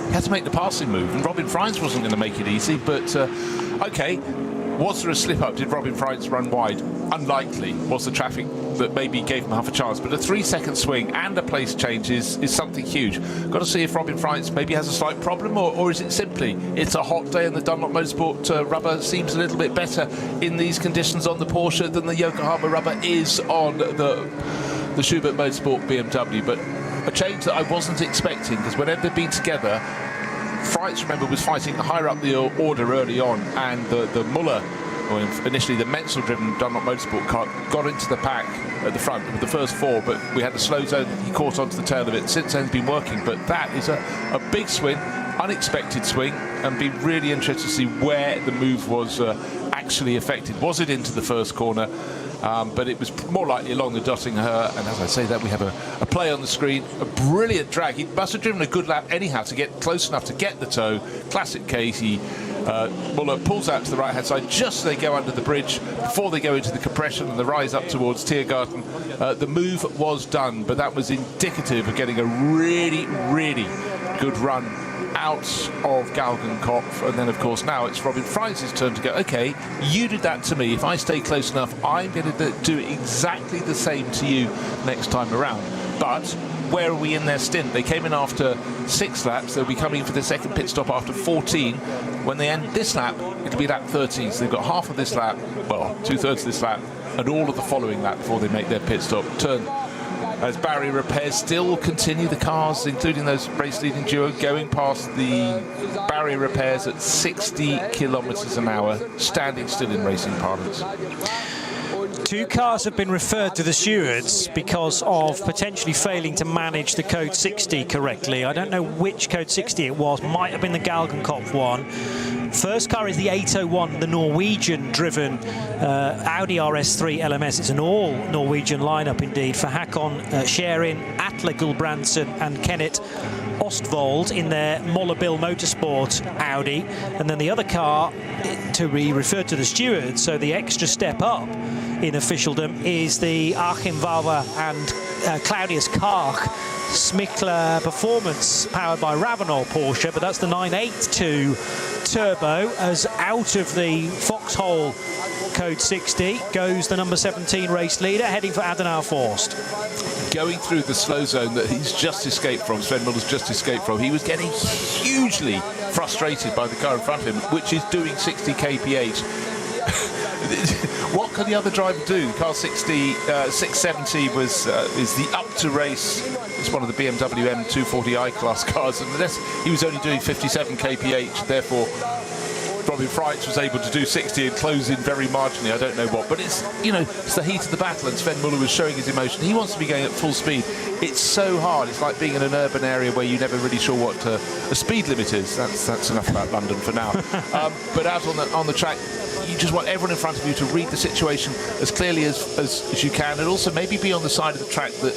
He had to make the passing move, and Robin Freins wasn't going to make it easy, but okay. Was there a slip-up? Did Robin Freins run wide? Unlikely. Was the traffic that maybe gave him half a chance? But a 3-second swing and a place change is something huge. Got to see if Robin Freins maybe has a slight problem, or is it simply it's a hot day and the Dunlop Motorsport rubber seems a little bit better in these conditions on the Porsche than the Yokohama rubber is on the Schubert Motorsport BMW. But a change that I wasn't expecting, because whenever they've been together, Freins, remember, was fighting higher up the order early on, and the Muller, or initially the Menzel-driven Dunlop Motorsport car, got into the pack at the front with the first 4, but we had the slow zone. He caught onto the tail of it. Since then, it's been working, but that is a big swing, unexpected swing, and be really interested to see where the move was actually affected. Was it into the first corner? But it was more likely along the Dottinger, and as I say that, we have a play on the screen, a brilliant drag. He must have driven a good lap anyhow to get close enough to get the toe. Classic case. Muller pulls out to the right hand side just as they go under the bridge before they go into the compression and the rise up towards Tiergarten. The move was done, but that was indicative of getting a really, really good run out of Galgenkopf. And then of course now it's Robin Freins' turn to go, okay, you did that to me, if I stay close enough I'm going to do exactly the same to you next time around. But where are we in their stint? They came in after 6 laps. They'll be coming for their second pit stop after 14. When they end this lap, it'll be lap 13. So they've got half of this lap, well, 2/3 of this lap, and all of the following lap before they make their pit stop. Turn as barrier repairs still continue. The cars, including those race-leading duo, going past the barrier repairs at 60 kilometers an hour, standing still in racing parlance. 2 cars have been referred to the stewards because of potentially failing to manage the code 60 correctly. I don't know which code 60 it was. Might have been the Galgenkopf one. First car is the 801, the Norwegian-driven Audi RS3 LMS. It's an all-Norwegian lineup indeed for Håkon Scherin, Atle Gulbrandsen and Kenneth Ostvold in their Mollebille Motorsport Audi. And then the other car to be referred to the stewards, so the extra step up in officialdom, is the Achim Valver and Claudius Karch Smickler Performance powered by Ravenel Porsche, but that's the 982 Turbo. As out of the foxhole code 60 goes the number 17 race leader, heading for Adenauer Forst. Going through the slow zone that he's just escaped from, Sven Muller's just escaped from, he was getting hugely frustrated by the car in front of him, which is doing 60 kph. What can the other driver do? Car 60, 670 is the up to race. It's one of the BMW M240i class cars, and unless he was only doing 57 kph, therefore Robin Freins was able to do 60 and close in very marginally. I don't know what, but it's, you know, it's the heat of the battle, and Sven Muller was showing his emotion. He wants to be going at full speed. It's so hard. It's like being in an urban area where you're never really sure what a speed limit is. That's enough about London for now. But out on the track, you just want everyone in front of you to read the situation as clearly as you can, and also maybe be on the side of the track that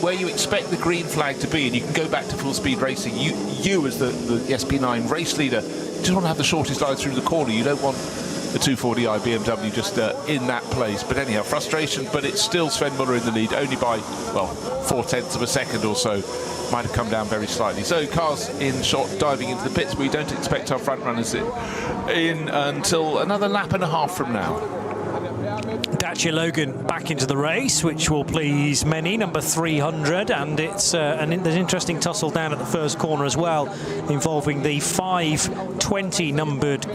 where you expect the green flag to be, and you can go back to full speed racing. You as the SP9 race leader, just want to have the shortest line through the corner. You don't want the 240i BMW just in that place. But anyhow, frustration, but it's still Sven Muller in the lead, only by, well, 0.4 of a second or so. Might have come down very slightly. So cars in shot diving into the pits. We don't expect our front runners in until another lap and a half from now. Dacia Logan back into the race, which will please many, number 300, and it's there's an interesting tussle down at the first corner as well, involving the 520 numbered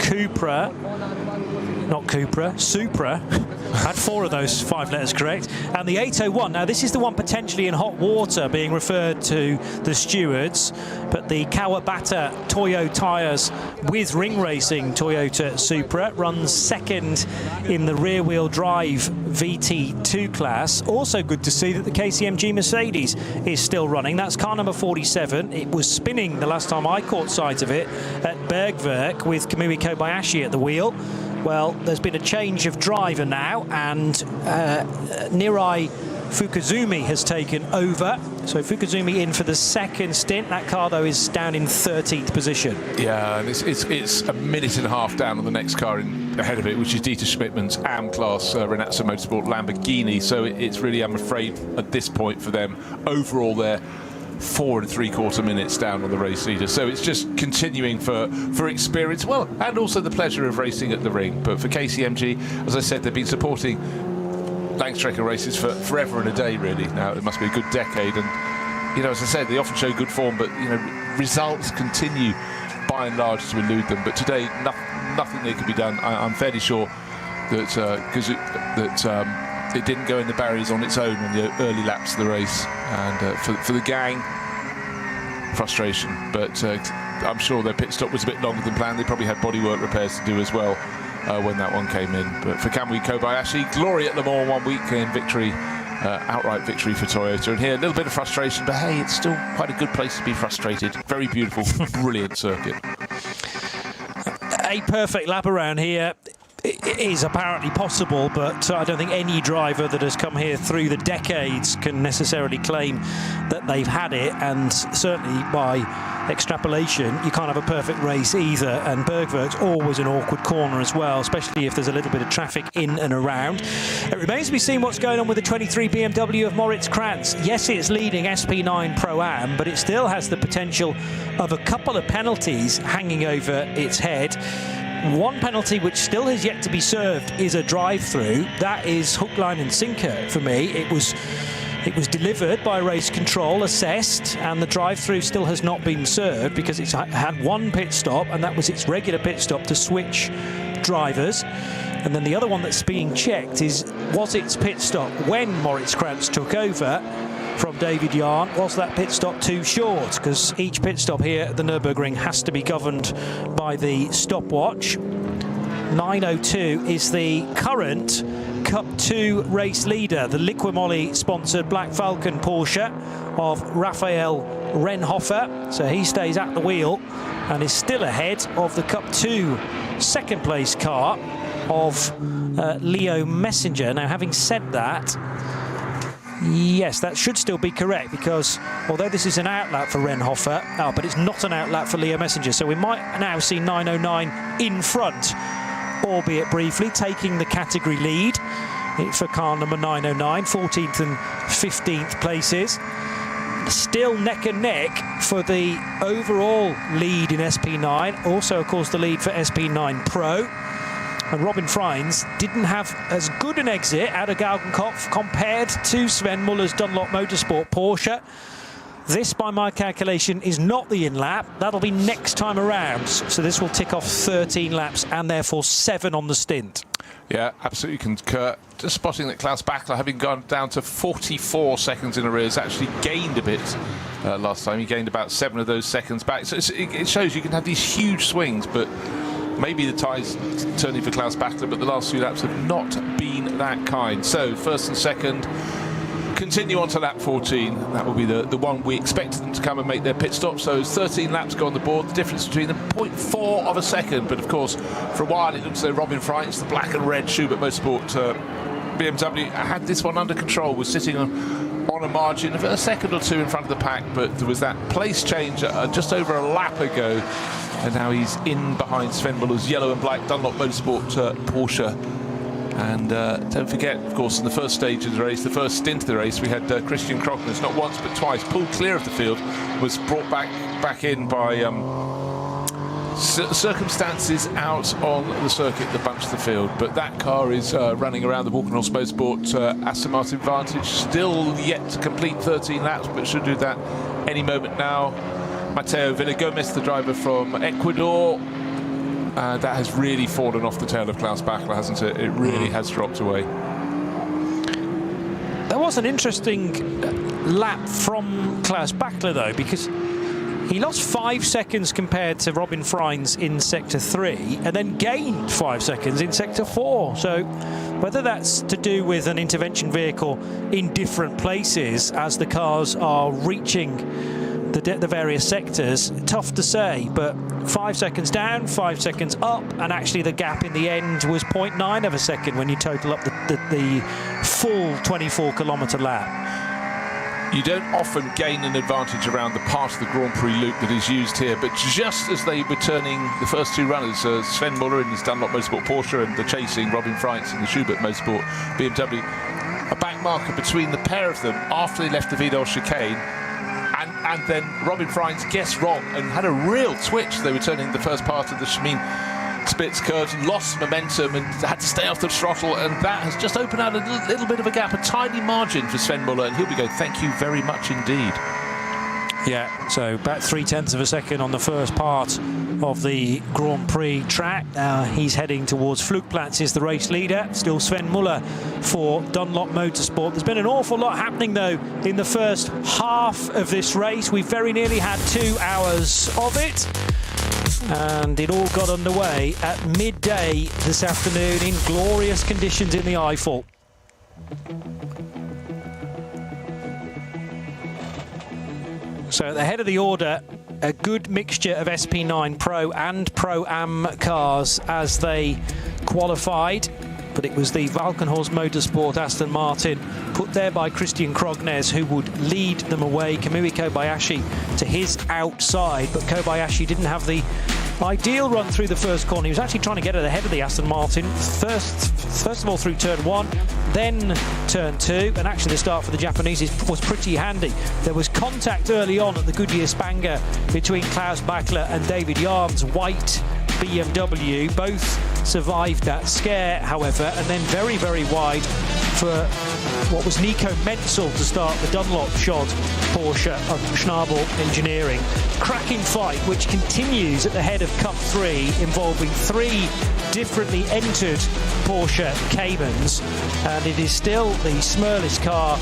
Supra. Had 4 of those 5 letters correct. And the 801, now this is the one potentially in hot water being referred to the stewards, but the Kawabata Toyo tyres with ring racing Toyota Supra runs second in the rear-wheel drive VT2 class. Also good to see that the KCMG Mercedes is still running. That's car number 47. It was spinning the last time I caught sight of it at Bergwerk with Kamui Kobayashi at the wheel. Well, there's been a change of driver now, and Nirai Fukuzumi has taken over. So Fukuzumi in for the second stint. That car, though, is down in 13th position. Yeah, and it's a minute and a half down on the next car ahead of it, which is Dieter Schmidtmann's AM-class Renazzo Motorsport Lamborghini. So it's really, I'm afraid, at this point for them, overall they're 4 3/4 minutes down on the race leader. So it's just continuing for experience, well, and also the pleasure of racing at the ring. But for KCMG, as I said, they've been supporting Langstrecken races for forever and a day, really. Now it must be a good decade, and you know, as I said, they often show good form, but you know, results continue by and large to elude them. But today, nothing that can be done. I'm fairly sure that it didn't go in the barriers on its own in the early laps of the race, and for the gang, frustration. But I'm sure their pit stop was a bit longer than planned. They probably had bodywork repairs to do as well when that one came in. But for Kamui Kobayashi, glory at Le Mans one weekend victory, outright victory for Toyota. And here a little bit of frustration, but hey, it's still quite a good place to be frustrated. Very beautiful, brilliant circuit. A perfect lap around here is apparently possible, but I don't think any driver that has come here through the decades can necessarily claim that they've had it, and certainly by extrapolation you can't have a perfect race either. And Bergwerk's always an awkward corner as well, especially if there's a little bit of traffic in and around. It remains to be seen what's going on with the 23 BMW of Moritz Krantz. Yes, it's leading SP9 Pro-Am, but it still has the potential of a couple of penalties hanging over its head. One penalty which still has yet to be served is a drive-through. That is hook, line and sinker for me. It was delivered by race control, assessed, and the drive-through still has not been served because it's had one pit stop, and that was its regular pit stop to switch drivers. And then the other one that's being checked was its pit stop when Moritz Krantz took over from David Yarn. Was that pit stop too short? Because each pit stop here at the Nürburgring has to be governed by the stopwatch. 9:02 is the current Cup 2 race leader, the Liquimoly sponsored Black Falcon Porsche of Raphael Renhofer. So he stays at the wheel and is still ahead of the Cup 2 second place car of Leo Messenger. Now, having said that, yes, that should still be correct, because although this is an outlap for Renhofer, but it's not an outlap for Leo Messenger. So we might now see 909 in front, albeit briefly, taking the category lead for car number 909, 14th and 15th places. Still neck and neck for the overall lead in SP9. Also, of course, the lead for SP9 Pro. And Robin Freins didn't have as good an exit out of Galgenkopf compared to Sven Muller's Dunlop Motorsport Porsche. This, by my calculation, is not the in-lap. That'll be next time around. So this will tick off 13 laps and therefore 7 on the stint. Yeah, absolutely concur. Just spotting that Klaus Bachler, having gone down to 44 seconds in arrears, actually gained a bit last time. He gained about 7 of those seconds back. So it shows you can have these huge swings, but maybe the tide's turning for Klaus Bachler, but the last few laps have not been that kind. So first and second continue on to lap 14. That will be the one we expected them to come and make their pit stop. So 13 laps go on the board. The difference between them, 0.4 of a second. But of course, for a while it looks as though Robin Freins, the black and red Schubert Motorsport BMW, had this one under control, was sitting on a margin of a second or two in front of the pack. But there was that place change just over a lap ago And now he's in behind Sven Muller's yellow and black Dunlop Motorsport Porsche. And don't forget, of course, in the first stage of the race, the first stint of the race, we had Christian Krockners, not once but twice, pulled clear of the field, was brought back in by circumstances out on the circuit that bunched the field. But that car is running around the Walkenhorst Motorsport Aston Martin Vantage, still yet to complete 13 laps, but should do that any moment now. Mateo Villagomez, the driver from Ecuador, that has really fallen off the tail of Klaus Bachler, hasn't it? It really has dropped away. There was an interesting lap from Klaus Bachler, though, because he lost 5 seconds compared to Robin Freins in Sector 3 and then gained 5 seconds in Sector 4. So whether that's to do with an intervention vehicle in different places as the cars are reaching the various sectors, tough to say, but 5 seconds down, 5 seconds up, and actually the gap in the end was 0.9 of a second when you total up the full 24-kilometre lap. You don't often gain an advantage around the part of the Grand Prix loop that is used here, but just as they were turning the first two runners, Sven Muller in his Dunlop Motorsport Porsche and the chasing Robin Freins in the Schubert Motorsport BMW, a back marker between the pair of them after they left the Vidal chicane. And then Robin Freins guessed wrong and had a real twitch. They were turning the first part of the Schmeen Spitz curves and lost momentum and had to stay off the throttle, and that has just opened out a little bit of a gap, a tiny margin for Sven Muller, and he'll be going, thank you very much indeed. Yeah, so about 0.3 of a second on the first part of the Grand Prix track. He's heading towards Flugplatz, is the race leader. Still Sven Muller for Dunlop Motorsport. There's been an awful lot happening, though, in the first half of this race. We very nearly had 2 hours of it. And it all got underway at midday this afternoon in glorious conditions in the Eifel. So at the head of the order, a good mixture of SP9 Pro and Pro-Am cars as they qualified. But it was the Walkenhorst Motorsport Aston Martin, put there by Christian Krockners, who would lead them away. Kamui Kobayashi to his outside, but Kobayashi didn't have the ideal run through the first corner. He was actually trying to get it ahead of the Aston Martin. First of all through turn 1, then turn 2, and actually the start for the Japanese was pretty handy. There was contact early on at the Goodyear Spanger between Klaus Bachler and David Yarn's white BMW. Both survived that scare, however, and then very, very wide for what was Nico Menzel to start the Dunlop shod Porsche of Schnabel Engineering. Cracking fight, which continues at the head of Cup 3, involving 3 differently entered Porsche Caymans, and it is still the Smurlis car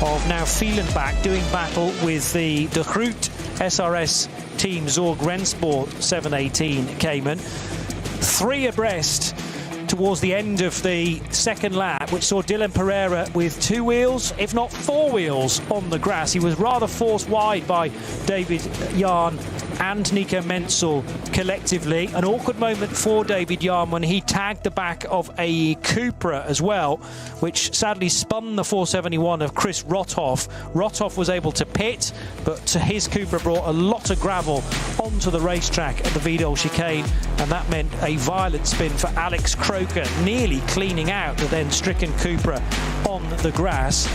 of now Fielenbach doing battle with the De Groot SRS Team Zorg Rennsport 718 Cayman. 3 abreast towards the end of the second lap, which saw Dylan Pereira with 2 wheels, if not 4 wheels, on the grass. He was rather forced wide by David Yarn and Nico Menzel collectively. An awkward moment for David Yarn when he tagged the back of a Cupra as well, which sadly spun the 471 of Chris Rothoff. Rothoff was able to pit, but his Cupra brought a lot of gravel onto the racetrack at the Vidal chicane, and that meant a violent spin for Alex Croker, nearly cleaning out the then stricken Cupra on the grass.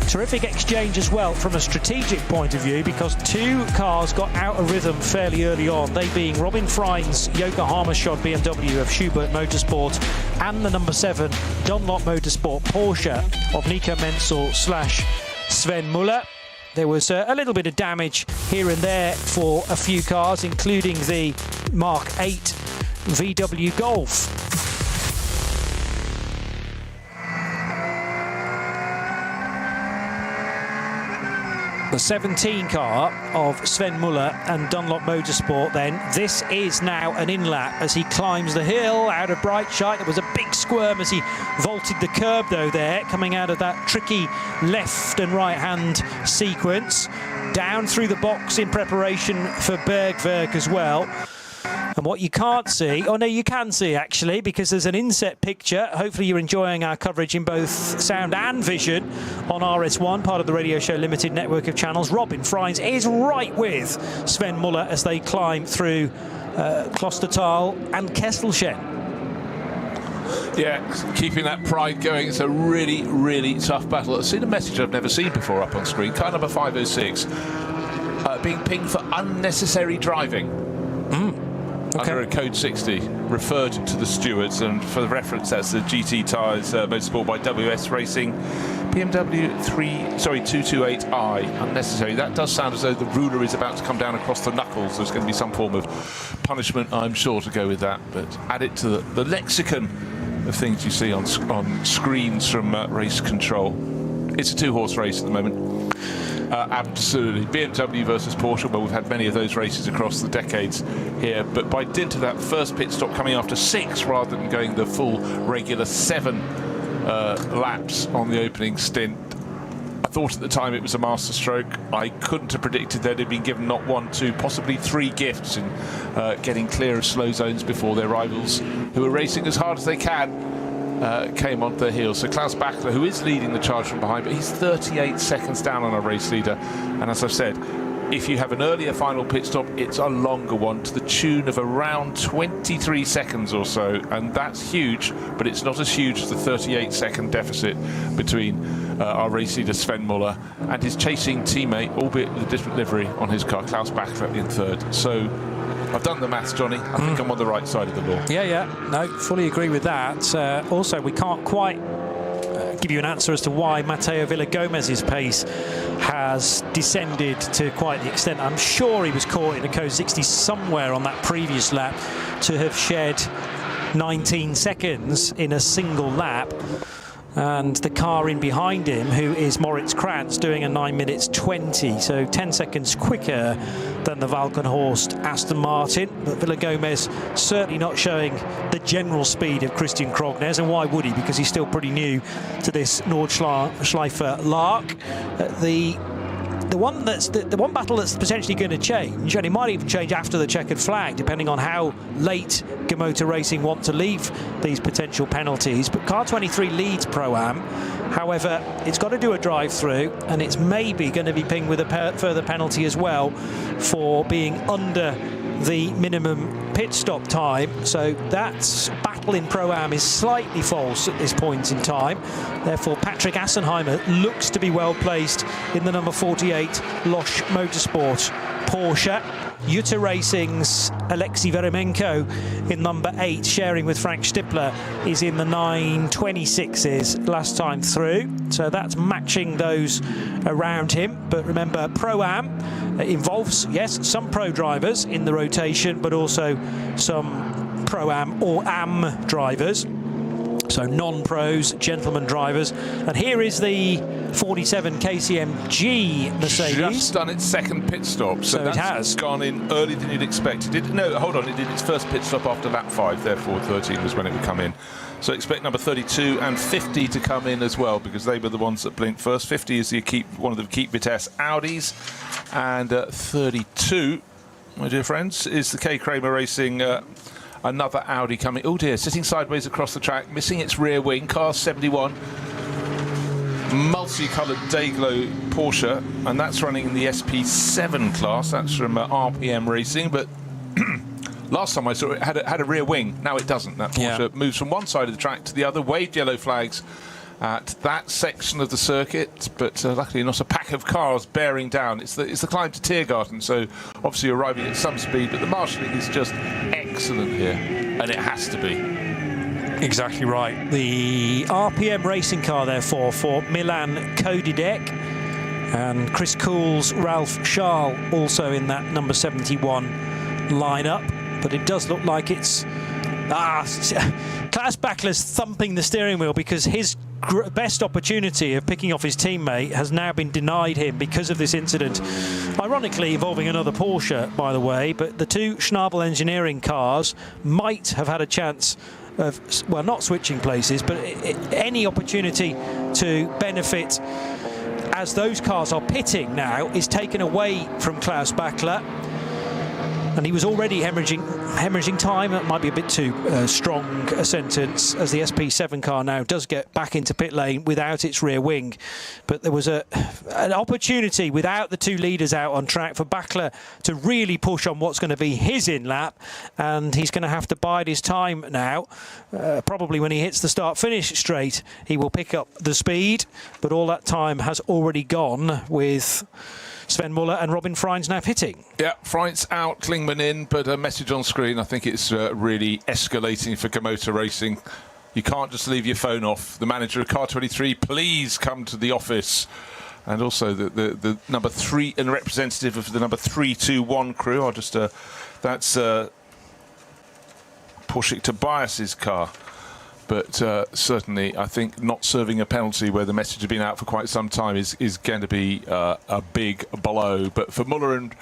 Terrific exchange as well from a strategic point of view, because 2 cars got out of rhythm fairly early on, they being Robin Freins' Yokohama shod BMW of Schubert Motorsport and the number 7 Dunlop Motorsport Porsche of Nico Menzel / Sven Muller. There was a little bit of damage here and there for a few cars, including the Mark 8 VW Golf. The 17 car of Sven Muller and Dunlop Motorsport then. This is now an in-lap as he climbs the hill out of Breitscheid. There was a big squirm as he vaulted the curb, though, there, coming out of that tricky left and right-hand sequence. Down through the box in preparation for Bergwerk as well. And what you can't see, oh no, you can see actually, because there's an inset picture. Hopefully you're enjoying our coverage in both sound and vision on RS1, part of the Radio Show Limited network of channels. Robin Freins is right with Sven Muller as they climb through Klostertal and Kesselchen. Yeah, keeping that pride going. It's a really, really tough battle. I've seen a message I've never seen before up on screen. Car number 506 being pinged for unnecessary driving. Okay. Under a code 60, referred to the stewards, and for the reference, that's the GT Tyres Motorsport by WS Racing BMW 228i. Unnecessary. That does sound as though the ruler is about to come down across the knuckles. There's going to be some form of punishment, I'm sure, to go with that. But add it to the lexicon of things you see on screens from race control. It's a two-horse race at the moment. Absolutely. BMW versus Porsche. Well, we've had many of those races across the decades here, but by dint of that first pit stop coming after 6 rather than going the full regular 7 laps on the opening stint, I thought at the time it was a masterstroke. I couldn't have predicted that they'd been given not 1, 2, possibly 3 gifts in getting clear of slow zones before their rivals, who are racing as hard as they can, came onto their heels. So Klaus Bachler, who is leading the charge from behind, but he's 38 seconds down on a race leader. And as I've said, if you have an earlier final pit stop, it's a longer one to the tune of around 23 seconds or so. And that's huge, but it's not as huge as the 38-second deficit between our race leader Sven Muller and his chasing teammate, albeit with a different livery on his car, Klaus Bachler in 3rd. So I've done the maths, Johnny. I think I'm on the right side of the law. Yeah. No, fully agree with that. Also, we can't quite give you an answer as to why Mateo Villagomez's pace has descended to quite the extent. I'm sure he was caught in a code 60 somewhere on that previous lap to have shed 19 seconds in a single lap. And the car in behind him, who is Moritz Krantz, doing a 9 minutes 20, so 10 seconds quicker than the Valkenhorst Aston Martin. But Villagomez certainly not showing the general speed of Christian Krognes, and why would he? Because he's still pretty new to this Nordschleife Lark. The one battle that's potentially going to change, and it might even change after the checkered flag, depending on how late Motor Racing want to leave these potential penalties. But Car 23 leads Pro-Am. However, it's got to do a drive-through, and it's maybe going to be pinged with a further penalty as well for being under the minimum pit stop time. So that battle in Pro-Am is slightly false at this point in time. Therefore, Patrick Assenheimer looks to be well placed in the number 48 Losch Motorsport Porsche. Jutta Racing's Alexei Veremenko in number 8, sharing with Frank Stippler, is in the 926s last time through. So that's matching those around him. But remember, Pro-Am involves, yes, some pro drivers in the rotation, but also some Pro-Am or Am drivers. So non-pros, gentlemen drivers. And here is the 47 KCMG Mercedes. Just done its second pit stop. So it has gone in earlier than you'd expect. It did its first pit stop after lap 5, therefore 13 was when it would come in. So expect number 32 and 50 to come in as well, because they were the ones that blinked first. 50 is one of the Keep Vitesse Audis, and 32, my dear friends, is the K. Kramer Racing another Audi coming. Oh dear, sitting sideways across the track, missing its rear wing. Car 71, multicoloured Dayglow Porsche, and that's running in the SP7 class. That's from RPM Racing, but last time I saw it had a rear wing. Now it doesn't. That Porsche moves from one side of the track to the other. Waved yellow flags at that section of the circuit, but luckily not a pack of cars bearing down. It's the climb to Tiergarten, so obviously arriving at some speed, but the marshalling is just excellent here, and it has to be. Exactly right. The RPM racing car, therefore, for Milan Kodidek, and Chris Cool's Ralph Schall also in that number 71 lineup. But it does look like it's Klaus Bachler's thumping the steering wheel, because his best opportunity of picking off his teammate has now been denied him because of this incident, ironically involving another Porsche, by the way. But the two Schnabel engineering cars might have had a chance of, well, not switching places, but any opportunity to benefit as those cars are pitting now is taken away from Klaus Bachler. And he was already hemorrhaging hemorrhaging time. That might be a bit too strong a sentence, as the SP7 car now does get back into pit lane without its rear wing. But there was an opportunity without the two leaders out on track for Bachler to really push on what's going to be his in-lap, and he's going to have to bide his time now. Probably when he hits the start-finish straight, he will pick up the speed, but all that time has already gone with Sven Muller and Robin Freins now pitting. Yeah, Freins out, Klingman in, but a message on screen. I think it's really escalating for Komoto Racing. You can't just leave your phone off. The manager of Car 23, please come to the office. And also the number 3 and representative of the number 321 crew. I'll just that's Porsche Tobias's car. But certainly, I think not serving a penalty where the message has been out for quite some time is going to be a big blow. But for Muller and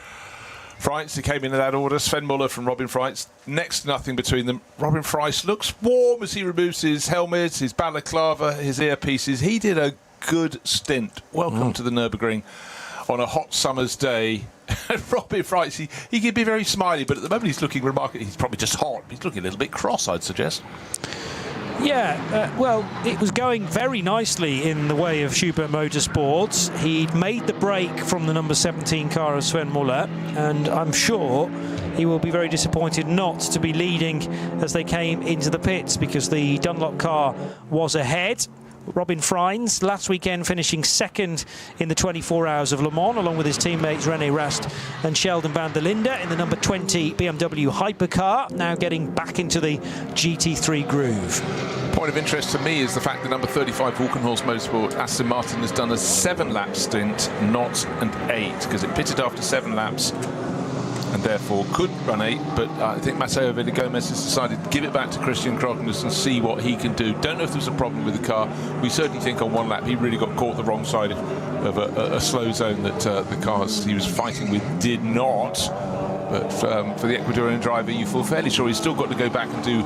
Freins, who came in that order, Sven Muller from Robin Freins, next to nothing between them. Robin Freins looks warm as he removes his helmet, his balaclava, his earpieces. He did a good stint. Welcome to the Nürburgring on a hot summer's day. Robin Freins, he can be very smiley, but at the moment he's looking remarkable. He's probably just hot. He's looking a little bit cross, I'd suggest. Yeah, well, it was going very nicely in the way of Schubert Motorsports. He'd made the break from the number 17 car of Sven Muller, and I'm sure he will be very disappointed not to be leading as they came into the pits, because the Dunlop car was ahead. Robin Freins last weekend finishing second in the 24 Hours of Le Mans, along with his teammates René Rast and Sheldon van der Linde in the number 20 BMW hypercar, now getting back into the GT3 groove. Point of interest to me is the fact that number 35 Walkenhorst Motorsport Aston Martin has done a 7-lap stint, not an 8, because it pitted after 7 laps and therefore could run 8, but I think Mateo Villagomez has decided to give it back to Christian Krognes and see what he can do. Don't know if there's a problem with the car. We certainly think on 1 lap he really got caught the wrong side of a slow zone that the cars he was fighting with did not. But for the Ecuadorian driver, you feel fairly sure he's still got to go back and do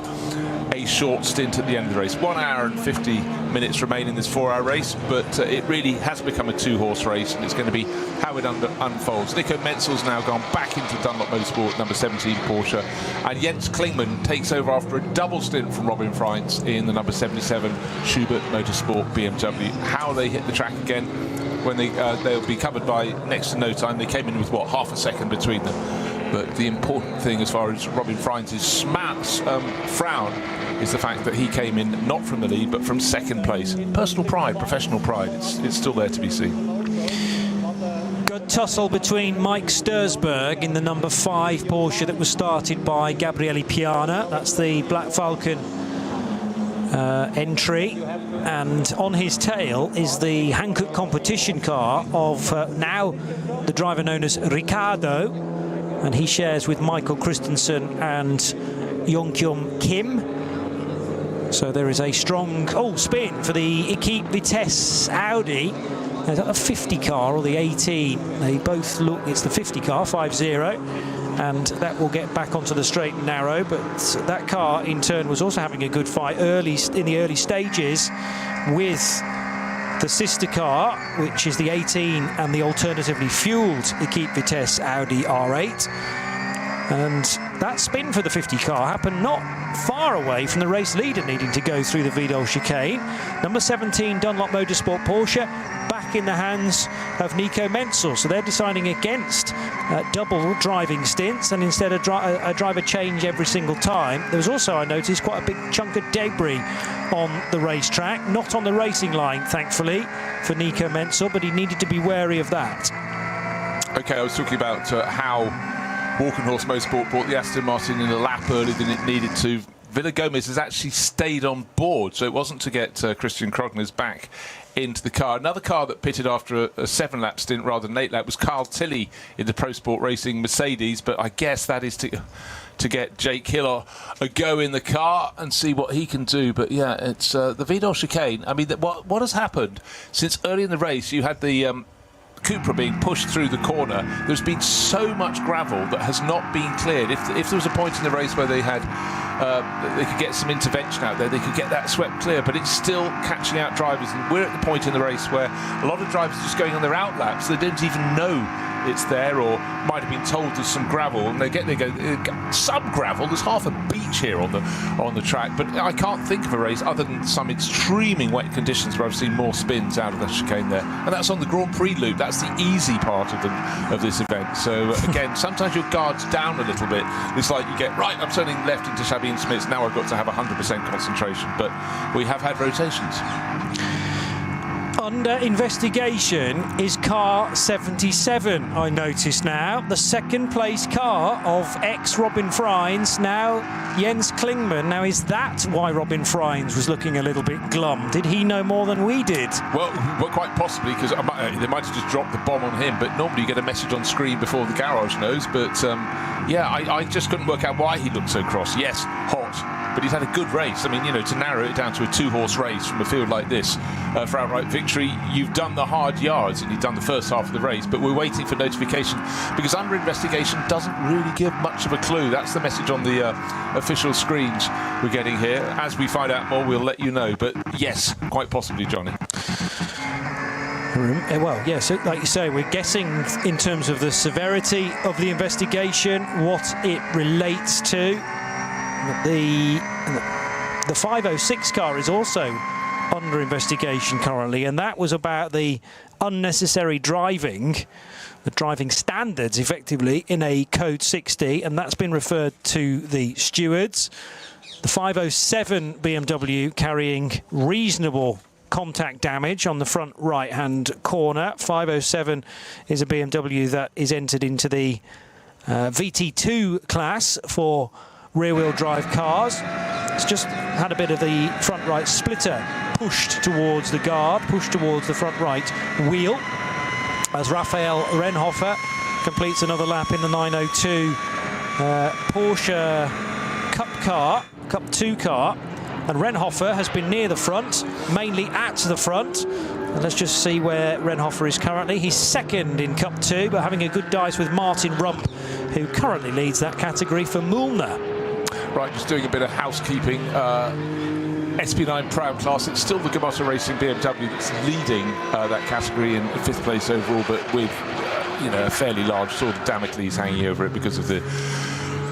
a short stint at the end of the race. 1 hour and 50 minutes remain in this 4-hour race, but it really has become a 2-horse race, and it's going to be how it unfolds. Nico Menzel's now gone back into Dunlop Motorsport, number 17 Porsche, and Jens Klingman takes over after a double stint from Robin Freins in the number 77 Schubert Motorsport BMW. How they hit the track again, when they'll be covered by next to no time. They came in with, what, half a second between them. But the important thing as far as Robin Freins' frown is the fact that he came in not from the lead but from second place. Personal pride, professional pride, it's still there to be seen. Good tussle between Mike Stursberg in the number 5 Porsche that was started by Gabriele Piana. That's the Black Falcon entry, and on his tail is the Hankook competition car of now the driver known as Ricardo, and he shares with Michael Christensen and Yongkyung Kim. So there is a strong spin for the Equipe Vitesse Audi. Is that the 50 car or the 18? They both look, it's the 50 car, 5-0, and that will get back onto the straight and narrow. But that car in turn was also having a good fight in the early stages with the sister car, which is the 18 and the alternatively fueled Equipe Vitesse Audi R8. And that spin for the 50 car happened not far away from the race leader needing to go through the Vidal chicane. Number 17 Dunlop Motorsport Porsche back in the hands of Nico Menzel. So they're deciding against double driving stints and instead of a driver change every single time. There was also, I noticed, quite a big chunk of debris on the racetrack. Not on the racing line, thankfully, for Nico Menzel, but he needed to be wary of that. Okay, I was talking about how Walkenhorst Motorsport brought the Aston Martin in a lap earlier than it needed to. Villagomez has actually stayed on board, so it wasn't to get Christian Krognes back into the car. Another car that pitted after a 7-lap stint rather than 8-lap was Carl Tilley in the Pro Sport Racing Mercedes, but I guess that is to get Jake Hill a go in the car and see what he can do. But yeah, it's the Vidal chicane. I mean, what has happened since early in the race? You had the Cupra being pushed through the corner. There's been so much gravel that has not been cleared. If there was a point in the race where they had they could get some intervention out there, they could get that swept clear, but it's still catching out drivers, and we're at the point in the race where a lot of drivers are just going on their out laps. They don't even know it's there, or might have been told there's some gravel, and they go some gravel. There's half a beach here on the track, but I can't think of a race other than some extremely wet conditions where I've seen more spins out of the chicane there, and that's on the Grand Prix loop. That's the easy part of this event. So again, sometimes your guard's down a little bit. It's like you get, right, I'm turning left into Chabin Smith's, now I've got to have 100% concentration, but we have had rotations. Under investigation is car 77, I notice now. The second place car of ex-Robin Freins, now Jens Klingmann. Now, is that why Robin Freins was looking a little bit glum? Did he know more than we did? Well, quite possibly, because they might have just dropped the bomb on him, but normally you get a message on screen before the garage knows. But yeah, I just couldn't work out why he looked so cross. Yes, hot. But he's had a good race. I mean, you know, to narrow it down to a 2-horse race from a field like this for outright victory, you've done the hard yards and you've done the first half of the race, but we're waiting for notification because under investigation doesn't really give much of a clue. That's the message on the official screens we're getting here. As we find out more, we'll let you know. But yes, quite possibly, Johnny. Well, yes, so like you say, we're guessing in terms of the severity of the investigation, what it relates to. The 506 car is also under investigation currently, and that was about the unnecessary driving, the driving standards effectively in a code 60, and that's been referred to the stewards. The 507 BMW carrying reasonable contact damage on the front right hand corner. 507 is a BMW that is entered into the VT2 class for rear-wheel drive cars. It's just had a bit of the front right splitter pushed towards the guard, pushed towards the front right wheel, as Raphael Renhofer completes another lap in the 902 Porsche Cup 2 car. And Renhofer has been near the front, mainly at the front. And let's just see where Renhofer is currently. He's second in Cup 2, but having a good dice with Martin Rump, who currently leads that category for Mühlner. Right, just doing a bit of housekeeping. SP9 Proud class, it's still the Gamotta Racing BMW that's leading that category in 5th place overall, but with you know, a fairly large sword of Damocles hanging over it because of the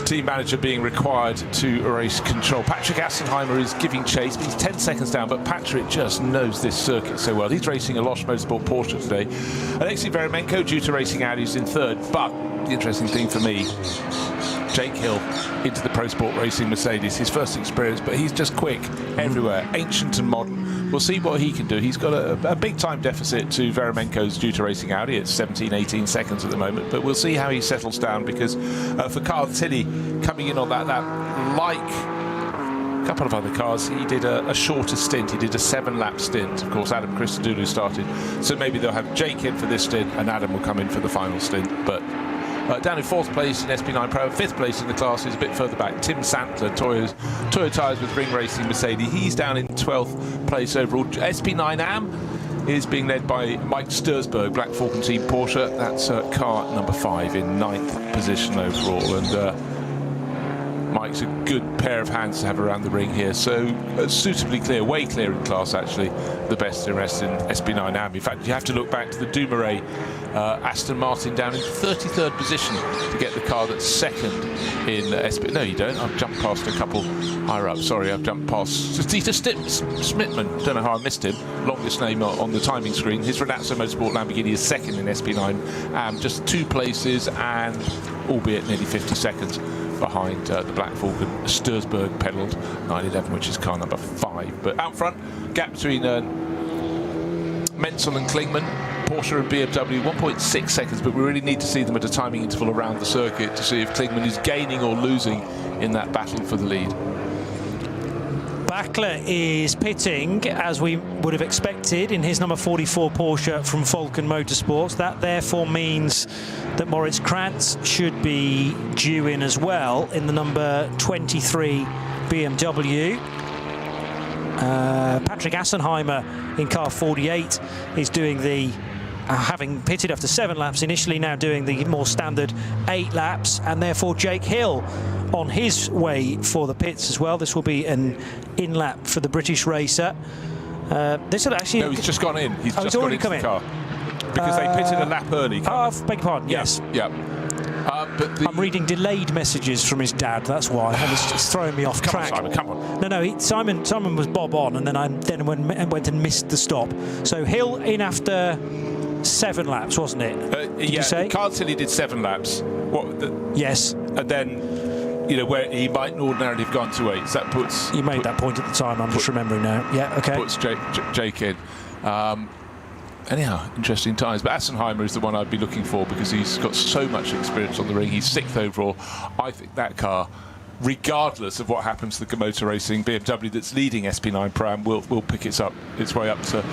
team manager being required to erase control. Patrick Assenheimer is giving chase. He's 10 seconds down, but Patrick just knows this circuit so well. He's racing a Losch Motorsport Porsche today. Alexei Veremenko, due to racing Audis, in 3rd, but the interesting thing for me, Jake Hill into the Pro Sport Racing Mercedes, his first experience, but he's just quick everywhere, ancient and modern. We'll see what he can do. He's got a big time deficit to Veremenko's due to racing Audi. It's 17-18 seconds at the moment, but we'll see how he settles down, because for Carl Tilley coming in on that like a couple of other cars, he did a shorter stint. He did a 7-lap stint. Of course, Adam Christodoulou started, so maybe they'll have Jake in for this stint and Adam will come in for the final stint. But down in 4th place in SP9 Pro, 5th place in the class is a bit further back. Tim Santler, Toyo Tyres with Ring Racing Mercedes. He's down in 12th place overall. SP9 AM is being led by Mike Stursberg, Black Falcon Team Porsche. That's car number 5 in 9th position overall. And Mike's a good pair of hands to have around the ring here. So suitably clear, way clear in class actually. The best in rest in SP9 AM. In fact, you have to look back to the Dumoulin Aston Martin down in 33rd position to get the car that's second in SP. No, you don't. I've jumped past a couple higher up. Sorry, I've jumped past Dieter Schmidtmann. Don't know how I missed him. Longest name on the timing screen. His Renazzo Motorsport Lamborghini is second in SP9. Just 2 places, and albeit nearly 50 seconds behind the Black Falcon. Stursberg pedalled 911, which is car number 5. But out front, gap between Menzel and Klingmann, Porsche and BMW, 1.6 seconds, but we really need to see them at a timing interval around the circuit to see if Klingmann is gaining or losing in that battle for the lead. Bachler is pitting, as we would have expected, in his number 44 Porsche from Falcon Motorsports. That therefore means that Moritz Krantz should be due in as well in the number 23 BMW. Patrick Assenheimer in car 48 is doing the having pitted after 7 laps initially, now doing the more standard 8 laps, and therefore Jake Hill on his way for the pits as well. This will be an in-lap for the British racer. This will actually... No, he's just gone in. He's already come in. Car. Because they pitted a lap early. Beg your pardon, yes. Yeah. But I'm reading delayed messages from his dad, that's why. And it's throwing me off track. Come on, Simon, come on. No, Simon was bob on, and then I went and missed the stop. So Hill in after 7 laps, wasn't it? Did you say? Carl Tilley did 7 laps. Yes. And then, where he might ordinarily have gone to 8. So that puts... You made that point at the time, I'm just remembering now. Yeah, okay. Puts Jake in. Anyhow, interesting times. But Assenheimer is the one I'd be looking for because he's got so much experience on the ring. He's 6th overall. I think that car, regardless of what happens to the Motor Racing BMW that's leading SP9 Pro-Am, will pick its way up to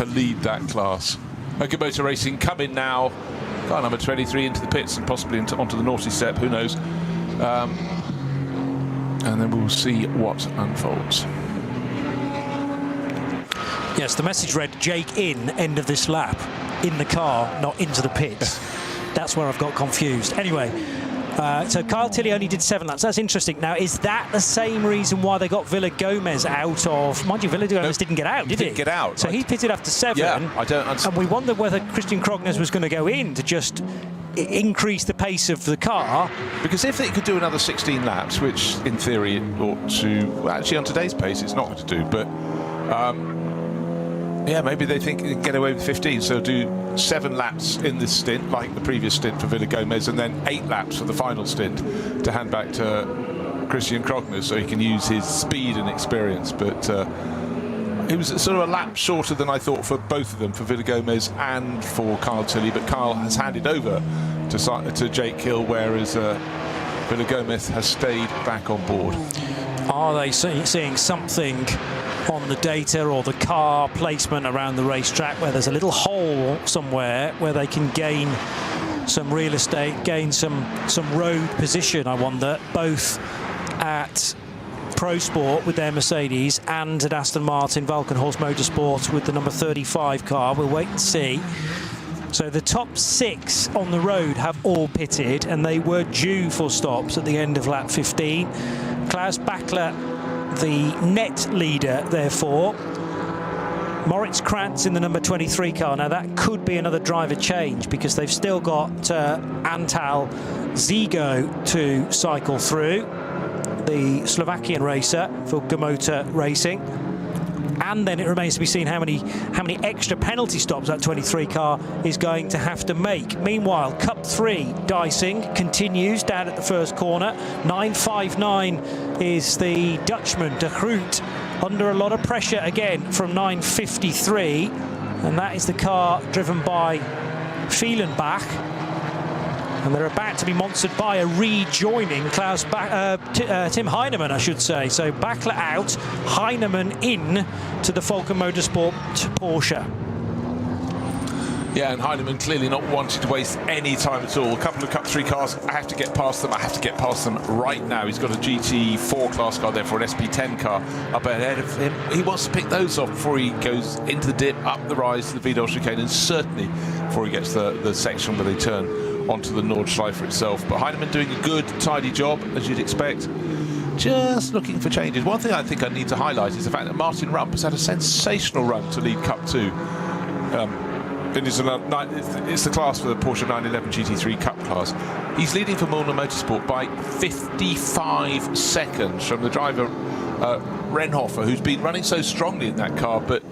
lead that class. Motor Racing come in now. Car number 23 into the pits and possibly onto the naughty step. Who knows? And then we'll see what unfolds. Yes, the message read, Jake in, end of this lap. In the car, not into the pits. That's where I've got confused. Anyway, so Carl Tilley only did 7 laps. That's interesting. Now, is that the same reason why they got Villa Gomez out of... Mind you, Villa Gomez didn't get out, did he? Didn't get out. So he pitted after 7. Yeah, I don't understand. And we wondered whether Christian Krognes was going to go in to just increase the pace of the car. Because if it could do another 16 laps, which in theory it ought to... Well, actually, on today's pace, it's not going to do, but... yeah, maybe they think they can get away with 15, so do 7 laps in this stint, like the previous stint for Villa Gomez, and then 8 laps for the final stint to hand back to Christian Krognes, so he can use his speed and experience. But it was sort of a lap shorter than I thought for both of them, for Villa Gomez and for Carl Tilley. But Carl has handed over to Jake Hill, whereas Villa Gomez has stayed back on board. Are they seeing something on the data or the car placement around the racetrack where there's a little hole somewhere where they can gain some real estate, gain some road position, I wonder, both at Pro Sport with their Mercedes and at Aston Martin Valkenhorst Motorsport with the number 35 car? We'll wait and see. So the top 6 on the road have all pitted, and they were due for stops at the end of lap 15. Klaus Bachler, the net leader, therefore. Moritz Krantz in the number 23 car. Now that could be another driver change because they've still got Antal Zigo to cycle through, the Slovakian racer for Motor Racing. And then it remains to be seen how many extra penalty stops that 23 car is going to have to make. Meanwhile, Cup 3 dicing continues down at the first corner. 9.59 is the Dutchman, De Groot, under a lot of pressure again from 9.53. And that is the car driven by Fielenbach. And they're about to be monstered by a rejoining Tim Heinemann, I should say. So Bachler out, Heinemann in to the Falken Motorsport Porsche. Yeah, and Heinemann clearly not wanting to waste any time at all. A couple of Cup 3 cars, I have to get past them. I have to get past them right now. He's got a GT4 class car there for an SP10 car up ahead of him. He wants to pick those off before he goes into the dip, up the rise to the Vidal chicane, and certainly before he gets the section where they turn onto the Nordschleife itself. But Heinemann doing a good, tidy job, as you'd expect. Just looking for changes. One thing I think I need to highlight is the fact that Martin Rump has had a sensational run to lead Cup 2. It's the class for the Porsche 911 GT3 Cup class. He's leading for Mühlner Motorsport by 55 seconds from the driver Renhofer, who's been running so strongly in that car. But,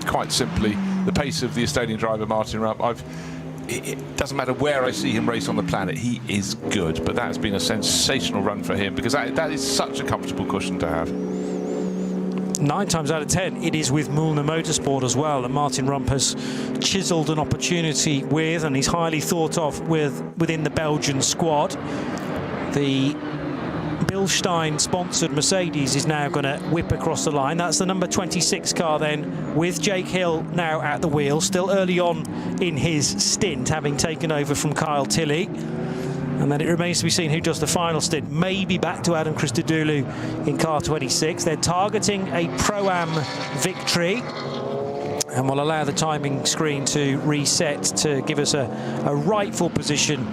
quite simply, the pace of the Estonian driver Martin Rump, it doesn't matter where I see him race on the planet, he is good. But that has been a sensational run for him because that is such a comfortable cushion to have. 9 times out of 10, it is with Mühlner Motorsport as well, and Martin Rump has chiselled an opportunity with, and he's highly thought of within the Belgian squad. The Bilstein-sponsored Mercedes is now going to whip across the line. That's the number 26 car then, with Jake Hill now at the wheel, still early on in his stint, having taken over from Kyle Tilley. And then it remains to be seen who does the final stint. Maybe back to Adam Christodoulou in car 26. They're targeting a Pro-Am victory. And we'll allow the timing screen to reset to give us a rightful position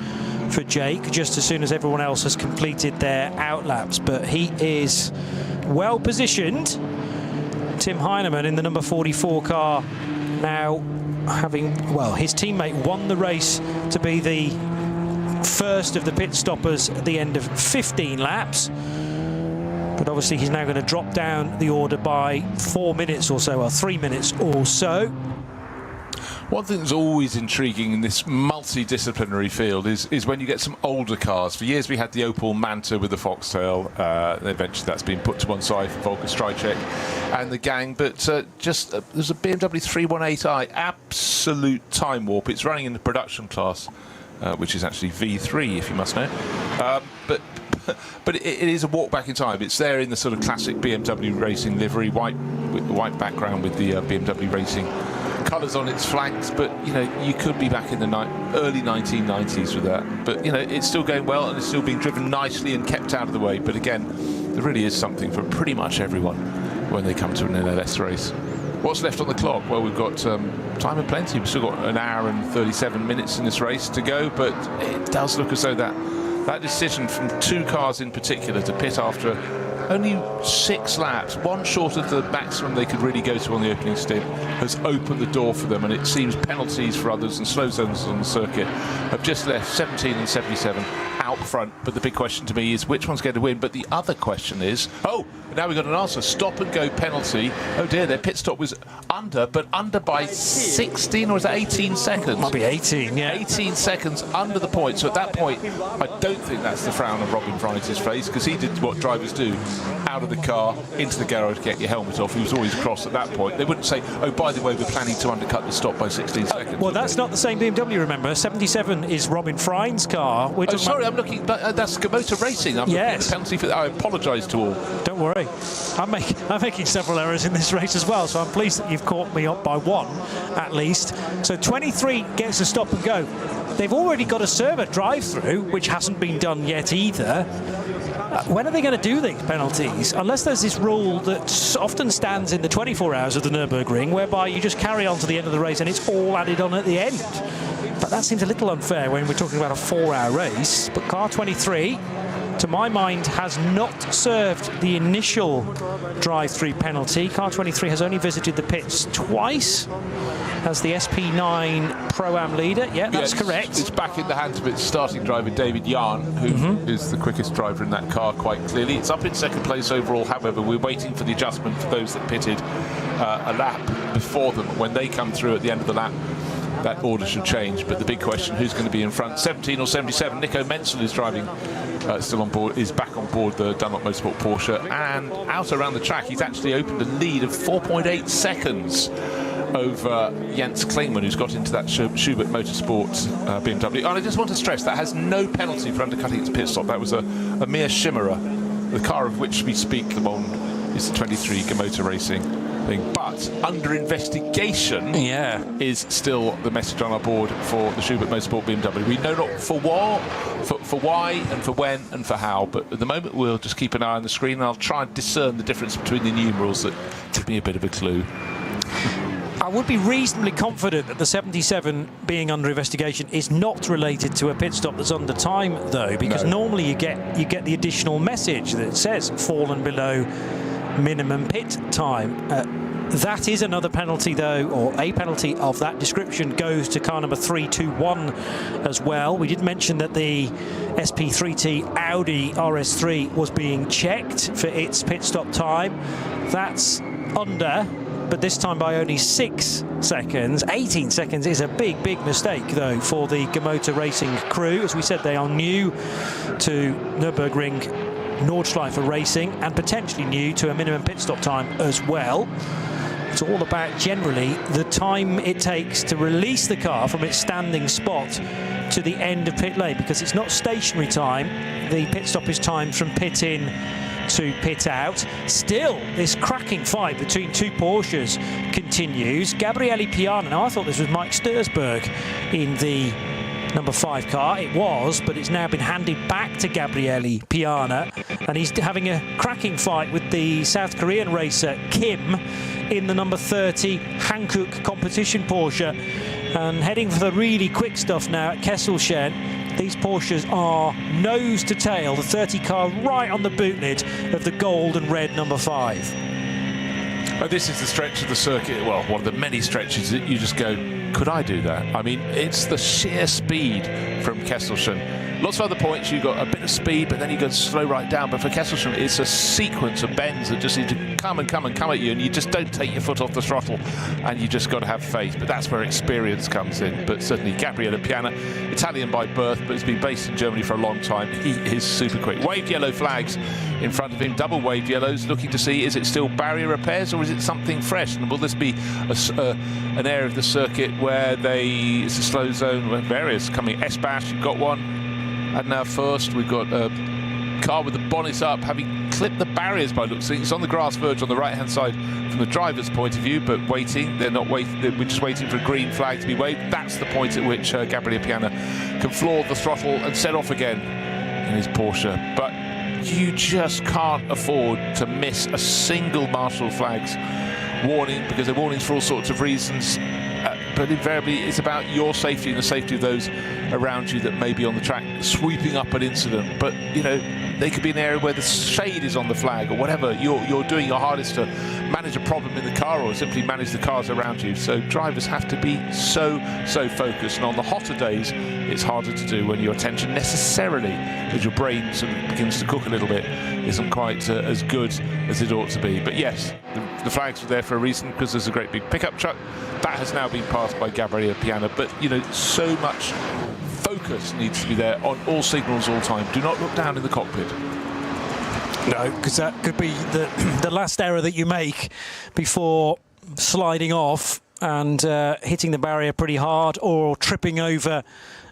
for Jake just as soon as everyone else has completed their outlaps. But he is well positioned. Tim Heinemann in the number 44 car now having, well, his teammate won the race to be the first of the pit stoppers at the end of 15 laps. But obviously he's now going to drop down the order by 4 minutes or so, or 3 minutes or so. One thing that's always intriguing in this multidisciplinary field is when you get some older cars. For years we had the Opel Manta with the Foxtail. Eventually that's been put to one side for Volker Strycek and the gang. But there's a BMW 318i, absolute time warp. It's running in the production class, which is actually V3, if you must know. But it is a walk back in time. It's there in the sort of classic BMW racing livery, white background with the BMW racing colours on its flanks, but you know, you could be back in the early 1990s with that. But you know, it's still going well and it's still being driven nicely and kept out of the way. But again, there really is something for pretty much everyone when they come to an NLS race. What's left on the clock? Well, we've got time and plenty. We've still got an hour and 37 minutes in this race to go, but it does look as though that decision from two cars in particular to pit after only 6 laps, one short of the maximum they could really go to on the opening stint, has opened the door for them, and it seems penalties for others and slow zones on the circuit have just left 17 and 77 out front. But the big question to me is which one's going to win. But the other question is, oh, now we've got an answer. Stop and go penalty. Oh dear, their pit stop was under, but under by 16 or is that 18 seconds? Might be 18, yeah. 18 seconds under the point. So at that point, I don't think that's the frown on Robin Fries' face, because he did what drivers do. Out of the car, into the garage, get your helmet off. He was always cross at that point. They wouldn't say, oh, by the way, we're planning to undercut the stop by 16 seconds. Well, that's not the same BMW, remember. 77 is Robin Fry's car. Oh, sorry, I'm looking, but that's Motor Racing. I'm looking at the penalty for that. I apologise to all. Don't worry. I'm making several errors in this race as well, so I'm pleased that you've caught me up by one, at least. So 23 gets a stop and go. They've already got a server drive-through, which hasn't been done yet either. When are they going to do these penalties? Unless there's this rule that often stands in the 24 hours of the Nürburgring, whereby you just carry on to the end of the race and it's all added on at the end. But that seems a little unfair when we're talking about a 4-hour race. But car 23, to my mind, has not served the initial drive-through penalty. Car 23 has only visited the pits twice as the SP9 Pro-Am leader. Yeah, that's correct. It's back in the hands of its starting driver, David Jahn, who is the quickest driver in that car, quite clearly. It's up in second place overall. However, we're waiting for the adjustment for those that pitted a lap before them. When they come through at the end of the lap, that order should change. But the big question, who's going to be in front? 17 or 77. Nico Menzel is driving, still on board, is back on board the Dunlop Motorsport Porsche. And out around the track, he's actually opened a lead of 4.8 seconds over Jens Klingmann, who's got into that Schubert Motorsport BMW. And I just want to stress, that has no penalty for undercutting its pit stop. That was a mere chimera. The car of which we speak, Le Mans, is the 23 Motor Racing thing. But under investigation is still the message on our board for the Schubert Motorsport BMW. We know not for why and for when and for how, but at the moment we'll just keep an eye on the screen and I'll try and discern the difference between the numerals that give me a bit of a clue. I would be reasonably confident that the 77 being under investigation is not related to a pit stop that's under time, though, because normally you get the additional message that says fallen below minimum pit time. That is another penalty, though, or a penalty of that description goes to car number 321 as well. We did mention that the SP3T Audi RS3 was being checked for its pit stop time. That's under, but this time by only 6 seconds. 18 seconds is a big mistake, though, for the Motor Racing crew. As we said, they are new to Nürburgring Nordschleife racing and potentially new to a minimum pit stop time as well. It's all about generally the time it takes to release the car from its standing spot to the end of pit lane, because it's not stationary time. The pit stop is timed from pit in to pit out. Still, this cracking fight between two Porsches continues. Gabriele Piana, now I thought this was Mike Stursberg in the number 5 car. It was, but it's now been handed back to Gabriele Piana, and he's having a cracking fight with the South Korean racer Kim in the number 30 Hankook competition Porsche, and heading for the really quick stuff now at Kesselchen. These Porsches are nose to tail, the 30 car right on the boot lid of the gold and red number 5. This is the stretch of the circuit, well, one of the many stretches that you just go, could I do that? I mean, it's the sheer speed from Kesselchen. Lots of other points, you've got a bit of speed, but then you go slow right down. But for Kesselchen, it's a sequence of bends that just need to come at you, and you just don't take your foot off the throttle, and you just got to have faith. But that's where experience comes in. But certainly Gabriele Piana, Italian by birth, but has been based in Germany for a long time. He is super quick. Waved yellow flags in front of him, double waved yellows, looking to see, is it still barrier repairs or is it something fresh? And will this be an area of the circuit where it's a slow zone where various coming? S-Bash, you've got one. And now first, we've got a car with the bonnets up, having clipped the barriers by looks. It's on the grass verge on the right-hand side from the driver's point of view, but waiting. They're not waiting. We're just waiting for a green flag to be waved. That's the point at which Gabriele Piana can floor the throttle and set off again in his Porsche. But you just can't afford to miss a single marshal flags warning, because they're warnings for all sorts of reasons. But invariably, it's about your safety and the safety of those around you that may be on the track sweeping up an incident. But, you know, they could be an area where the shade is on the flag or whatever. You're doing your hardest to manage a problem in the car or simply manage the cars around you. So drivers have to be so focused. And on the hotter days, it's harder to do when your attention necessarily, as your brain sort of begins to cook a little bit, isn't quite as good as it ought to be. But yes, the flags were there for a reason, because there's a great big pickup truck. That has now been passed by Gabriele Piana. But, you know, so much focus needs to be there on all signals all time. Do not look down in the cockpit. No, because that could be the last error that you make before sliding off and hitting the barrier pretty hard or tripping over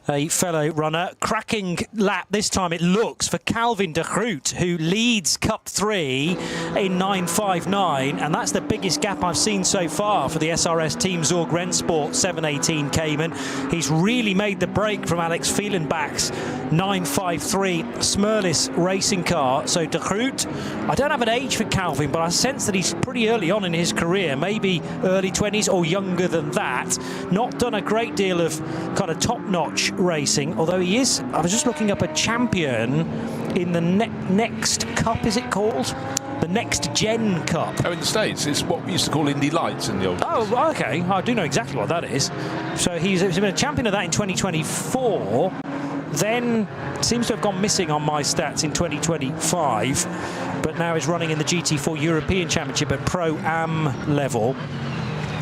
a fellow runner. Cracking lap this time, it looks, for Calvin de Groot, who leads Cup 3 in 9.59, and that's the biggest gap I've seen so far for the SRS Team Zorg Rennsport 718 Cayman. He's really made the break from Alex Fielenbach's 9.53 Smurlis racing car. So de Groot, I don't have an age for Calvin, but I sense that he's pretty early on in his career, maybe early 20s or younger than that. Not done a great deal of kind of top-notch racing, although he is, I was just looking up, a champion in the next cup, is it called? The Next Gen Cup. Oh, in the States, it's what we used to call Indy Lights in the old days. Oh, okay, I do know exactly what that is. So he's been a champion of that in 2024, then seems to have gone missing on my stats in 2025, but now is running in the GT4 European Championship at Pro-Am level.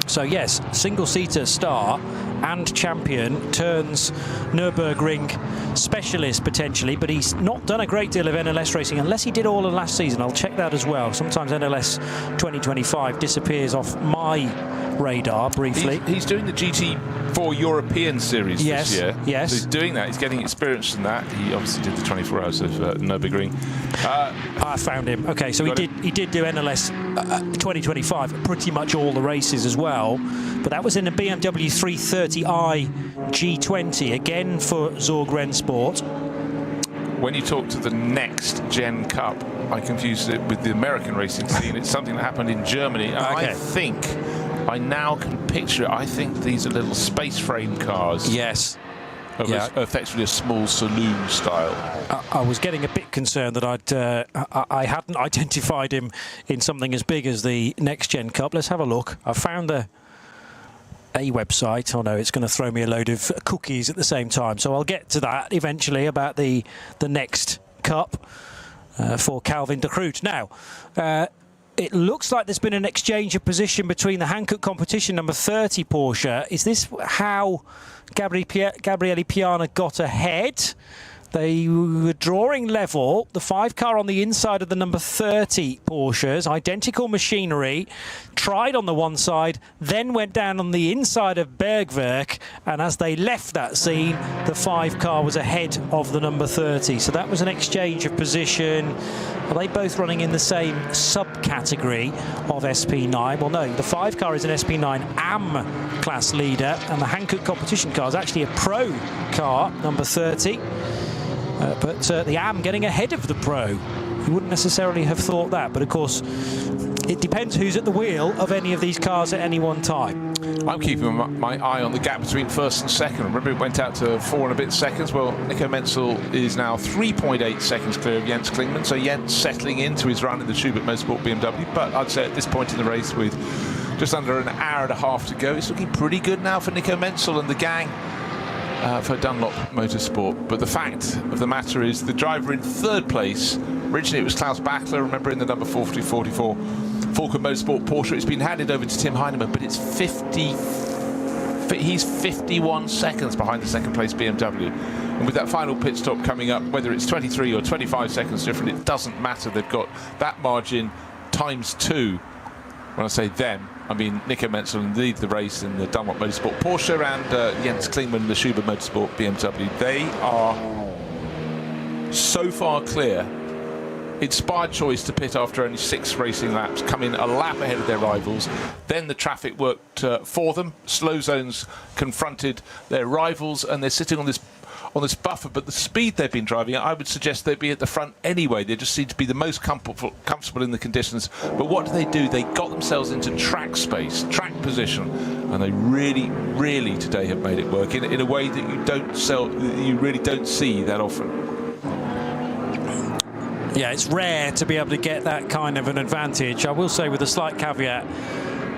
So yes, single-seater star and champion, turns Nürburgring specialist potentially, but he's not done a great deal of NLS racing, unless he did all of last season. I'll check that as well. Sometimes NLS 2025 disappears off my radar briefly. He's doing the GT4 European Series this year. Yes. So he's doing that. He's getting experience in that. He obviously did the 24 hours of Nürburgring. I found him. Okay, so he did do NLS 2025, pretty much all the races as well. But that was in a BMW 330i G20, again for Zorg Rennsport. When you talk to the Next Gen Cup, I confused it with the American racing scene. It's something that happened in Germany. And okay. I think I now can picture it. I think these are little space frame cars. Yes. Effectively a small saloon style. I was getting a bit concerned that I hadn't identified him in something as big as the Next Gen Cup. Let's have a look. I found a website. Oh no, it's going to throw me a load of cookies at the same time. So I'll get to that eventually about the Next Cup for Calvin de Groot. Now, it looks like there's been an exchange of position between the Hankook competition number 30 Porsche. Is this how Gabriele Piana got ahead? They were drawing level. The 5 car on the inside of the number 30 Porsches, identical machinery, tried on the one side, then went down on the inside of Bergwerk, and as they left that scene, the 5 car was ahead of the number 30. So that was an exchange of position. Are they both running in the same subcategory of SP9? Well, no, the 5 car is an SP9 AM class leader, and the Hankook competition car is actually a Pro car, number 30. But the AM getting ahead of the Pro. You wouldn't necessarily have thought that, but of course it depends who's at the wheel of any of these cars at any one time. I'm keeping my eye on the gap between first and second. Remember, it went out to 4 and a bit seconds. Well, Nico Menzel is now 3.8 seconds clear of Jens Klingmann. So Jens settling into his run in the Schubert Motorsport BMW. But I'd say at this point in the race, with just under an hour and a half to go, it's looking pretty good now for Nico Menzel and the gang for Dunlop Motorsport. But the fact of the matter is, the driver in third place, originally it was Klaus Bachler, remember, in the number 44 Falcon Motorsport Porsche. It's been handed over to Tim Heinemann, but he's 51 seconds behind the second place BMW. And with that final pit stop coming up, whether it's 23 or 25 seconds different, it doesn't matter. They've got that margin times 2. When I say them, I mean Nico Menzel lead the race in the Dunlop Motorsport Porsche, and Jens Klingmann, the Schubert Motorsport BMW. They are so far clear. Inspired choice to pit after only 6 racing laps, come in a lap ahead of their rivals. Then the traffic worked for them. Slow zones confronted their rivals, and they're sitting on this buffer. But the speed they've been driving at, I would suggest they'd be at the front anyway. They just seem to be the most comfortable in the conditions. But what do? They got themselves into track space, track position, and they really today have made it work in a way that you really don't see that often. Yeah, it's rare to be able to get that kind of an advantage. I will say, with a slight caveat,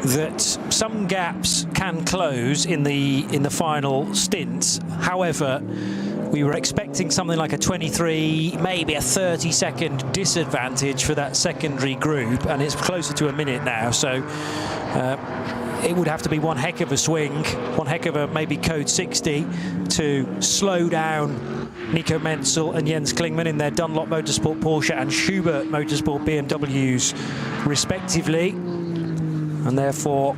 that some gaps can close in the final stints. However, we were expecting something like a 23, maybe a 30-second disadvantage for that secondary group, and it's closer to a minute now. So it would have to be one heck of a swing, one heck of a maybe code 60 to slow down Nico Menzel and Jens Klingmann in their Dunlop Motorsport Porsche and Schubert Motorsport BMWs respectively. And therefore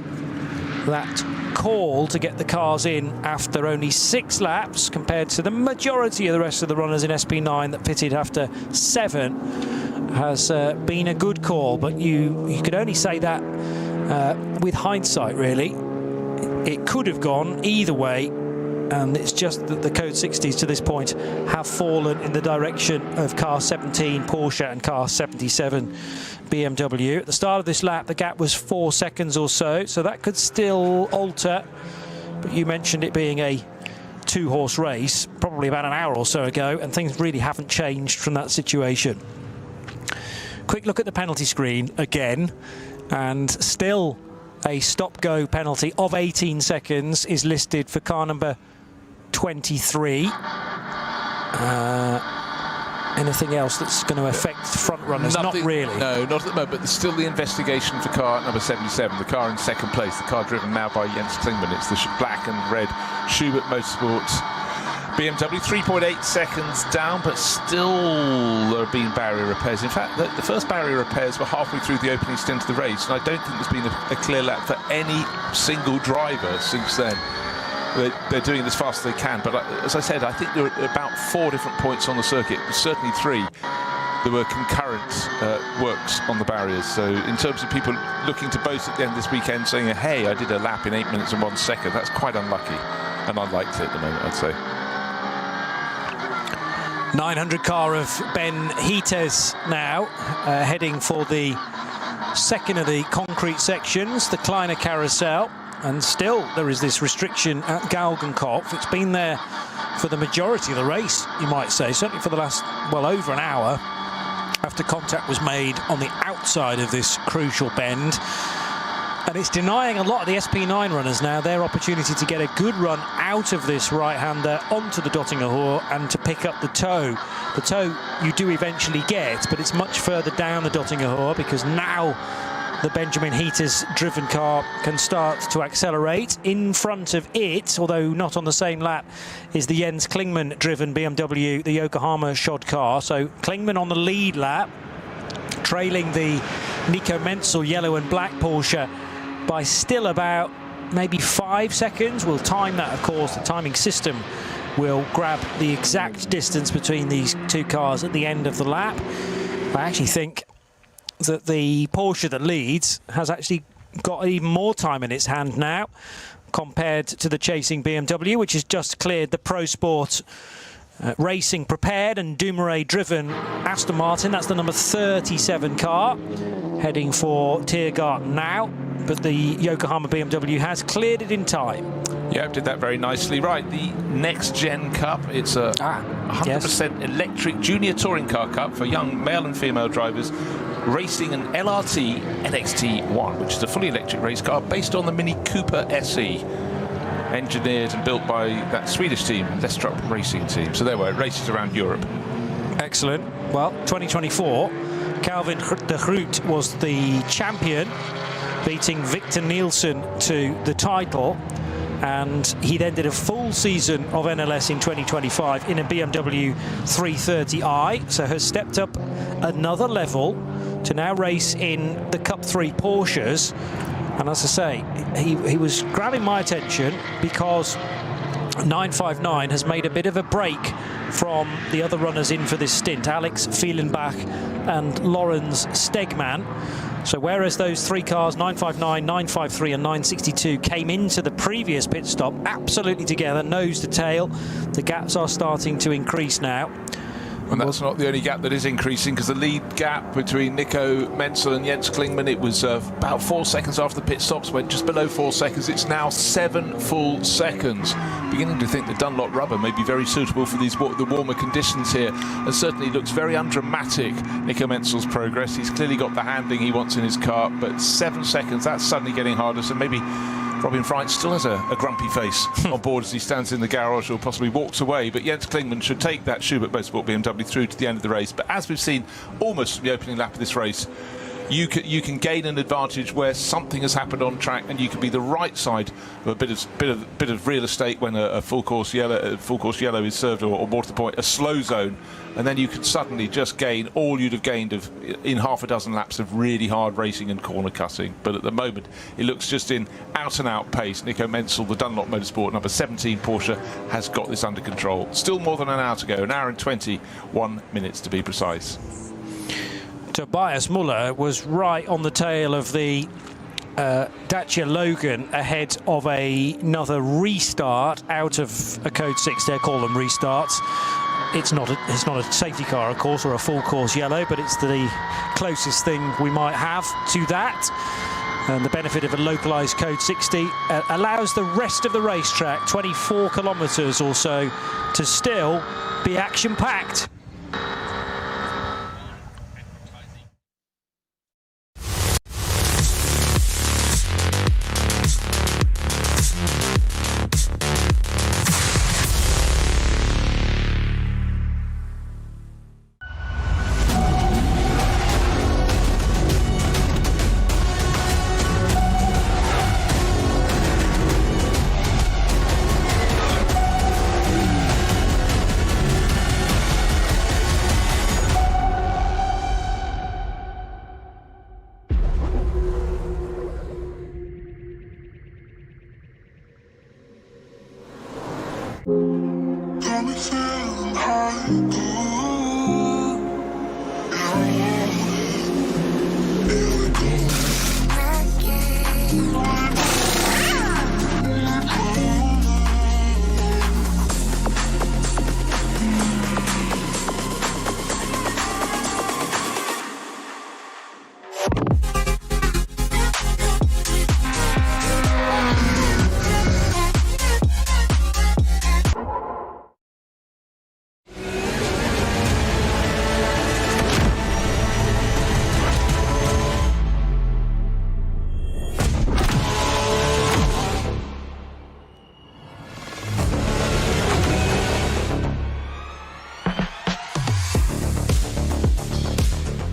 that call to get the cars in after only 6 laps, compared to the majority of the rest of the runners in SP9 that pitted after 7, has been a good call. But you could only say that with hindsight, really. It could have gone either way, and it's just that the code 60s to this point have fallen in the direction of car 17 Porsche and car 77 BMW. At the start of this lap, the gap was 4 seconds or so that could still alter. But you mentioned it being a 2-horse race, probably about an hour or so ago, and things really haven't changed from that situation. Quick look at the penalty screen again, and still a stop-go penalty of 18 seconds is listed for car number 23. Anything else that's going to affect front runners? Nothing, not really. No, not at the moment, but there's still the investigation for car number 77, the car in second place, the car driven now by Jens Klingmann. It's the black and red Schubert Motorsport BMW, 3.8 seconds down, but still there have been barrier repairs. In fact, the first barrier repairs were halfway through the opening stint of the race, and I don't think there's been a clear lap for any single driver since then. They're doing it as fast as they can, but as I said, I think there are about 4 different points on the circuit, certainly 3. There were concurrent works on the barriers. So in terms of people looking to boast at the end of this weekend, saying, hey, I did a lap in 8 minutes and 1 second, that's quite unlucky and unlikely at the moment, I'd say. 900 car of Ben Hites now, heading for the second of the concrete sections, the Kleiner Carousel. And still there is this restriction at Galgenkopf. It's been there for the majority of the race, you might say, certainly for the last, well, over an hour, after contact was made on the outside of this crucial bend. And it's denying a lot of the SP9 runners now their opportunity to get a good run out of this right-hander onto the Dottinger Hohe and to pick up the toe. The toe you do eventually get, but it's much further down the Dottinger Hohe, because now the Benjamin Hites driven car can start to accelerate. In front of it, although not on the same lap, is the Jens Klingmann driven BMW, the Yokohama shod car. So Klingmann on the lead lap, trailing the Nico Menzel yellow and black Porsche by still about maybe 5 seconds. We'll time that, of course. The timing system will grab the exact distance between these 2 cars at the end of the lap. I actually think that the Porsche that leads has actually got even more time in its hand now compared to the chasing BMW, which has just cleared the Pro Sport Racing prepared and Dumoulin driven Aston Martin. That's the number 37 car heading for Tiergarten now, but the Yokohama BMW has cleared it in time. Yeah, did that very nicely. Right, the Next Gen Cup. It's a 100% electric junior touring car cup for young male and female drivers racing an LRT NXT1, which is a fully electric race car based on the Mini Cooper SE. Engineered and built by that Swedish team, Lestrup Racing Team. So there were races around Europe. Excellent. Well, 2024, Calvin de Groot was the champion, beating Victor Nielsen to the title. And he then did a full season of NLS in 2025 in a BMW 330i. So has stepped up another level to now race in the Cup 3 Porsches. And as I say, he was grabbing my attention because 959 has made a bit of a break from the other runners in for this stint, Alex Fielenbach and Lorenz Stegman. So whereas those three cars, 959, 953 and 962, came into the previous pit stop absolutely together, nose to tail, the gaps are starting to increase now. And that's not the only gap that is increasing, because the lead gap between Nico Menzel and Jens Klingmann, it was about 4 seconds after the pit stops, went just below 4 seconds. It's now 7 full seconds. Beginning to think the Dunlop rubber may be very suitable for the warmer conditions here, and certainly looks very undramatic, Nico Menzel's progress. He's clearly got the handling he wants in his car, but 7 seconds, that's suddenly getting harder. So maybe Robin Freitz still has a grumpy face on board as he stands in the garage or possibly walks away, but Jens Klingmann should take that Schubert Motorsport BMW through to the end of the race. But as we've seen almost from the opening lap of this race, you can gain an advantage where something has happened on track, and you can be the right side of a bit of real estate when a full course yellow is served, or more to the point, a slow zone, and then you could suddenly just gain all you'd have gained in half a dozen laps of really hard racing and corner cutting. But at the moment, it looks just in out and out pace. Nico Menzel, the Dunlop Motorsport number 17 Porsche, has got this under control. Still more than an hour to go, an hour and 21 minutes to be precise. Tobias Muller was right on the tail of the Dacia Logan ahead of another restart out of a Code 6. They call them restarts. It's not a safety car, of course, or a full course yellow, but it's the closest thing we might have to that. And the benefit of a localized Code 60 allows the rest of the racetrack, 24 kilometers or so, to still be action-packed.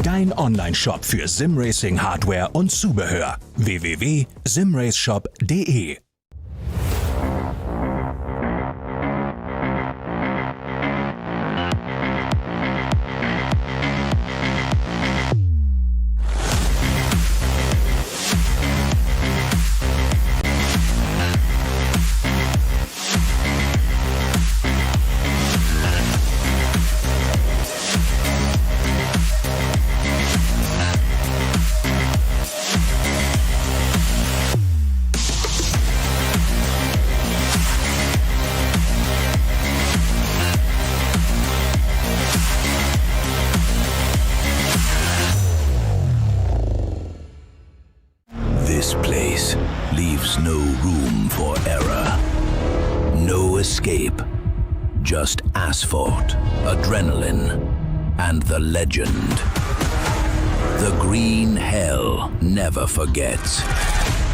Dein Online-Shop für Simracing-Hardware und Zubehör. www.simraceshop.de. room for error. No escape. Just asphalt, adrenaline, and the legend. The green hell never forgets.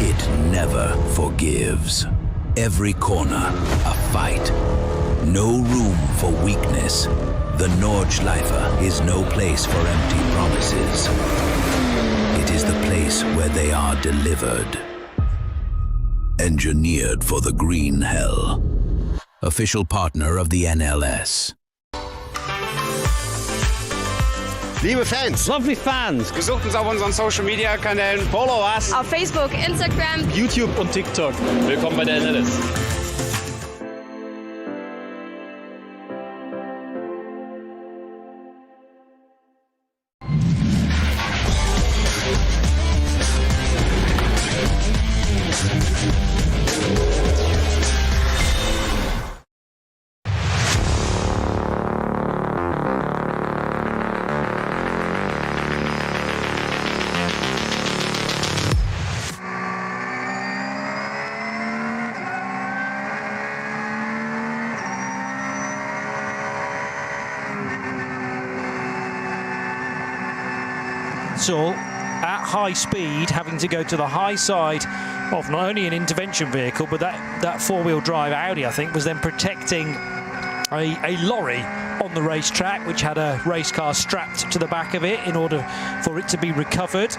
It never forgives. Every corner, a fight. No room for weakness. The Nordschleife is no place for empty promises. It is the place where they are delivered. Engineered for the green hell. Official partner of the NLS. Liebe Fans, Lovely fans. Besucht uns auf unseren Social Media Kanälen. Follow us. Auf Facebook, Instagram, YouTube und TikTok. Willkommen bei der NLS. At high speed, having to go to the high side of not only an intervention vehicle, but that four-wheel drive Audi, I think, was then protecting a lorry on the racetrack, which had a race car strapped to the back of it in order for it to be recovered.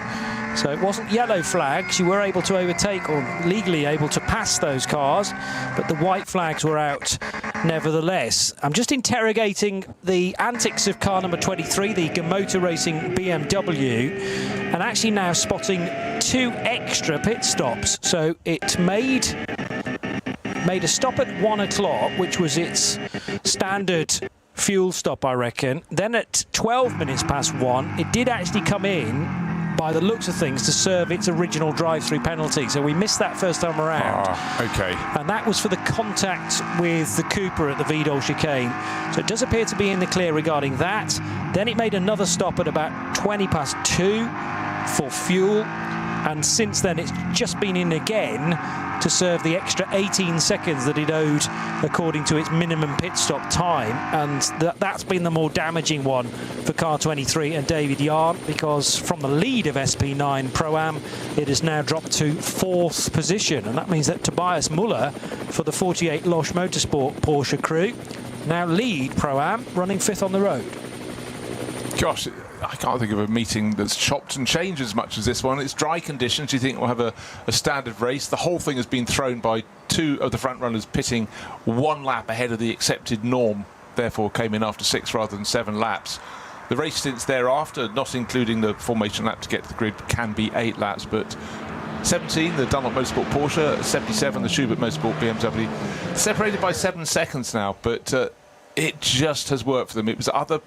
So it wasn't yellow flags. You were able to overtake or legally able to pass those cars, but the white flags were out nevertheless. I'm just interrogating the antics of car number 23, the Motor Racing BMW, and actually now spotting 2 extra pit stops. So it made a stop at 1 o'clock, which was its standard fuel stop, I reckon. Then at 12 minutes past 1, it did actually come in, by the looks of things, to serve its original drive-through penalty. So we missed that first time around. Okay. And that was for the contact with the Cooper at the Vidal chicane. So it does appear to be in the clear regarding that. Then it made another stop at about 20 past 2 for fuel. And since then, it's just been in again to serve the extra 18 seconds that it owed according to its minimum pit stop time. And that's been the more damaging one for car 23 and David Yarn, because from the lead of SP9 Pro-Am, it has now dropped to 4th position. And that means that Tobias Muller for the 48 Losch Motorsport Porsche crew now lead Pro-Am, running 5th on the road. Gosh, I can't think of a meeting that's chopped and changed as much as this one. It's dry conditions. You think we'll have a standard race. The whole thing has been thrown by 2 of the front runners pitting 1 lap ahead of the accepted norm, therefore came in after 6 rather than 7 laps. The race stints thereafter, not including the formation lap to get to the grid, can be 8 laps, but 17, the Dunlop Motorsport Porsche, 77, the Schubert Motorsport BMW, separated by 7 seconds now, but it just has worked for them. It was other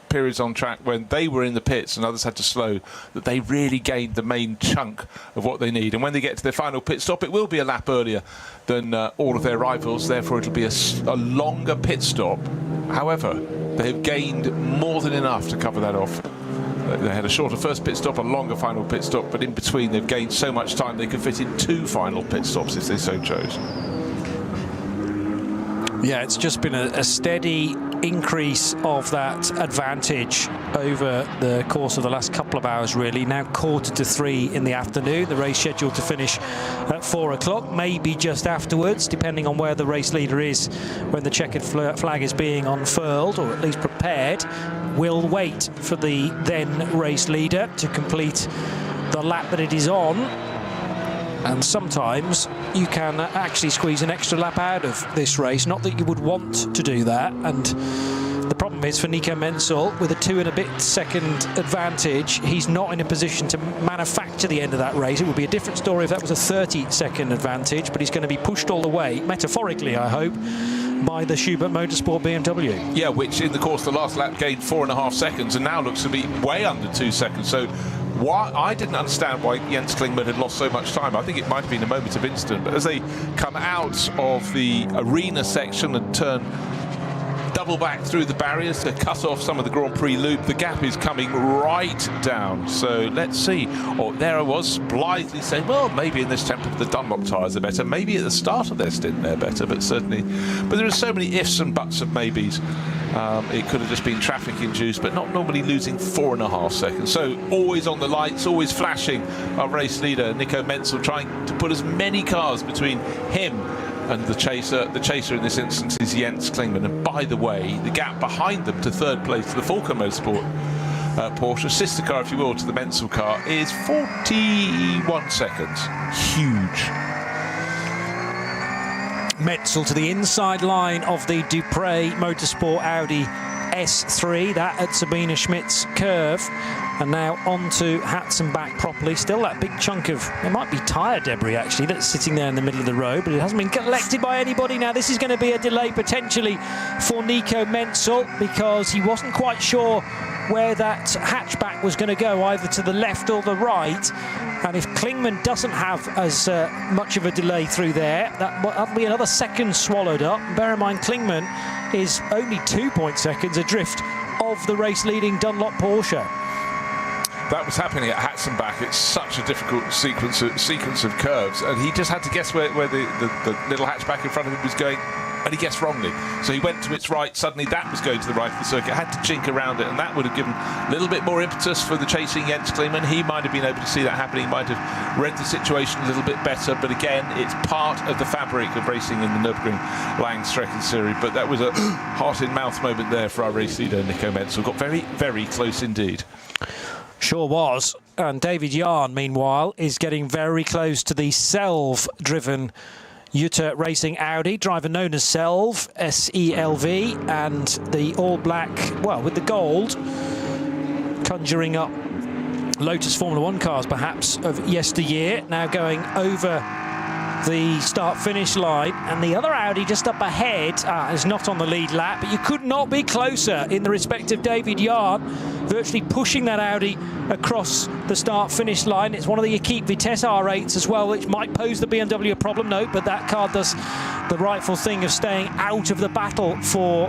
periods on track when they were in the pits and others had to slow that they really gained the main chunk of what they need. And when they get to their final pit stop, it will be a lap earlier than all of their rivals, therefore it'll be a longer pit stop. However, they've gained more than enough to cover that off. They had a shorter first pit stop, a longer final pit stop, but in between they've gained so much time they could fit in 2 final pit stops if they so chose. Yeah, it's just been a steady increase of that advantage over the course of the last couple of hours, really. Now 2:45 in the afternoon, the race scheduled to finish at 4 o'clock, maybe just afterwards, depending on where the race leader is when the checkered flag is being unfurled, or at least prepared. We'll wait for the then race leader to complete the lap that it is on. And sometimes you can actually squeeze an extra lap out of this race. Not that you would want to do that. And the problem is for Nico Menzel, with a 2 and a bit second advantage, he's not in a position to manufacture the end of that race. It would be a different story if that was a 30-second advantage, but he's going to be pushed all the way, metaphorically, I hope, by the Schubert Motorsport BMW. Yeah, which in the course of the last lap gained 4.5 seconds and now looks to be way under 2 seconds. So I didn't understand why Jens Klingman had lost so much time. I think it might have been a moment of incident, but as they come out of the arena section and turn double back through the barriers to cut off some of the Grand Prix loop. The gap is coming right down. So let's see. Oh, there I was, blithely saying, well, maybe in this tempo the Dunlop tyres are better. Maybe at the start of their stint they're better, but certainly. But there are so many ifs and buts of maybes. It could have just been traffic induced, but not normally losing 4.5 seconds. So always on the lights, always flashing. Our race leader, Nico Menzel, trying to put as many cars between him and the chaser. The chaser in this instance is Jens Klingmann. And by the way, the gap behind them to third place, to the Falco Motorsport Porsche, sister car, if you will, to the Menzel car, is 41 seconds. Huge. Menzel to the inside line of the Dupre Motorsport Audi S3, that at Sabine Schmidt's curve, and now onto Hatzenbach properly. Still that big chunk of, it might be tyre debris actually, that's sitting there in the middle of the road, but it hasn't been collected by anybody. Now this is going to be a delay potentially for Nico Menzel, because he wasn't quite sure where that hatchback was going to go, either to the left or the right. And if Klingmann doesn't have as much of a delay through there, that'll be another second swallowed up. Bear in mind, Klingmann is only 2 seconds adrift of the race-leading Dunlop Porsche. That was happening at Hatzenbach. It's such a difficult sequence of curves, and he just had to guess where the little hatchback in front of him was going, and he guessed wrongly. So he went to its right. Suddenly that was going to the right of the circuit. Had to chink around it, and that would have given a little bit more impetus for the chasing Jens Klingmann. He might have been able to see that happening. He might have read the situation a little bit better. But again, it's part of the fabric of racing in the Nürburgring Langstrecke Series. But that was a heart-in-mouth moment there for our race leader, Nico Menzel. Got very, very close indeed. Sure was. And David Yarn, meanwhile, is getting very close to the Selv-driven Jutta Racing Audi, driver known as Selv, S-E-L-V, and the all-black, well, with the gold, conjuring up Lotus Formula 1 cars, perhaps, of yesteryear, now going over the start-finish line. And the other Audi just up ahead is not on the lead lap, but you could not be closer in the respect of David Yarn, virtually pushing that Audi across the start-finish line. It's one of the Equipe Vitesse R8s as well, which might pose the BMW a problem, no, but that car does the rightful thing of staying out of the battle for,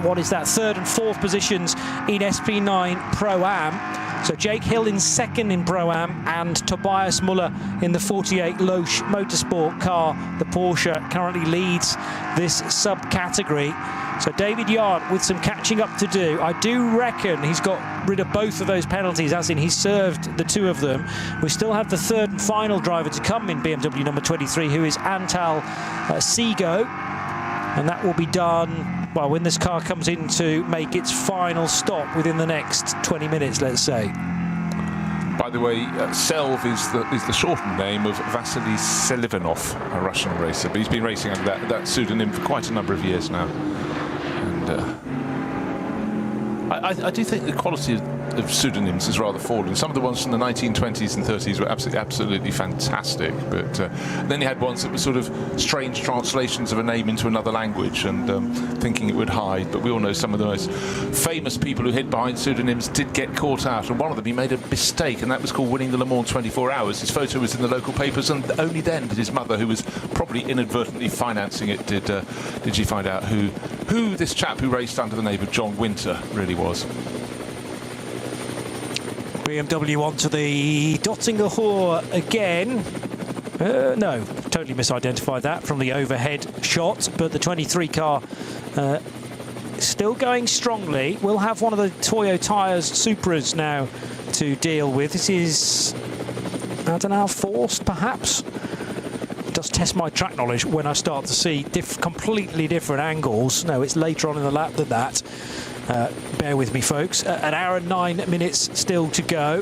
what is that, third and fourth positions in SP9 Pro-Am. So Jake Hill in second in Pro-Am, and Tobias Muller in the 48 Loesch Motorsport car. The Porsche currently leads this subcategory. So David Yarn with some catching up to do. I do reckon he's got rid of both of those penalties, as in he's served the two of them. We still have the third and final driver to come in BMW number 23, who is Antal Seago. And that will be done, well, when this car comes in to make its final stop within the next 20 minutes, let's say. By the way, Selv is the shortened name of Vasily Selivanov, a Russian racer. But he's been racing under that pseudonym for quite a number of years now. And I do think the quality of pseudonyms has rather fallen. Some of the ones from the 1920s and 30s were absolutely fantastic, but then you had ones that were sort of strange translations of a name into another language, and thinking it would hide. But we all know some of the most famous people who hid behind pseudonyms did get caught out, and one of them, he made a mistake, and that was called winning the Le Mans 24 Hours. His photo was in the local papers, and only then did his mother, who was probably inadvertently financing it, did she find out who this chap who raced under the name of John Winter really was. BMW onto the Dottinger Hoor again. No, totally misidentified that from the overhead shot, but the 23 car still going strongly. We'll have one of the Toyo Tyres Supras now to deal with. This is, I don't know, forced perhaps. It does test my track knowledge when I start to see completely different angles. No, it's later on in the lap than that. Bear with me, folks. An hour and 9 minutes still to go.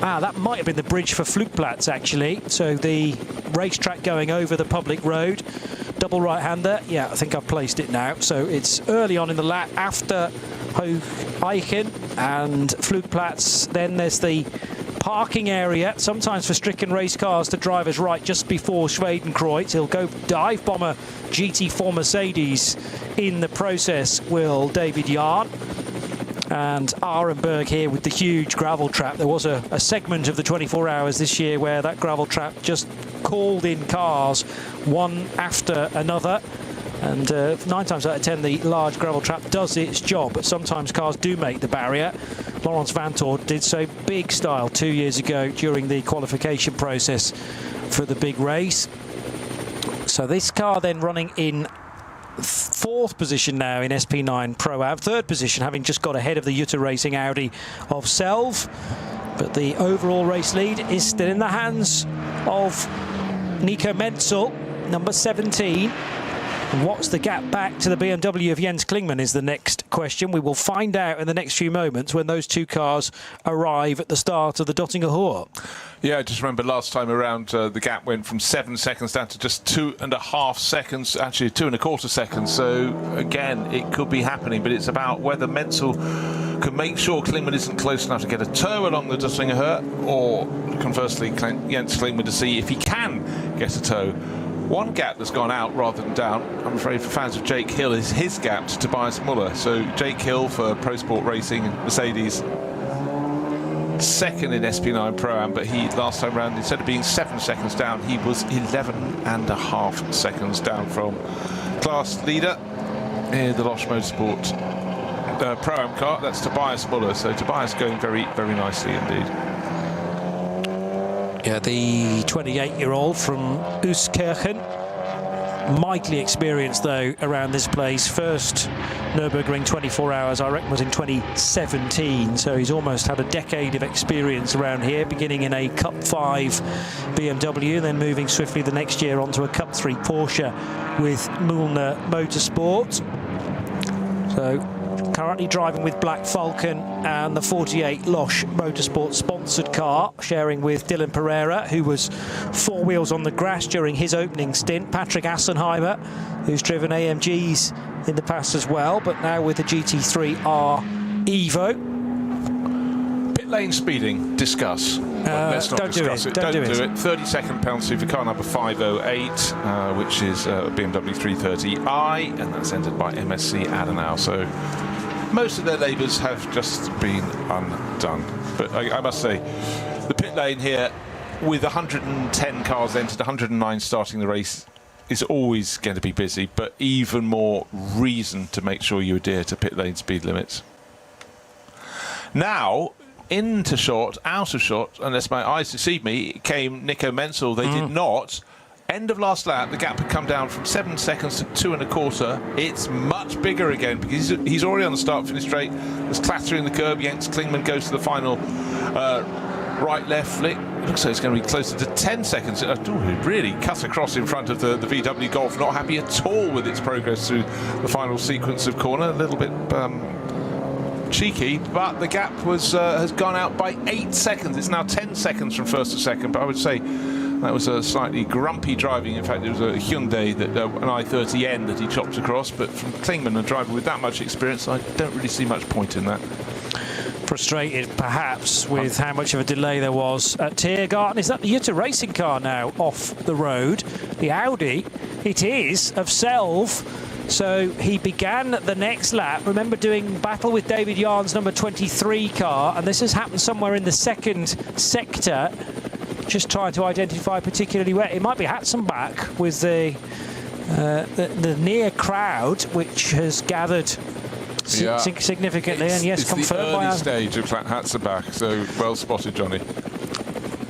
That might have been the bridge for Flugplatz, actually. So the racetrack going over the public road. Double right-hander. Yeah, I think I've placed it now. So it's early on in the lap after Hoch-Eichen and Flugplatz. Then there's the parking area, sometimes for stricken race cars, to drivers right just before Schwedenkreuz. He'll go dive bomber GT4 Mercedes in the process, will David Yarn. And Arenberg here with the huge gravel trap. There was a segment of the 24 hours this year where that gravel trap just called in cars one after another. And 9 times out of 10, the large gravel trap does its job, but sometimes cars do make the barrier. Laurens Vanthoor did so big style 2 years ago during the qualification process for the big race. So this car then running in 4th position now in SP9 Pro-Am, 3rd position, having just got ahead of the Jutta Racing Audi of Selv. But the overall race lead is still in the hands of Nico Menzel, number 17. What's the gap back to the BMW of Jens Klingmann is the next question. We will find out in the next few moments when those two cars arrive at the start of the Döttinger Hohe. Yeah, just remember last time around the gap went from 7 seconds down to just 2.5 seconds, actually 2.25 seconds. So again, it could be happening, but it's about whether Menzel can make sure Klingmann isn't close enough to get a tow along the Döttinger Hohe, or conversely Jens Klingmann to see if he can get a tow. One gap that's gone out rather than down, I'm afraid, for fans of Jake Hill, is his gap to Tobias Muller. So Jake Hill for Pro Sport Racing, Mercedes, 2nd in SP9 Pro-Am, but he last time round, instead of being 7 seconds down, he was 11.5 seconds down from class leader in the Losch Motorsport Pro-Am car. That's Tobias Muller. So Tobias going very, very nicely indeed. Yeah, the 28-year-old from Euskirchen, mightily experienced though around this place. First Nürburgring 24 hours, I reckon, was in 2017, so he's almost had a decade of experience around here, beginning in a Cup 5 BMW, then moving swiftly the next year onto a Cup 3 Porsche with Mühlner Motorsport. So currently driving with Black Falcon and the 48 Losch Motorsport sponsored car, sharing with Dylan Pereira, who was 4 wheels on the grass during his opening stint. Patrick Assenheimer, who's driven AMGs in the past as well, but now with the GT3R Evo. Pit lane speeding, discuss. Let's not discuss it. Don't do it. 30-second penalty for car number 508, which is BMW 330i, and that's entered by MSC Adenau. So most of their labours have just been undone. But I must say, the pit lane here, with 110 cars entered, 109 starting the race, is always going to be busy, but even more reason to make sure you adhere to pit lane speed limits. Now, into shot, out of shot, unless my eyes deceive me, came Nico Menzel. They did not. End of last lap, the gap had come down from 7 seconds to 2.25. It's much bigger again because he's already on the start-finish straight. There's clattering the curb. Jens Klingmann goes to the final right-left flick. It looks like it's going to be closer to 10 seconds. It really cut across in front of the VW Golf. Not happy at all with its progress through the final sequence of corner. A little bit cheeky, but the gap has gone out by 8 seconds. It's now 10 seconds from first to second, but I would say that was a slightly grumpy driving. In fact, it was a Hyundai, that an i30N that he chopped across, but from Klingmann, a driver with that much experience, I don't really see much point in that. Frustrated perhaps with how much of a delay there was at Tiergarten. Is that the Jutta Racing car now off the road? The Audi, it is, of Selv. So he began the next lap, remember, doing battle with David Yarn's number 23 car, and this has happened somewhere in the second sector, just trying to identify particularly where. It might be Hatzenbach with the near crowd, which has gathered significantly, and yes, confirmed by the early stage of Hatzenbach, so well spotted, Johnny.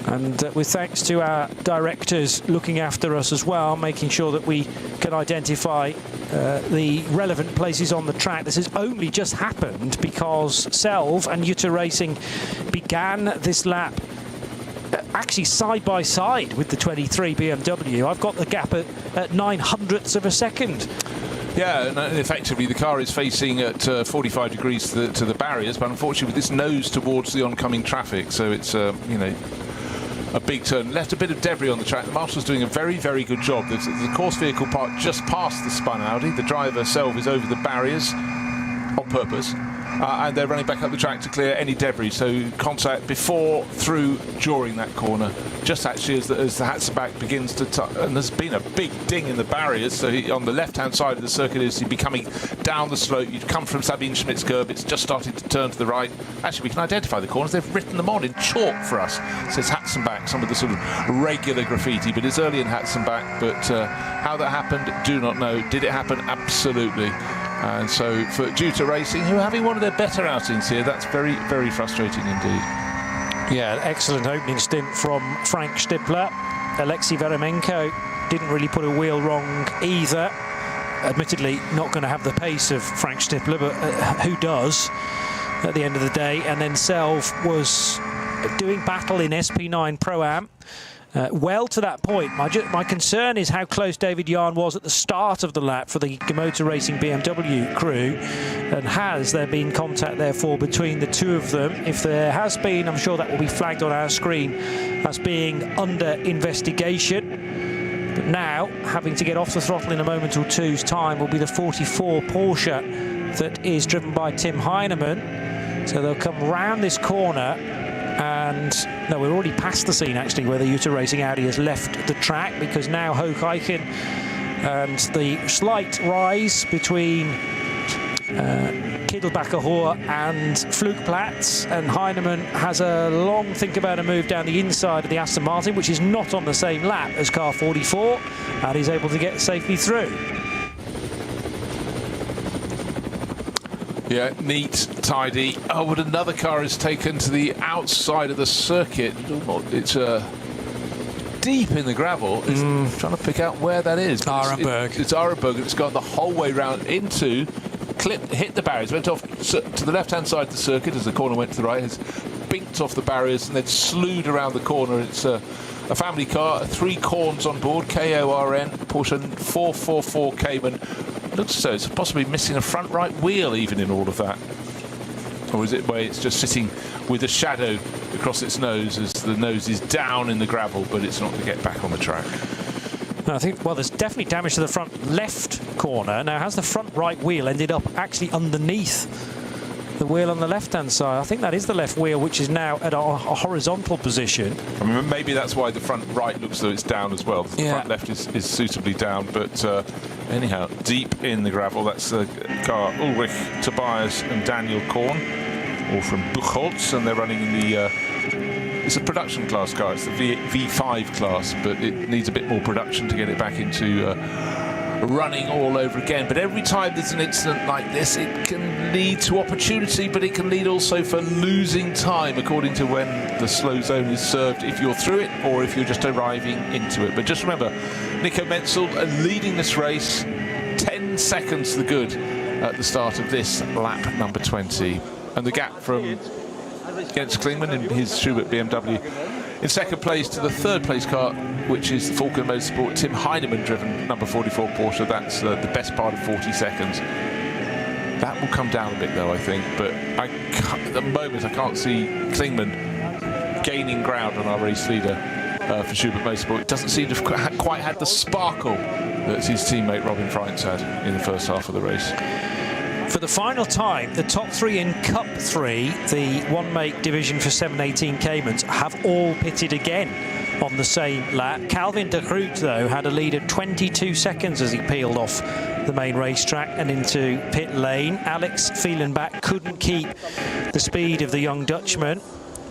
And with thanks to our directors looking after us as well, making sure that we can identify the relevant places on the track. This has only just happened because Selv and Jutta Racing began this lap actually side by side with the 23 BMW. I've got the gap at 900ths of a second. Yeah, and effectively the car is facing at 45 degrees to the barriers, but unfortunately with this nose towards the oncoming traffic, so it's you know, a big turn. Left a bit of debris on the track. The marshal's doing a very, very good job. There's the course vehicle parked just past the spun Audi. The driver, Selv, is over the barriers on purpose. and they're running back up the track to clear any debris. So contact before, through, during that corner. Just actually as the Hatzenbach begins to and there's been a big ding in the barriers. So on the left-hand side of the circuit, as he'd be coming down the slope, you'd come from Sabine Schmidt's curve. It's just starting to turn to the right. Actually, we can identify the corners. They've written them on in chalk for us. It says Hatzenbach, some of the sort of regular graffiti, but it's early in Hatzenbach. But how that happened, do not know. Did it happen? Absolutely. And so for Juta Racing, who are having one of their better outings here, that's very, very frustrating indeed. Yeah, excellent opening stint from Frank Stippler. Alexei Veremenko didn't really put a wheel wrong either. Admittedly, not going to have the pace of Frank Stippler, but who does at the end of the day? And then Selv was doing battle in SP9 Pro-Am. Well to that point. My concern is how close David Yarn was at the start of the lap for the Motor Racing BMW crew, and has there been contact therefore between the two of them? If there has been, I'm sure that will be flagged on our screen as being under investigation. But now, having to get off the throttle in a moment or two's time will be the 44 Porsche that is driven by Tim Heinemann. So they'll come round this corner. And no, we're already past the scene actually where the Juta Racing Audi has left the track, because now Hocheichen and the slight rise between Kittelbacher Hohr and Flugplatz, and Heinemann has a long think about a move down the inside of the Aston Martin, which is not on the same lap as car 44, and he's able to get safely through. Yeah, neat, tidy. Oh, but another car is taken to the outside of the circuit. It's deep in the gravel. It's trying to pick out where that is. Arenberg. It's Arenberg, and it's gone the whole way round into, hit the barriers, went off to the left-hand side of the circuit as the corner went to the right, has binked off the barriers and then slewed around the corner. It's a family car, 3 corns on board, KORN, Porsche 444 Cayman. Looks as though it's possibly missing a front right wheel even in all of that. Or is it where it's just sitting with a shadow across its nose as the nose is down in the gravel, but it's not to get back on the track? No, I think, well, there's definitely damage to the front left corner. Now, has the front right wheel ended up actually underneath the wheel on the left-hand side? I think that is the left wheel, which is now at a horizontal position. I mean, maybe that's why the front right looks as though it's down as well. The front left is suitably down, but anyhow, deep in the gravel. That's the car Ulrich Tobias and Daniel Korn, all from Buchholz, and they're running in the it's a production class car. It's the V5 class, but it needs a bit more production to get it back into running all over again. But every time there's an incident like this, it can lead to opportunity, but it can lead also for losing time according to when the slow zone is served, if you're through it or if you're just arriving into it. But just remember, Nico Menzel leading this race 10 seconds to the good at the start of this lap number 20, and the gap from Jens Klingmann in his Schubert BMW in second place to the third place car, which is the Falcon Motorsport Tim Heinemann driven number 44 Porsche. That's the best part of 40 seconds. That will come down a bit though, I think, but at the moment I can't see Klingmann gaining ground on our race leader for Schubert Motorsport. It doesn't seem to have quite had the sparkle that his teammate Robin Freitz had in the first half of the race. For the final time, the top 3 in Cup 3, the one-make division for 718 Caymans, have all pitted again on the same lap. Calvin de Groot, though, had a lead of 22 seconds as he peeled off the main racetrack and into pit lane. Alex Fielenbach couldn't keep the speed of the young Dutchman,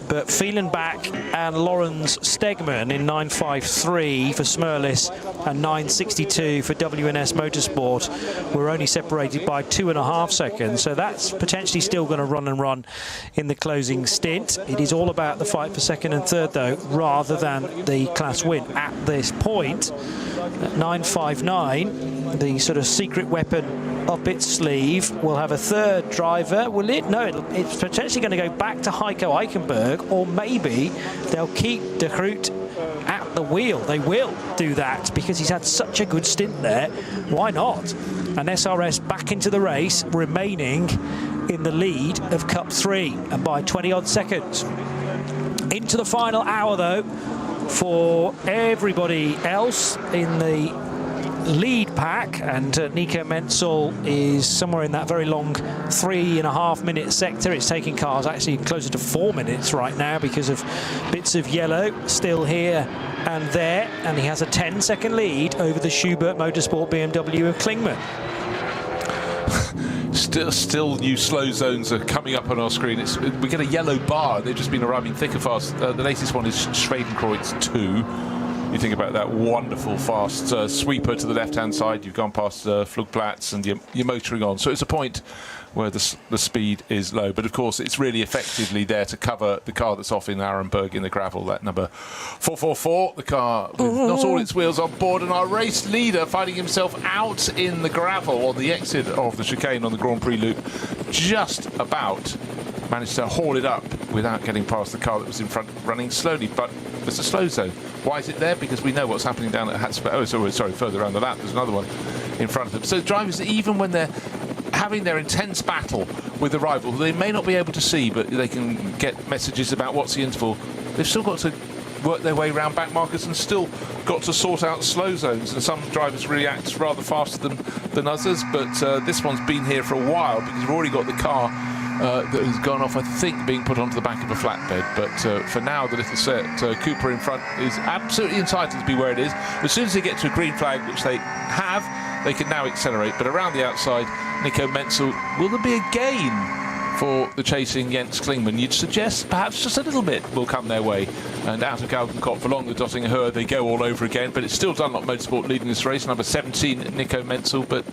but Fielenbach and Lorenz Stegman in 9.53 for Smerlis and 9.62 for WNS Motorsport were only separated by 2.5 seconds. So that's potentially still going to run in the closing stint. It is all about the fight for second and third, though, rather than the class win at this point. At 9.59, the sort of secret weapon up its sleeve will have a third driver. Will it? No, it's potentially going to go back to Heiko Eichenberg, or maybe they'll keep De Groot at the wheel. They will do that because he's had such a good stint there. Why not? And SRS back into the race, remaining in the lead of Cup 3 and by 20-odd seconds. Into the final hour, though, for everybody else in the lead pack, and Nico Menzel is somewhere in that very long 3.5 minute sector. It's taking cars actually closer to 4 minutes right now because of bits of yellow still here and there, and he has a 10-second lead over the Schubert Motorsport BMW of Klingmann. Still new slow zones are coming up on our screen. We get a yellow bar. They've just been arriving thick and fast. The latest one is Schwedenkreuz 2. You think about that wonderful fast sweeper to the left-hand side. You've gone past Flugplatz and you're motoring on. So it's a point where the speed is low. But of course, it's really effectively there to cover the car that's off in Arenberg in the gravel, that number 444, the car with not all its wheels on board, and our race leader finding himself out in the gravel on the exit of the chicane on the Grand Prix loop, just about managed to haul it up without getting past the car that was in front, running slowly. But there's a slow zone. Why is it there? Because we know what's happening down at Hatzberg. Oh, sorry, further around the lap, there's another one in front of them. So drivers, even when they're having their intense battle with the rival, they may not be able to see, but they can get messages about what's the interval. They've still got to work their way around back markers and still got to sort out slow zones, and some drivers react rather faster than others, but this one's been here for a while because we've already got the car that has gone off, I think, being put onto the back of a flatbed. But for now, the little set Cooper in front is absolutely entitled to be where it is. As soon as they get to a green flag, which they have, they can now accelerate. But around the outside, Nico Menzel, will there be a gain for the chasing Jens Klingmann? You'd suggest perhaps just a little bit will come their way. And out of Galgenkopf along the Dottinger Höhe, they go all over again. But it's still Dunlop Motorsport leading this race, number 17, Nico Menzel. But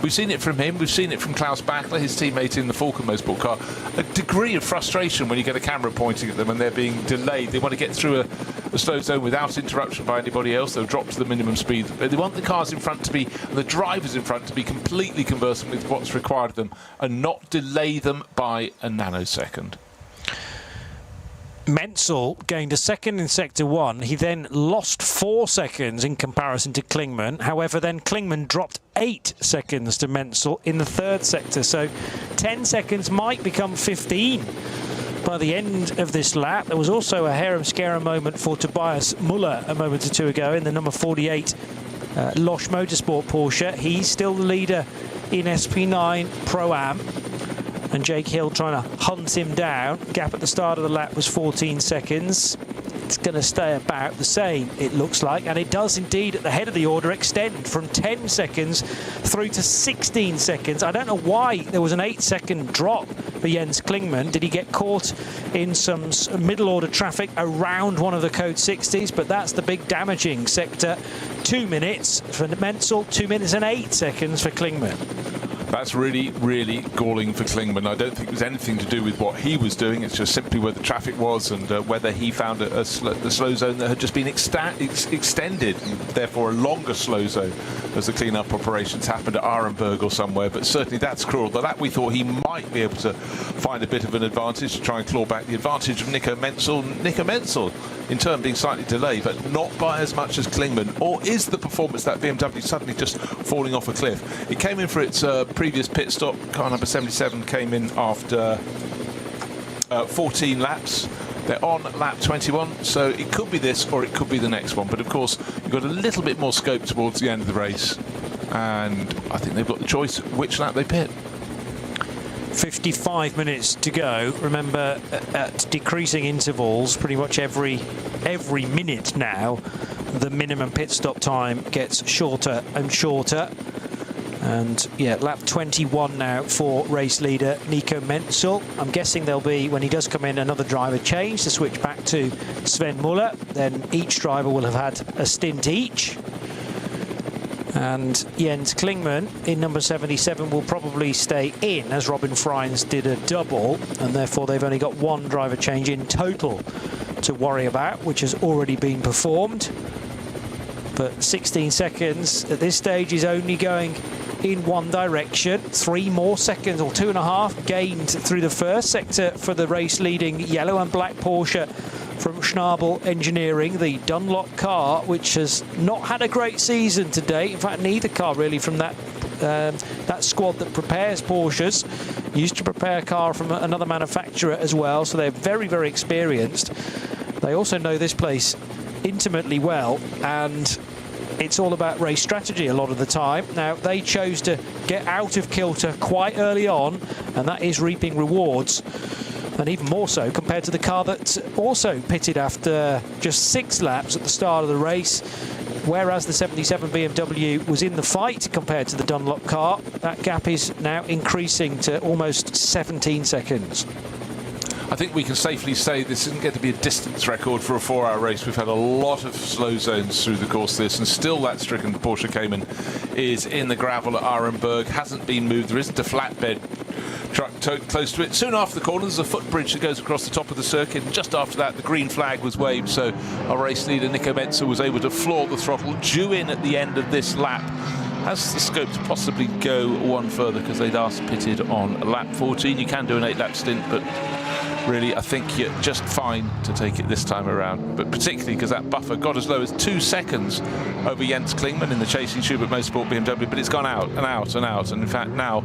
we've seen it from him, we've seen it from Klaus Bachler, his teammate in the Falken Motorsport car. A degree of frustration when you get a camera pointing at them and they're being delayed. They want to get through a slow zone without interruption by anybody else. They'll drop to the minimum speed. They want the cars in front to be, and the drivers in front to be completely conversant with what's required of them and not delay them by a nanosecond. Menzel gained a second in Sector 1. He then lost 4 seconds in comparison to Klingmann. However, then Klingmann dropped 8 seconds to Menzel in the third sector. So 10 seconds might become 15 by the end of this lap. There was also a harem-scarum moment for Tobias Muller a moment or two ago in the number 48 Losch Motorsport Porsche. He's still the leader in SP9 Pro-Am. And Jake Hill trying to hunt him down. Gap at the start of the lap was 14 seconds. It's going to stay about the same, it looks like. And it does indeed, at the head of the order, extend from 10 seconds through to 16 seconds. I don't know why there was an 8-second drop for Jens Klingmann. Did he get caught in some middle order traffic around one of the code 60s? But that's the big damaging sector. 2 minutes for Menzel, 2 minutes and 8 seconds for Klingmann. That's really, really galling for Klingmann. I don't think it was anything to do with what he was doing. It's just simply where the traffic was and whether he found the slow zone that had just been extended, and therefore a longer slow zone as the clean-up operations happened at Arenberg or somewhere. But certainly that's cruel. The lap we thought he might be able to find a bit of an advantage to try and claw back the advantage of Nico Menzel. Nico Menzel, in turn, being slightly delayed, but not by as much as Klingmann. Or is the performance that BMW suddenly just falling off a cliff? It came in for its previous pit stop. Car number 77 came in after 14 laps. They're on lap 21, so it could be this or it could be the next one. But of course, you've got a little bit more scope towards the end of the race, and I think they've got the choice which lap they pit. 55 minutes to go. Remember, at decreasing intervals, pretty much every minute now, the minimum pit stop time gets shorter and shorter. And yeah, lap 21 now for race leader Nico Menzel. I'm guessing there'll be, when he does come in, another driver change to switch back to Sven Muller. Then each driver will have had a stint each. And Jens Klingmann in number 77 will probably stay in, as Robin Freins did a double, and therefore they've only got one driver change in total to worry about, which has already been performed. But 16 seconds at this stage is only going in one direction. 3 more seconds, or 2.5, gained through the first sector for the race leading yellow and black Porsche from Schnabel Engineering, the Dunlop car, which has not had a great season to date. In fact, neither car really from that squad that prepares Porsches. Used to prepare a car from another manufacturer as well, so they're very, very experienced. They also know this place intimately well, and it's all about race strategy a lot of the time. Now, they chose to get out of kilter quite early on, and that is reaping rewards. And even more so compared to the car that also pitted after just 6 laps at the start of the race, whereas the 77 BMW was in the fight compared to the Dunlop car. That gap is now increasing to almost 17 seconds. I think we can safely say this isn't going to be a distance record for a 4-hour race. We've had a lot of slow zones through the course of this, and still that stricken Porsche Cayman is in the gravel at Arenberg, hasn't been moved. There isn't a flatbed truck close to it. Soon after the corner, there's a footbridge that goes across the top of the circuit, and just after that, the green flag was waved, so our race leader, Nico Menzel, was able to floor the throttle, due in at the end of this lap. Has the scope to possibly go one further, because they'd asked pitted on lap 14. You can do an 8-lap stint, but really, I think you're just fine to take it this time around. But particularly because that buffer got as low as 2 seconds over Jens Klingmann in the chasing Schubert Motorsport BMW, but it's gone out and out and out. And in fact, now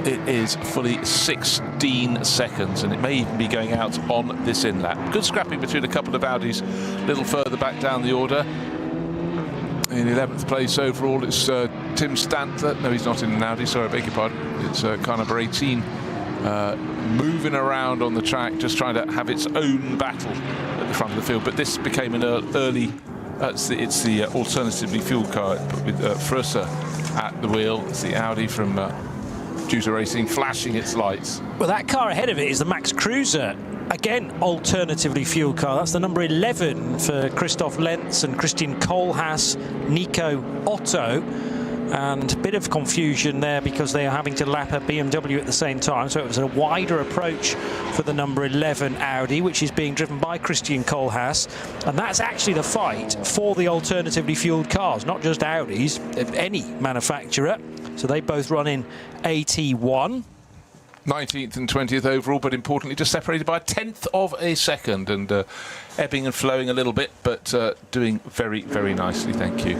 it is fully 16 seconds, and it may even be going out on this in-lap. Good scrapping between a couple of Audis a little further back down the order. In 11th place overall, it's Tim Stantler. No, he's not in an Audi, sorry, I beg your pardon. It's car number 18. Moving around on the track, just trying to have its own battle at the front of the field. But this became an early, it's the alternatively fueled car with Frösser at the wheel. It's the Audi from Juta Racing flashing its lights. Well, that car ahead of it is the Max Cruiser. Again, alternatively fueled car. That's the number 11 for Christoph Lenz and Christian Kohlhaas, Nico Otto. And a bit of confusion there because they are having to lap a BMW at the same time. So it was a wider approach for the number 11 Audi, which is being driven by Christian Kohlhaas. And that's actually the fight for the alternatively fueled cars, not just Audis, any manufacturer. So they both run in AT1. 19th and 20th overall, but importantly just separated by 1/10 of a second, and ebbing and flowing a little bit, but doing very, very nicely, thank you.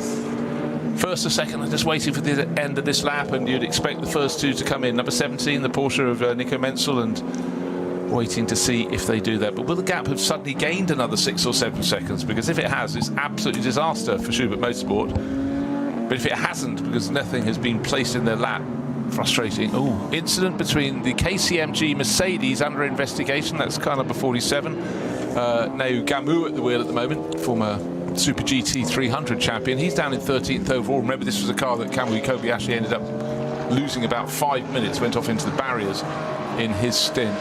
First or second, I'm just waiting for the end of this lap, and you'd expect the first two to come in. Number 17, the Porsche of Nico Menzel, and waiting to see if they do that. But will the gap have suddenly gained another 6 or 7 seconds? Because if it has, it's absolutely disaster for Schubert Motorsport. But if it hasn't, because nothing has been placed in their lap, frustrating. Oh, incident between the KCMG Mercedes under investigation. That's car number 47. Now Gamu at the wheel at the moment, former Super GT 300 champion. He's down in 13th overall. Remember, this was a car that Kamui Kobayashi ended up losing about 5 minutes, went off into the barriers in his stint.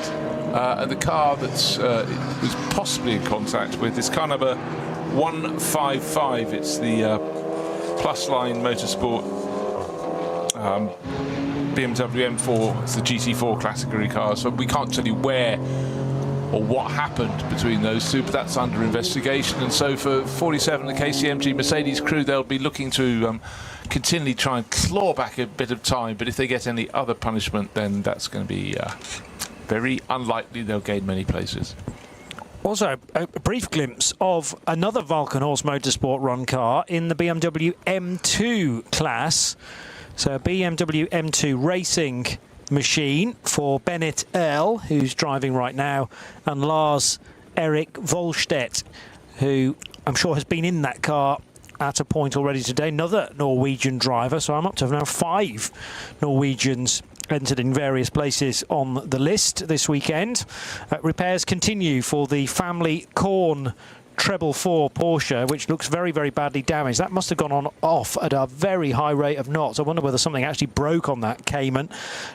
And the car that's was possibly in contact with is car number 155. It's the Plus Line Motorsport BMW M4. It's the GT4 category car, so we can't tell you where or what happened between those two, but that's under investigation. And so for 47, the KCMG Mercedes crew, they'll be looking to continually try and claw back a bit of time, but if they get any other punishment, then that's going to be very unlikely they'll gain many places. Also, a brief glimpse of another Valkenhorst Motorsport run car in the BMW M2 class. So a BMW M2 racing machine for Bennett Earl, who's driving right now, and Lars Erik Volstedt, who I'm sure has been in that car at a point already today. Another Norwegian driver, so I'm up to now 5 Norwegians entered in various places on the list this weekend. Repairs continue for the family Korn Treble 4 Porsche, which looks very, very badly damaged. That must have gone on off at a very high rate of knots. I wonder whether something actually broke on that Cayman,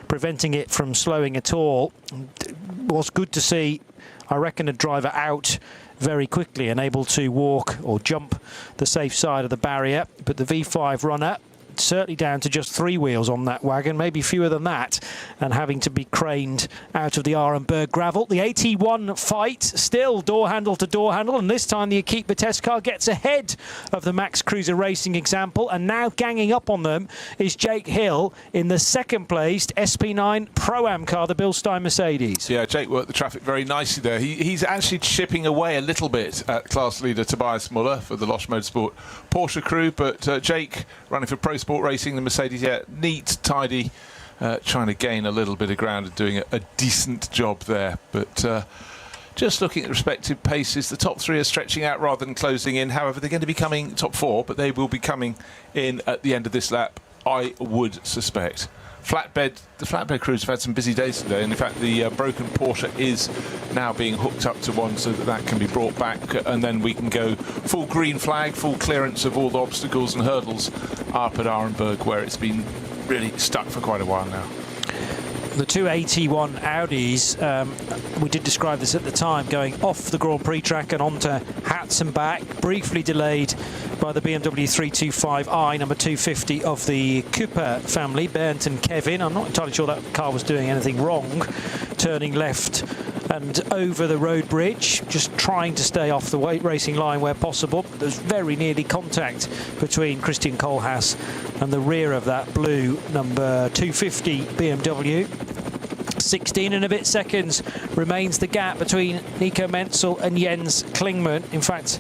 preventing it from slowing at all. It was good to see, I reckon, a driver out very quickly and able to walk or jump the safe side of the barrier. But the V5 runner, certainly down to just 3 wheels on that wagon, maybe fewer than that, and having to be craned out of the Arenberg gravel. The AT1 fight, still door handle to door handle, and this time the Equipe test car gets ahead of the Max Cruiser Racing example, and now ganging up on them is Jake Hill in the second placed SP9 Pro-Am car, the Bill Stein Mercedes. Yeah, Jake worked the traffic very nicely there. He's actually chipping away a little bit at class leader Tobias Muller for the Losch Motorsport Porsche crew, but Jake running for Pro Sport Racing, the Mercedes, yeah, neat, tidy, trying to gain a little bit of ground and doing a decent job there. But just looking at the respective paces, the top 3 are stretching out rather than closing in. However, they're going to be coming top 4, but they will be coming in at the end of this lap, I would suspect. The flatbed crews have had some busy days today, and in fact the broken Porsche is now being hooked up to one so that can be brought back, and then we can go full green flag, full clearance of all the obstacles and hurdles up at Arenberg, where it's been really stuck for quite a while now. The two AT1 Audis, we did describe this at the time, going off the Grand Prix track and onto Hatzenbach, briefly delayed by the BMW 325i, number 250 of the Cooper family, Bernd and Kevin. I'm not entirely sure that car was doing anything wrong, turning left and over the road bridge, just trying to stay off the racing line where possible. There's very nearly contact between Christian Kohlhaas and the rear of that blue number 250 BMW. 16 and a bit seconds remains the gap between Nico Menzel and Jens Klingmann. In fact,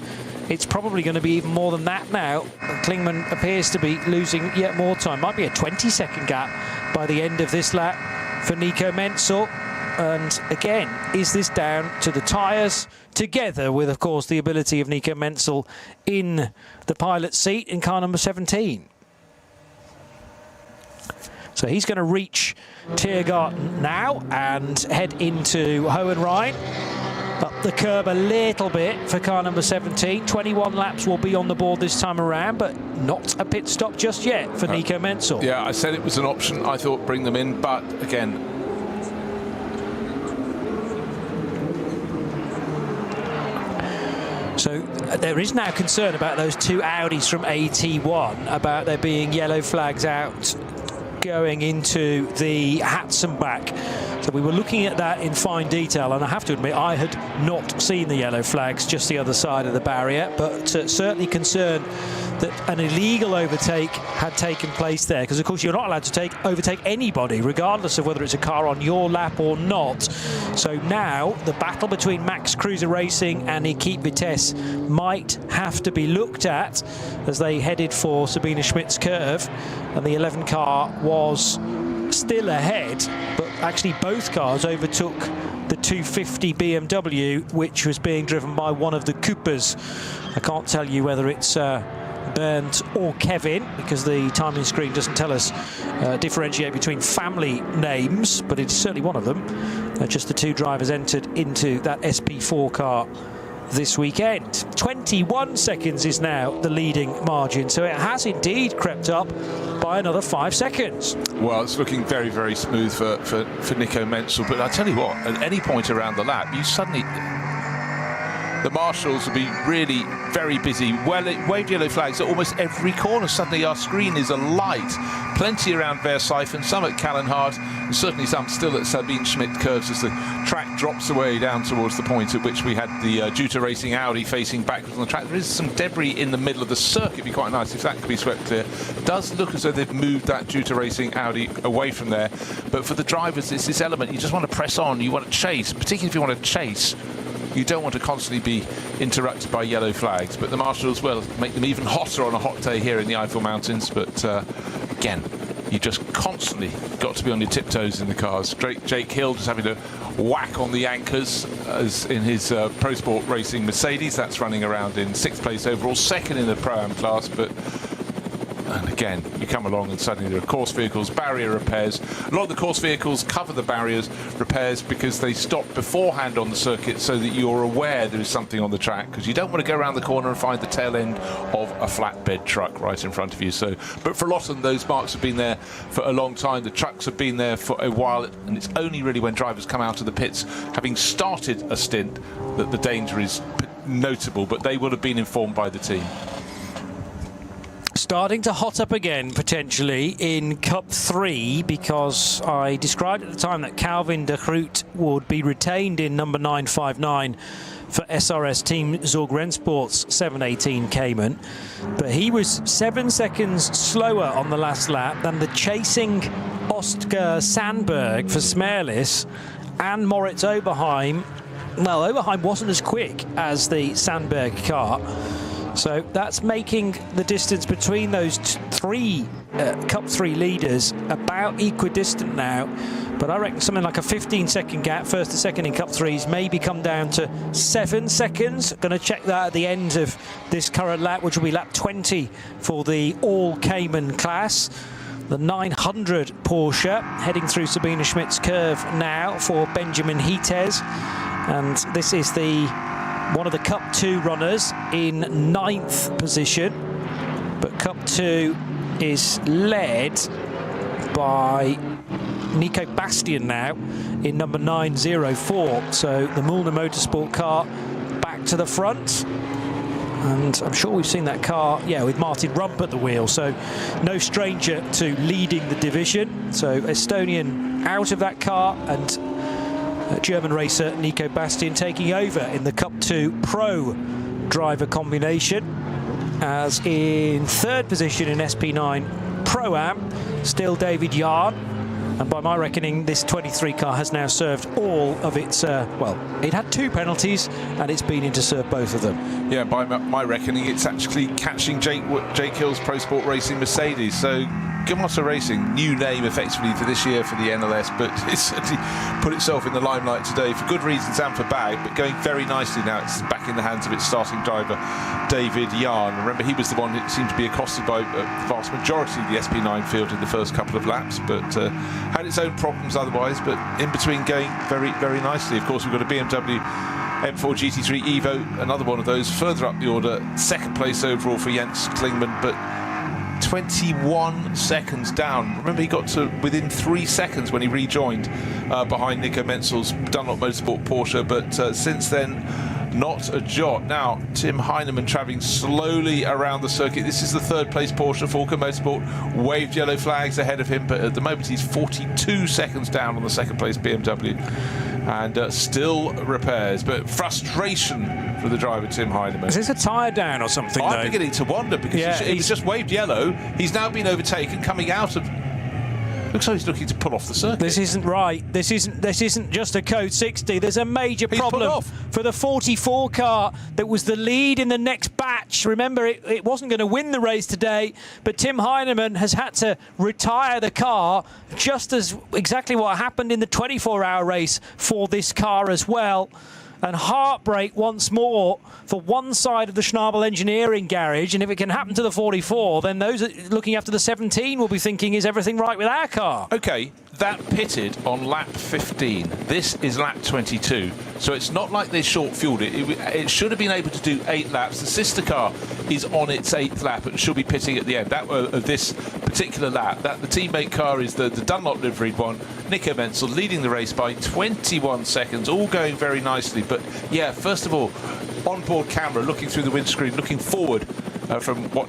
it's probably going to be even more than that now. Klingmann appears to be losing yet more time. Might be a 20-second gap by the end of this lap for Nico Menzel. And again, is this down to the tyres, together with, of course, the ability of Nico Menzel in the pilot's seat in car number 17? So he's going to reach Tiergarten now and head into Hohenrhein. Up the curb a little bit for car number 17. 21 laps will be on the board this time around, but not a pit stop just yet for Nico Menzel. Yeah, I said it was an option. I thought bring them in, but again, so there is now concern about those two Audis from AT1, about there being yellow flags out going into the Hatzenbach. So we were looking at that in fine detail, and I have to admit I had not seen the yellow flags just the other side of the barrier, but certainly concerned that an illegal overtake had taken place there, because of course you're not allowed to overtake anybody regardless of whether it's a car on your lap or not. So now the battle between Max Cruiser Racing and Equipe Vitesse might have to be looked at as they headed for Sabine Schmidt's curve, and the 11 car was still ahead, but actually both cars overtook the 250 BMW, which was being driven by one of the Coopers. I can't tell you whether it's Bernd or Kevin, because the timing screen doesn't tell us differentiate between family names, but it's certainly one of them. Just the two drivers entered into that SP4 car this weekend. 21 seconds is now the leading margin, so it has indeed crept up by another 5 seconds. Well, it's looking very, very smooth for Nico Menzel, but I tell you what, at any point around the lap, you suddenly, the marshals will be really very busy. Well, waved yellow flags at almost every corner. Suddenly our screen is alight. Plenty around Versifen, some at Kallenhardt, and certainly some still at Sabine Schmidt curves as the track drops away down towards the point at which we had the Juta Racing Audi facing backwards on the track. There is some debris in the middle of the circuit. It'd be quite nice if that could be swept clear. It does look as though they've moved that Juta Racing Audi away from there. But for the drivers, it's this element. You just want to press on. You want to chase, particularly if you want to chase. You don't want to constantly be interrupted by yellow flags, but the marshals will make them even hotter on a hot day here in the Eifel Mountains. But again, you just constantly got to be on your tiptoes in the cars. Jake Hill just having to whack on the anchors as in his Pro Sport Racing Mercedes. That's running around in 6th place overall, 2nd in the Pro-Am class, but and again, you come along and suddenly there are course vehicles, barrier repairs. A lot of the course vehicles cover the barriers repairs because they stop beforehand on the circuit so that you're aware there is something on the track, because you don't want to go around the corner and find the tail end of a flatbed truck right in front of you. So, but for a lot of them, those marks have been there for a long time. The trucks have been there for a while, and it's only really when drivers come out of the pits, having started a stint, that the danger is notable, but they will have been informed by the team. Starting to hot up again, potentially, in Cup 3, because I described at the time that Calvin de Groot would be retained in number 959 for SRS Team Zorg Rennsport's 718 Cayman. But he was 7 seconds slower on the last lap than the chasing Oscar Sandberg for Smerlis and Moritz Oberheim. Well, Oberheim wasn't as quick as the Sandberg car. So that's making the distance between those three Cup 3 leaders about equidistant now, but I reckon something like a 15-second gap, first to second in Cup 3s, maybe come down to 7 seconds. Going to check that at the end of this current lap, which will be lap 20 for the all-Cayman class. The 900 Porsche heading through Sabine Schmidt's curve now for Benjamin Hites, and this is one of the Cup 2 runners in 9th position, but Cup 2 is led by Nico Bastian now in number 904. So the Mühlner Motorsport car back to the front. And I'm sure we've seen that car, with Martin Rump at the wheel. So no stranger to leading the division. So Estonian out of that car, and German racer Nico Bastian taking over in the Cup 2 Pro driver combination. As in 3rd position in SP9 Pro-Am, still David Jahn. And by my reckoning, this 23 car has now served all of its, it had 2 penalties, and it's been in to serve both of them. Yeah, by my reckoning, it's actually catching Jake Hill's Pro Sport Racing Mercedes. So Gamotta Racing, new name effectively for this year for the NLS, but it's certainly put itself in the limelight today for good reasons and for bad, but going very nicely now. It's back in the hands of its starting driver, David Jahn. Remember, he was the one that seemed to be accosted by the vast majority of the SP9 field in the first couple of laps, but had its own problems otherwise, but in between going very, very nicely. Of course, we've got a BMW M4 GT3 Evo, another one of those further up the order, 2nd place overall for Jens Klingmann, but 21 seconds down. Remember, he got to within 3 seconds when he rejoined behind Nico Menzel's Dunlop Motorsport Porsche, but since then, not a jot. Now, Tim Heinemann travelling slowly around the circuit. This is the 3rd place Porsche. Falken Motorsport waved yellow flags ahead of him, but at the moment he's 42 seconds down on the 2nd place BMW, and still repairs. But frustration for the driver, Tim Heinemann. Is this a tyre down or something? I'm beginning to wonder, because he was just waved yellow. He's now been overtaken coming out of... Looks like he's looking to pull off the circuit. This isn't right. This isn't just a code 60. There's a major problem for the 44 car that was the lead in the next batch. Remember, it wasn't going to win the race today, but Tim Heinemann has had to retire the car, just as exactly what happened in the 24-hour race for this car as well. And heartbreak once more for one side of the Schnabel Engineering Garage. And if it can happen to the 44, then those looking after the 17 will be thinking, is everything right with our car? OK, that pitted on lap 15. This is lap 22. So it's not like they short-fueled it. It should have been able to do 8 laps. The sister car is on its 8th lap and should be pitting at the end of this particular lap. The teammate car is the Dunlop liveried one. Nico Menzel leading the race by 21 seconds, all going very nicely. But yeah, first of all, onboard camera looking through the windscreen, looking forward from what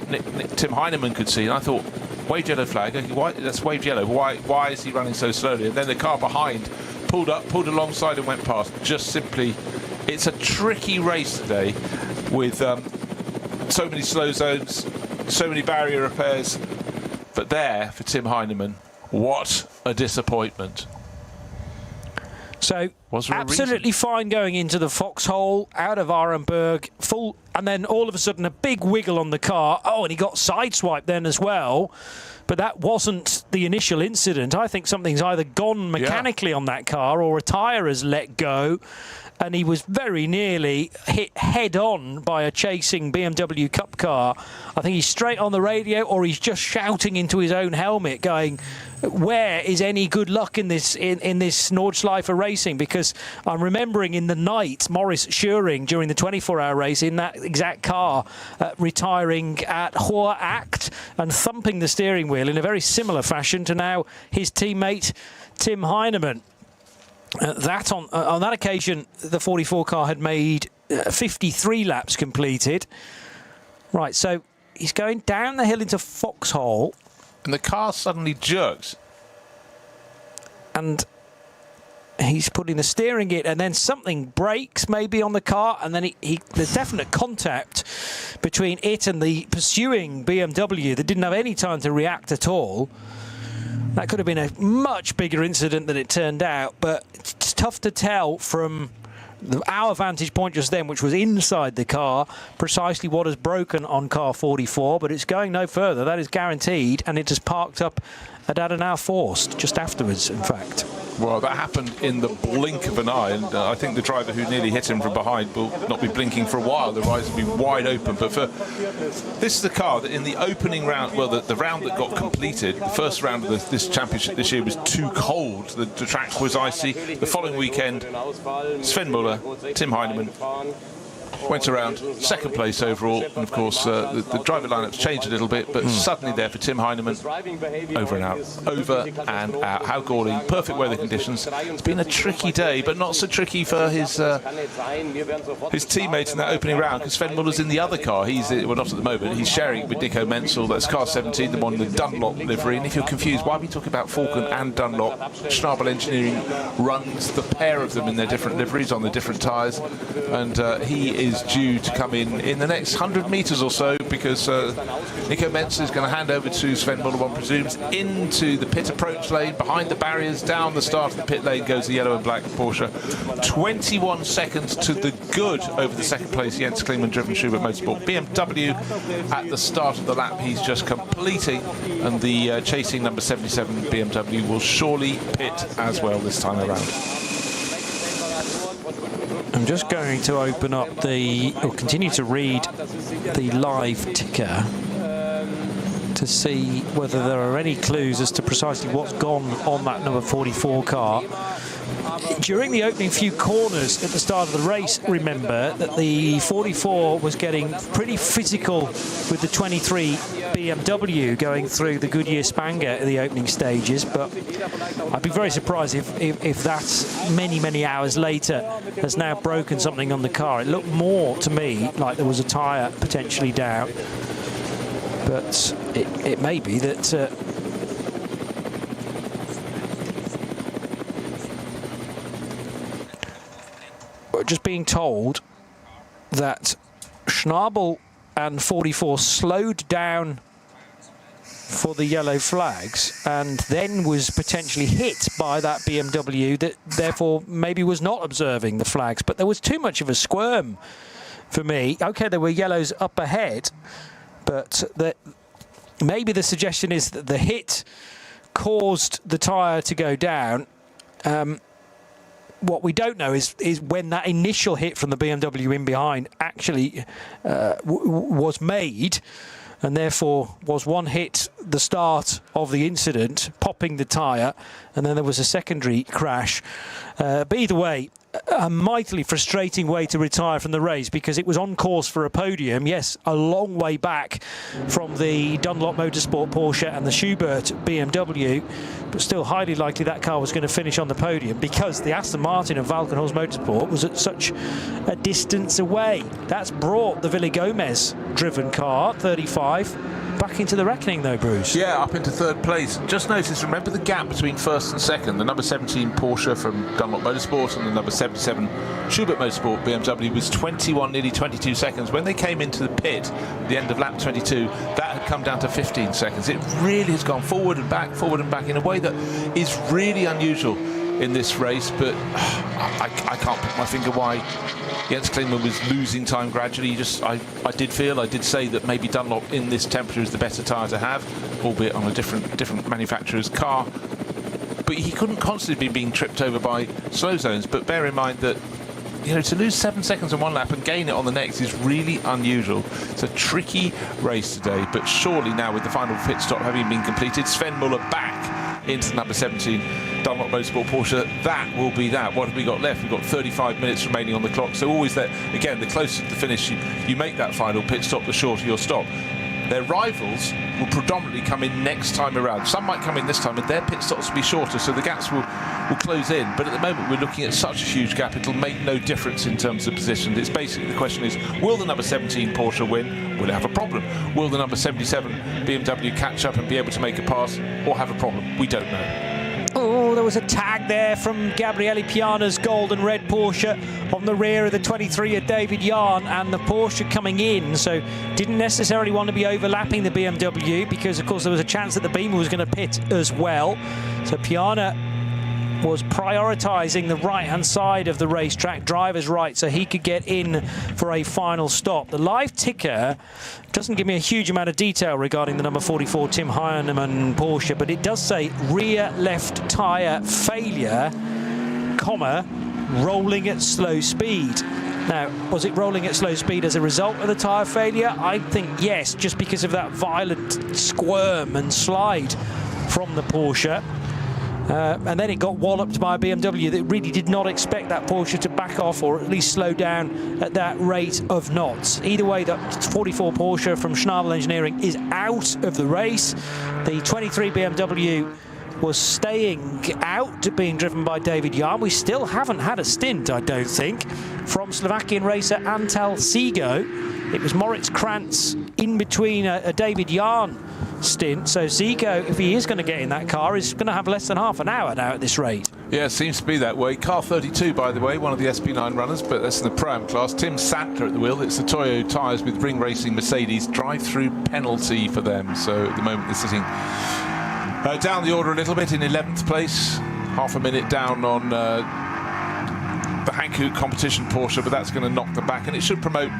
Tim Heinemann could see, and I thought, waved yellow flag. Why, that's waved yellow. Why is he running so slowly? And then the car behind pulled alongside and went past. Just simply, it's a tricky race today with so many slow zones, so many barrier repairs. But there for Tim Heinemann, what a disappointment. So absolutely fine going into the foxhole out of Arenberg, full, and then all of a sudden a big wiggle on the car. Oh, and he got sideswiped then as well. But that wasn't the initial incident. I think something's either gone mechanically on that car or a tyre has let go. And he was very nearly hit head-on by a chasing BMW Cup car. I think he's straight on the radio, or he's just shouting into his own helmet, going, where is any good luck in this Nordschleife racing? Because I'm remembering in the night, Maurice Schuring, during the 24-hour race, in that exact car, retiring at Hohe Acht and thumping the steering wheel in a very similar fashion to now his teammate, Tim Heinemann. On that occasion, the 44 car had made 53 laps completed. Right, so he's going down the hill into Foxhole. And the car suddenly jerks. And he's putting the steering in, and then something breaks maybe on the car, and then there's definite contact between it and the pursuing BMW that didn't have any time to react at all. That could have been a much bigger incident than it turned out, but it's tough to tell from our vantage point just then, which was inside the car, precisely what has broken on car 44, but it's going no further. That is guaranteed, and it has parked up at ADAC just afterwards, in fact. Well, that happened in the blink of an eye, and I think the driver who nearly hit him from behind will not be blinking for a while. The eyes will be wide open. But this is the car that in the opening round, well, the round that got completed, the first round of this championship this year was too cold. The track was icy. The following weekend, Sven Muller, Tim Heinemann went around second place overall, and of course the driver lineup's changed a little bit, but suddenly there for Tim Heinemann, over and out. How galling, perfect weather conditions. It's been a tricky day, but not so tricky for his teammates in that opening round, because Sven Muller's in the other car. He's, well, not at the moment, he's sharing it with Nico Menzel. That's car 17, the one in the Dunlop livery. And if you're confused, why are we talking about Falcon and Dunlop? Schnabel Engineering runs the pair of them in their different liveries on the different tyres, and he is due to come in the next 100 metres or so, because Nico Menzel is going to hand over to Sven Muller, one presumes, into the pit approach lane, behind the barriers, down the start of the pit lane goes the yellow and black Porsche. 21 seconds to the good over the second place Jens Klingmann driven Schubert Motorsport BMW at the start of the lap he's just completing, and the chasing number 77 BMW will surely pit as well this time around. I'm just going to open up or continue to read the live ticker to see whether there are any clues as to precisely what's gone on that number 44 car. During the opening few corners at the start of the race, remember that the 44 was getting pretty physical with the 23 BMW going through the Goodyear Spanger at the opening stages, but I'd be very surprised if that's many hours later has now broken something on the car. It looked more to me like there was a tyre potentially down, but it may be that just being told that Schnabel and 44 slowed down for the yellow flags and then was potentially hit by that BMW that therefore maybe was not observing the flags. But there was too much of a squirm for me. Okay, there were yellows up ahead, but maybe the suggestion is that the hit caused the tyre to go down. What we don't know is when that initial hit from the BMW in behind actually was made, and therefore was one hit the start of the incident, popping the tyre, and then there was a secondary crash. But either way, a mightily frustrating way to retire from the race, because it was on course for a podium. Yes, a long way back from the Dunlop Motorsport Porsche and the Schubert BMW, but still highly likely that car was going to finish on the podium, because the Aston Martin of Valkenhorst Motorsport was at such a distance away. That's brought the Willy Gomez driven car, 35, back into the reckoning though, Bruce. Yeah, up into third place. Just notice, remember the gap between first and second. The number 17 Porsche from Dunlop Motorsport and the number 77 Schubert Motorsport BMW was 21, nearly 22 seconds. When they came into the pit at the end of lap 22, that had come down to 15 seconds. It really has gone forward and back in a way that is really unusual in this race, but I can't put my finger why Jens Klingmann was losing time gradually. I did say that maybe Dunlop in this temperature is the better tyre to have, albeit on a different manufacturer's car. But he couldn't constantly be being tripped over by slow zones. But bear in mind that, you know, to lose 7 seconds on one lap and gain it on the next is really unusual. It's a tricky race today, but surely now with the final pit stop having been completed, Sven Muller back into the number 17 Dunlop Motorsport Porsche. That will be that. What have we got left? We've got 35 minutes remaining on the clock. So always that, again, the closer to the finish you make that final pit stop, the shorter your stop. Their rivals will predominantly come in next time around. Some might come in this time, and their pit stops will be shorter, so the gaps will close in. But at the moment, we're looking at such a huge gap, it'll make no difference in terms of position. It's basically, the question is, will the number 17 Porsche win? Will it have a problem? Will the number 77 BMW catch up and be able to make a pass, or have a problem? We don't know. Oh, there was a tag there from Gabriele Piana's gold and red Porsche on the rear of the 23 of David Yarn, and the Porsche coming in, so didn't necessarily want to be overlapping the BMW, because of course there was a chance that the Beamer was going to pit as well. So Piana was prioritising the right-hand side of the racetrack, driver's right, so he could get in for a final stop. The live ticker doesn't give me a huge amount of detail regarding the number 44 Tim Heinemann Porsche, but it does say rear left tyre failure, comma, rolling at slow speed. Now, was it rolling at slow speed as a result of the tyre failure? I think yes, just because of that violent squirm and slide from the Porsche. And then it got walloped by a BMW that really did not expect that Porsche to back off or at least slow down at that rate of knots. Either way, that 44 Porsche from Schnabel Engineering is out of the race. The 23 BMW was staying out, being driven by David Jahn. We still haven't had a stint, I don't think, from Slovakian racer Antal Sigo. It was Moritz Krantz in between a David Jahn stint. So Sigo, if he is going to get in that car, is going to have less than half an hour now at this rate. Yeah, it seems to be that way. Car 32, by the way, one of the SP9 runners, but that's in the Pro-Am class. Tim Santler at the wheel. It's the Toyo tyres with Ring Racing Mercedes. Drive-through penalty for them. So at the moment they're sitting down the order a little bit in 11th place. Half a minute down on the Hankook competition Porsche, but that's going to knock them back. And it should promote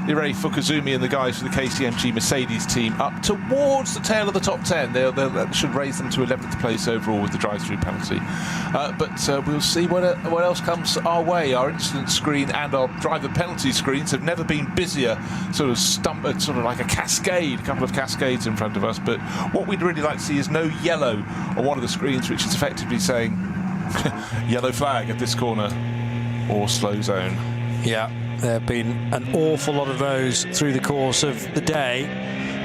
Irei Fukuzumi and the guys for the KCMG Mercedes team up towards the tail of the top 10. That should raise them to 11th place overall with the drive-through penalty. But we'll see what else comes our way. Our incident screen and our driver penalty screens have never been busier, sort of like a cascade, a couple of cascades in front of us. But what we'd really like to see is no yellow on one of the screens, which is effectively saying yellow flag at this corner or slow zone. Yeah. There have been an awful lot of those through the course of the day,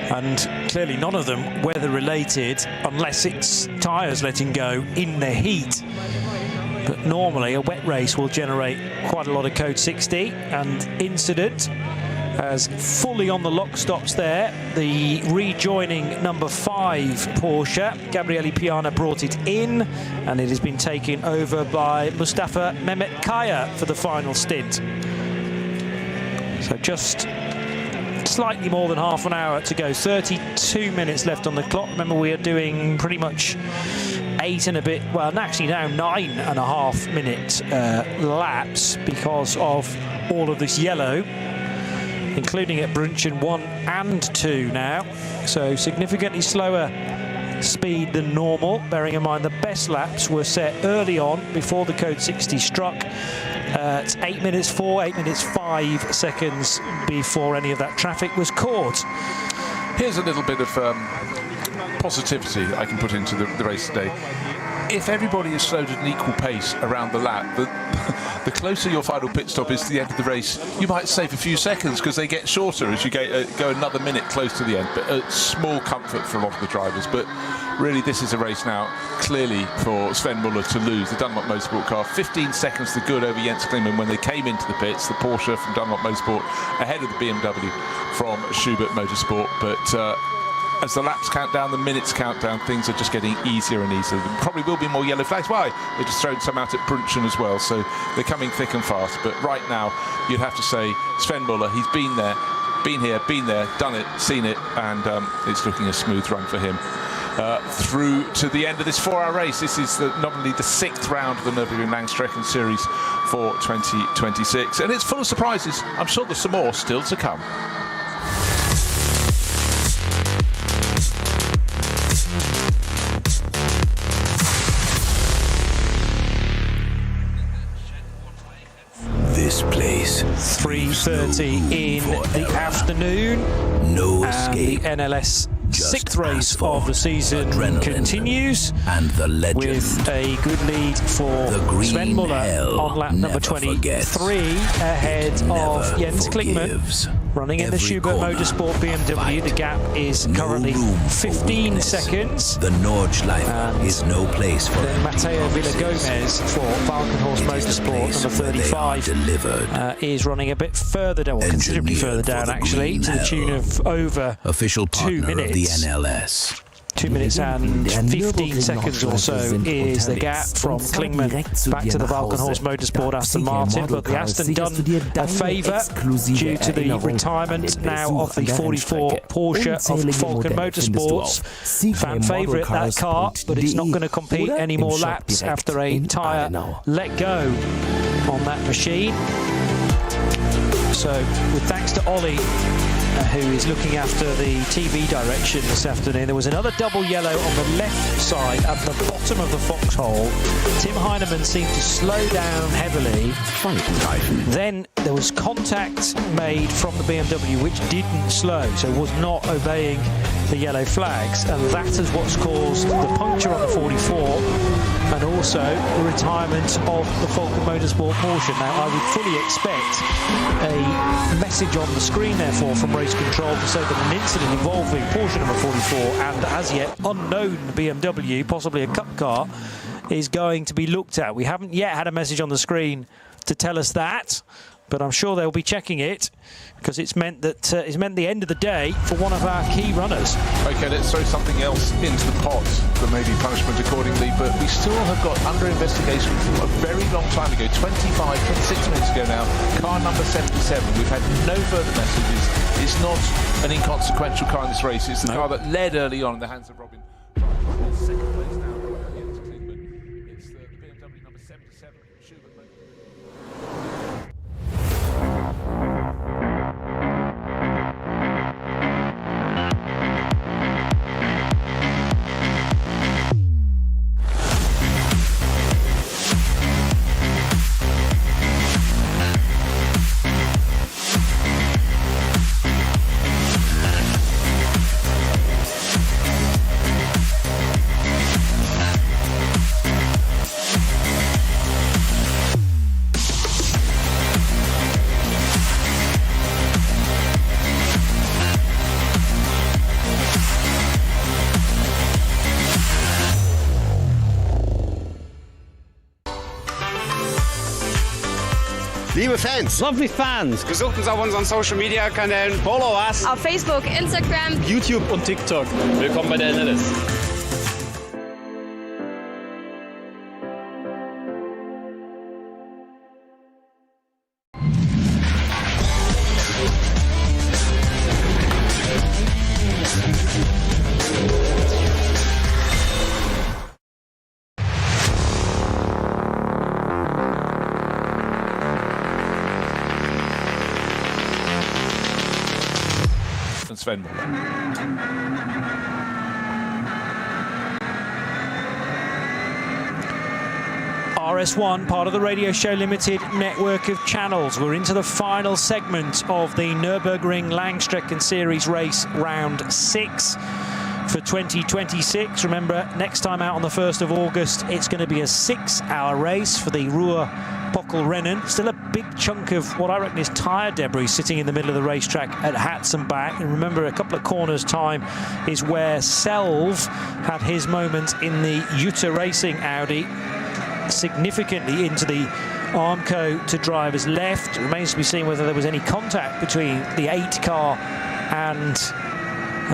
and clearly none of them weather-related unless it's tyres letting go in the heat. But normally a wet race will generate quite a lot of code 60, and incident as fully on the lock stops there. The rejoining number 5 Porsche, Gabriele Piana, brought it in, and it has been taken over by Mustafa Mehmet Kaya for the final stint. So just slightly more than half an hour to go. 32 minutes left on the clock. Remember, we are doing pretty much 8 and a bit, well, actually now 9.5 minute laps because of all of this yellow, including at Brunchen 1 and 2 now. So significantly slower speed than normal, bearing in mind the best laps were set early on before the code 60 struck. It's 8 minutes 4, 8 minutes 5 seconds before any of that traffic was caught. Here's a little bit of positivity I can put into the race today. If everybody is slowed at an equal pace around the lap, the closer your final pit stop is to the end of the race, you might save a few seconds because they get shorter as you go another minute close to the end. But small comfort for a lot of the drivers. But really, this is a race now, clearly, for Sven Muller to lose. The Dunlop Motorsport car, 15 seconds to good over Jens Klingmann when they came into the pits. The Porsche from Dunlop Motorsport ahead of the BMW from Schubert Motorsport. But as the laps count down, the minutes count down, things are just getting easier and easier. There probably will be more yellow flags. Why? They're just throwing some out at Brunchen as well, so they're coming thick and fast. But right now, you'd have to say Sven Muller, he's been there, been here, been there, done it, seen it, and it's looking a smooth run for him. Through to the end of this 4-hour race. This is nominally the 6th round of the Nürburgring Langstrecken Series for 2026, and it's full of surprises. I'm sure there's some more still to come. This place, 3:30 in the afternoon. No and escape. The NLS Just 6th race asphalt, of the season adrenaline, continues, and the legend. with a good lead for The green Sven Muller hell on lap number never 23 forgets. ahead It of never Jens Klingmann. forgives. Running in the Every Schubert corner, Motorsport BMW, fight. the gap is No currently room for 15 weakness. seconds. The Nordschleife And is no place for Then Matteo Villagomez for Valkenhorst It is a Motorsport, place number where they are 35, delivered. is running a bit further down, well, considerably Engineered further for down the actually, green to the tune hell. of over Official 2 partner of the minutes. NLS. 2 minutes and 15 seconds or so is the gap from Klingmann back to the Valkenhorst Motorsport Aston Martin, but the Aston done a favour due to the retirement now of the 44 Porsche of Falken Motorsports. Fan favourite, that car, but it's not going to compete any more laps after a tyre let go on that machine. So with thanks to Ollie, who is looking after the TV direction this afternoon, there was another double yellow on the left side at the bottom of the foxhole. Tim Heinemann seemed to slow down heavily. Then there was contact made from the BMW which didn't slow, so was not obeying the yellow flags, and that is what's caused the puncture on the 44 and also the retirement of the Falken Motorsport Porsche. Now I would fully expect a message on the screen therefore from race control to say that an incident involving Porsche number 44 and as yet unknown BMW, possibly a cup car, is going to be looked at. We haven't yet had a message on the screen to tell us that, but I'm sure they'll be checking it because it's meant that it's meant the end of the day for one of our key runners. Okay, let's throw something else into the pot that may be punishment accordingly, but we still have got under investigation from a very long time ago, 26 minutes ago now, car number 77. We've had no further messages. It's not an inconsequential car in this race. It's the car that led early on in the hands of Robin. Second place now. It's the BMW number 77. Liebe Fans, Lovely Fans, Besucht uns auf unseren Social Media Kanälen. Follow us. Auf Facebook, Instagram, YouTube und TikTok. Willkommen bei der NLS. Sven. RS1, part of the Radio Show Limited network of channels. We're into the final segment of the Nürburgring Langstrecken Series race, round 6 for 2026. Remember, next time out on the 1st of August, it's going to be a 6-hour race for the Ruhr Rennen. Still a big chunk of what I reckon is tyre debris sitting in the middle of the racetrack at Hatzenbach. And remember, a couple of corners time is where Selv had his moment in the Jutta Racing Audi, significantly into the Armco to driver's left. It remains to be seen whether there was any contact between the 8 car and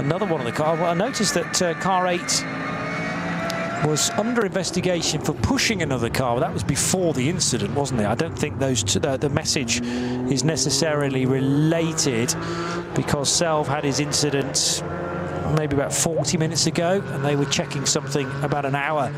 another one of the cars. Well, I noticed that car 8 was under investigation for pushing another car. That was before the incident, wasn't it? I don't think those two, the message is necessarily related, because Selv had his incident maybe about 40 minutes ago, and they were checking something about an hour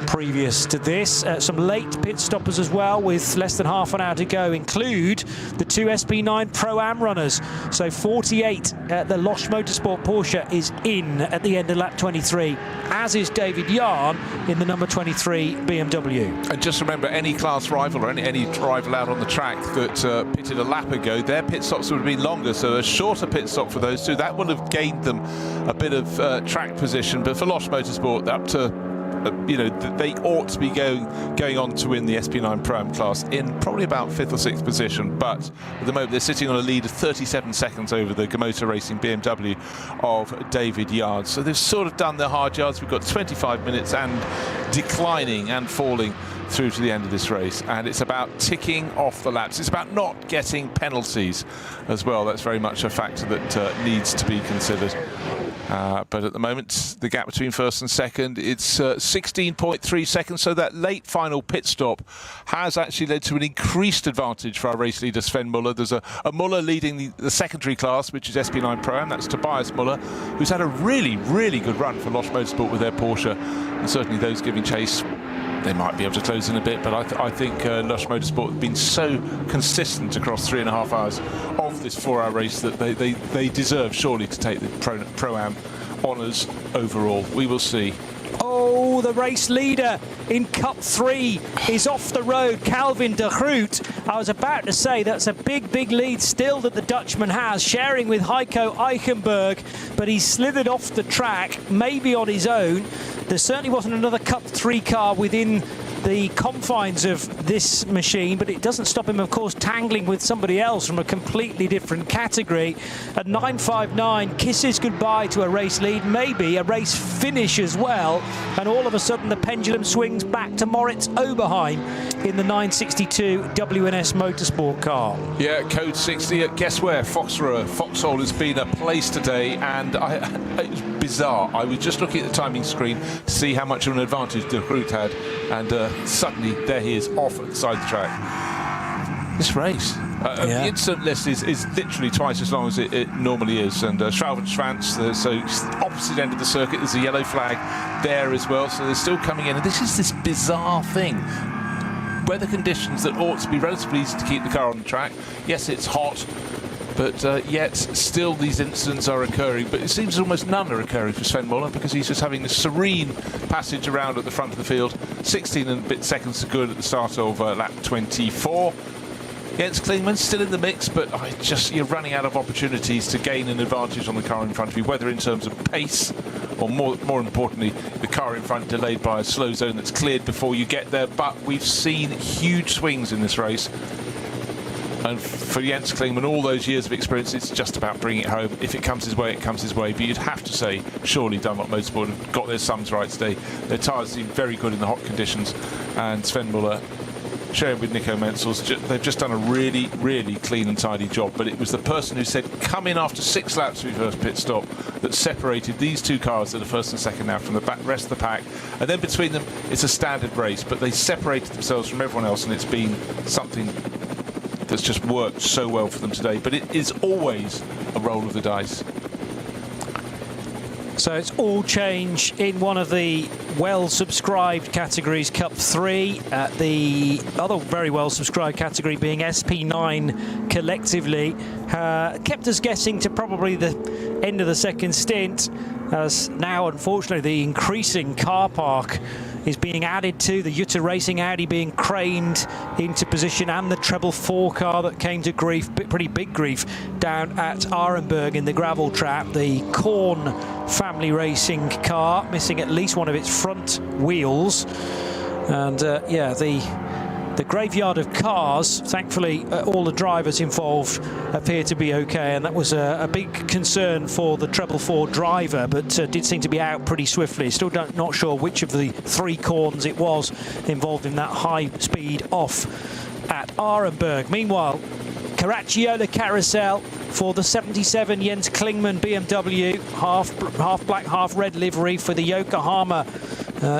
previous to this. Some late pit stoppers as well, with less than half an hour to go, include the 2 SB9 Pro-Am runners. So 48, the Losch Motorsport Porsche is in at the end of lap 23, as is David Yarn in the number 23 BMW. And just remember, any class rival or any rival out on the track that pitted a lap ago, their pit stops would have been longer, so a shorter pit stop for those two. That would have gained them a bit of track position. But for Losch Motorsport, up to you know, they ought to be going on to win the SP9 Pro-Am class in probably about 5th or 6th position, but at the moment they're sitting on a lead of 37 seconds over the Motor Racing BMW of David Yard. So they've sort of done their hard yards. We've got 25 minutes and declining and falling through to the end of this race, and it's about ticking off the laps. It's about not getting penalties as well. That's very much a factor that needs to be considered. But at the moment, the gap between first and second, it's 16.3 seconds. So that late final pit stop has actually led to an increased advantage for our race leader, Sven Muller. There's a Muller leading the secondary class, which is SP9 Pro-Am. That's Tobias Muller, who's had a really, really good run for Losch Motorsport with their Porsche. And certainly those giving chase, they might be able to close in a bit, but I think Losch Motorsport have been so consistent across 3.5 hours of this 4-hour race that they deserve surely to take the Pro-Am honours overall. We will see. Oh, the race leader in Cup 3 is off the road, Calvin de Groot. I was about to say that's a big, big lead still that the Dutchman has, sharing with Heiko Eichenberg, but he's slithered off the track, maybe on his own. There certainly wasn't another Cup 3 car within the confines of this machine, but it doesn't stop him, of course, tangling with somebody else from a completely different category. At 9.59, kisses goodbye to a race lead, maybe a race finish as well, and all of a sudden the pendulum swings back to Moritz Oberheim in the 962 WNS Motorsport car. Yeah, code 60. Guess where? Foxhole has been a place today, and it was bizarre. I was just looking at the timing screen to see how much of an advantage de Groot had, and suddenly there he is off at the side of the track. This race, the incident list is literally twice as long as it normally is, and Schravensschwanz, so opposite end of the circuit, there's a yellow flag there as well, so they're still coming in, and this is this bizarre thing. Weather conditions that ought to be relatively easy to keep the car on the track. Yes, it's hot, but yet still these incidents are occurring. But it seems almost none are occurring for Sven Muller, because he's just having this serene passage around at the front of the field. 16 and a bit seconds to good at the start of lap 24. Jens Klingmann still in the mix, but you're running out of opportunities to gain an advantage on the car in front of you, whether in terms of pace or more importantly, the car in front delayed by a slow zone that's cleared before you get there. But we've seen huge swings in this race. And for Jens Klingmann, all those years of experience, it's just about bringing it home. If it comes his way, it comes his way. But you'd have to say, surely Dunlop Motorsport have got their sums right today. Their tyres seem very good in the hot conditions. And Sven Muller, sharing with Nico Mentzels, they've just done a really, really clean and tidy job. But it was the person who said, come in after 6 laps of your first pit stop, that separated these two cars that are first and second now from the rest of the pack. And then between them, it's a standard race. But they separated themselves from everyone else, and it's been something that's just worked so well for them today. But it is always a roll of the dice. So it's all change in one of the well-subscribed categories, Cup 3. The other very well-subscribed category being SP9 collectively. Kept us guessing to probably the end of the second stint, as now, unfortunately, the increasing car park is being added to, the Jutta Racing Audi being craned into position, and the treble 4 car that came to grief, pretty big grief, down at Arenberg in the gravel trap. The Korn family racing car missing at least one of its front wheels. And yeah, the graveyard of cars, thankfully all the drivers involved appear to be okay, and that was a big concern for the treble 4 driver, but did seem to be out pretty swiftly. Still not sure which of the 3 corns it was involved in that high speed off at Arenberg. Meanwhile, Caracciolo carousel for the 77 Jens Klingmann BMW, half black, half red livery for the Yokohama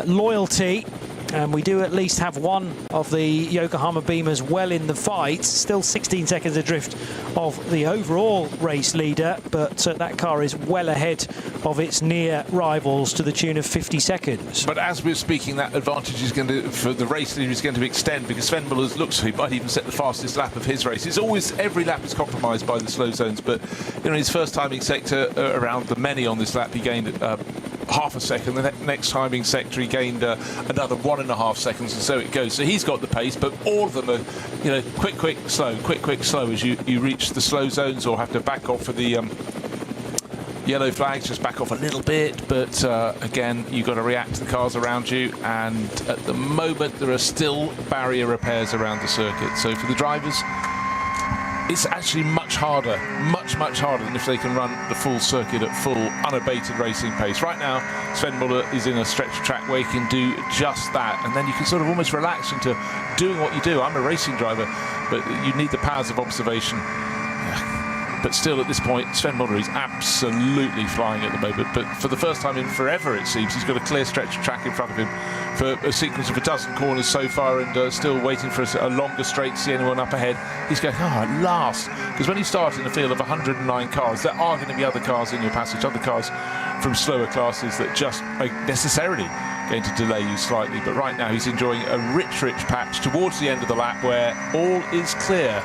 loyalty. And we do at least have one of the Yokohama Beamers well in the fight. Still 16 seconds adrift of the overall race leader, but that car is well ahead of its near rivals to the tune of 50 seconds. But as we're speaking, that advantage is going to, for the race leader, is going to extend, because Sven Muller looks he might even set the fastest lap of his race. It's always, every lap is compromised by the slow zones, but you know, his first timing sector around the many on this lap, he gained half a second. The next timing sector he gained another 1.5 seconds, and so it goes. So he's got the pace, but all of them are, you know, quick, slow, quick, slow as you reach the slow zones, or have to back off for the yellow flags, just back off a little bit. But again, you've got to react to the cars around you, and at the moment there are still barrier repairs around the circuit. So for the drivers, it's actually much harder than if they can run the full circuit at full unabated racing pace. Right now, Sven Muller is in a stretch of track where he can do just that, and then you can sort of almost relax into doing what you do. I'm a racing driver, but you need the powers of observation. But still, at this point, Sven Muller is absolutely flying at the moment. But for the first time in forever, it seems, he's got a clear stretch of track in front of him for a sequence of a dozen corners so far, and still waiting for a longer straight to see anyone up ahead. He's going, oh, at last. Because when you start in a field of 109 cars, there are going to be other cars in your passage, other cars from slower classes that just are necessarily going to delay you slightly. But right now, he's enjoying a rich patch towards the end of the lap where all is clear.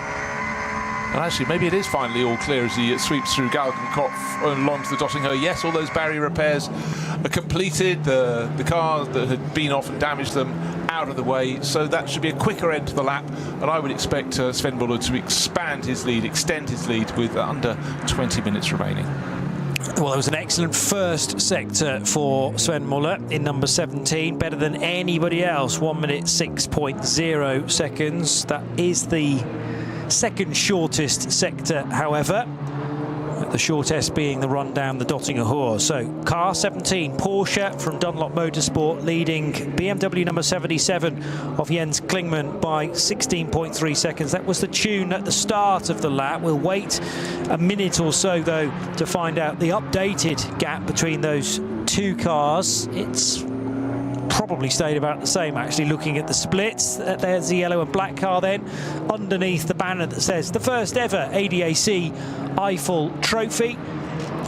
And actually, maybe it is finally all clear as he sweeps through Galgenkopf along to the Dottinger. Yes, all those barrier repairs are completed. The cars that had been off and damaged them out of the way. So that should be a quicker end to the lap. And I would expect Sven Muller to expand his lead, extend his lead with under 20 minutes remaining. Well, it was an excellent first sector for Sven Muller in number 17, better than anybody else, 1 minute 6.0 seconds. That is the second shortest sector, however, the shortest being the run down the Dottinger Hohe. So car 17, Porsche from Dunlop Motorsport, leading BMW number 77 of Jens Klingmann by 16.3 seconds. That was the tune at the start of the lap. We'll wait a minute or so, though, to find out the updated gap between those two cars. It's probably stayed about the same, actually, looking at the splits. There's the yellow and black car then, underneath the banner that says the first ever ADAC Eifel Trophy.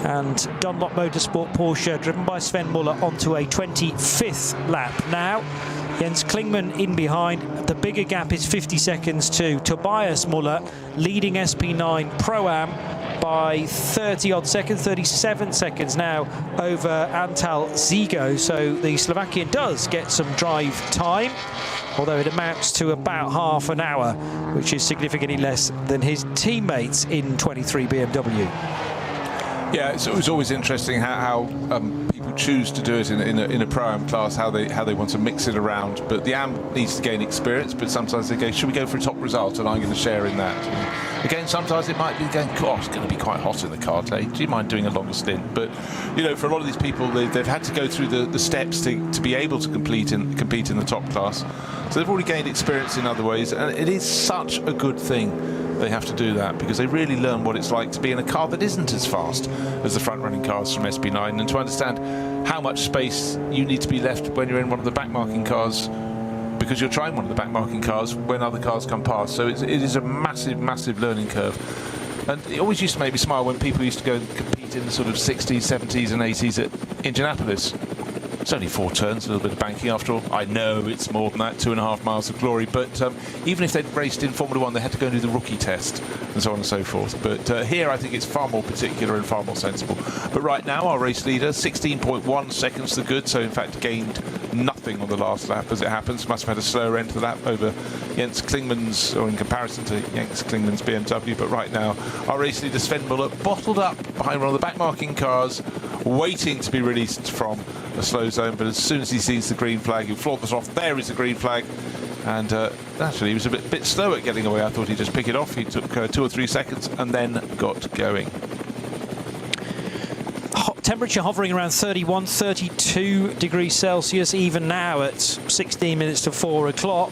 And Dunlop Motorsport Porsche, driven by Sven Muller, onto a 25th lap now. Jens Klingmann in behind. The bigger gap is 50 seconds to Tobias Muller, leading SP9 Pro-Am by 30-odd seconds, 37 seconds now over Antal Zigo. So the Slovakian does get some drive time, although it amounts to about half an hour, which is significantly less than his teammates in 23 BMW. Yeah, it was always interesting how people choose to do it in a Pro-Am class, how they want to mix it around. But the AM needs to gain experience, but sometimes they go, should we go for a top result? And I'm going to share in that. And again, sometimes it might be going, gosh, it's going to be quite hot in the car today. Do you mind doing a longer stint? But, you know, for a lot of these people, they've had to go through the steps to be able to compete in the top class. So they've already gained experience in other ways, and it is such a good thing they have to do that, because they really learn what it's like to be in a car that isn't as fast as the front-running cars from SP9, and to understand how much space you need to be left when you're in one of the back-marking cars, because you're trying one of the back-marking cars when other cars come past. So it is a massive learning curve. And it always used to make me smile when people used to go and compete in the sort of 60s, 70s and 80s at Indianapolis. It's only 4 turns, a little bit of banking after all. I know it's more than that, 2.5 miles of glory. But even if they'd raced in Formula 1, they had to go and do the rookie test and so on and so forth. But here I think it's far more particular and far more sensible. But right now, our race leader, 16.1 seconds to good. So in fact, gained nothing on the last lap as it happens. Must have had a slower end to the lap over Jens Klingmann's, or in comparison to Jens Klingmann's BMW. But right now, our race leader, Sven Muller, bottled up behind one of the back-marking cars, waiting to be released from a slow zone. But as soon as he sees the green flag, he'll flaunt this off. There is the green flag. And actually, he was a bit slow at getting away. I thought he'd just pick it off. He took 2 or 3 seconds and then got going. Temperature hovering around 31, 32 degrees Celsius, even now at 16 minutes to 4 o'clock.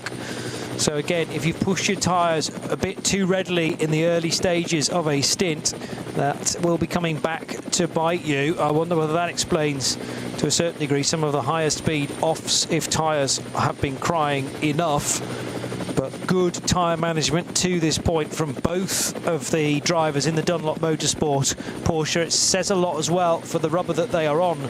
So again, if you push your tyres a bit too readily in the early stages of a stint, that will be coming back to bite you. I wonder whether that explains, to a certain degree, some of the higher speed offs if tyres have been crying enough. But good tyre management to this point from both of the drivers in the Dunlop Motorsport Porsche. It says a lot as well for the rubber that they are on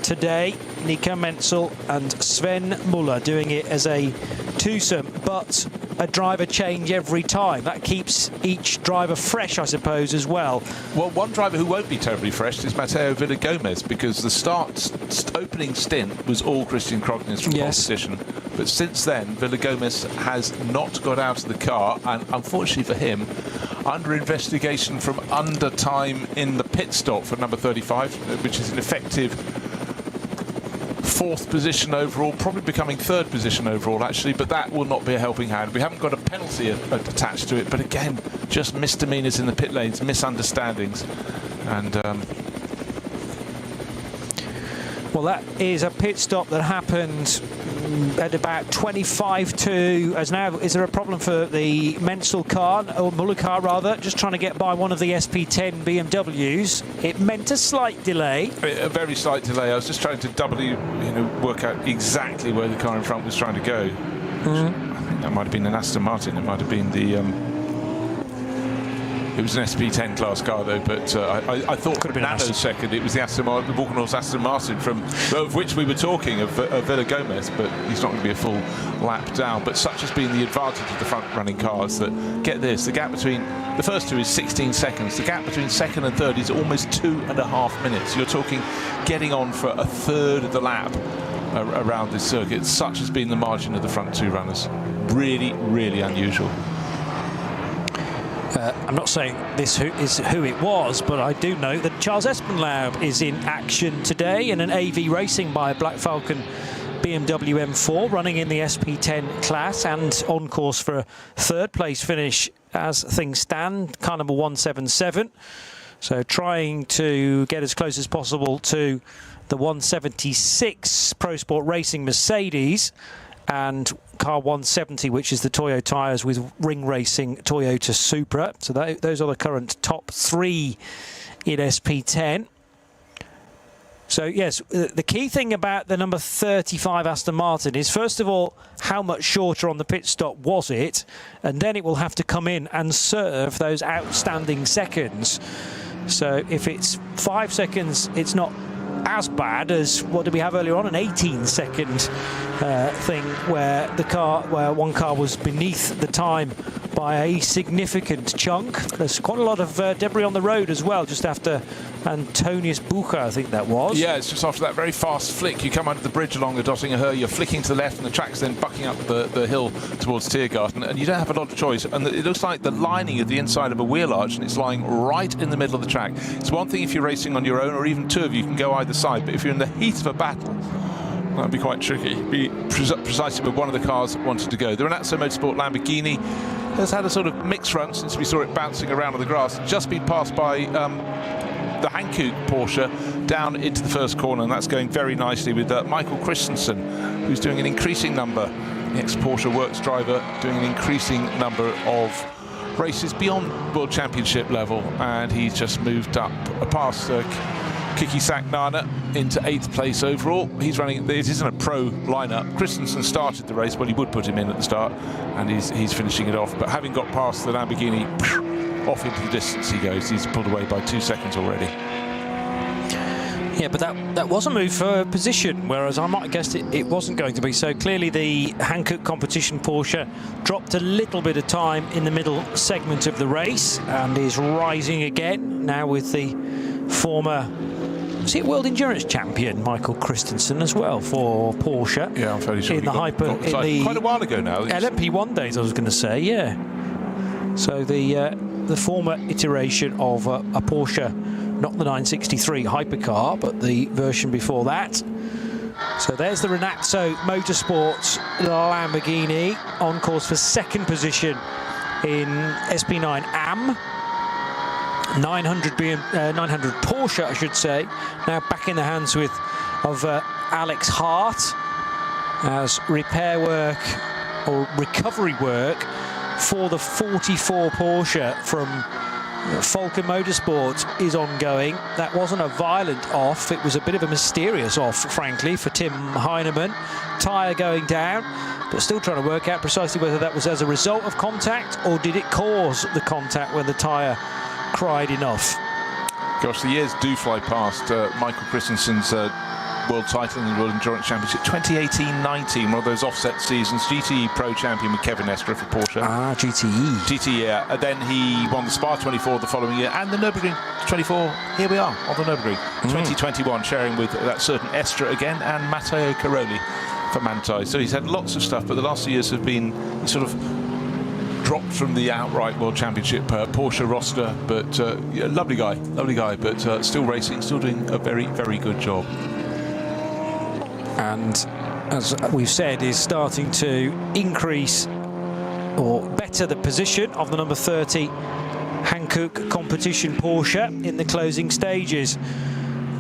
today. Nico Menzel and Sven Muller doing it as a twosome, but a driver change every time. That keeps each driver fresh, I suppose, as well. Well, one driver who won't be terribly fresh is Matteo Villagomez, because the opening stint was all Christian Krognes from pole position. But since then, Villagomez has not got out of the car, and unfortunately for him, under investigation from under time in the pit stop for number 35, which is an effective 4th position overall, probably becoming 3rd position overall actually, but that will not be a helping hand. We haven't got a penalty attached to it, but again, just misdemeanors in the pit lanes, misunderstandings, and Well, that is a pit stop that happened at about 25-2. As now, is there a problem for the Menzel car, or Muller car rather, just trying to get by one of the SP10 BMWs? It meant a slight delay. A very slight delay. I was just trying to work out exactly where the car in front was trying to go. I think that might have been an Aston Martin. It might have been the. It was an SP10 class car though, but I thought for a nanosecond it was the Walkenhorst Aston Martin of which we were talking of Villa Gomez, but he's not going to be a full lap down. But such has been the advantage of the front-running cars that, get this, the gap between the first two is 16 seconds. The gap between second and third is almost 2.5 minutes. You're talking getting on for a third of the lap around this circuit. Such has been the margin of the front two runners. Really, really unusual. I'm not saying this is who it was, but I do know that Charles Espenlaub is in action today in an AV racing by a Black Falcon BMW M4, running in the SP10 class and on course for a third place finish as things stand, car number 177. So trying to get as close as possible to the 176 Pro Sport Racing Mercedes and car 170, which is the Toyo tyres with Ring Racing Toyota Supra. So those are the current top three in SP10. So yes, the key thing about the number 35 Aston Martin is, first of all, how much shorter on the pit stop was it? And then it will have to come in and serve those outstanding seconds. So if it's 5 seconds, it's not as bad as what did we have earlier on, an 18-second thing where one car was beneath the time by a significant chunk. There's quite a lot of debris on the road as well, just after Antonius Bucher, I think that was. Yeah, it's just after that very fast flick. You come under the bridge along the Dottinger, you're flicking to the left, and the track's then bucking up the hill towards Tiergarten, and you don't have a lot of choice. And it looks like the lining of the inside of a wheel arch, and it's lying right in the middle of the track. It's one thing if you're racing on your own, or even two of you can go either side, but if you're in the heat of a battle, that'd be quite tricky. Be precisely where one of the cars wanted to go. The ADAC Motorsport Lamborghini has had a sort of mixed run since we saw it bouncing around on the grass. Just been passed by the Hankook Porsche down into the first corner, and that's going very nicely with Michael Christensen, who's doing an increasing number, the ex-Porsche works driver, doing an increasing number of races beyond World Championship level, and he's just moved up past Kiki Saknana into 8th place overall. He's running, it isn't a pro lineup. Christensen started the race, well, he would put him in at the start, and he's finishing it off. But having got past the Lamborghini, off into the distance he goes. He's pulled away by 2 seconds already. Yeah, but that was a move for position, whereas I might have guessed it wasn't going to be. So clearly the Hankook competition Porsche dropped a little bit of time in the middle segment of the race and is rising again now with the former World Endurance Champion Michael Christensen as well for Porsche. Yeah, I'm fairly sure. In the quite a while ago now. LMP1 days, I was going to say, yeah. So the former iteration of a Porsche, not the 963 hypercar, but the version before that. So there's the Renazzo Motorsport Lamborghini on course for second position in SP9 AM. 900 Porsche, I should say, now back in the hands of Alex Hart, as repair work or recovery work for the 44 Porsche from Falcon Motorsport is ongoing. That wasn't a violent off, it was a bit of a mysterious off, frankly, for Tim Heinemann. Tyre going down, but still trying to work out precisely whether that was as a result of contact or did it cause the contact when the tyre cried enough. Gosh, the years do fly past. Michael Christensen's world title in the World Endurance Championship 2018-19, one of those offset seasons. GTE Pro Champion with Kevin Estre for Porsche. Ah, GTE. GTE, yeah. And then he won the Spa 24 the following year, and the Nürburgring 24. Here we are on the Nürburgring 2021, sharing with that certain Estre again and Matteo Caroli for Manthey. So he's had lots of stuff, but the last few years have been sort of dropped from the outright World Championship Porsche roster, but yeah, lovely guy, but still racing, still doing a very, very good job. And as we've said, is starting to increase or better the position of the number 30 Hankook competition Porsche in the closing stages.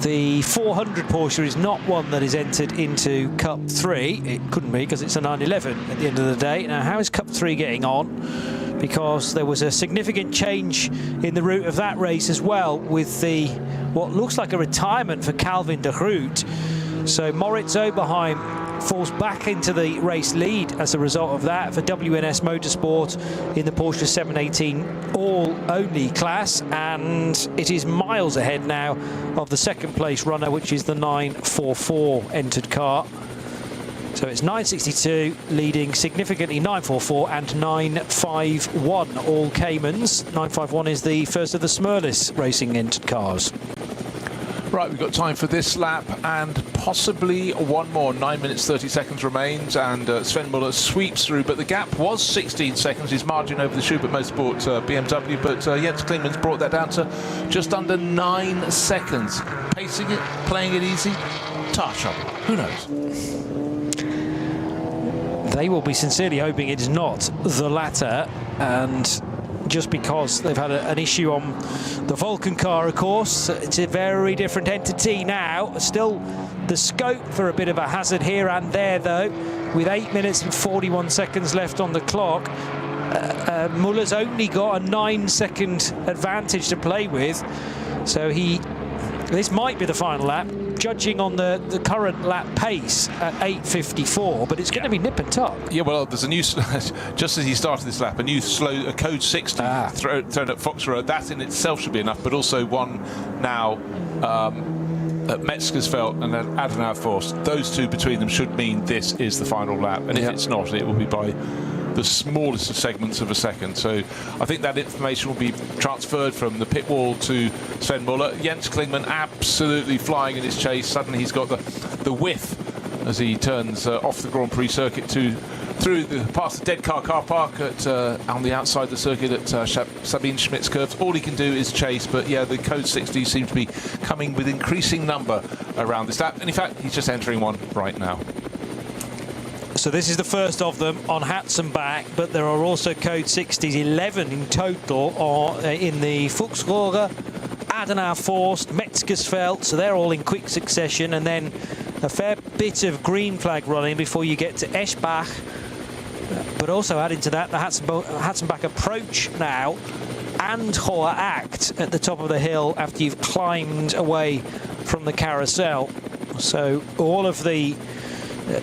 The 400 Porsche is not one that is entered into Cup 3. It couldn't be because it's a 911 at the end of the day. Now, how is Cup 3 getting on? Because there was a significant change in the route of that race as well, with the what looks like a retirement for Calvin de Groot. So Moritz Oberheim falls back into the race lead as a result of that for WNS Motorsport in the Porsche 718 all-only class, and it is miles ahead now of the second place runner, which is the 944 entered car. So it's 962 leading significantly 944 and 951, all Caymans. 951 is the first of the Smurlis Racing entered cars. Right, we've got time for this lap and possibly one more. 9 minutes 30 seconds remains, and Sven Muller sweeps through, but the gap was 16 seconds, his margin over the Schubert Motorsport BMW, but Jens Klingmann's brought that down to just under 9 seconds. Pacing it, playing it easy, tire trouble, who knows? They will be sincerely hoping it is not the latter, and just because they've had an issue on the Vulcan car, of course. It's a very different entity now. Still the scope for a bit of a hazard here and there, though, with 8 minutes and 41 seconds left on the clock. Muller's only got a 9-second advantage to play with, so this might be the final lap, judging on the current lap pace at 8:54, but it's going to be nip and tuck. Yeah, well, there's a new, just as he started this lap, a new a code 60 thrown at Fox Road. That in itself should be enough, but also one now at Metzgersfeld and at ADAC. Those two between them should mean this is the final lap, and if it's not, it will be by the smallest of segments of a second. So I think that information will be transferred from the pit wall to Sven Muller. Jens Klingmann absolutely flying in his chase. Suddenly he's got the whiff as he turns off the Grand Prix circuit past the dead car park at on the outside the circuit at Sabine Schmidt's curves. All he can do is chase, but yeah, the code 60 seems to be coming with increasing number around this lap, and in fact he's just entering one right now. So this is the first of them on Hatzenbach, but there are also code 60s, 11 in total, or in the Fuchsrohre, Adenauer Forst, Metzgersfeld, so they're all in quick succession, and then a fair bit of green flag running before you get to Eschbach, but also adding to that the Hatzenbach approach now, and Hoher Act at the top of the hill after you've climbed away from the carousel. So all of the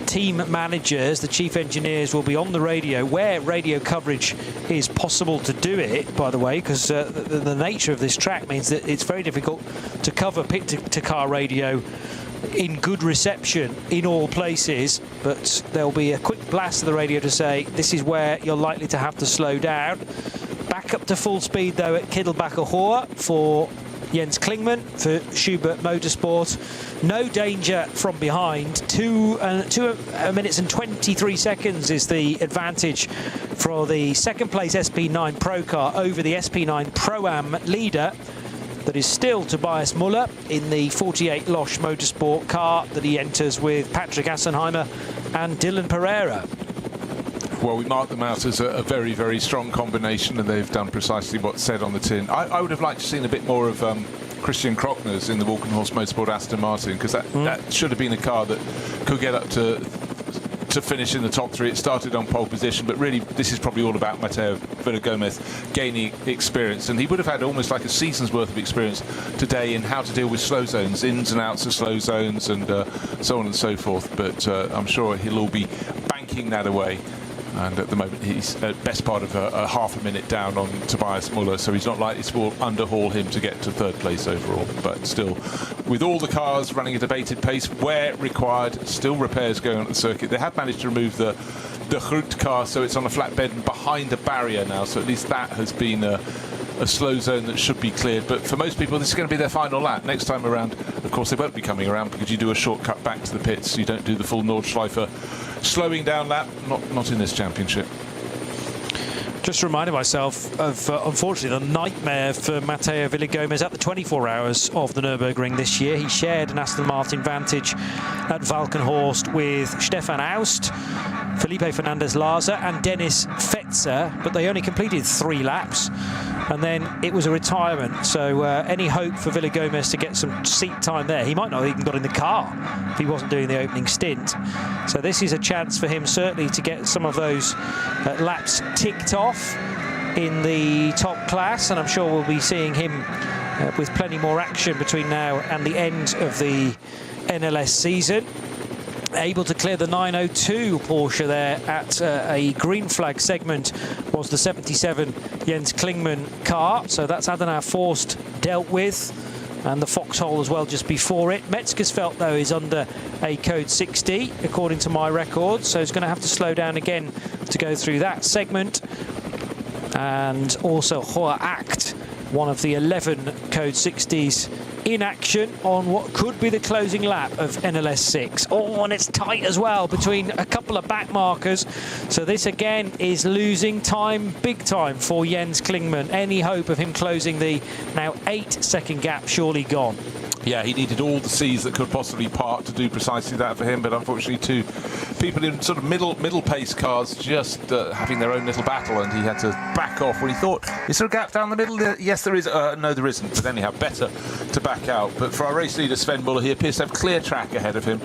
team managers, the chief engineers, will be on the radio, where radio coverage is possible to do it, by the way, because the nature of this track means that it's very difficult to cover pit-to-car radio in good reception in all places, but there'll be a quick blast of the radio to say this is where you're likely to have to slow down. Back up to full speed, though, at Kittelbacher Hohe for Jens Klingmann for Schubert Motorsport. No danger from behind. 2 minutes and 23 seconds is the advantage for the second place SP9 Pro car over the SP9 Pro-Am leader. That is still Tobias Muller in the 48 Losch Motorsport car that he enters with Patrick Assenheimer and Dylan Pereira. Well, we mark them out as a very, very strong combination, and they've done precisely what's said on the tin. I would have liked to have seen a bit more of Christian Krochner's in the Walkenhorst Motorsport Aston Martin, because that should have been a car that could get up to finish in the top 3. It started on pole position, but really this is probably all about Mateo Villagomez gaining experience, and he would have had almost like a season's worth of experience today in how to deal with slow zones, ins and outs of slow zones, and so on and so forth. But I'm sure he'll all be banking that away. And at the moment he's at best part of a half a minute down on Tobias Muller, so he's not likely to underhaul him to get to third place overall. But still, with all the cars running at a bated pace where required, still repairs going on at the circuit. They have managed to remove the Groot car, so it's on a flatbed and behind a barrier now, so at least that has been a slow zone that should be cleared. But for most people, this is going to be their final lap. Next time around, of course, they won't be coming around because you do a shortcut back to the pits. You don't do the full Nordschleife slowing down lap, not in this championship. Just reminded myself of, unfortunately, the nightmare for Mateo Villagomez at the 24 hours of the Nürburgring this year. He shared an Aston Martin Vantage at Valkenhorst with Stefan Aust, Felipe Fernandez-Larza and Dennis Fetzer, but they only completed 3 laps. And then it was a retirement, so any hope for Villagomez to get some seat time there? He might not have even got in the car if he wasn't doing the opening stint. So this is a chance for him certainly to get some of those laps ticked off in the top class, and I'm sure we'll be seeing him with plenty more action between now and the end of the NLS season. Able to clear the 902 Porsche there at a green flag segment was the 77 Jens Klingmann car. So that's ADAC dealt with, and the foxhole as well just before it. Metzgersfeld though is under a code 60 according to my record, so he's going to have to slow down again to go through that segment. And also Hoher Acht, one of the 11 code 60s in action on what could be the closing lap of NLS 6. Oh, and it's tight as well between a couple of back markers. So this again is losing time, big time for Jens Klingmann. Any hope of him closing the now 8-second gap surely gone. Yeah, he needed all the C's that could possibly part to do precisely that for him, but unfortunately two people in sort of middle pace cars just having their own little battle, and he had to back off when he thought, is there a gap down the middle? Yes, there is. No, there isn't, but anyhow, better to back out. But for our race leader, Sven Muller, he appears to have clear track ahead of him.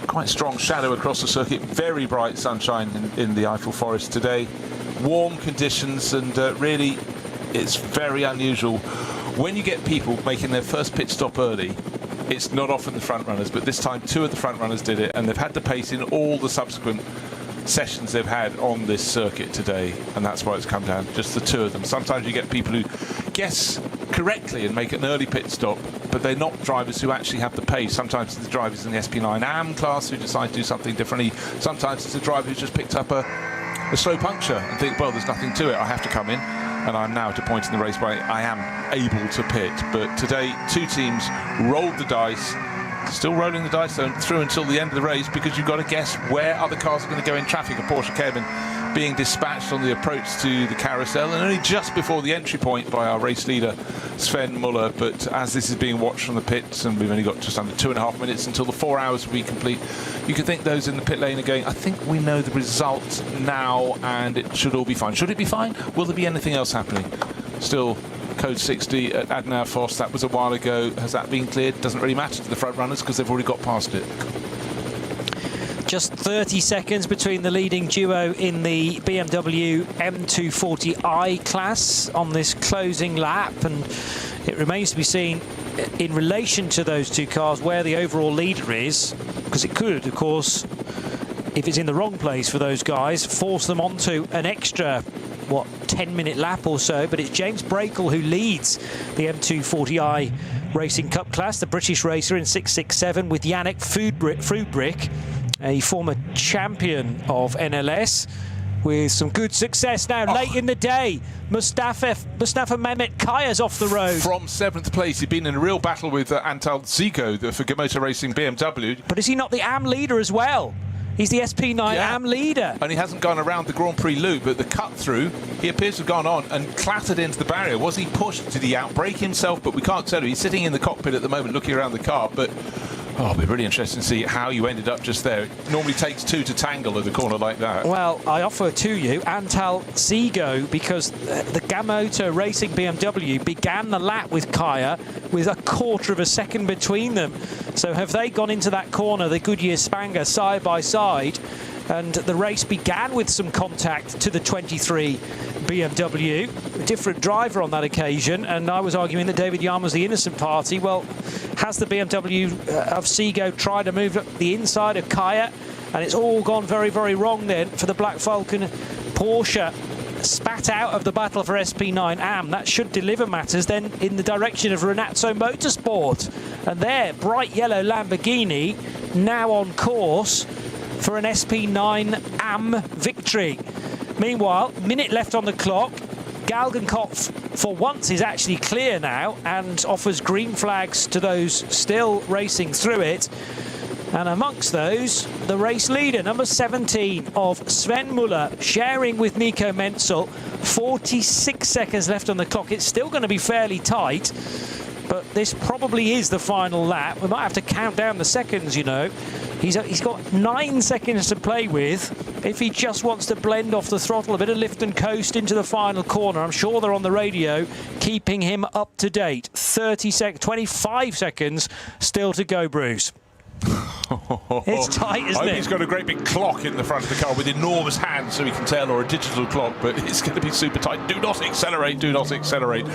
Quite strong shadow across the circuit, very bright sunshine in the Eifel Forest today. Warm conditions, and really, it's very unusual. When you get people making their first pit stop early, it's not often the front runners, but this time 2 of the front runners did it, and they've had to pace in all the subsequent sessions they've had on this circuit today, and that's why it's come down, just the 2 of them. Sometimes you get people who guess correctly and make an early pit stop, but they're not drivers who actually have the pace. Sometimes it's the drivers in the SP9 AM class who decide to do something differently. Sometimes it's a driver who's just picked up a slow puncture and think, well, there's nothing to it, I have to come in. And I'm now at a point in the race where I am able to pit. But today, 2 teams rolled the dice, still rolling the dice through until the end of the race, because you've got to guess where other cars are going to go in traffic. A Porsche Cayman being dispatched on the approach to the carousel, and only just before the entry point by our race leader, Sven Muller. But as this is being watched from the pits, and we've only got just under 2.5 minutes until the 4 hours will be complete, you can think those in the pit lane are going, I think we know the result now, and it should all be fine. Should it be fine? Will there be anything else happening? Still code 60 at ADAC. That was a while ago. Has that been cleared? Doesn't really matter to the front runners because they've already got past it. Just 30 seconds between the leading duo in the BMW M240i class on this closing lap, and it remains to be seen in relation to those 2 cars where the overall leader is, because it could, of course, if it's in the wrong place for those guys, force them onto an extra 10-minute lap or so. But it's James Brakel who leads the M240i Racing Cup class, the British racer in 667, with Yannick Fubrick, a former champion of NLS, with some good success now. Late in the day, Mustafa Mehmet Kaya's off the road. From 7th place, he'd been in a real battle with Antal Zico for Motor Racing BMW. But is he not the AM leader as well? He's the SP9 AM leader. And he hasn't gone around the Grand Prix loop, but the cut through, he appears to have gone on and clattered into the barrier. Was he pushed? Did he outbrake himself? But we can't tell. He's sitting in the cockpit at the moment looking around the car, but it'll be really interesting to see how you ended up just there. It normally takes 2 to tangle at a corner like that. Well, I offer to you Antal Zigo, because the Gamoto Racing BMW began the lap with Kaya with a 1/4 of a second between them. So have they gone into that corner, the Goodyear Spanger, side by side, and the race began with some contact to the 23 BMW. A different driver on that occasion, and I was arguing that David Yarm was the innocent party. Well, has the BMW of Seago tried to move up the inside of Kaya, and it's all gone very, very wrong then for the Black Falcon Porsche. Spat out of the battle for SP9 AM. That should deliver matters then in the direction of Renazzo Motorsport. And there, bright yellow Lamborghini now on course for an SP9 AM victory. Meanwhile, minute left on the clock. Galgenkopf, for once, is actually clear now and offers green flags to those still racing through it. And amongst those, the race leader, number 17 of Sven Muller, sharing with Nico Menzel. 46 seconds left on the clock. It's still going to be fairly tight. but this probably is the final lap. We might have to count down the seconds, you know. He's got 9 seconds to play with if he just wants to blend off the throttle, a bit of lift and coast into the final corner. I'm sure they're on the radio keeping him up to date. 25 seconds still to go, Bruce. It's tight, isn't it? I hope he's got a great big clock in the front of the car with enormous hands so he can tell, or a digital clock, but it's going to be super tight. Do not accelerate, do not accelerate.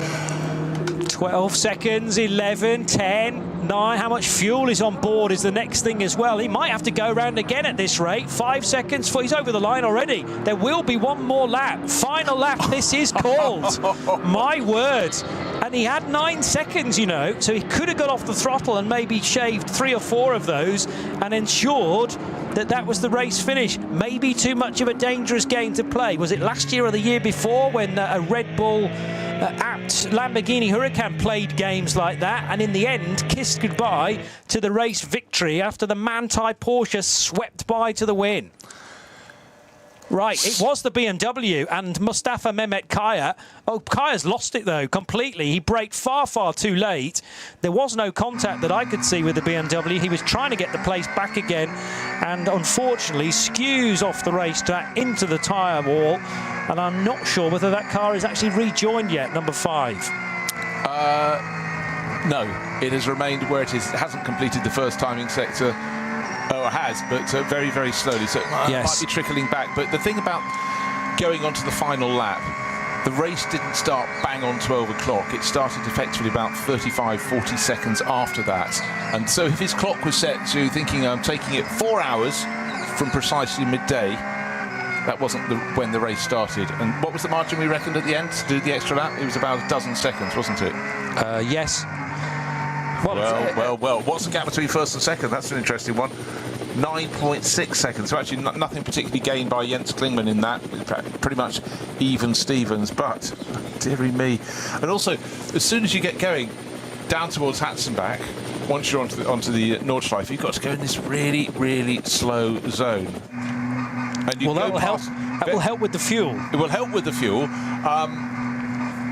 12 seconds, 11, 10, 9. How much fuel is on board is the next thing as well. He might have to go around again at this rate. 5 seconds, he's over the line already. There will be one more lap. Final lap, this is called. My word. And he had 9 seconds, you know, so he could have got off the throttle and maybe shaved 3 or 4 of those and ensured that that was the race finish. Maybe too much of a dangerous game to play. Was it last year or the year before when a Red Bull apt Lamborghini Huracan played games like that and in the end kissed goodbye to the race victory after the Manthey Porsche swept by to the win? Right, it was the BMW and Mustafa Mehmet Kaya. Oh, Kaya's lost it though completely. He braked far too late. There was no contact that I could see with the BMW. He was trying to get the place back again and unfortunately skews off the racetrack into the tyre wall. And I'm not sure whether that car is actually rejoined yet, number 5. No, it has remained where it is. It hasn't completed the first timing sector. Oh, it has, but very, very slowly. So it might be trickling back. But the thing about going on to the final lap, the race didn't start bang on 12 o'clock. It started effectively about 35, 40 seconds after that. And so if his clock was set to thinking I'm taking it 4 hours from precisely midday, that wasn't when the race started. And what was the margin we reckoned at the end to do the extra lap? It was about a dozen seconds, wasn't it? Yes. Well, what's the gap between first and second? That's an interesting one. 9.6 seconds. So actually nothing particularly gained by Jens Klingmann in that. Pretty much even Stevens, but dearie me. And also, as soon as you get going down towards Hatzenbach, once you're onto the Nordschleife, you've got to go in this really, really slow zone. And you that will help. That will help with the fuel. It will help with the fuel.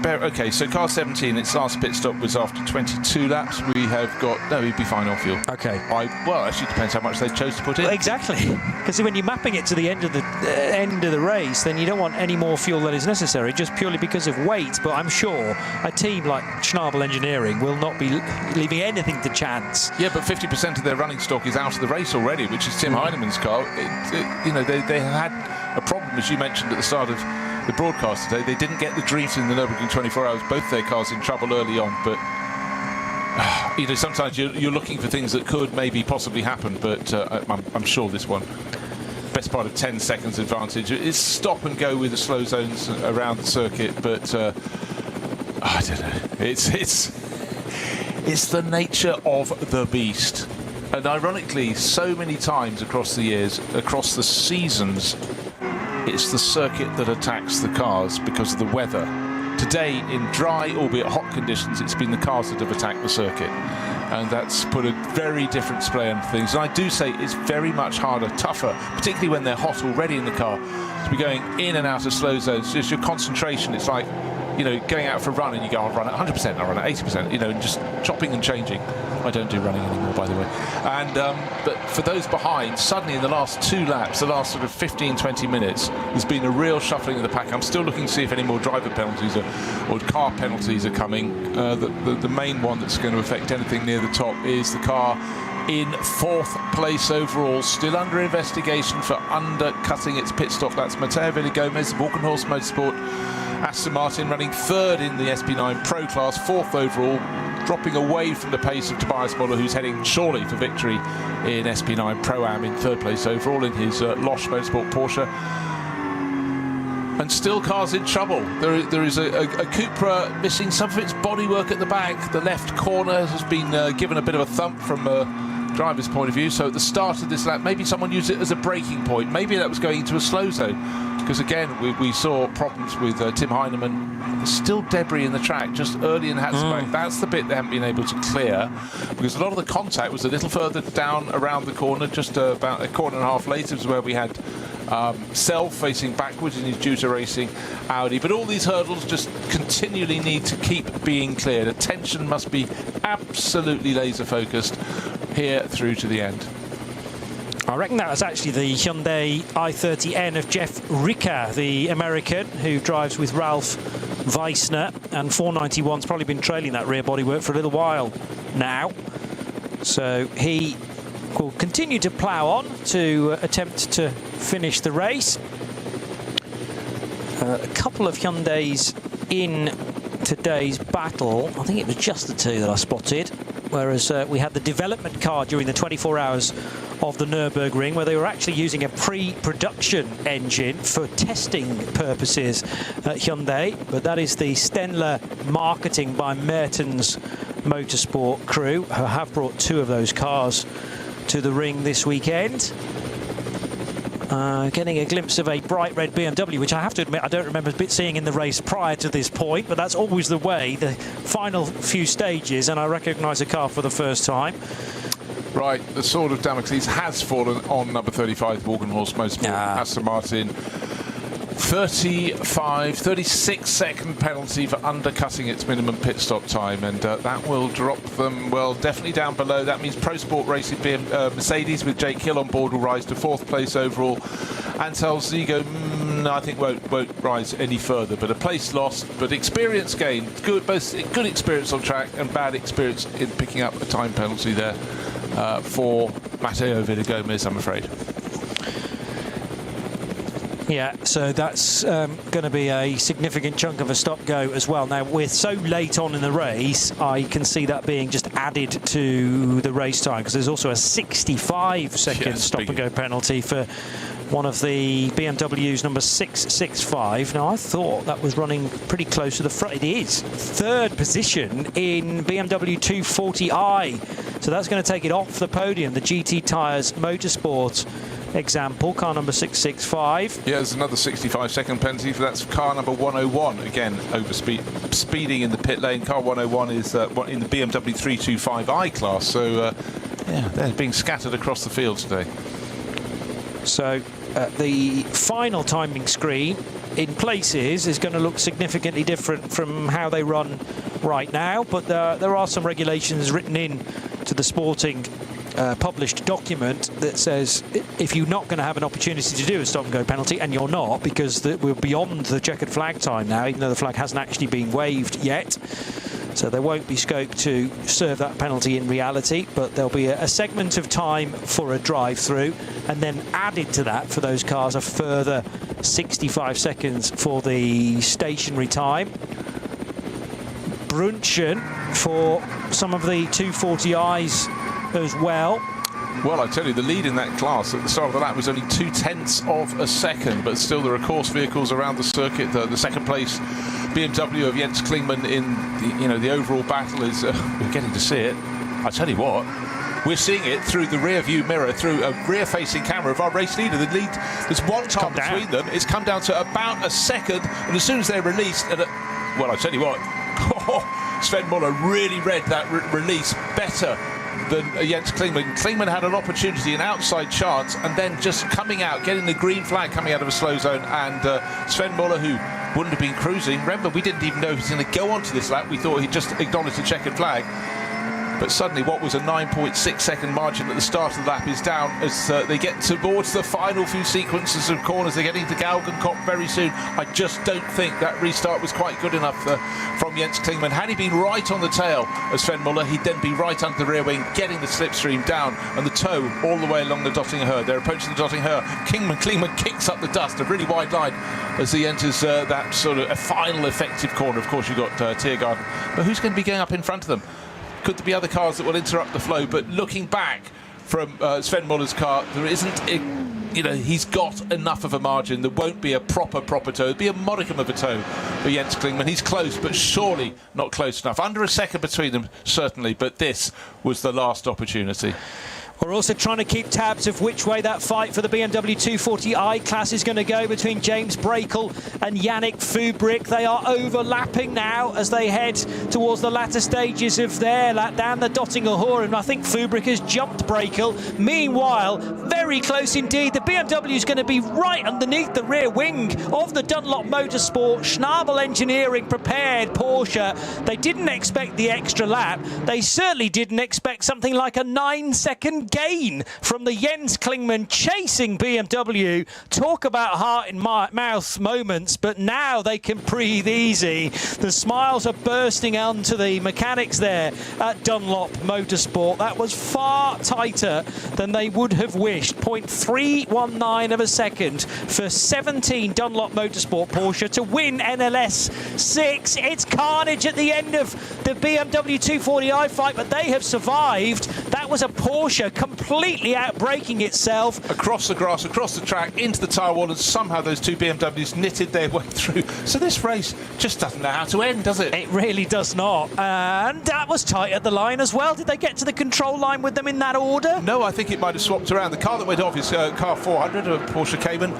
Okay, so car 17, its last pit stop was after 22 laps. We have got... No, he'd be fine on fuel. Okay. Well, actually, depends how much they chose to put in. Well, exactly. Because when you're mapping it to the end of the race, then you don't want any more fuel than is necessary, just purely because of weight. But I'm sure a team like Schnabel Engineering will not be leaving anything to chance. Yeah, but 50% of their running stock is out of the race already, which is Tim Heinemann's car. You know, they had a problem, as you mentioned at the start of the broadcast today. They didn't get the Dreams in the Nürburgring 24 hours. Both their cars in trouble early on, but you know, sometimes you're looking for things that could maybe possibly happen, but I'm sure this one, best part of 10 seconds advantage. It's stop and go with the slow zones around the circuit, but I don't know. It's the nature of the beast. And ironically, so many times across the years, across the seasons, it's the circuit that attacks the cars because of the weather. Today, in dry, albeit hot conditions, it's been the cars that have attacked the circuit. And that's put a very different display on things. And I do say it's very much harder, tougher, particularly when they're hot already in the car, to be going in and out of slow zones. Just your concentration, it's like, you know, going out for a run and you go, I'll run at 100%, I'll run at 80%, you know, and just chopping and changing. I don't do running anymore, by the way. And but for those behind, suddenly in the last 2 laps, the last sort of 15, 20 minutes, there's been a real shuffling of the pack. I'm still looking to see if any more driver penalties or car penalties are coming. The main one that's going to affect anything near the top is the car in 4th place overall, still under investigation for undercutting its pit stop. That's Mateo Villagomez, Walkenhorst Motorsport, Aston Martin, running 3rd in the SP9 Pro class, 4th overall, dropping away from the pace of Tobias Muller, who's heading surely for victory in SP9 Pro-Am in 3rd place overall in his Losch Motorsport Porsche. And still cars in trouble. There is a Cupra missing some of its bodywork at the back. The left corner has been given a bit of a thump from driver's point of view. So at the start of this lap, maybe someone used it as a braking point. Maybe that was going into a slow zone. Because again, we saw problems with Tim Heinemann. There's still debris in the track just early in Hatzenbach. That's the bit they haven't been able to clear, because a lot of the contact was a little further down around the corner, just about a corner and a half later was where we had Self facing backwards and he's due to racing Audi. But all these hurdles just continually need to keep being cleared. Attention must be absolutely laser focused here through to the end. I reckon that was actually the Hyundai i30N of Jeff Ricker, the American, who drives with Ralph Weissner, and 491's probably been trailing that rear bodywork for a little while now. So he will continue to plough on to attempt to finish the race. A couple of Hyundais in today's battle. I think it was just the two that I spotted, whereas we had the development car during the 24 hours of the Nürburgring, where they were actually using a pre-production engine for testing purposes at Hyundai. But that is the Stenler marketing by Mertens Motorsport crew, who have brought two of those cars to the ring this weekend. Getting a glimpse of a bright red BMW, which I have to admit I don't remember seeing in the race prior to this point, but that's always the way, the final few stages, and I recognise a car for the first time. Right, the sword of Damocles has fallen on number 35, Morgenhorst Motorsport, Aston Martin. 36 second penalty for undercutting its minimum pit stop time, and that will drop them, well, definitely down below. That means Pro Sport Racing Mercedes with Jake Hill on board will rise to 4th place overall. Ansel Zigo, I think won't rise any further, but a place lost, but experience gained. Both good experience on track and bad experience in picking up a time penalty there for Matteo Villagomez, I'm afraid. Yeah, so that's going to be a significant chunk of a stop-go as well. Now, we're so late on in the race, I can see that being just added to the race time, because there's also a 65-second stop-and-go penalty for one of the BMWs, number 665. Now, I thought that was running pretty close to the front. It is. 3rd position in BMW 240i. So that's going to take it off the podium, the GT Tyres Motorsport example, car number 665. Yeah, there's another 65-second penalty for that's car number 101. Again, speeding in the pit lane. Car 101 is in the BMW 325i class. So, yeah, they're being scattered across the field today. So, the final timing screen in places is going to look significantly different from how they run right now, but there are some regulations written in to the sporting published document that says if you're not going to have an opportunity to do a stop-and-go penalty, and you're not, because we're beyond the checkered flag time now, even though the flag hasn't actually been waved yet, so there won't be scope to serve that penalty in reality, but there'll be a segment of time for a drive-through, and then added to that for those cars a further 65 seconds for the stationary time. Brunchen for some of the 240i's as well. Well, I tell you, the lead in that class at the start of the lap was only 0.2 of a second, but still there are course vehicles around the circuit. The second place BMW of Jens Klingmann in the overall battle is we're getting to see it. I tell you what, we're seeing it through the rear view mirror, through a rear-facing camera of our race leader. The lead, there's one car between them. It's come down to about a second, and as soon as they're released, well, I tell you what, Sven Muller really read that release better than Jens Klingmann. Klingmann had an opportunity, an outside chance, and then just coming out, getting the green flag coming out of a slow zone, and Sven Muller, who wouldn't have been cruising. Remember, we didn't even know he was going to go onto this lap. We thought he'd just acknowledged the checkered flag. But suddenly what was a 9.6 second margin at the start of the lap is down as they get towards the final few sequences of corners. They're getting to Galgenkopf very soon. I just don't think that restart was quite good enough from Jens Klingmann. Had he been right on the tail of Sven Muller, he'd then be right under the rear wing, getting the slipstream down and the toe all the way along the Dottinger Herd. They're approaching the Dottinger Herd. Klingmann kicks up the dust, a really wide line as he enters that sort of a final effective corner. Of course, you've got Tiergarten. But who's going to be going up in front of them? Could there be other cars that will interrupt the flow? But looking back from Sven Muller's car, there isn't, he's got enough of a margin. There won't be a proper toe. There'll be a modicum of a toe for Jens Klingmann. He's close, but surely not close enough. Under a second between them, certainly, but this was the last opportunity. We're also trying to keep tabs of which way that fight for the BMW 240i class is going to go between James Brakel and Yannick Fubrick. They are overlapping now as they head towards the latter stages of their lap down the Dottinger Hoor, and I think Fubrick has jumped Brakel. Meanwhile, very close indeed. The BMW is going to be right underneath the rear wing of the Dunlop Motorsport. Schnabel Engineering prepared Porsche. They didn't expect the extra lap. They certainly didn't expect something like a 9-second gain from the Jens Klingmann chasing BMW. Talk about heart in mouth moments, but now they can breathe easy. The smiles are bursting onto the mechanics there at Dunlop Motorsport. That was far tighter than they would have wished. 0.319 of a second for 17 Dunlop Motorsport Porsche to win NLS 6. It's carnage at the end of the BMW 240i fight, but they have survived. That was a Porsche completely outbraking itself. Across the grass, across the track, into the tyre wall, and somehow those two BMWs knitted their way through. So this race just doesn't know how to end, does it? It really does not. And that was tight at the line as well. Did they get to the control line with them in that order? No, I think it might have swapped around. The car that went off is car 400, a Porsche Cayman,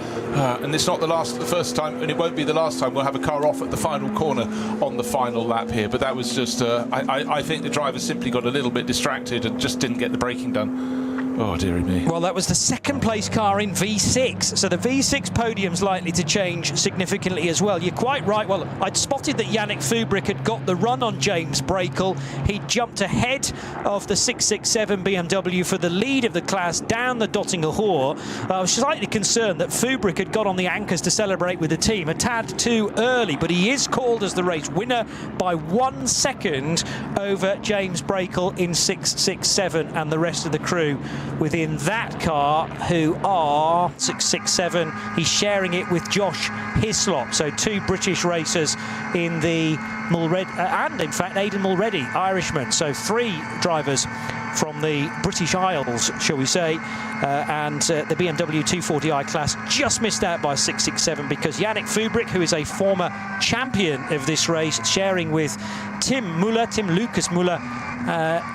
and it's not the first time, and it won't be the last time we'll have a car off at the final corner on the final lap here. But that was just, I think the driver simply got a little bit distracted and just didn't get the braking done. Oh, dearie me. Well, that was the second place car in V6, so the V6 podium's likely to change significantly as well. You're quite right. Well, I'd spotted that Yannick Fubrick had got the run on James Brakel. He jumped ahead of the 667 BMW for the lead of the class down the Dottinger Hoor. I was slightly concerned that Fubrick had got on the anchors to celebrate with the team a tad too early, but he is called as the race winner by 1 second over James Brakel in 667 and the rest of the crew within that car, who are 667. He's sharing it with Josh Hislop. So two British racers in the Mulready, and in fact Aidan Mulready, Irishman. So three drivers from the British Isles, shall we say, and the BMW 240i class just missed out by 667 because Yannick Fubrick, who is a former champion of this race, sharing with Tim Lucas Muller,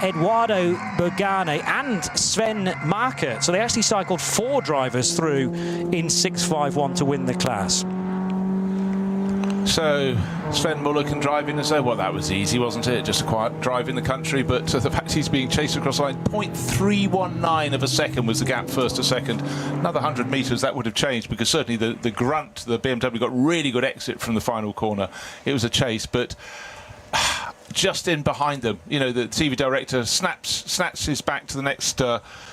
Eduardo Bergane and Sven Marker. So they actually cycled 4 drivers through in 651 to win the class. So Sven Muller can drive in and say, well, that was easy, wasn't it? Just a quiet drive in the country. But the fact he's being chased across the line, 0.319 of a second was the gap first to second. Another 100 metres, that would have changed, because certainly the grunt, the BMW got really good exit from the final corner. It was a chase, but just in behind them, you know, the TV director snatches back to the next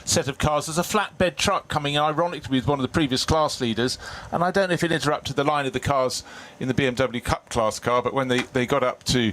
set of cars. There's a flatbed truck coming in, ironically, with one of the previous class leaders, and I don't know if it interrupted the line of the cars in the BMW Cup class car, but when they got up to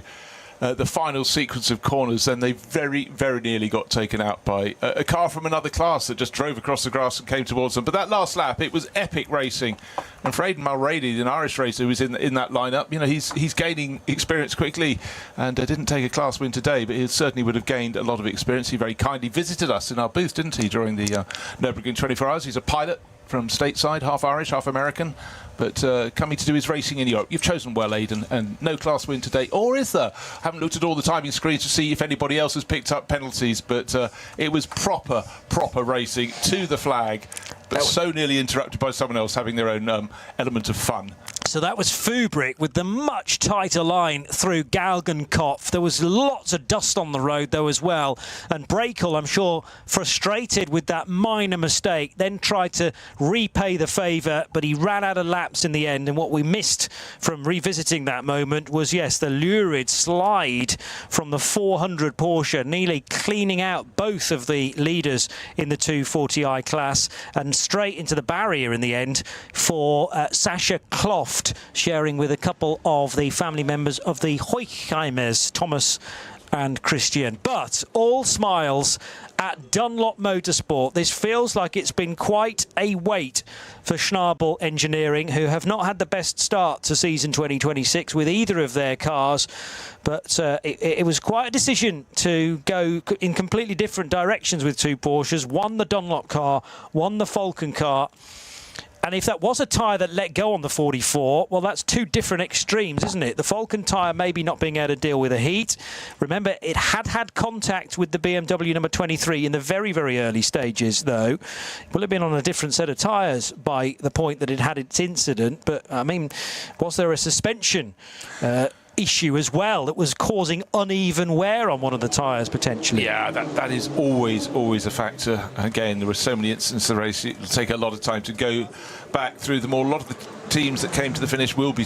the final sequence of corners, then they very, very nearly got taken out by a car from another class that just drove across the grass and came towards them. But that last lap, it was epic racing. And for Aidan Mulready, an Irish racer who was in that lineup, you know, he's gaining experience quickly, and didn't take a class win today, but he certainly would have gained a lot of experience. He very kindly visited us in our booth, didn't he, during the Nürburgring 24 Hours. He's a pilot from stateside, half Irish, half American, but coming to do his racing in Europe. You've chosen well, Aidan, and no class win today. Or is there? I haven't looked at all the timing screens to see if anybody else has picked up penalties, but it was proper racing to the flag, but so nearly interrupted by someone else having their own element of fun. So that was Fubrick with the much tighter line through Galgenkopf. There was lots of dust on the road though as well. And Brakel, I'm sure, frustrated with that minor mistake, then tried to repay the favour, but he ran out of laps in the end. And what we missed from revisiting that moment was, yes, the lurid slide from the 400 Porsche, nearly cleaning out both of the leaders in the 240i class, and straight into the barrier in the end for Sascha Kloft, sharing with a couple of the family members of the Hochheimers, Thomas and Christian. But all smiles at Dunlop Motorsport. This feels like it's been quite a wait for Schnabel Engineering, who have not had the best start to season 2026 with either of their cars. But it was quite a decision to go in completely different directions with two Porsches. One the Dunlop car, one the Falcon car. And if that was a tyre that let go on the 44, well, that's two different extremes, isn't it? The Falcon tyre maybe not being able to deal with the heat. Remember, it had contact with the BMW number 23 in the very, very early stages, though. It will have been on a different set of tyres by the point that it had its incident. But, I mean, was there a suspension issue as well that was causing uneven wear on one of the tyres potentially? Yeah, that is always a factor. Again, there were so many instances of the race, it will take a lot of time to go back through them all. A lot of the teams that came to the finish will be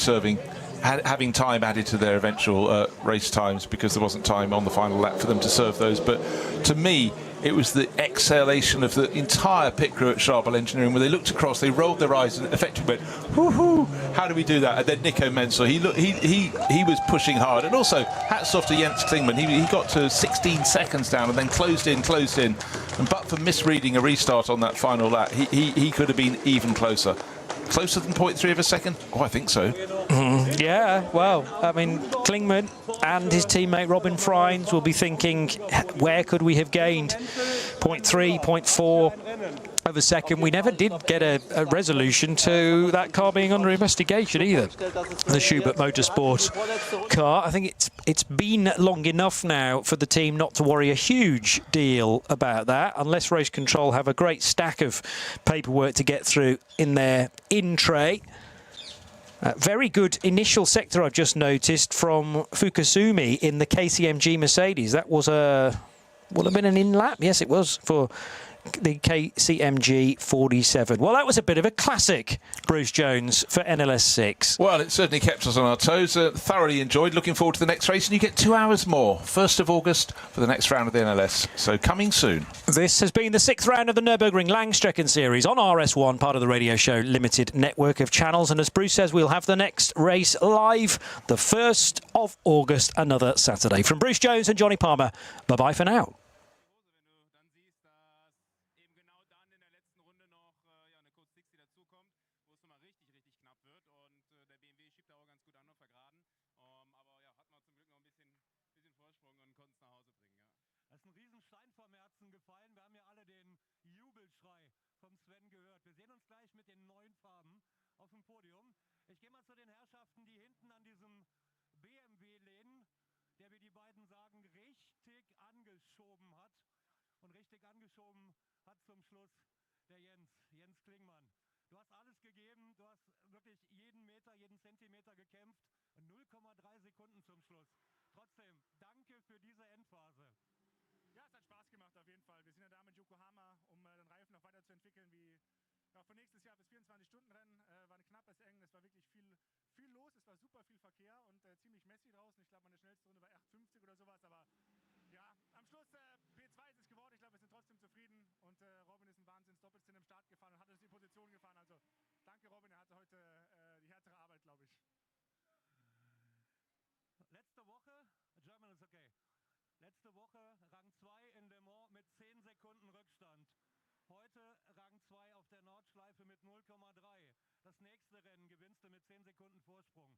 having time added to their eventual race times because there wasn't time on the final lap for them to serve those. But to me, it was the exhalation of the entire pit crew at Schabel Engineering, where they looked across, they rolled their eyes and effectively went, whoo-hoo, how do we do that? And then Nico Menzel, he was pushing hard. And also, hats off to Jens Klingmann. He got to 16 seconds down and then closed in. And but for misreading a restart on that final lap, he could have been even closer. Closer than 0.3 of a second? Oh, I think so. Yeah, well, I mean, Klingmann and his teammate Robin Freins will be thinking, where could we have gained 0.3, 0.4 of a second? We never did get a resolution to that car being under investigation either, the Schubert Motorsport car. I think it's been long enough now for the team not to worry a huge deal about that, unless Race Control have a great stack of paperwork to get through in their in-tray. Very good initial sector I've just noticed from Fukasumi in the KCMG Mercedes. That was will have been an in-lap. Yes, it was for the KCMG 47. Well, that was a bit of a classic, Bruce Jones, for NLS 6. Well, it certainly kept us on our toes. Thoroughly enjoyed. Looking forward to the next race. And you get 2 hours more, 1st of August, for the next round of the NLS. So coming soon. This has been the 6th round of the Nürburgring Langstrecken Series on RS1, part of the Radio Show Limited network of channels. And as Bruce says, we'll have the next race live the 1st of August, another Saturday. From Bruce Jones and Johnny Palmer, bye-bye for now. Ich gehe mal zu den Herrschaften, die hinten an diesem BMW lehnen, der, wie die beiden sagen, richtig angeschoben hat. Und richtig angeschoben hat zum Schluss der Jens Klingmann. Du hast alles gegeben, du hast wirklich jeden Meter, jeden Zentimeter gekämpft. 0,3 Sekunden zum Schluss. Trotzdem, danke für diese Endphase. Ja, es hat Spaß gemacht auf jeden Fall. Wir sind ja da mit Yokohama, um den Reifen noch weiterzuentwickeln, wie auch für nächstes Jahr bis 24-Stunden-Rennen. War ein knappes Eng, es war wirklich viel los, es war super viel Verkehr und ziemlich messy draußen. Ich glaube, meine schnellste Runde war 8,50 oder sowas, aber ja, am Schluss P2 ist es geworden. Ich glaube, wir sind trotzdem zufrieden und Robin ist ein Wahnsinns-Doppelstinn im Start gefahren und hat uns die Position gefahren. Also danke, Robin, er hatte heute die härtere Arbeit, glaube ich. Letzte Woche, German ist okay. Letzte Woche Rang 2 in Le Mans mit 10 Sekunden Rückstand. Heute Rang 2 auf der Nordschleife mit 0,3. Das nächste Rennen gewinnst du mit 10 Sekunden Vorsprung.